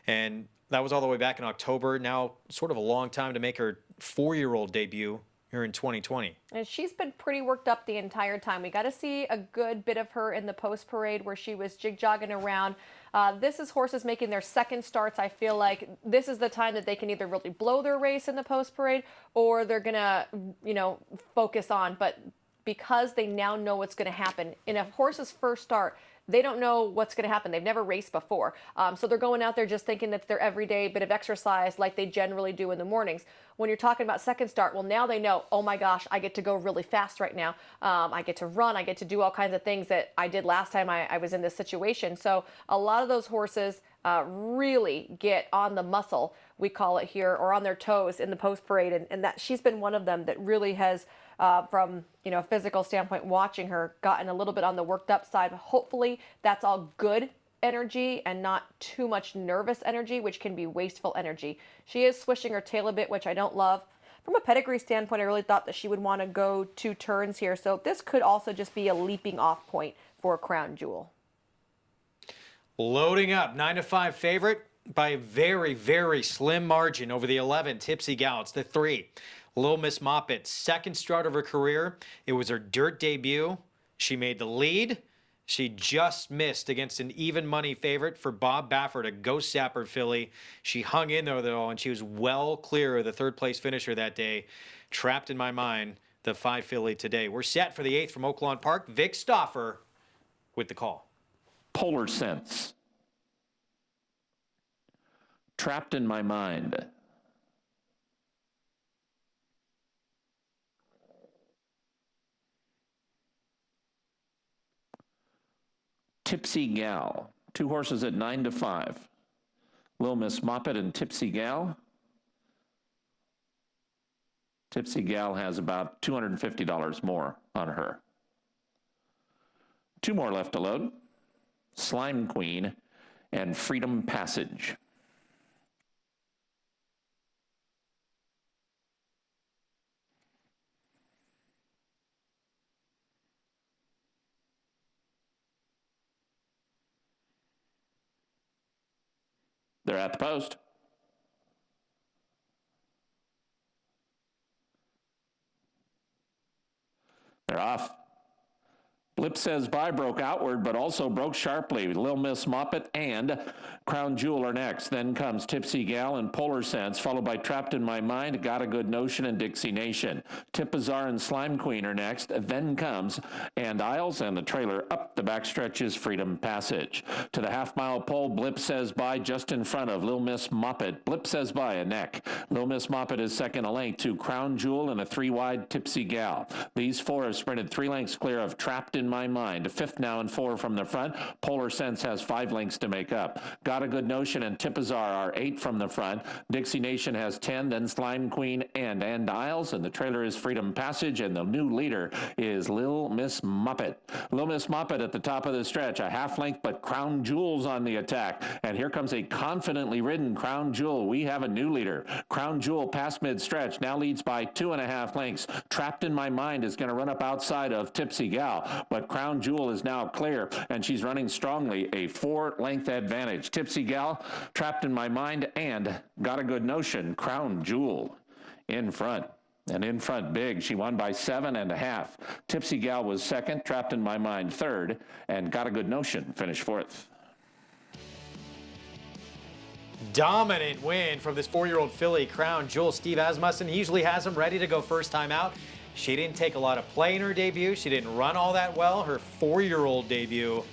L: And that was all the way back in October. Now sort of a long time to make her 4-year-old debut here in 2020.
K: And she's been pretty worked up the entire time. We got to see a good bit of her in the post parade where she was jig-jogging around. This is horses making their second starts. I feel like this is the time that they can either really blow their race in the post parade or they're going to, focus on. But because they now know what's going to happen in a horse's first start, they don't know what's going to happen. They've never raced before. So they're going out there just thinking that's their everyday bit of exercise like they generally do in the mornings. When you're talking about second start, well, now they know, oh my gosh, I get to go really fast right now. I get to run. I get to do all kinds of things that I did last time I was in this situation. So a lot of those horses really get on the muscle, we call it here, or on their toes in the post parade. And that she's been one of them that really has, from a physical standpoint, watching her, gotten a little bit on the worked up side. Hopefully that's all good energy and not too much nervous energy, which can be wasteful energy. She is swishing her tail a bit, which I don't love. From a pedigree standpoint, I really thought that she would want to go 2 turns here. So this could also just be a leaping off point for Crown Jewel.
L: Loading up, 9-5 favorite by a very, very slim margin over the 11, Tipsy Gal. It's the 3. Little Miss Moppet, second start of her career. It was her dirt debut. She made the lead. She just missed against an even money favorite for Bob Baffert, a ghost sapper filly. She hung in there, though, and she was well clear of the third-place finisher that day. Trapped in My Mind, the 5 filly today. We're set for the 8th from Oakland Park. Vic Stauffer with the call.
J: Polar Sense. Trapped in My Mind. Tipsy Gal. 2 horses at 9-5. Little Miss Moppet and Tipsy Gal. Tipsy Gal has about $250 more on her. 2 more left to load. Slime Queen and Freedom Passage. They're at the post. They're off. Blip Says Bye broke outward, but also broke sharply. Lil Miss Moppet and Crown Jewel are next. Then comes Tipsy Gal and Polar Sense, followed by Trapped in My Mind, Got a Good Notion, and Dixie Nation. Tip Bazaar and Slime Queen are next. Then comes And Isles, and the trailer up the backstretch is Freedom Passage. To the half-mile pole, Blip Says Bye just in front of Lil Miss Moppet. Blip Says Bye a neck. Lil Miss Moppet is second a length to Crown Jewel and a 3-wide Tipsy Gal. These four have sprinted 3 lengths clear of Trapped in My Mind. Fifth now and 4 from the front. Polar Sense has 5 lengths to make up. Got a Good Notion and Tipazar are 8 from the front. Dixie Nation has 10, then Slime Queen and Isles, and the trailer is Freedom Passage, and the new leader is Lil Miss Moppet. Lil Miss Moppet at the top of the stretch, a half length, but Crown Jewel's on the attack. And here comes a confidently ridden Crown Jewel. We have a new leader. Crown Jewel past mid-stretch, now leads by 2.5 lengths. Trapped in My Mind is going to run up outside of Tipsy Gal, but Crown Jewel is now clear, and she's running strongly, a 4-length advantage. Tipsy Gal, Trapped in My Mind, and Got a Good Notion. Crown Jewel in front. And in front big, she won by 7.5. Tipsy Gal was second, Trapped in My Mind third, and Got a Good Notion finished fourth.
L: Dominant win from this 4-year-old filly, Crown Jewel. Steve Asmussen, he usually has him ready to go first time out. She didn't take a lot of play in her debut. She didn't run all that well. Her 4-year-old debut,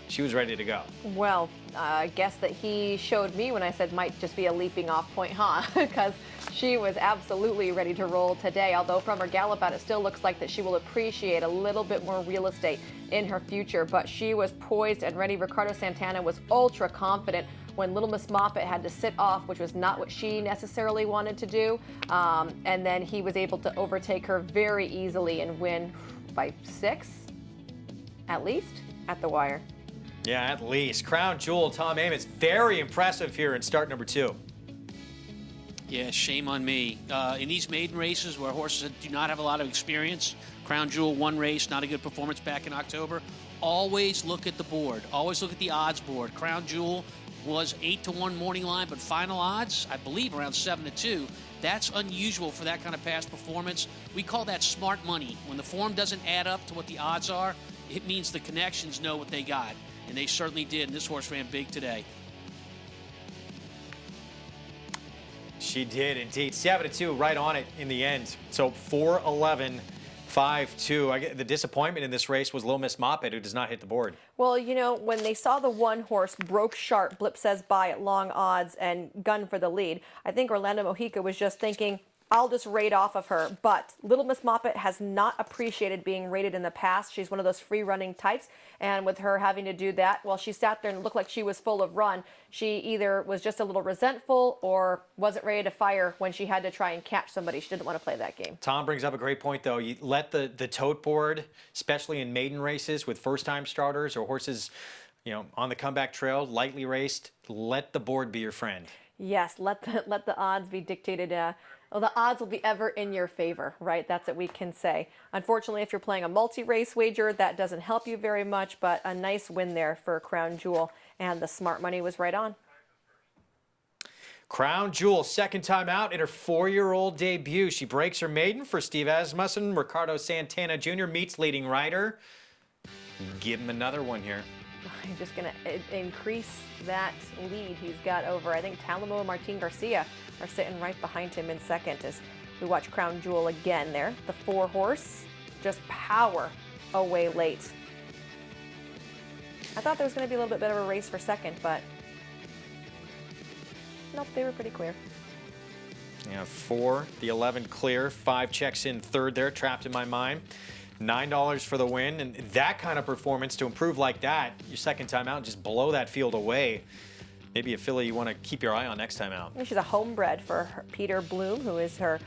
L: she was ready to go.
K: Well, I guess that he showed me when I said might just be a leaping off point, huh? Because she was absolutely ready to roll today. Although from her gallop out, it still looks like that she will appreciate a little bit more real estate in her future. But she was poised and ready. Ricardo Santana was ultra confident when Little Miss Moppet had to sit off, which was not what she necessarily wanted to do. And then he was able to overtake her very easily and win by 6, at least, at the wire.
L: Yeah, at least. Crown Jewel, Tom Amon's very impressive here in start number 2.
M: Yeah, shame on me. In these maiden races where horses do not have a lot of experience, Crown Jewel, 1 race, not a good performance back in October. Always look at the board. Always look at the odds board. Crown Jewel was 8-1 morning line, but final odds, I believe, around 7-2. That's unusual for that kind of past performance. We call that smart money. When the form doesn't add up to what the odds are, it means the connections know what they got. And they certainly did, and this horse ran big today.
L: She did indeed. 7-2, right on it in the end. So 4-11, 5-2. The disappointment in this race was Lil Miss Moppet, who does not hit the board.
K: Well, you know, when they saw the one horse broke sharp, Blip Says Bye at long odds and gun for the lead, I think Orlando Mojica was just thinking, I'll just rate off of her. But Little Miss Moppet has not appreciated being rated in the past. She's one of those free-running types. And with her having to do that, while she sat there and looked like she was full of run, she either was just a little resentful or wasn't ready to fire when she had to try and catch somebody. She didn't want to play that game.
L: Tom brings up a great point, though. You let the tote board, especially in maiden races with first-time starters or horses, you know, on the comeback trail, lightly raced, let the board be your friend.
K: Yes, let the odds be dictated. Well, the odds will be ever in your favor, right? That's what we can say. Unfortunately, if you're playing a multi-race wager, that doesn't help you very much, but a nice win there for Crown Jewel, and the smart money was right on.
L: Crown Jewel, second time out in her 4-year-old debut. She breaks her maiden for Steve Asmussen. Ricardo Santana Jr. meets leading rider. Give him another one here.
K: I'm just going to increase that lead he's got over, I think, Talamo and Martin Garcia are sitting right behind him in second as we watch Crown Jewel again there. The 4-horse, just power away late. I thought there was going to be a little bit better of a race for second, but nope, they were pretty clear.
L: Yeah, 4, the 11 clear, 5 checks in third there, Trapped in My Mind. $9 for the win, and that kind of performance to improve like that, your second time out, just blow that field away. Maybe a filly you want to keep your eye on next time out.
K: She's a homebred for Peter Bloom, who is her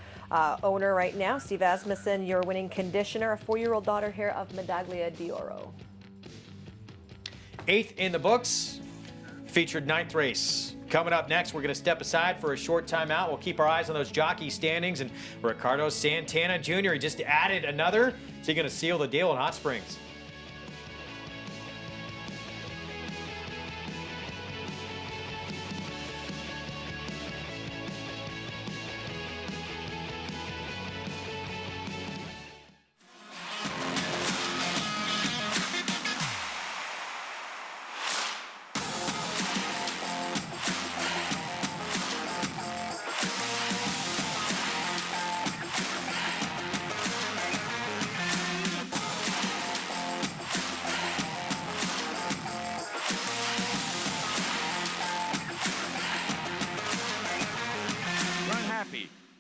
K: owner right now. Steve Asmussen, your winning conditioner, a 4-year-old daughter here of Medaglia d'Oro.
L: 8th in the books, featured 9th race. Coming up next, we're going to step aside for a short timeout. We'll keep our eyes on those jockey standings. And Ricardo Santana Jr. He just added another. Is he going to seal the deal in Hot Springs?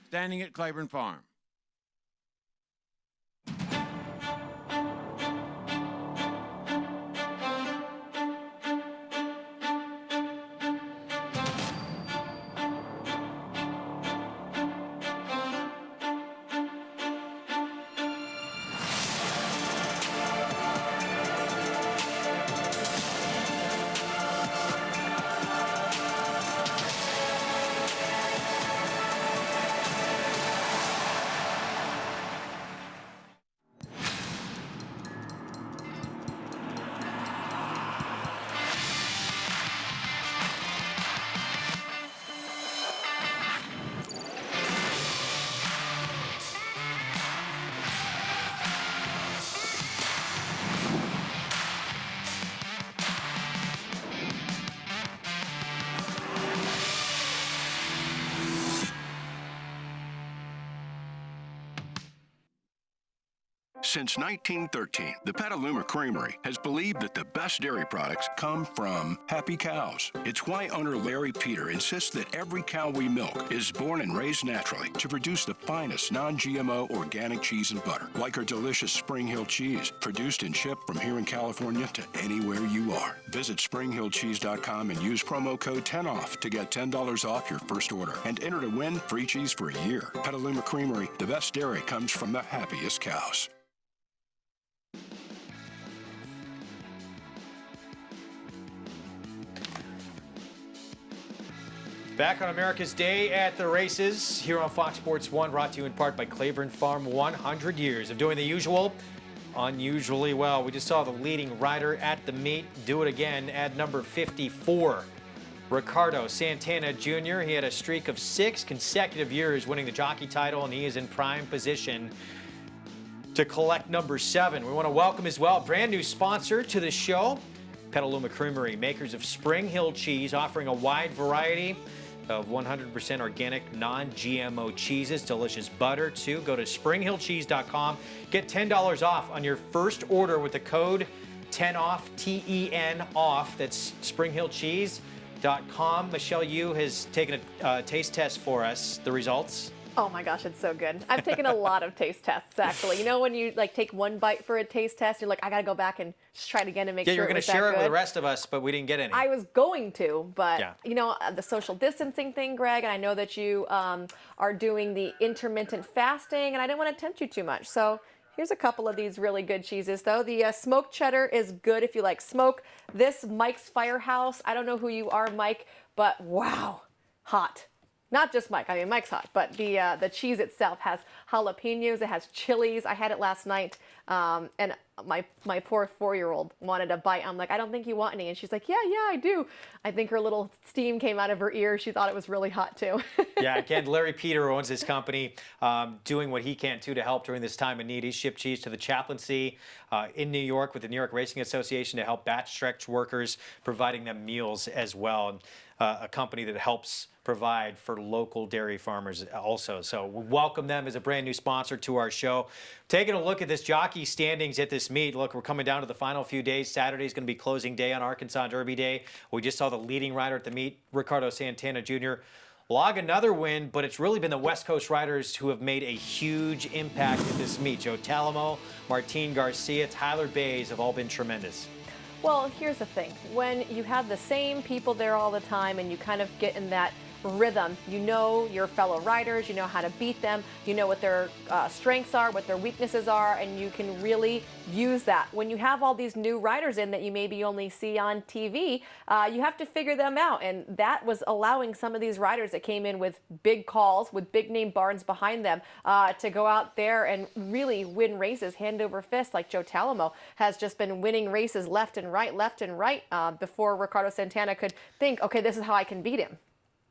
D: standing at Claiborne Farm.
N: Since 1913, the Petaluma Creamery has believed that the best dairy products come from happy cows. It's why owner Larry Peter insists that every cow we milk is born and raised naturally to produce the finest non-GMO organic cheese and butter, like our delicious Spring Hill cheese, produced and shipped from here in California to anywhere you are. Visit springhillcheese.com and use promo code 10OFF to get $10 off your first order and enter to win free cheese for a year. Petaluma Creamery, the best dairy comes from the happiest cows.
L: Back on America's Day at the Races here on Fox Sports 1, brought to you in part by Claiborne Farm. 100 years of doing the usual, unusually well. We just saw the leading rider at the meet do it again at number 54. Ricardo Santana Jr. He had a streak of 6 consecutive years winning the jockey title, and he is in prime position to collect number 7. We want to welcome as well a brand new sponsor to the show, Petaluma Creamery, makers of Spring Hill cheese, offering a wide variety of 100% organic, non-GMO cheeses, delicious butter too. Go to springhillcheese.com. Get $10 off on your first order with the code 10OFF, T-E-N off. That's springhillcheese.com. Michelle Yu has taken a taste test for us. The results?
K: Oh my gosh, it's so good. I've taken a lot of taste tests, actually. You know when you like take one bite for a taste test, you're like, I gotta go back and just try it again and make sure it was that good.
L: Yeah, you're gonna share it with the rest of us, but we didn't get any.
K: I was going to, but you know, the social distancing thing, Greg, and I know that you are doing the intermittent fasting, and I didn't want to tempt you too much. So here's a couple of these really good cheeses, though. The smoked cheddar is good if you like smoke. This Mike's Firehouse, I don't know who you are, Mike, but wow, hot. Not just Mike, I mean Mike's hot, but the cheese itself has jalapenos, it has chilies. I had it last night, and my poor 4-year-old wanted a bite. I'm like, I don't think you want any, and she's like, yeah, I do. I think her little steam came out of her ear. She thought it was really hot too.
L: Yeah, again, Larry Peter owns this company, doing what he can too to help during this time of need. He shipped cheese to the chaplaincy in New York with the New York Racing Association to help Backstretch workers, providing them meals as well. And, a company that helps provide for local dairy farmers also. So we welcome them as a brand new sponsor to our show. Taking a look at this jockey standings at this meet. Look, we're coming down to the final few days. Saturday is going to be closing day on Arkansas Derby Day. We just saw the leading rider at the meet, Ricardo Santana Jr., log another win, but it's really been the West Coast riders who have made a huge impact at this meet. Joe Talamo, Martin Garcia, Tyler Bays have all been tremendous.
K: Well, here's the thing. When you have the same people there all the time and you kind of get in that rhythm, you know your fellow riders, you know how to beat them, you know what their strengths are, what their weaknesses are, and you can really use that. When you have all these new riders in that you maybe only see on TV, you have to figure them out, and that was allowing some of these riders that came in with big calls, with big name barns behind them, to go out there and really win races hand over fist, like Joe Talamo has just been winning races left and right, before Ricardo Santana could think, okay, this is how I can beat him.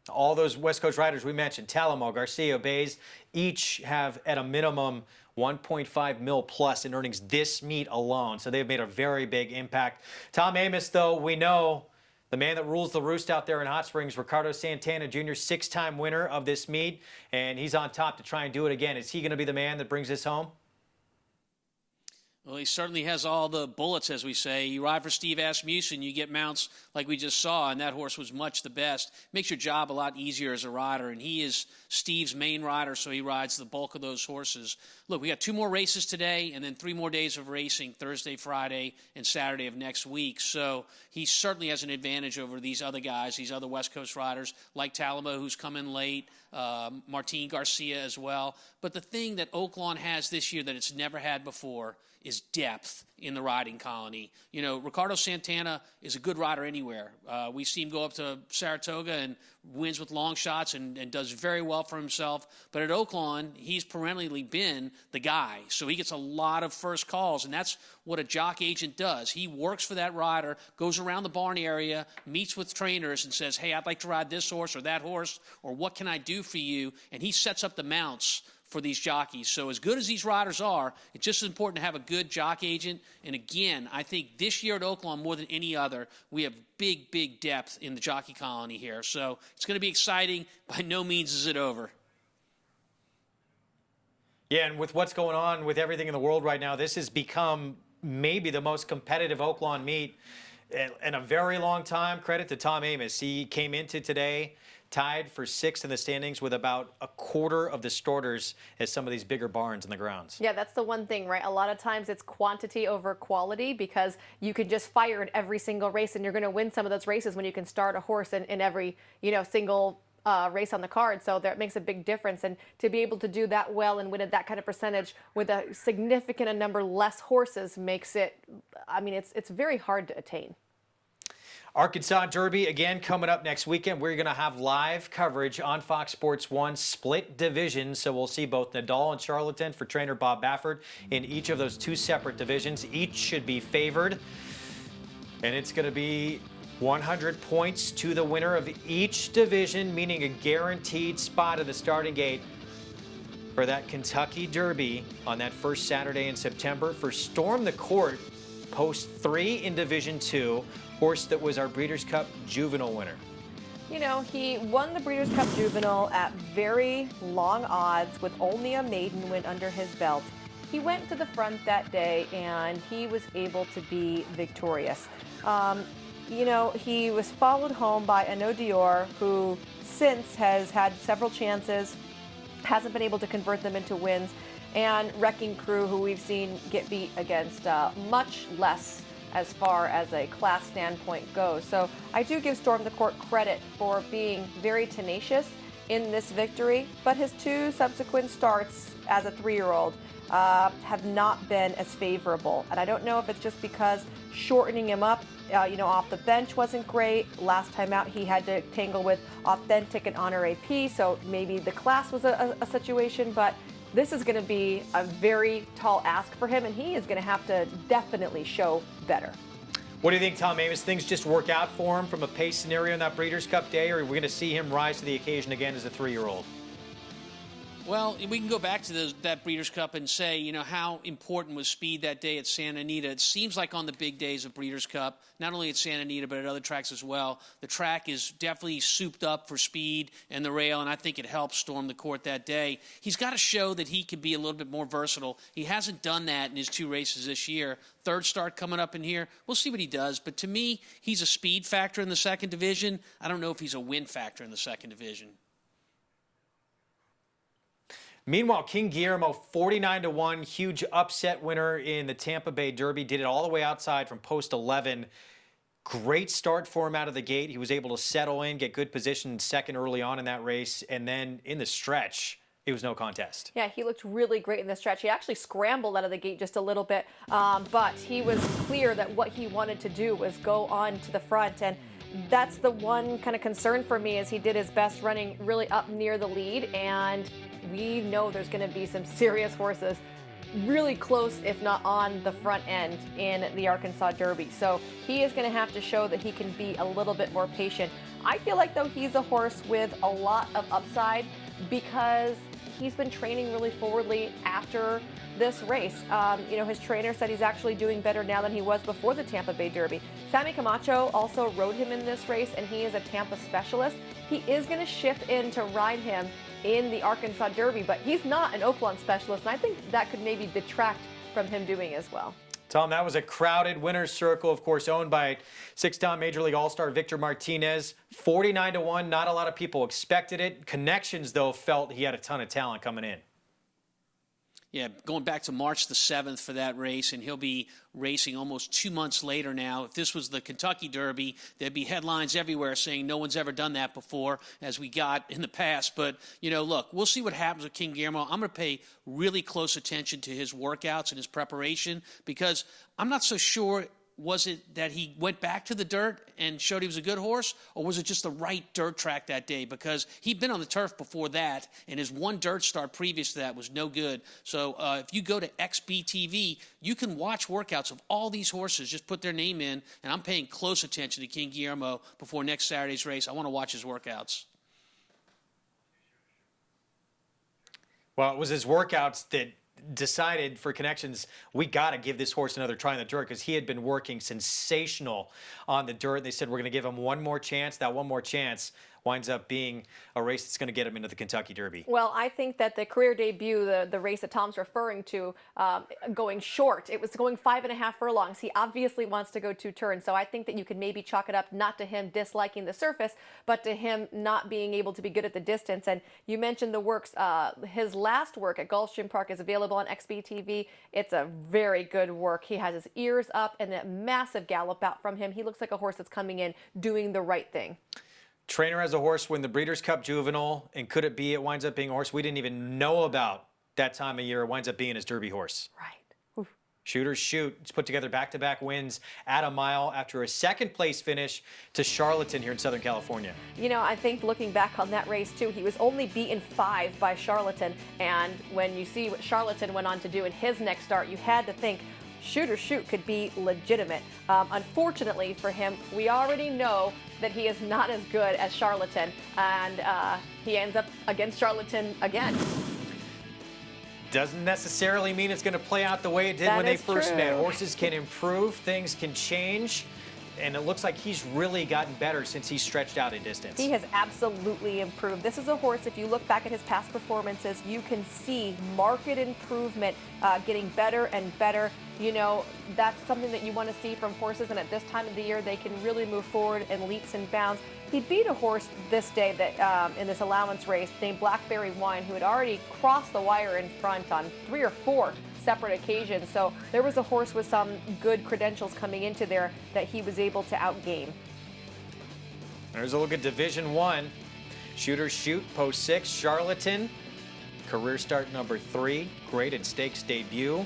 L: All those West Coast riders we mentioned, Talamo, Garcia, Bays, each have at a minimum 1.5 mil plus in earnings this meet alone. So they've made a very big impact. Tom Amoss, though, we know the man that rules the roost out there in Hot Springs, Ricardo Santana Jr., 6-time winner of this meet, and he's on top to try and do it again. Is he going to be the man that brings this home?
M: Well, he certainly has all the bullets, as we say. You ride for Steve Asmussen, you get mounts like we just saw, and that horse was much the best. Makes your job a lot easier as a rider, and he is Steve's main rider, so he rides the bulk of those horses. Look, we got 2 more races today, and then 3 more days of racing, Thursday, Friday, and Saturday of next week. So he certainly has an advantage over these other guys, these other West Coast riders, like Talamo, who's come in late, Martin Garcia as well. But the thing that Oakland has this year that it's never had before is depth in the riding colony. You know, Ricardo Santana is a good rider anywhere. We see him go up to Saratoga and wins with long shots and does very well for himself. But at Oakland, he's perennially been the guy. So he gets a lot of first calls, and that's what a jock agent does. He works for that rider, goes around the barn area, meets with trainers and says, hey, I'd like to ride this horse or that horse, or what can I do for you? And he sets up the mounts for these jockeys. So as good as these riders are, it's just as important to have a good jock agent. And again, I think this year at Oakland, more than any other, we have big, big depth in the jockey colony here. So it's going to be exciting. By no means is it over.
L: Yeah, and with what's going on with everything in the world right now, this has become maybe the most competitive Oakland meet in a very long time. Credit to Tom Amoss. He came into today tied for 6th in the standings with about a quarter of the starters as some of these bigger barns in the grounds.
K: Yeah, that's the one thing, right? A lot of times it's quantity over quality because you can just fire in every single race and you're going to win some of those races when you can start a horse in every, single race on the card. So that makes a big difference. And to be able to do that well and win at that kind of percentage with a significant number less horses makes it, it's very hard to attain.
L: Arkansas Derby, again, coming up next weekend. We're going to have live coverage on Fox Sports 1, split divisions. So we'll see both Nadal and Charlatan for trainer Bob Baffert in each of those 2 separate divisions. Each should be favored. And it's going to be 100 points to the winner of each division, meaning a guaranteed spot at the starting gate for that Kentucky Derby on that first Saturday in September. For Storm the Court, post 3 in Division 2. Horse that was our Breeders' Cup Juvenile winner.
K: He won the Breeders' Cup Juvenile at very long odds with only a maiden win under his belt. He went to the front that day and he was able to be victorious. He was followed home by Ano Dior, who since has had several chances, hasn't been able to convert them into wins, and Wrecking Crew, who we've seen get beat against much less as far as a class standpoint goes. So I do give Storm the Court credit for being very tenacious in this victory, but his 2 subsequent starts as a 3-year-old have not been as favorable. And I don't know if it's just because shortening him up, off the bench wasn't great. Last time out, he had to tangle with Authentic and Honor AP, so maybe the class was a situation, but this is going to be a very tall ask for him, and he is going to have to definitely show better.
L: What do you think, Tom Amoss? Things just work out for him from a pace scenario in that Breeders' Cup day, or are we going to see him rise to the occasion again as a 3-year-old?
M: Well, we can go back to that Breeders' Cup and say, how important was speed that day at Santa Anita. It seems like on the big days of Breeders' Cup, not only at Santa Anita but at other tracks as well, the track is definitely souped up for speed and the rail, and I think it helped Storm the Court that day. He's got to show that he can be a little bit more versatile. He hasn't done that in his 2 races this year. 3rd start coming up in here. We'll see what he does, but to me, he's a speed factor in the 2nd division. I don't know if he's a win factor in the 2nd division.
L: Meanwhile, King Guillermo, 49-1, huge upset winner in the Tampa Bay Derby. Did it all the way outside from post 11. Great start for him out of the gate. He was able to settle in, get good position 2nd early on in that race. And then in the stretch, it was no contest.
K: Yeah, he looked really great in the stretch. He actually scrambled out of the gate just a little bit, but he was clear that what he wanted to do was go on to the front. And that's the one kind of concern for me, is he did his best running really up near the lead, and we know there's going to be some serious horses really close, if not on the front end in the Arkansas Derby. So he is going to have to show that he can be a little bit more patient. I feel like, though, he's a horse with a lot of upside because he's been training really forwardly after this race. His trainer said he's actually doing better now than he was before the Tampa Bay Derby. Sammy Camacho also rode him in this race, and he is a Tampa specialist. He is going to shift in to ride him in the Arkansas Derby, but he's not an Oakland specialist, and I think that could maybe detract from him doing as well.
L: Tom, that was a crowded winner's circle, of course, owned by six-time Major League All-Star Victor Martinez. 49-1, not a lot of people expected it. Connections, though, felt he had a ton of talent coming in.
M: Yeah, going back to March the 7th for that race, and he'll be racing almost 2 months later now. If this was the Kentucky Derby, there'd be headlines everywhere saying no one's ever done that before, as we got in the past. But, you know, look, we'll see what happens with King Guillermo. I'm going to pay really close attention to his workouts and his preparation, because I'm not so sure. Was it that he went back to the dirt and showed he was a good horse, or was it just the right dirt track that day? Because he'd been on the turf before that, and his one dirt start previous to that was no good. So if you go to XBTV, you can watch workouts of all these horses. Just put their name in, and I'm paying close attention to King Guillermo before next Saturday's race. I want to watch his workouts.
L: Well, it was his workouts that decided for Connections, we got to give this horse another try on the dirt, because he had been working sensational on the dirt. They said, we're going to give him one more chance. That one more chance winds up being a race that's going to get him into the Kentucky Derby.
K: Well, I think that the career debut, the race that Tom's referring to, going short, it was going 5.5 furlongs. He obviously wants to go 2 turns. So I think that you could maybe chalk it up not to him disliking the surface, but to him not being able to be good at the distance. And you mentioned the works. His last work at Gulfstream Park is available on XBTV. It's a very good work. He has his ears up and a massive gallop out from him. He looks like a horse that's coming in doing the right thing.
L: Trainer has a horse win the Breeders' Cup Juvenile, and could it be it winds up being a horse we didn't even know about that time of year? It winds up being his Derby horse.
K: Right. Oof.
L: Shooters Shoot. He's put together back-to-back wins at a mile after a second-place finish to Charlatan here in Southern California.
K: You know, I think looking back on that race, too, he was only beaten 5 by Charlatan. And when you see what Charlatan went on to do in his next start, you had to think Shooters Shoot could be legitimate. Unfortunately for him, we already know that he is not as good as Charlatan, and he ends up against Charlatan again.
L: Doesn't necessarily mean it's going to play out the way it did when they first met. Horses can improve, things can change, and it looks like he's really gotten better since he stretched out a distance.
K: He has absolutely improved. This is a horse, if you look back at his past performances, you can see marked improvement, getting better and better. You know, that's something that you want to see from horses, and at this time of the year, they can really move forward in leaps and bounds. He beat a horse this day that in this allowance race named Blackberry Wine, who had already crossed the wire in front on 3 or 4 separate occasions. So there was a horse with some good credentials coming into there that he was able to outgame.
L: There's a look at Division 1. Shooters Shoot, post 6. Charlatan, career start number 3. Graded stakes debut.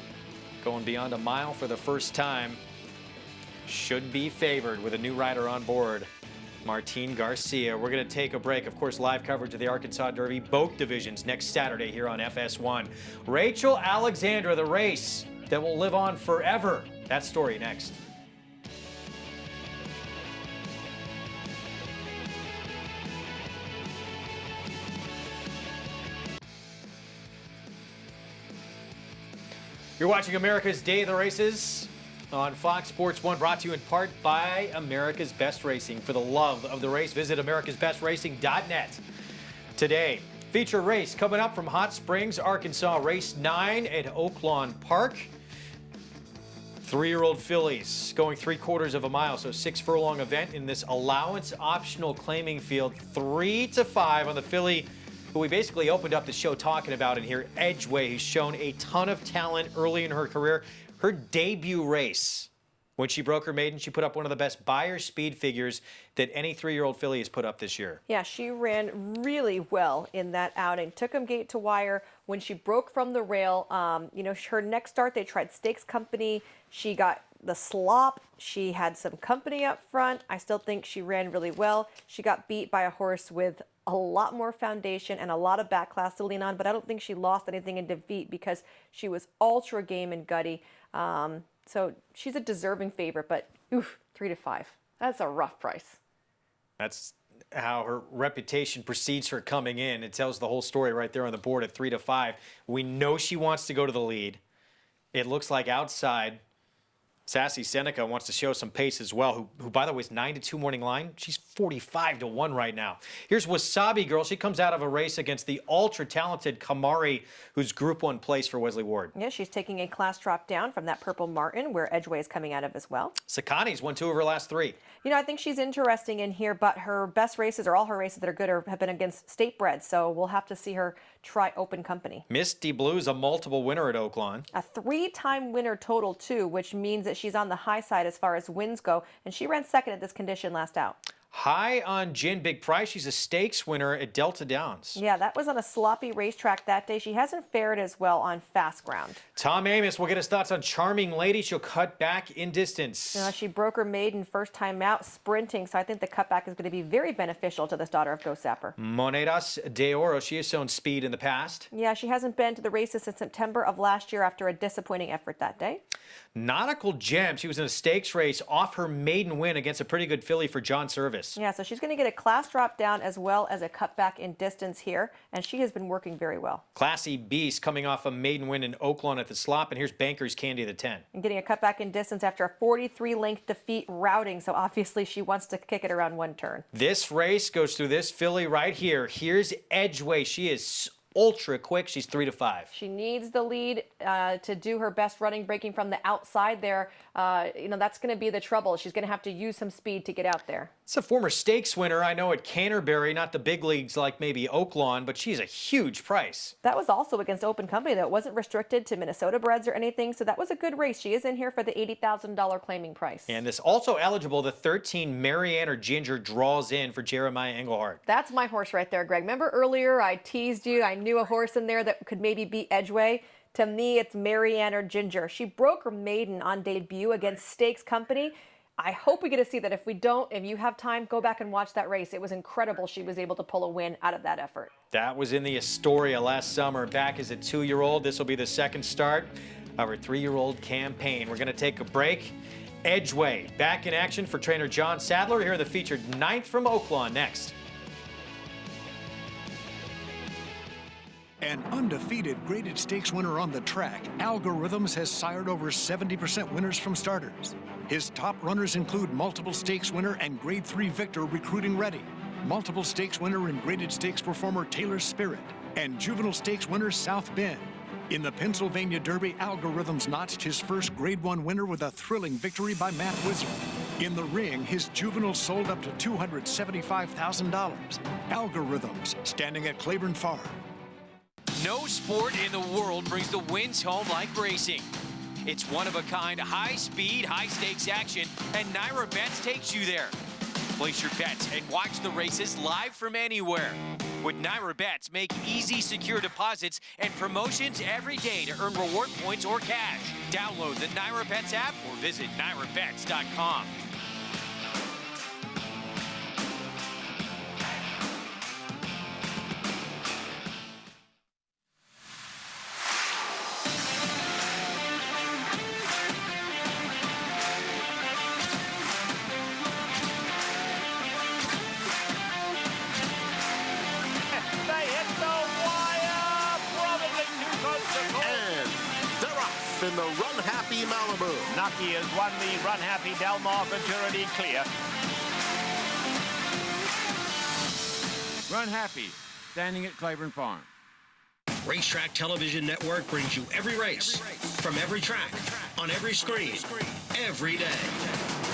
L: Going beyond a mile for the first time. Should be favored with a new rider on board, Martin Garcia. We're going to take a break. Of course, live coverage of the Arkansas Derby, both divisions, next Saturday here on FS1. Rachel Alexandra, the race that will live on forever. That story next. You're watching America's Day of the Races on Fox Sports 1, brought to you in part by America's Best Racing. For the love of the race, visit americasbestracing.net today. Feature race coming up from Hot Springs, Arkansas, race 9 at Oakland Park. 3-year-old fillies going 3/4 of a mile, so 6 furlong event in this allowance optional claiming field. 3 to 5 on the filly who we basically opened up the show talking about in here, Edgeway, who's shown a ton of talent early in her career. Her debut race, when she broke her maiden, she put up one of the best Beyer speed figures that any 3-year-old filly has put up this year.
K: Yeah, she ran really well in that outing. Took them gate to wire. When she broke from the rail, you know, her next start, they tried Stakes Company. She got the slop. She had some company up front. I still think she ran really well. She got beat by a horse with a lot more foundation and a lot of back class to lean on, but I don't think she lost anything in defeat because she was ultra game and gutty. So she's a deserving favorite, but oof, 3 to 5. That's a rough price.
L: That's how her reputation precedes her coming in. It tells the whole story right there on the board at 3 to 5. We know she wants to go to the lead. It looks like outside Sassy Seneca wants to show some pace as well, who by the way, is 9-2 morning line. She's 45-1 right now. Here's Wasabi Girl. She comes out of a race against the ultra-talented Kamari, who's Group 1 place for Wesley Ward.
K: Yeah, she's taking a class drop down from that Purple Martin, where Edgeway is coming out of as well.
L: Sakani's won 2 of her last 3.
K: You know, I think she's interesting in here, but her best races, or all her races that are good, have been against state breds, so we'll have to see her try open company.
L: Misty Blue's a multiple winner at Oakland.
K: A 3-time winner total, too, which means that she's on the high side as far as wins go, and she ran second at this condition last out.
L: High on Gin Big Price. She's a stakes winner at Delta Downs.
K: Yeah, that was on a sloppy racetrack that day. She hasn't fared as well on fast ground.
L: Tom Amis will get his thoughts on Charming Lady. She'll cut back in distance.
K: She broke her maiden first time out sprinting, so I think the cutback is going to be very beneficial to this daughter of Go Sapper.
L: Monedas de Oro. She has shown speed in the past.
K: Yeah, she hasn't been to the races since September of last year after a disappointing effort that day.
L: Nautical Gem. She was in a stakes race off her maiden win against a pretty good filly for John Service.
K: Yeah, so she's going to get a class drop down as well as a cutback in distance here, and she has been working very well.
L: Classy Beast coming off a maiden win in Oakland at the slop, and here's Banker's Candy the 10.
K: And getting a cutback in distance after a 43-length defeat routing, so obviously she wants to kick it around one turn.
L: This race goes through this filly right here. Here's Edgeway. She is ultra quick. She's 3-5.
K: She needs the lead to do her best running, breaking from the outside there. You know, that's going to be the trouble. She's going to have to use some speed to get out there.
L: It's a former stakes winner, I know, at Canterbury, not the big leagues like maybe Oakland, but she's a huge price.
K: That was also against open company, though. It wasn't restricted to Minnesota breds or anything, so that was a good race. She is in here for the $80,000 claiming price.
L: And this also eligible, the 13 Marianne or Ginger draws in for Jeremiah Engelhardt.
K: That's my horse right there, Greg. Remember earlier I teased you, I knew a horse in there that could maybe beat Edgeway? To me, it's Marianne or Ginger. She broke her maiden on debut against Stakes Company. I hope we get to see that. If we don't, if you have time, go back and watch that race. It was incredible she was able to pull a win out of that effort.
L: That was in the Astoria last summer. Back as a 2-year-old. This will be the second start of her 3-year-old campaign. We're going to take a break. Edgeway back in action for trainer John Sadler here in the featured 9th from Oakland next.
O: An undefeated graded stakes winner on the track, Algorithms has sired over 70% winners from starters. His top runners include multiple stakes winner and grade 3 victor Recruiting Ready, multiple stakes winner and graded stakes performer Taylor Spirit, and juvenile stakes winner South Bend. In the Pennsylvania Derby, Algorithms notched his first grade 1 winner with a thrilling victory by Matt Wizard. In the ring, his juvenile sold up to $275,000. Algorithms, standing at Claiborne Farm.
E: No sport in the world brings the wins home like racing. It's one-of-a-kind, high-speed, high-stakes action, and Naira Bets takes you there. Place your bets and watch the races live from anywhere. With Naira Bets, make easy, secure deposits and promotions every day to earn reward points or cash. Download the Naira Bets app or visit nairabets.com.
F: In the Run Happy Malibu.
D: Nucky has won the Run Happy Del Mar Venturity Clear. Run Happy, standing at Claiborne Farm.
T: Racetrack Television Network brings you every race, from every track, on every screen, every day.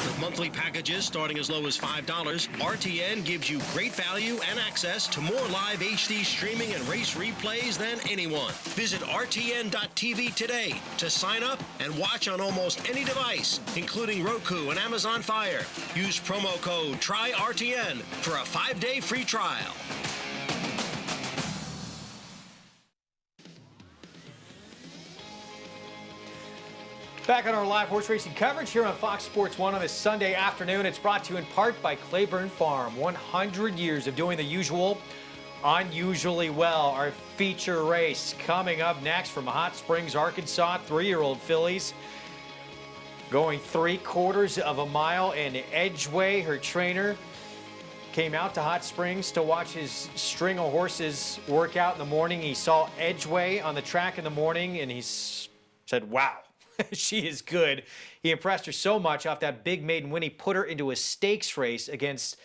T: With monthly packages starting as low as $5, RTN gives you great value and access to more live HD streaming and race replays than anyone. Visit RTN.tv today to sign up and watch on almost any device, including Roku and Amazon Fire. Use promo code TRYRTN for a 5-day free trial.
L: Back on our live horse racing coverage here on Fox Sports 1 on this Sunday afternoon. It's brought to you in part by Claiborne Farm. 100 years of doing the usual, unusually well. Our feature race coming up next from Hot Springs, Arkansas. 3-year-old fillies going 3/4 of a mile. And Edgeway, her trainer, came out to Hot Springs to watch his string of horses work out in the morning. He saw Edgeway on the track in the morning and he said, wow. she is good. He impressed her so much off that big maiden win. He put her into a stakes race against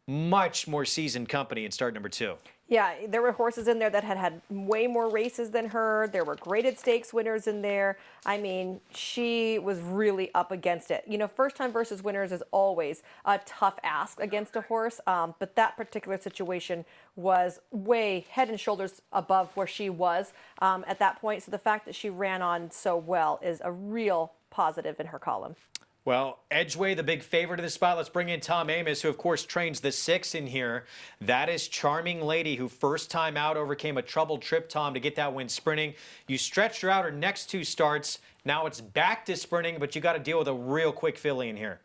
L: much more seasoned company in start number 2.
K: Yeah, there were horses in there that had way more races than her. There were graded stakes winners in there. I mean, she was really up against it. You know, first time versus winners is always a tough ask against a horse, but that particular situation was way head and shoulders above where she was at that point. So the fact that she ran on so well is a real positive in her column.
L: Well, Edgeway, the big favorite of the spot. Let's bring in Tom Amoss, who, of course, trains the 6 in here. That is Charming Lady, who first time out overcame a troubled trip, Tom, to get that win sprinting. You stretched her out her next 2 starts. Now it's back to sprinting, but you got to deal with a real quick filly in here.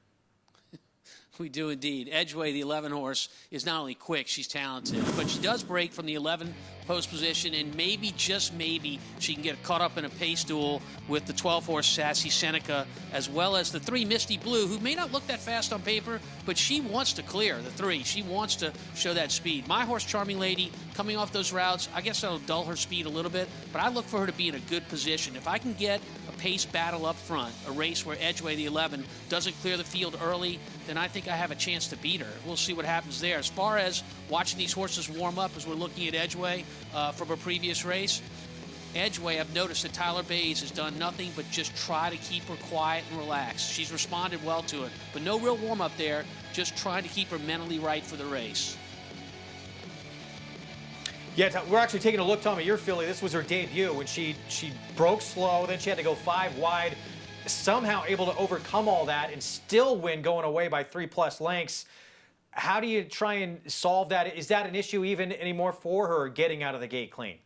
M: We do indeed. Edgeway, the 11 horse, is not only quick, she's talented, but she does break from the 11 post position, and maybe, just maybe, she can get caught up in a pace duel with the 12 horse Sassy Seneca, as well as the 3 Misty Blue, who may not look that fast on paper, but she wants to clear the 3. She wants to show that speed. My horse, Charming Lady, coming off those routes, I guess that'll dull her speed a little bit, but I look for her to be in a good position. If I can get a pace battle up front, a race where Edgeway, the 11, doesn't clear the field early, then I think I have a chance to beat her. We'll see what happens there. As far as watching these horses warm up, as we're looking at Edgeway from a previous race, Edgeway, I've noticed that Tyler Bays has done nothing but just try to keep her quiet and relaxed. She's responded well to it, but no real warm up there, just trying to keep her mentally right for the race.
L: Yeah, we're actually taking a look, Tom, at your filly. This was her debut when she broke slow, then she had to go 5 wide, somehow able to overcome all that and still win going away by 3+ lengths. How do you try and solve that? Is that an issue even anymore for her, getting out of the gate clean?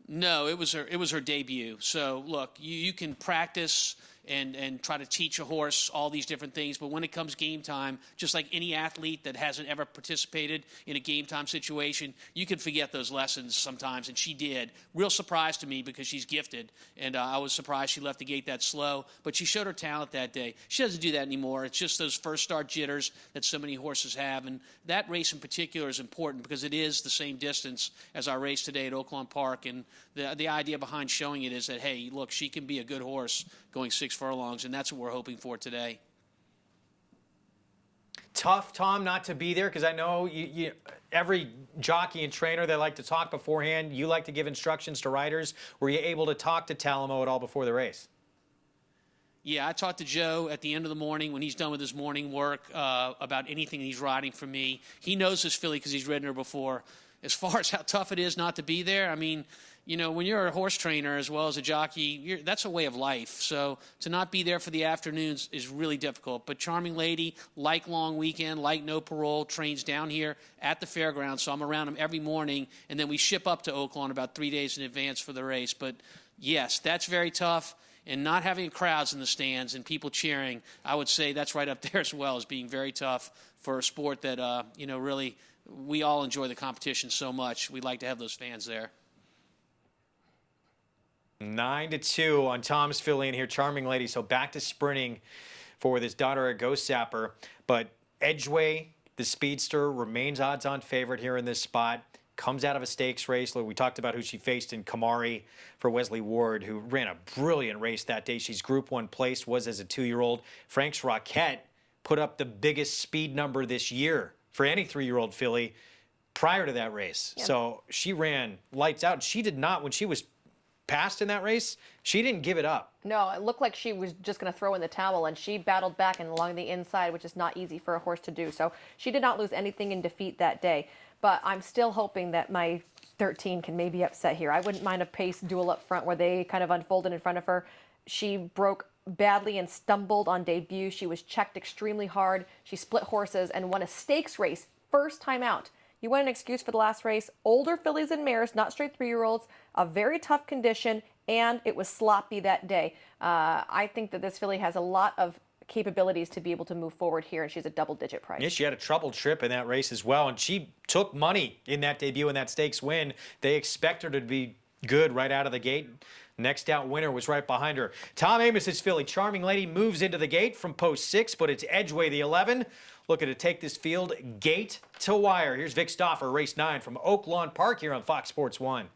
M: No, it was her debut. So look, you can practice and try to teach a horse all these different things, but when it comes game time, just like any athlete that hasn't ever participated in a game time situation, you can forget those lessons sometimes, and she did. Real surprise to me because she's gifted, and I was surprised she left the gate that slow, but she showed her talent that day. She doesn't do that anymore. It's just those first start jitters that so many horses have, and that race in particular is important because it is the same distance as our race today at Oakland Park, and the idea behind showing it is that, hey, look, she can be a good horse going 6 furlongs, and that's what we're hoping for today.
L: Tough, Tom, not to be there, because I know every jockey and trainer, they like to talk beforehand. You like to give instructions to riders. Were you able to talk to Talamo at all before the race?
M: Yeah, I talked to Joe at the end of the morning when he's done with his morning work about anything he's riding for me. He knows this filly because he's ridden her before. As far as how tough it is not to be there, I mean, you know, when you're a horse trainer as well as a jockey, that's a way of life. So to not be there for the afternoons is really difficult. But Charming Lady, like long weekend, like no parole, trains down here at the fairgrounds. So I'm around him every morning. And then we ship up to Oakland about 3 days in advance for the race. But yes, that's very tough. And not having crowds in the stands and people cheering, I would say that's right up there as well as being very tough for a sport that, you know, really we all enjoy the competition so much. We'd like to have those fans there.
L: 9-2 on Tom's filly in here, Charming Lady. So back to sprinting for this daughter of Ghost Sapper. But Edgeway, the speedster, remains odds-on favorite here in this spot. Comes out of a stakes race. We talked about who she faced in Kamari for Wesley Ward, who ran a brilliant race that day. She's Group 1 placed, was as a 2-year-old. Frank's Rocket put up the biggest speed number this year for any 3-year-old filly prior to that race. Yep. So she ran lights out. She did not, when she was passed in that race, she didn't give it up.
K: No, it looked like she was just going to throw in the towel, and she battled back and along the inside, which is not easy for a horse to do. So she did not lose anything in defeat that day. But I'm still hoping that my 13 can maybe upset here. I wouldn't mind a pace duel up front where they kind of unfolded in front of her. She broke badly and stumbled on debut. She was checked extremely hard. She split horses and won a stakes race first time out. You want an excuse for the last race? Older fillies and mares, not straight 3-year-olds, a very tough condition, and it was sloppy that day. I think that this filly has a lot of capabilities to be able to move forward here, and she's a double-digit price.
L: Yeah, she had a troubled trip in that race as well, and she took money in that debut and that stakes win. They expect her to be good right out of the gate. Next out winner was right behind her. Tom Amos's filly, Charming Lady, moves into the gate from post 6, but it's Edgeway, the 11, looking to take this field gate to wire. Here's Vic Stauffer, race 9 from Oakland Park here on Fox Sports 1.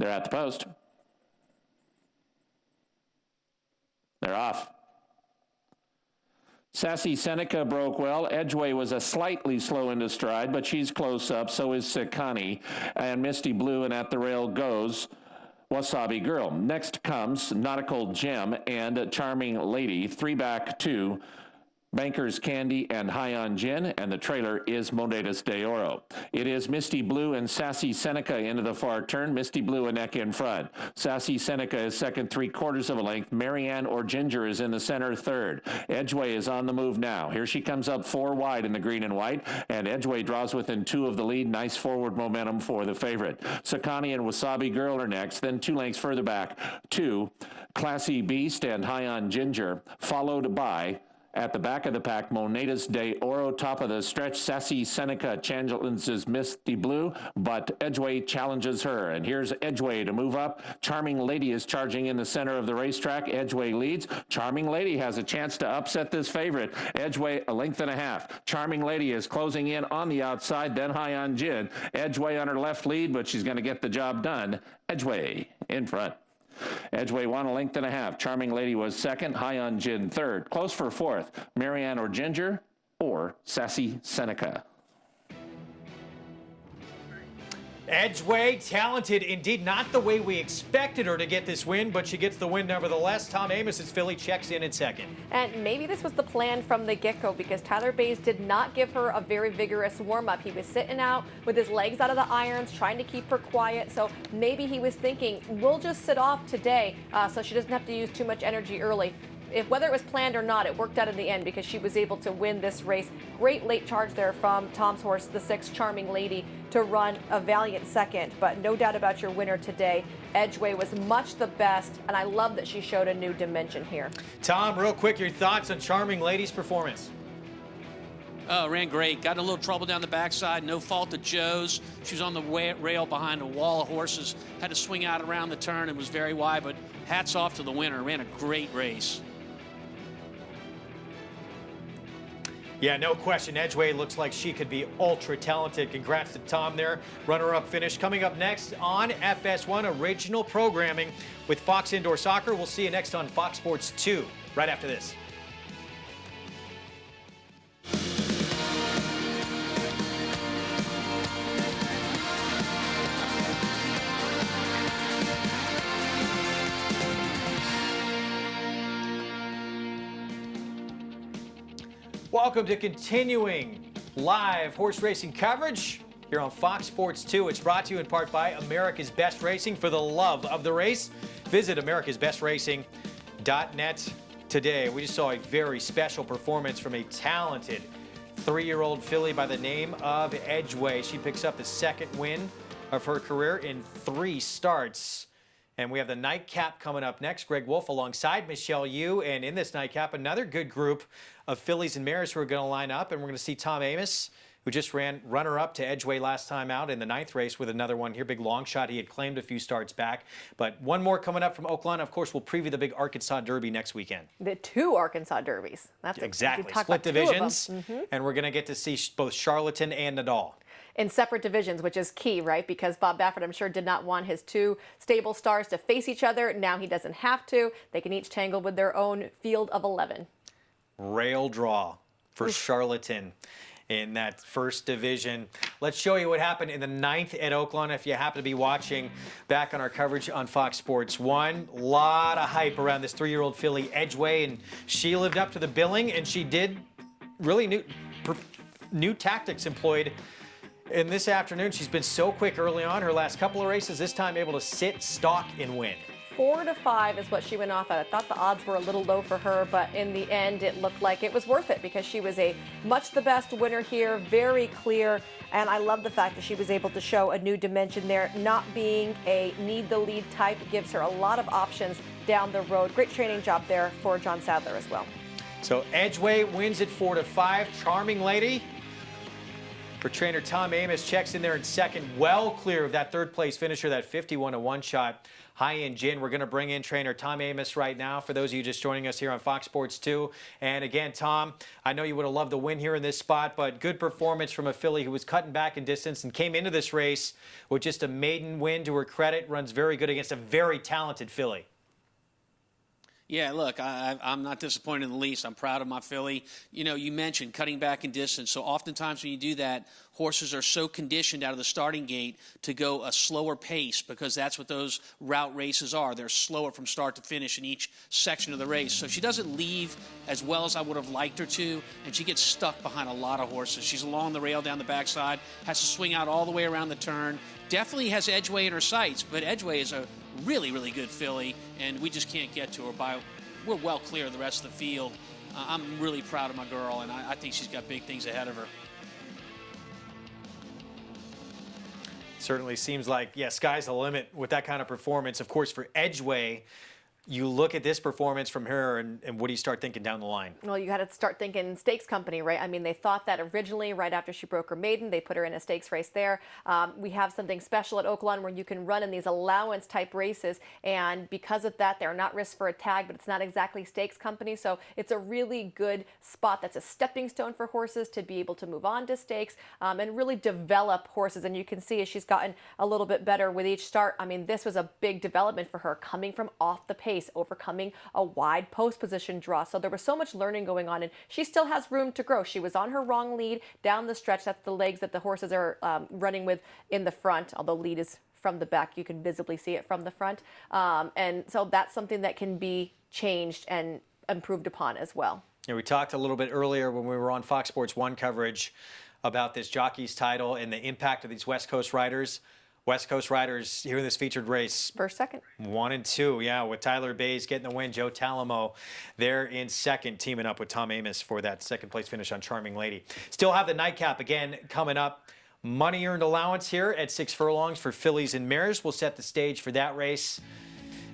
J: They're at the post. They're off. Sassy Seneca broke well. Edgeway was a slightly slow into stride, but she's close up. So is Sakani. And Misty Blue, and at the rail goes Wasabi Girl. Next comes Nautical Gem and Charming Lady. 3 back to Banker's Candy and High on Gin, and the trailer is Monedas de Oro. It is Misty Blue and Sassy Seneca into the far turn. Misty Blue a neck in front. Sassy Seneca is second, 3/4 of a length. Marianne or Ginger is in the center, third. Edgeway is on the move now. Here she comes up 4 wide in the green and white, and Edgeway draws within 2 of the lead. Nice forward momentum for the favorite. Sakani and Wasabi Girl are next. Then 2 lengths further back, 2 Classy Beast and High on Ginger, followed by, at the back of the pack, Monedas de Oro. Top of the stretch, Sassy Seneca challenges Misty Blue, but Edgeway challenges her. And here's Edgeway to move up. Charming Lady is charging in the center of the racetrack. Edgeway leads. Charming Lady has a chance to upset this favorite. Edgeway a length and a half. Charming Lady is closing in on the outside, then High on Gin. Edgeway on her left lead, but she's going to get the job done. Edgeway in front. Edgeway won a length and a half. Charming Lady was second. High on Gin third. Close for fourth. Marianne or Ginger or Sassy Seneca.
L: Edgeway, talented indeed. Not the way we expected her to get this win, but she gets the win nevertheless. Tom Amos's filly checks in second.
K: And maybe this was the plan from the get-go, because Tyler Bays did not give her a very vigorous warm-up. He was sitting out with his legs out of the irons, trying to keep her quiet. So maybe he was thinking, we'll just sit off today so she doesn't have to use too much energy early. Whether it was planned or not, it worked out in the end because she was able to win this race. Great late charge there from Tom's horse, the 6 Charming Lady, to run a valiant second. But no doubt about your winner today. Edgeway was much the best, and I love that she showed a new dimension here.
L: Tom, real quick, your thoughts on Charming Lady's performance?
M: Ran great. Got in a little trouble down the backside. No fault of Joe's. She was on the rail behind a wall of horses. Had to swing out around the turn and was very wide, but hats off to the winner. Ran a great race.
L: Yeah, no question. Edgeway looks like she could be ultra talented. Congrats to Tom there. Runner-up finish. Coming up next on FS1 original programming with Fox Indoor Soccer. We'll see you next on Fox Sports 2 right after this. Welcome to continuing live horse racing coverage here on Fox Sports 2. It's brought to you in part by America's Best Racing. For the love of the race, visit americasbestracing.net today. We just saw a very special performance from a talented 3-year-old filly by the name of Edgeway. She picks up the second win of her career in 3 starts. And we have the nightcap coming up next. Greg Wolf alongside Michelle Yu. And in this nightcap, another good group of fillies and mares who are going to line up. And we're going to see Tom Amos, who just ran runner-up to Edgeway last time out in the 9th race, with another one here. Big long shot he had claimed a few starts back. But one more coming up from Oakland. Of course, we'll preview the big Arkansas Derby next weekend.
K: The 2 Arkansas Derbies. That's
L: exactly. Split divisions. And we're going to get to see both Charlatan and Nadal.
K: In separate divisions, which is key, right? Because Bob Baffert, I'm sure, did not want his 2 stable stars to face each other. Now he doesn't have to. They can each tangle with their own field of 11.
L: Rail draw for Charlatan in that first division. Let's show you what happened in the 9th at Oakland. If you happen to be watching back on our coverage on Fox Sports 1, a lot of hype around this 3-year-old filly Edgeway, and she lived up to the billing, and she did really new tactics employed. In this afternoon, she's been so quick early on. Her last couple of races, this time able to sit, stalk, and win.
K: 4 to 5 is what she went off at. I thought the odds were a little low for her, but in the end, it looked like it was worth it because she was a much the best winner here, very clear. And I love the fact that she was able to show a new dimension there. Not being a need-the-lead type gives her a lot of options down the road. Great training job there for John Sadler as well.
L: So Edgeway wins at 4 to 5. Charming Lady for trainer Tom Amoss. Checks in there in second, well clear of that third place finisher, that 51-1 shot. High-end gin. We're going to bring in trainer Tom Amoss right now for those of you just joining us here on Fox Sports 2. And again, Tom, I know you would have loved the win here in this spot, but good performance from a filly who was cutting back in distance and came into this race with just a maiden win to her credit. Runs very good against a very talented filly.
M: Yeah, look, I'm not disappointed in the least. I'm proud of my filly. You know, you mentioned cutting back in distance. So oftentimes when you do that, horses are so conditioned out of the starting gate to go a slower pace because that's what those route races are. They're slower from start to finish in each section of the race. So she doesn't leave as well as I would have liked her to, and she gets stuck behind a lot of horses. She's along the rail down the backside, has to swing out all the way around the turn. Definitely has Edgeway in her sights, but Edgeway is a really, really good filly, and we just can't get to her. We're well clear of the rest of the field. I'm really proud of my girl, and I think she's got big things ahead of her.
L: Certainly seems like, yeah, sky's the limit with that kind of performance. Of course, for Edgeway, you look at this performance from her, and what do you start thinking down the line?
K: Well, you got to start thinking stakes company, right? I mean, they thought that originally right after she broke her maiden, they put her in a stakes race there. We have something special at Oakland where you can run in these allowance type races, and because of that, they're not risk for a tag, but it's not exactly stakes company. So it's a really good spot that's a stepping stone for horses to be able to move on to stakes and really develop horses. And you can see as she's gotten a little bit better with each start. I mean, this was a big development for her coming from off the pace, overcoming a wide post position draw. So there was so much learning going on, and she still has room to grow. She was on her wrong lead down the stretch. That's the legs that the horses are running with in the front, although lead is from the back. You can visibly see it from the front. And so that's something that can be changed and improved upon as well.
L: Yeah, we talked a little bit earlier when we were on Fox Sports 1 coverage about this jockey's title and the impact of these West Coast riders. West Coast riders here in this featured race.
K: First, second.
L: 1 and 2, yeah, with Tyler Bays getting the win. Joe Talamo there in second, teaming up with Tom Amoss for that second place finish on Charming Lady. Still have the nightcap again coming up. Money earned allowance here at 6 furlongs for fillies and mares. We'll set the stage for that race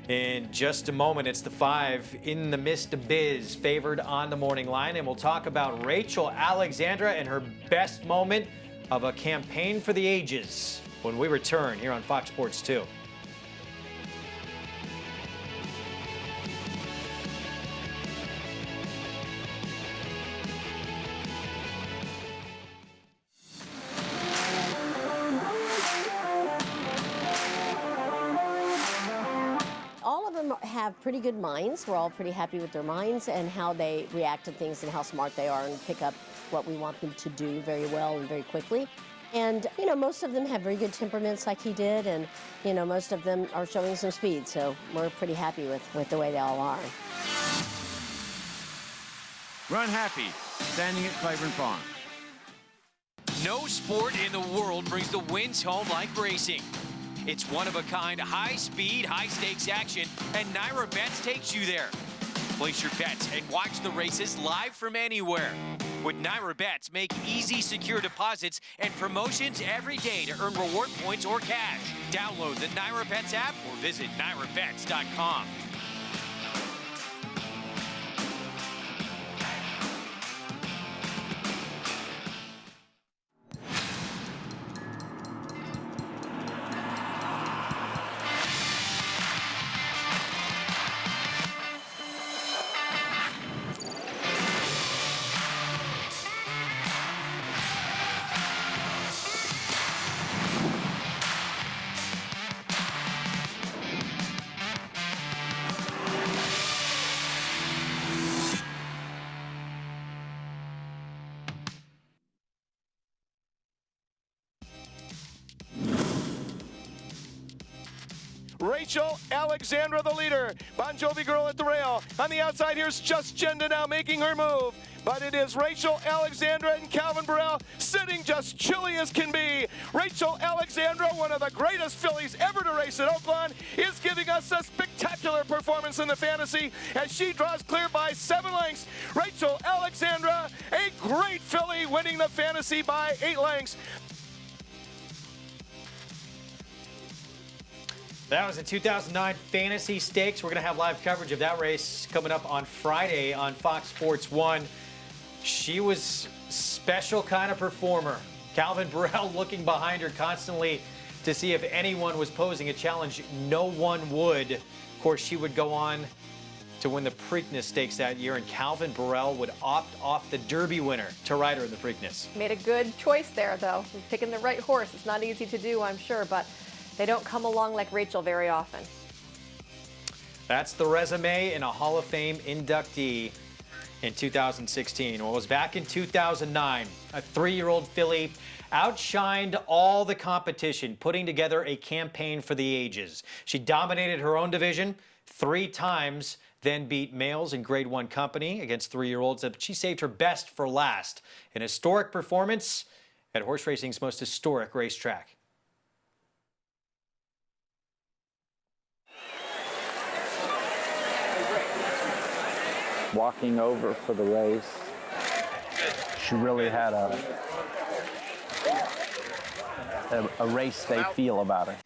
L: in just a moment. It's the 5 in the Mr. Biz, favored on the morning line. And we'll talk about Rachel Alexandra and her best moment of a campaign for the ages when we return here on Fox Sports 2.
U: All of them have pretty good minds. We're all pretty happy with their minds and how they react to things and how smart they are and pick up what we want them to do very well and very quickly. And, you know, most of them have very good temperaments like he did, and, you know, most of them are showing some speed, so we're pretty happy with the way they all are.
D: Run Happy, standing at Claiborne Farm.
E: No sport in the world brings the wins home like racing. It's one-of-a-kind, high-speed, high-stakes action, and Naira Bets takes you there. Place your bets and watch the races live from anywhere. With Naira Bets, make easy, secure deposits and promotions every day to earn reward points or cash. Download the Naira Bets app or visit nairabets.com.
V: Rachel Alexandra, the leader. Bon Jovi Girl at the rail. On the outside, here's Just Genda now making her move. But it is Rachel Alexandra and Calvin Burrell sitting just chilly as can be. Rachel Alexandra, one of the greatest fillies ever to race at Oakland, is giving us a spectacular performance in the fantasy as she draws clear by 7 lengths. Rachel Alexandra, a great filly, winning the fantasy by 8 lengths.
L: That was the 2009 Fantasy Stakes. We're going to have live coverage of that race coming up on Friday on Fox Sports 1. She was special kind of performer. Calvin Borel looking behind her constantly to see if anyone was posing a challenge. No one would. Of course, she would go on to win the Preakness Stakes that year, and Calvin Borel would opt off the Derby winner to ride her in the Preakness.
K: Made a good choice there, though. Picking the right horse. It's not easy to do, I'm sure, but they don't come along like Rachel very often.
L: That's the resume in a Hall of Fame inductee in 2016. Well, it was back in 2009. A 3-year-old filly outshined all the competition, putting together a campaign for the ages. She dominated her own division 3 times, then beat males in Grade 1 company against 3-year-olds. But she saved her best for last. An historic performance at horse racing's most historic racetrack.
A: Walking over for the race, she really had a race day feel about her.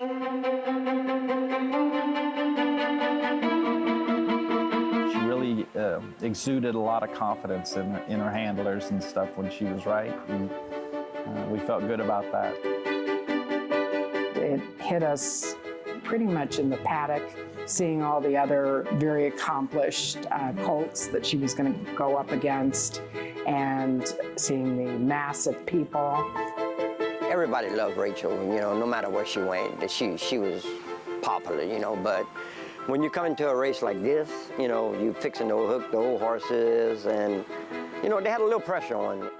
A: She really exuded a lot of confidence in her handlers and stuff when she was right. We felt good about that.
B: It hit us pretty much in the paddock, seeing all the other very accomplished colts that she was going to go up against, and seeing the mass of people.
W: Everybody loved Rachel, you know, no matter where she went. She was popular, you know, but when you come into a race like this, you know, you fixing to hook the old horses, and, you know, they had a little pressure on you.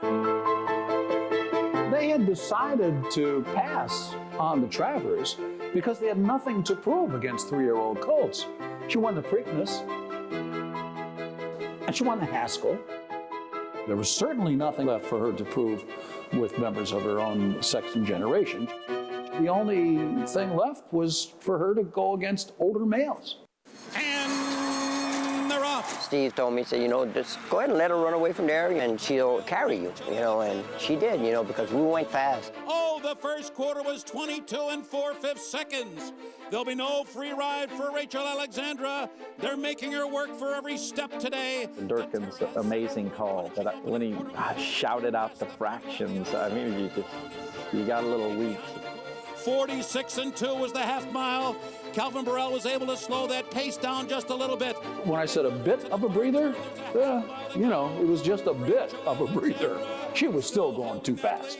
X: They had decided to pass on the Travers because they had nothing to prove against 3-year-old colts. She won the Preakness, and she won the Haskell. There was certainly nothing left for her to prove with members of her own sex and generation. The only thing left was for her to go against older males.
V: And they're off.
W: Steve told me, he said, you know, just go ahead and let her run away from there, and she'll carry you, you know, and she did, you know, because we went fast.
V: Oh, the first quarter was 22 4/5 seconds. There'll be no free ride for Rachel Alexandra. They're making her work for every step today.
A: Durkin's amazing call, that when he shouted out the fractions, I mean, you got a little weak.
V: 46 2 was the half mile. Calvin Borel was able to slow that pace down just a little bit.
X: When I said a bit of a breather, you know, it was just a bit of a breather. She was still going too fast.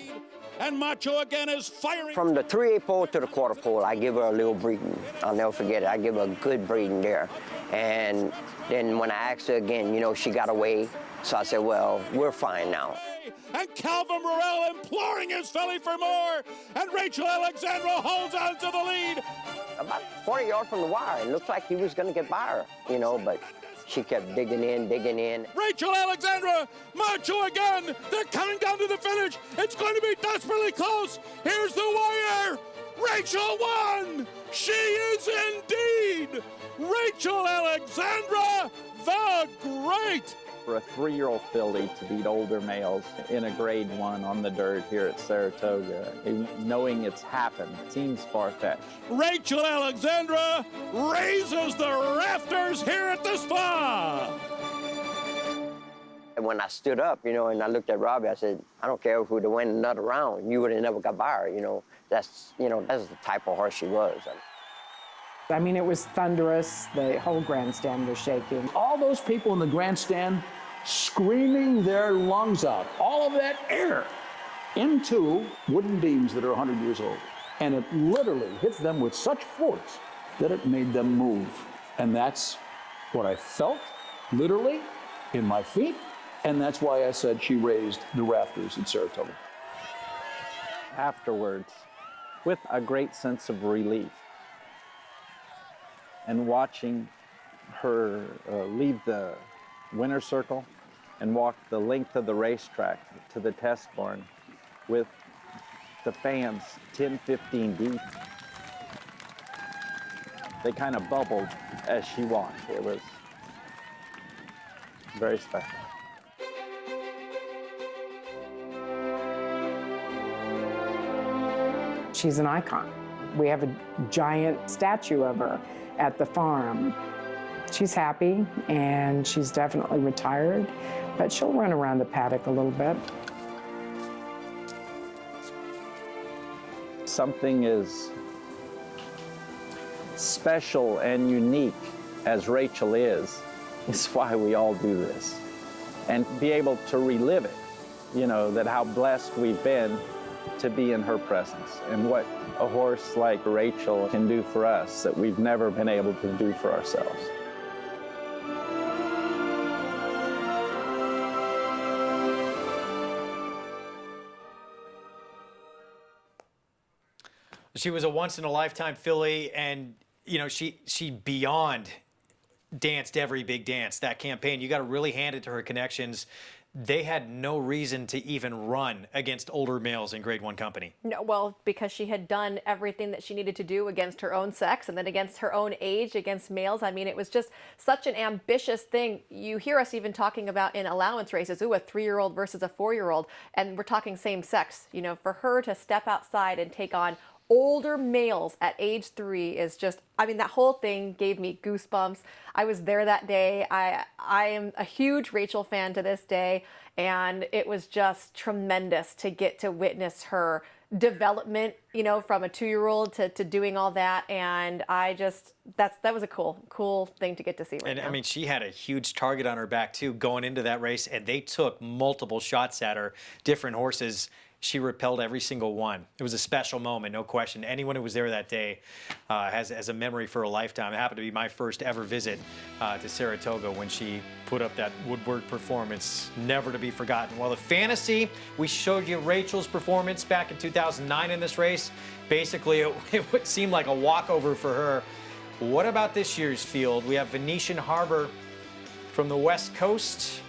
V: And Macho again is firing.
W: From the 3/8 pole to the quarter pole, I give her a little breathing. I'll never forget it. I give her a good breathing there. And then when I asked her again, you know, she got away. So I said, well, we're fine now.
V: And Calvin Borel imploring his filly for more. And Rachel Alexandra holds on to the lead.
W: About 40 yards from the wire. It looked like he was going to get by her, you know, but she kept digging in, digging in.
V: Rachel Alexandra, Macho again. They're coming down to the finish. It's going to be desperately close. Here's the wire. Rachel won. She is indeed Rachel Alexandra the Great.
A: For a 3-year-old filly to beat older males in a Grade 1 on the dirt here at Saratoga, knowing it's happened, seems far-fetched.
V: Rachel Alexandra raises the rafters here at the Spa.
W: And when I stood up, you know, and I looked at Robbie, I said, I don't care if we'd have won another round, you would have never got by her, you know. That's the type of horse she was.
B: I mean, it was thunderous. The whole grandstand was shaking.
X: All those people in the grandstand screaming their lungs out, all of that air into wooden beams that are 100 years old. And it literally hits them with such force that it made them move. And that's what I felt, literally, in my feet. And that's why I said she raised the rafters at Saratoga.
A: Afterwards, with a great sense of relief, and watching her leave the winner's circle and walk the length of the racetrack to the test barn with the fans 10, 15 deep. They kind of bubbled as she walked. It was very special.
B: She's an icon. We have a giant statue of her at the farm. She's happy, and she's definitely retired, but she'll run around the paddock a little bit.
A: something as special and unique as Rachel is why we all do this. And be able to relive it, you know, that how blessed we've been to be in her presence and what a horse like Rachel can do for us that we've never been able to do for ourselves.
L: She was a once-in-a-lifetime filly, and, you know, she beyond danced every big dance. That campaign, you got to really hand it to her connections. They had no reason to even run against older males in Grade 1 company.
K: No, well, because she had done everything that she needed to do against her own sex and then against her own age, against males. I mean, it was just such an ambitious thing. You hear us even talking about in allowance races, ooh, a 3-year-old versus a 4-year-old, and we're talking same sex. You know, for her to step outside and take on older males at age 3 is just, I mean, that whole thing gave me goosebumps. I was there that day. I am a huge Rachel fan to this day, and it was just tremendous to get to witness her development, you know, from a 2-year-old to doing all that. And I just, that was a cool thing to get to see right now.
L: I mean, she had a huge target on her back too going into that race, and they took multiple shots at her, different horses. She repelled every single one. It was a special moment, no question. Anyone who was there that day has a memory for a lifetime. It happened to be my first ever visit to Saratoga when she put up that woodwork performance, never to be forgotten. Well, the fantasy, we showed you Rachel's performance back in 2009 in this race. Basically, it would seem like a walkover for her. What about this year's field? We have Venetian Harbor from the West Coast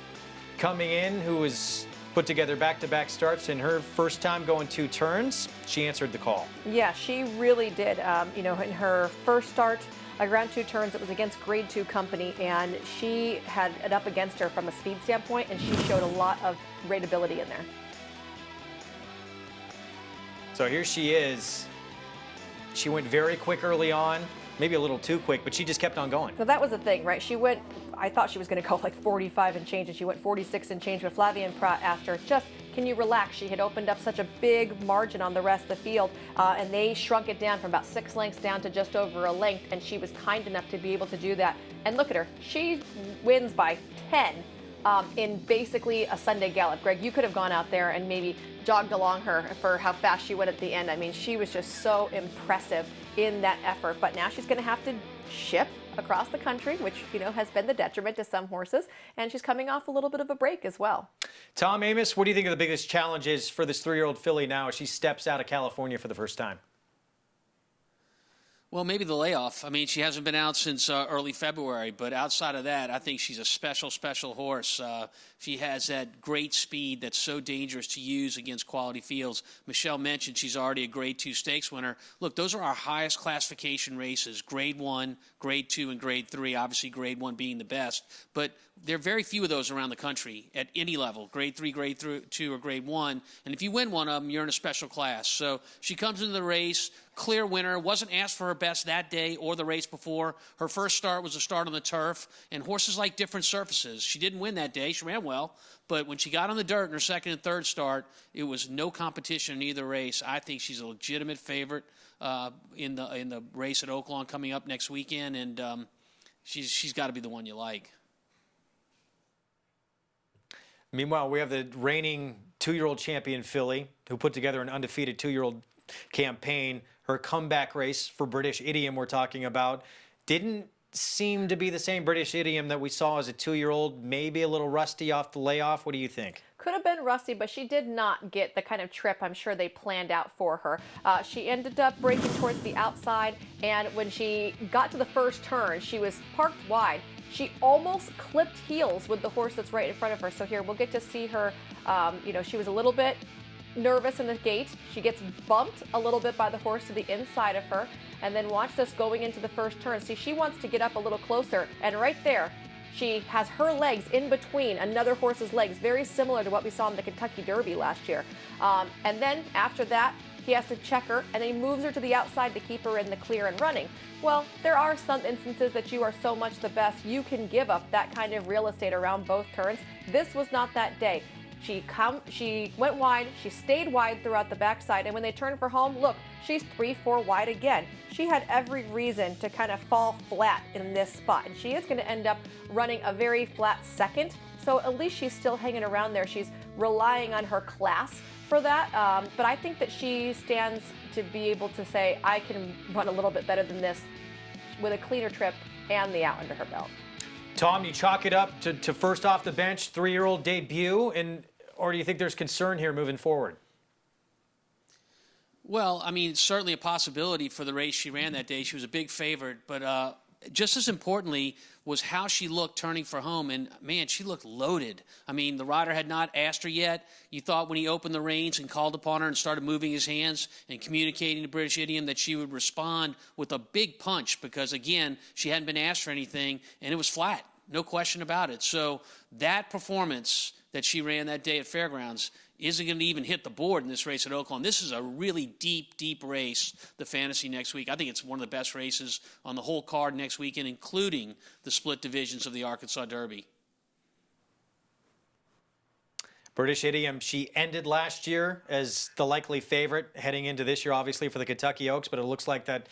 L: coming in, who is put together back-to-back starts in her first time going 2 turns. She answered the call.
K: Yeah, she really did. You know, in her first start, around 2 turns, it was against Grade 2 company, and she had it up against her from a speed standpoint, and she showed a lot of rateability in there.
L: So here she is. She went very quick early on, maybe a little too quick, but she just kept on going.
K: So that was the thing, right? She went, I thought she was going to go like 45 and change, and she went 46 and change, but Flavien Prat asked her, just, can you relax? She had opened up such a big margin on the rest of the field, and they shrunk it down from about 6 lengths down to just over a length, and she was kind enough to be able to do that. And look at her. She wins by 10 in basically a Sunday gallop. Greg, you could have gone out there and maybe jogged along her for how fast she went at the end. I mean, she was just so impressive in that effort, but now she's going to have to ship across the country, which, you know, has been the detriment to some horses, and she's coming off a little bit of a break as well.
L: Tom Amoss, what do you think are the biggest challenges for this 3-year-old filly now as she steps out of California for the first time?
M: Well, maybe the layoff. I mean, she hasn't been out since early February, but outside of that, I think she's a special horse. She has that great speed that's so dangerous to use against quality fields. Michelle mentioned she's already a Grade 2 stakes winner. Look, those are our highest classification races, Grade 1, Grade 2, and Grade 3, obviously Grade 1 being the best. But there are very few of those around the country at any level, Grade 3, Grade 2, or Grade 1. And if you win one of them, you're in a special class. So she comes into the race, clear winner, wasn't asked for her best that day or the race before. Her first start was a start on the turf, and horses like different surfaces. She didn't win that day. She ran well, but when she got on the dirt in her second and third start, it was no competition in either race. I think she's a legitimate favorite in the race at Oaklawn coming up next weekend, and she's got to be the one you like.
L: Meanwhile, we have the reigning 2-year-old champion filly who put together an undefeated 2-year-old campaign. Her comeback race for British Idiom we're talking about didn't seem to be the same British Idiom that we saw as a 2-year-old, maybe a little rusty off the layoff. What do you think?
K: Could have been rusty, but she did not get the kind of trip I'm sure they planned out for her. She ended up breaking towards the outside, and when she got to the first turn, she was parked wide. She almost clipped heels with the horse that's right in front of her. So here, we'll get to see her, you know, she was a little bit nervous in the gate. She gets bumped a little bit by the horse to the inside of her. And then watch this going into the first turn. See, she wants to get up a little closer. And right there, she has her legs in between another horse's legs, very similar to what we saw in the Kentucky Derby last year. And then after that, he has to check her, and then he moves her to the outside to keep her in the clear and running. Well, there are some instances that you are so much the best, you can give up that kind of real estate around both turns. This was not that day. She went wide, she stayed wide throughout the backside, and when they turned for home, look, she's 3-4 wide again. She had every reason to kind of fall flat in this spot, and she is going to end up running a very flat second, so at least she's still hanging around there. She's relying on her class for that, but I think that she stands to be able to say, I can run a little bit better than this with a cleaner trip and the out under her belt.
L: Tom, you chalk it up to first off the bench, 3-year-old debut, or do you think there's concern here moving forward?
M: Well, I mean, it's certainly a possibility for the race she ran that day. She was a big favorite, but just as importantly was how she looked turning for home, and man, she looked loaded. I mean, the rider had not asked her yet. You thought when he opened the reins and called upon her and started moving his hands and communicating to British Idiom that she would respond with a big punch because, again, she hadn't been asked for anything, and it was flat, no question about it. So that performance that she ran that day at Fairgrounds isn't going to even hit the board in this race at Oakland. This is a really deep, deep race, the Fantasy next week. I think it's one of the best races on the whole card next weekend, including the split divisions of the Arkansas Derby.
L: British Idiom, she ended last year as the likely favorite heading into this year, obviously, for the Kentucky Oaks, but it looks like that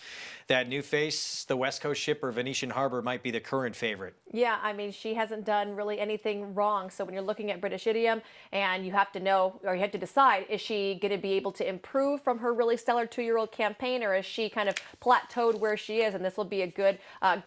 L: new face, the West Coast shipper, Venetian Harbor, might be the current favorite.
K: Yeah, I mean, she hasn't done really anything wrong. So when you're looking at British Idiom and you have to know, or you have to decide, is she going to be able to improve from her really stellar 2-year-old campaign, or is she kind of plateaued where she is? And this will be a good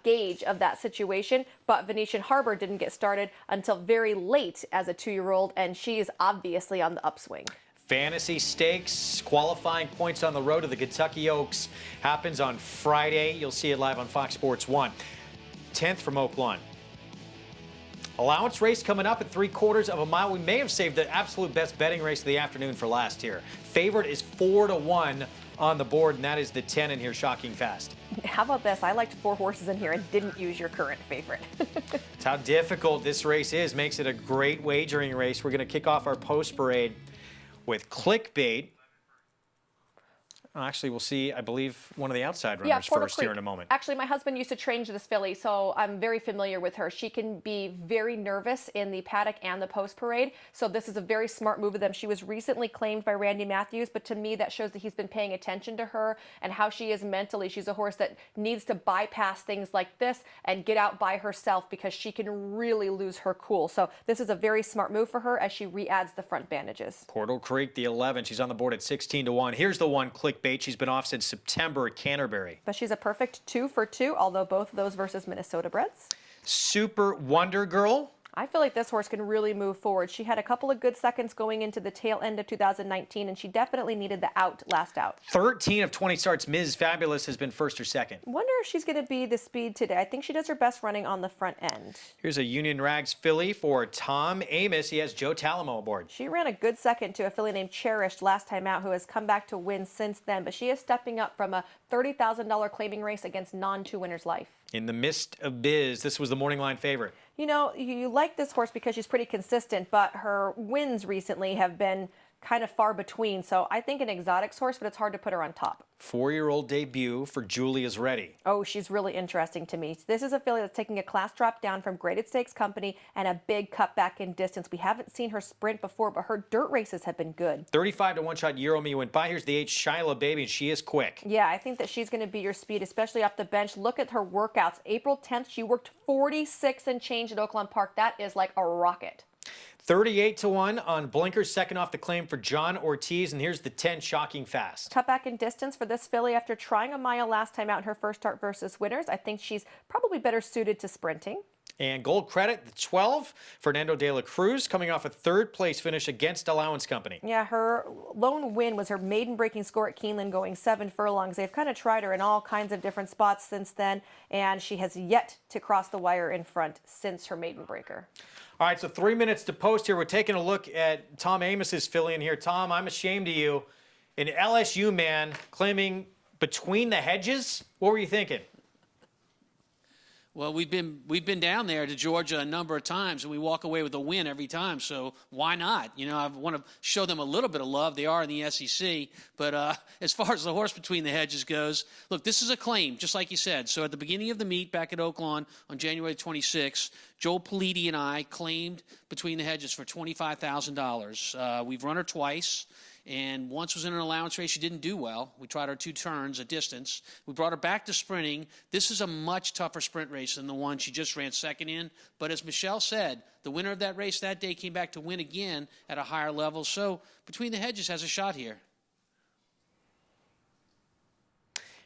K: gauge of that situation. But Venetian Harbor didn't get started until very late as a 2-year-old, and she is obviously on the upswing.
L: Fantasy Stakes, qualifying points on the road to the Kentucky Oaks happens on Friday. You'll see it live on Fox Sports 1. 10th from Oak Lawn. Allowance race coming up at 3/4 of a mile. We may have saved the absolute best betting race of the afternoon for last year. Favorite is 4-1 on the board, and that is the 10 in here, shocking fast.
K: How about this? I liked 4 horses in here and didn't use your current favorite.
L: That's how difficult this race is. Makes it a great wagering race. We're going to kick off our post parade with clickbait. Actually, we'll see, I believe, one of the outside runners first here in a moment.
K: Actually, my husband used to train this filly, so I'm very familiar with her. She can be very nervous in the paddock and the post parade, so this is a very smart move of them. She was recently claimed by Randy Matthews, but to me, that shows that he's been paying attention to her and how she is mentally. She's a horse that needs to bypass things like this and get out by herself because she can really lose her cool. So this is a very smart move for her as she re-adds the front bandages.
L: Portal Creek, the 11. She's on the board at 16-1. Here's the one, clickbait. She's been off since September at Canterbury.
K: But she's a perfect 2 for 2, although both of those versus Minnesota breds.
L: Super Wonder Girl.
K: I feel like this horse can really move forward. She had a couple of good seconds going into the tail end of 2019, and she definitely needed the last out.
L: 13 of 20 starts. Ms. Fabulous has been first or second.
K: Wonder if she's going to be the speed today. I think she does her best running on the front end.
L: Here's a Union Rags filly for Tom Amos. He has Joe Talamo aboard.
K: She ran a good second to a filly named Cherished last time out, who has come back to win since then, but she is stepping up from a $30,000 claiming race against non-2 winners life.
L: In the Mist of Biz, this was the morning line favorite.
K: You know, you like this horse because she's pretty consistent, but her wins recently have been kind of far between. So I think an exotics horse, but it's hard to put her on top.
L: 4-year-old debut for Julia's Ready.
K: Oh, she's really interesting to me. This is a filly that's taking a class drop down from Graded Stakes Company and a big cutback in distance. We haven't seen her sprint before, but her dirt races have been good.
L: 35-1 shot Yeromi went by. Here's the 8 Shyla Baby, and she is quick.
K: Yeah, I think that she's going to be your speed, especially off the bench. Look at her workouts. April 10th, she worked 46 and change at Oakland Park. That is like a rocket.
L: 38-1 on Blinkers, second off the claim for John Ortiz, and here's the 10 Shocking Fast.
K: Cut back in distance for this filly after trying a mile last time out in her first start versus winners. I think she's probably better suited to sprinting.
L: And Gold Credit, the 12, Fernando de la Cruz, coming off a third-place finish against Allowance Company.
K: Yeah, her lone win was her maiden-breaking score at Keeneland, going 7 furlongs. They've kind of tried her in all kinds of different spots since then, and she has yet to cross the wire in front since her maiden breaker.
L: All right, so 3 minutes to post here. We're taking a look at Tom Amos's filly in here. Tom, I'm ashamed of you. An LSU man claiming Between the Hedges. What were you thinking?
M: Well, we've been down there to Georgia a number of times, and we walk away with a win every time. So why not? You know, I want to show them a little bit of love. They are in the SEC. But as far as the horse Between the Hedges goes, look, this is a claim, just like you said. So at the beginning of the meet back at Oakland on January 26th, Joel Politi and I claimed Between the Hedges for $25,000. We've run her twice. And once was in an allowance race, she didn't do well. We tried her 2 turns, a distance. We brought her back to sprinting. This is a much tougher sprint race than the one she just ran second in. But as Michelle said, the winner of that race that day came back to win again at a higher level. So Between the Hedges has a shot here.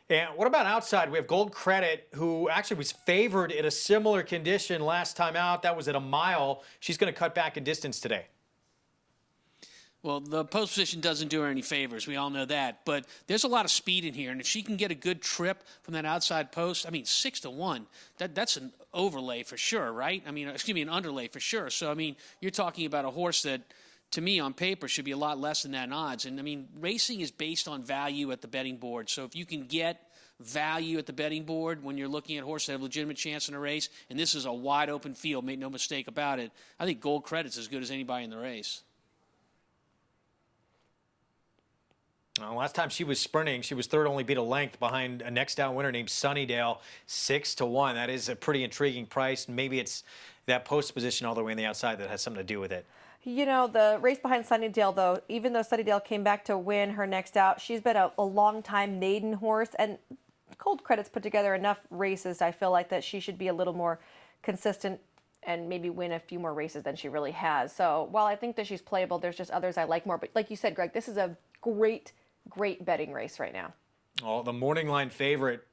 L: And what about outside? We have Gold Credit, who actually was favored in a similar condition last time out. That was at a mile. She's going to cut back in distance today.
M: Well, the post position doesn't do her any favors. We all know that. But there's a lot of speed in here. And if she can get a good trip from that outside post, I mean, 6-1, that's an overlay for sure, right? I mean, excuse me, an underlay for sure. So, I mean, you're talking about a horse that, to me, on paper, should be a lot less than that in odds. And, I mean, racing is based on value at the betting board. So if you can get value at the betting board when you're looking at horses that have a legitimate chance in a race, and this is a wide-open field, make no mistake about it, I think Gold Credit's as good as anybody in the race.
L: Last time she was sprinting, she was third, only beat a length behind a next down winner named Sunnydale, 6-1. That is a pretty intriguing price. Maybe it's that post position all the way on the outside that has something to do with it.
K: You know, the race behind Sunnydale, though, even though Sunnydale came back to win her next out, she's been a long-time maiden horse, and Gold Credit's put together enough races, I feel like, that she should be a little more consistent and maybe win a few more races than she really has. So while I think that she's playable, there's just others I like more. But like you said, Greg, this is a great betting race right now.
L: Oh, the morning line favorite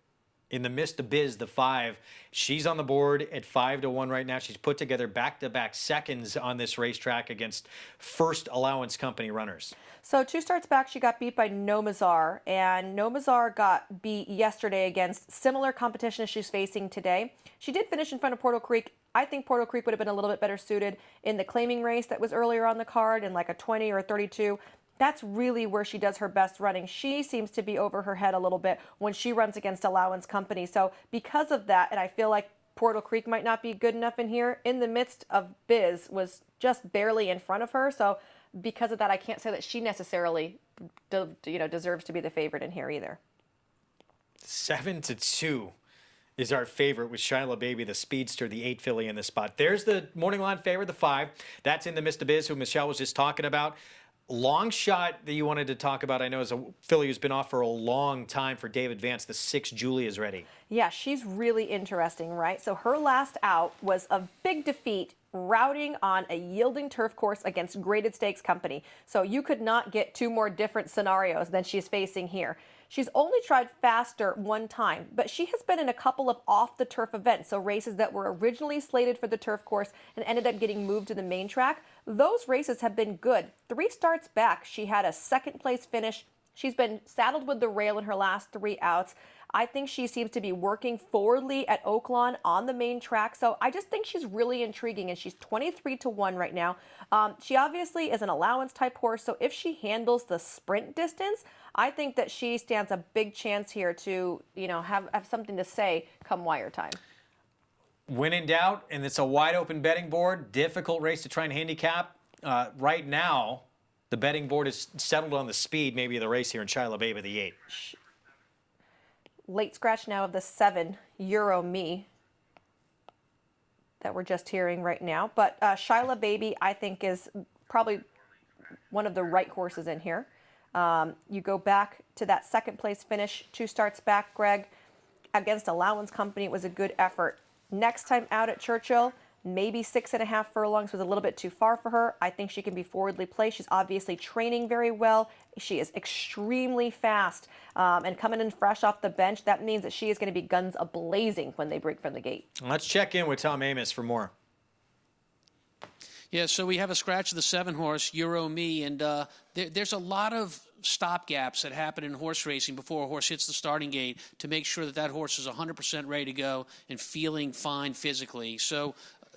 L: in the Mr. Biz, the 5. She's on the board at 5-1 right now. She's put together back-to-back seconds on this racetrack against first allowance company runners.
K: So 2 starts back, she got beat by Nomazar, and Nomazar got beat yesterday against similar competition as she's facing today. She did finish in front of Portal Creek. I think Portal Creek would have been a little bit better suited in the claiming race that was earlier on the card in like a 20 or a 32. That's really where she does her best running. She seems to be over her head a little bit when she runs against allowance company. So because of that, and I feel like Portal Creek might not be good enough in here, in the midst of Biz was just barely in front of her. So because of that, I can't say that she necessarily deserves to be the favorite in here either.
L: 7-2 is our favorite with Shyla Baby, the speedster, the 8 filly in this spot. There's the morning line favorite, the 5. That's in the Mr. Biz, who Michelle was just talking about. Long shot that you wanted to talk about, I know, is a filly who's been off for a long time for David Vance. The 6, Julia's Ready.
K: Yeah, she's really interesting, right? So her last out was a big defeat, routing on a yielding turf course against Graded Stakes Company. So you could not get 2 more different scenarios than she's facing here. She's only tried faster 1 time, but she has been in a couple of off-the-turf events, so races that were originally slated for the turf course and ended up getting moved to the main track. Those races have been good. 3 starts back, she had a 2nd place finish. She's been saddled with the rail in her last 3 outs. I think she seems to be working forwardly at Oakland on the main track. So I just think she's really intriguing, and she's 23-1 right now. She obviously is an allowance type horse. So if she handles the sprint distance, I think that she stands a big chance here to, have something to say come wire time.
L: When in doubt, and it's a wide open betting board, difficult race to try and handicap. Right now, the betting board is settled on the speed, maybe of the race here in Shyla Baby, the 8.
K: Late scratch now of the 7, Euro Me, that we're just hearing right now. But Shyla Baby, I think, is probably one of the right horses in here. You go back to that 2nd place finish, 2 starts back, Greg, against allowance company. It was a good effort. Next time out at Churchill, maybe 6.5 furlongs was a little bit too far for her. I think she can be forwardly placed. She's obviously training very well. She is extremely fast and coming in fresh off the bench. That means that she is going to be guns a-blazing when they break from the gate.
L: Let's check in with Tom Amos for more.
M: Yeah, so we have a scratch of the 7 horse, Euro Me, and there's a lot of stopgaps that happen in horse racing before a horse hits the starting gate to make sure that horse is 100% ready to go and feeling fine physically. So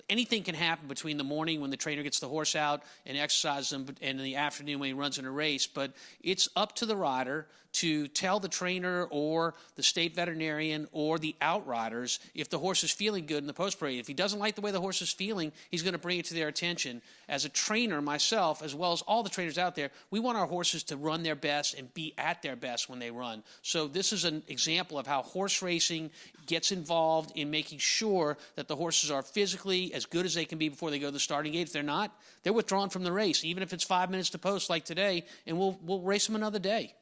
M: anything can happen between the morning when the trainer gets the horse out and exercises him, and in the afternoon when he runs in a race. But it's up to the rider to tell the trainer or the state veterinarian or the outriders if the horse is feeling good in the post parade. If he doesn't like the way the horse is feeling, he's going to bring it to their attention. As a trainer myself, as well as all the trainers out there, we want our horses to run their best and be at their best when they run. So this is an example of how horse racing gets involved in making sure that the horses are physically as good as they can be before they go to the starting gate. If they're not, they're withdrawn from the race, even if it's 5 minutes to post like today, and we'll race them another day.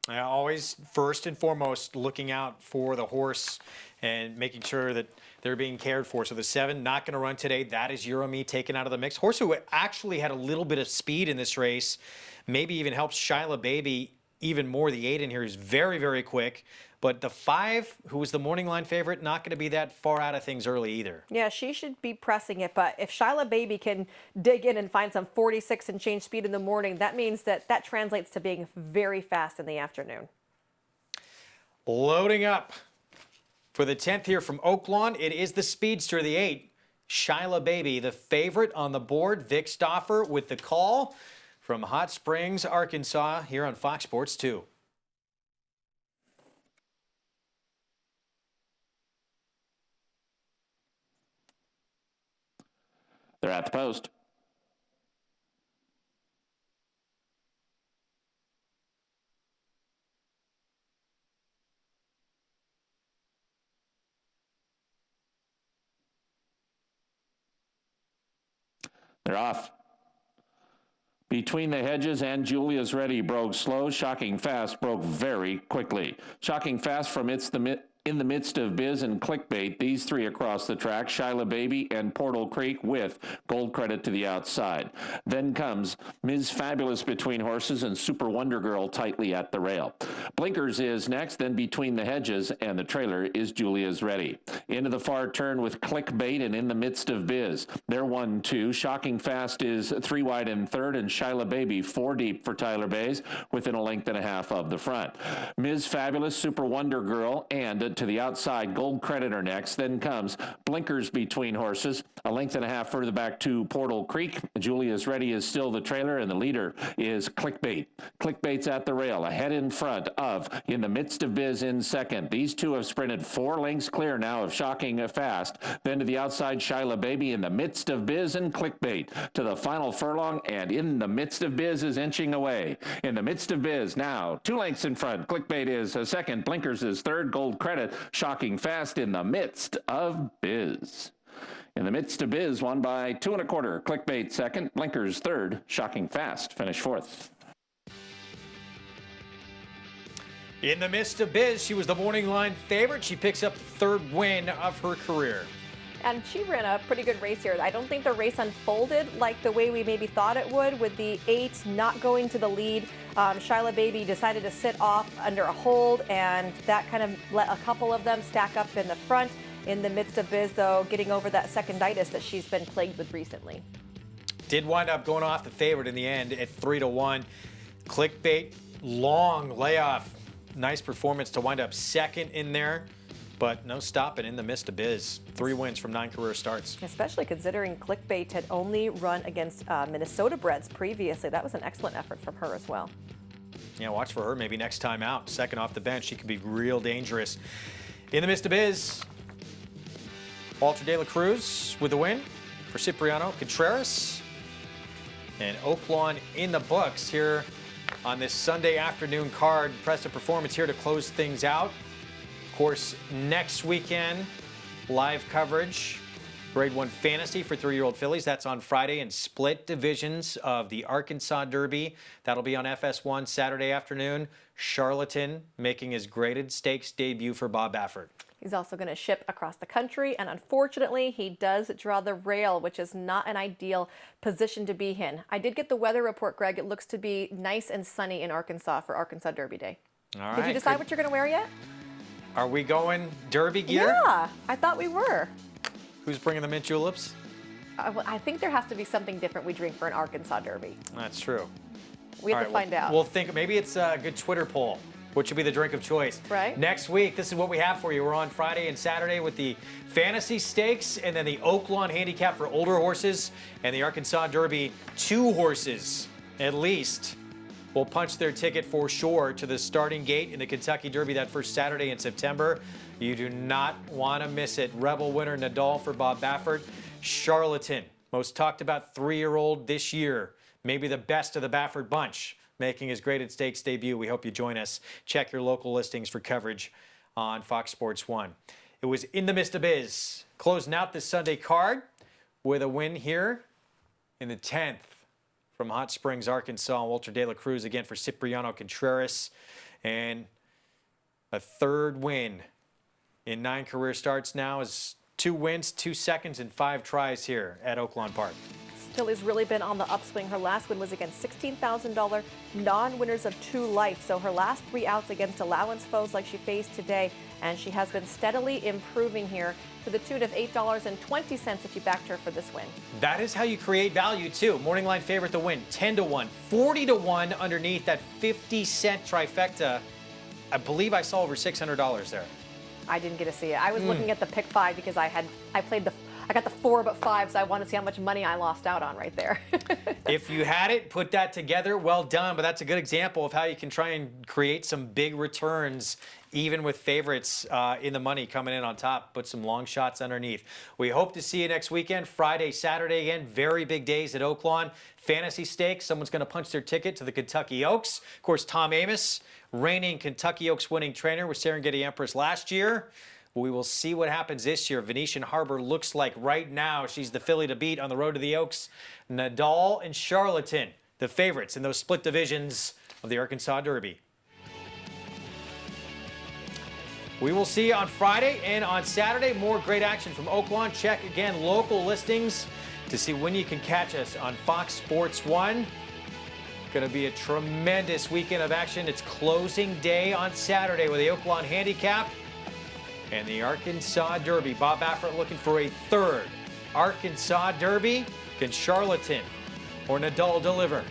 L: Always, first and foremost, looking out for the horse and making sure that they're being cared for. So the 7 not going to run today. That is Euromi taken out of the mix. Horse who actually had a little bit of speed in this race, maybe even helps Shyla Baby even more. The 8 in here is very, very quick. But the 5, who was the morning line favorite, not going to be that far out of things early either.
K: Yeah, she should be pressing it. But if Shyla Baby can dig in and find some 46 and change speed in the morning, that means that translates to being very fast in the afternoon.
L: Loading up for the 10th here from Oakland, it is the speedster, the 8, Shyla Baby, the favorite on the board. Vic Stoffer with the call from Hot Springs, Arkansas, here on Fox Sports 2.
J: They're at the post. They're off. Between the Hedges and Julia's Ready broke slow. Shocking Fast broke very quickly. Shocking Fast from In the Midst of Biz and Clickbait, these 3 across the track, Shyla Baby and Portal Creek with Gold Credit to the outside. Then comes Ms. Fabulous between horses and Super Wonder Girl tightly at the rail. Blinkers is next, then Between the Hedges, and the trailer is Julia's Ready. Into the far turn with Clickbait and In the Midst of Biz. They're 1-2. Shocking Fast is 3 wide in third, and Shyla Baby 4 deep for Tyler Bays within a length and a half of the front. Ms. Fabulous, Super Wonder Girl, and to the outside, Gold Credit are next. Then comes Blinkers between horses, a length and a half further back to Portal Creek. Julia's Ready is still the trailer, and the leader is Clickbait. Clickbait's at the rail, ahead in front of In the Midst of Biz in second. These 2 have sprinted 4 lengths clear now of Shocking Fast. Then to the outside, Shyla Baby, In the Midst of Biz and Clickbait to the final furlong, and In the Midst of Biz is inching away. In the Midst of Biz now 2 lengths in front. Clickbait is second. Blinkers is third. Gold Credit, Shocking Fast in the Midst of Biz. In the Midst of Biz won by 2 1/4. Clickbait second. Blinkers third. Shocking Fast finished fourth.
L: In the Midst of Biz, she was the morning line favorite. She picks up the 3rd win of her career.
K: And she ran a pretty good race here. I don't think the race unfolded like the way we maybe thought it would, with the 8 not going to the lead. Shyla Baby decided to sit off under a hold, and that kind of let a couple of them stack up in the front. In the Midst of Biz, though, getting over that seconditis that she's been plagued with recently.
L: Did wind up going off the favorite in the end at 3-1. Clickbait, long layoff. Nice performance to wind up second in there. But no stopping In the Midst of Biz. 3 wins from 9 career starts.
K: Especially considering Clickbait had only run against Minnesota breds previously. That was an excellent effort from her as well.
L: Yeah, watch for her maybe next time out. Second off the bench, she could be real dangerous. In the Midst of Biz, Walter De La Cruz with the win for Cipriano Contreras. And Oakland in the books here on this Sunday afternoon card. Impressive performance here to close things out. Of course, next weekend, live coverage, Grade 1 Fantasy for 3-year-old fillies. That's on Friday, and split divisions of the Arkansas Derby. That'll be on FS1 Saturday afternoon. Charlatan making his graded stakes debut for Bob Baffert.
K: He's also going to ship across the country, and unfortunately, he does draw the rail, which is not an ideal position to be in. I did get the weather report, Greg. It looks to be nice and sunny in Arkansas for Arkansas Derby Day.
L: All right.
K: Did you decide what you're going to wear yet?
L: Are we going Derby gear?
K: Yeah, I thought we were.
L: Who's bringing the mint juleps?
K: Well, I think there has to be something different we drink for an Arkansas Derby.
L: That's true.
K: We have to find out.
L: We'll think, maybe it's a good Twitter poll. Which should be the drink of choice.
K: Right.
L: Next week, this is what we have for you. We're on Friday and Saturday with the Fantasy Stakes and then the Oakland Handicap for older horses and the Arkansas Derby. 2 horses, at least, will punch their ticket for sure to the starting gate in the Kentucky Derby that first Saturday in September. You do not want to miss it. Rebel winner Nadal for Bob Baffert. Charlatan, most talked about 3-year-old this year. Maybe the best of the Baffert bunch, making his graded stakes debut. We hope you join us. Check your local listings for coverage on Fox Sports 1. It was In the Mist of Biz, closing out this Sunday card with a win here in the 10th from Hot Springs, Arkansas. Walter De La Cruz again for Cipriano Contreras. And a third win in 9 career starts now is 2 wins, 2 seconds, and 5 tries here at Oakland Park.
K: Tilly's really been on the upswing. Her last win was against $16,000 non-winners of 2 life. So her last 3 outs against allowance foes like she faced today. And she has been steadily improving here to the tune of $8.20 if you backed her for this win.
L: That is how you create value, too. Morning line favorite to win, 10-1, 40-1 underneath that 50-cent trifecta. I believe I saw over $600 there.
K: I didn't get to see it. I was looking at the pick 5 because I got the 4 but 5, so I want to see how much money I lost out on right there.
L: If you had it, put that together, well done. But that's a good example of how you can try and create some big returns, even with favorites in the money coming in on top. Put some long shots underneath. We hope to see you next weekend, Friday, Saturday again. Very big days at Oakland. Fantasy Stakes, someone's going to punch their ticket to the Kentucky Oaks. Of course, Tom Amoss, reigning Kentucky Oaks winning trainer with Serengeti Empress last year. We will see what happens this year. Venetian Harbor looks like right now she's the filly to beat on the road to the Oaks. Nadal and Charlatan, the favorites in those split divisions of the Arkansas Derby. We will see you on Friday and on Saturday. More great action from Oakland. Check again local listings to see when you can catch us on Fox Sports 1. Going to be a tremendous weekend of action. It's closing day on Saturday with the Oakland Handicap and the Arkansas Derby. Bob Baffert looking for a 3rd Arkansas Derby. Can Charlatan or Nadal deliver?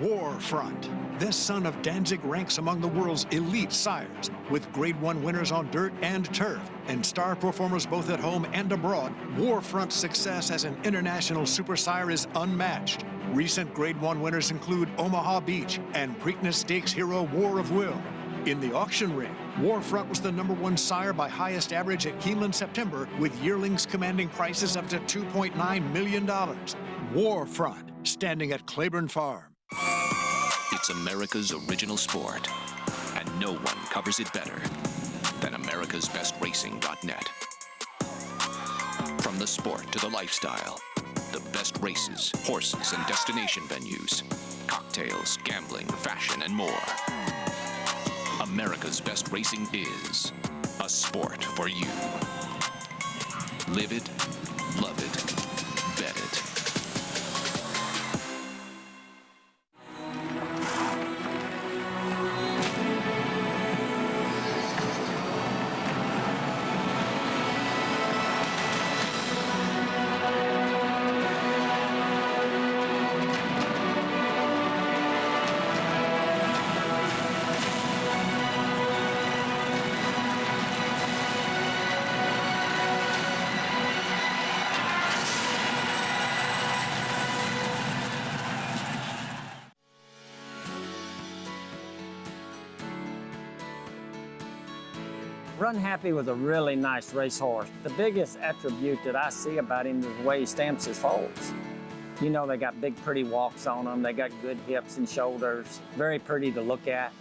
O: Warfront. This son of Danzig ranks among the world's elite sires, with Grade 1 winners on dirt and turf, and star performers both at home and abroad. Warfront's success as an international super sire is unmatched. Recent Grade 1 winners include Omaha Beach and Preakness Stakes hero War of Will. In the auction ring, Warfront was the #1 sire by highest average at Keeneland September, with yearlings commanding prices up to $2.9 million. Warfront, standing at Claiborne Farm.
G: It's America's original sport, and no one covers it better than America'sBestRacing.net. From the sport to the lifestyle, the best races, horses, and destination venues, cocktails, gambling, fashion, and more. America's Best Racing is a sport for you. Live it, love it, bet it.
P: Run Happy was a really nice racehorse. The biggest attribute that I see about him is the way he stamps his foals. You know, they got big, pretty walks on them. They got good hips and shoulders. Very pretty to look at.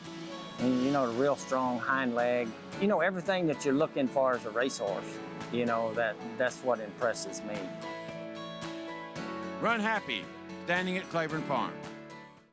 P: And, you know, the real strong hind leg. You know, everything that you're looking for as a racehorse. You know, that's what impresses me.
D: Run Happy, standing at Claiborne Farm.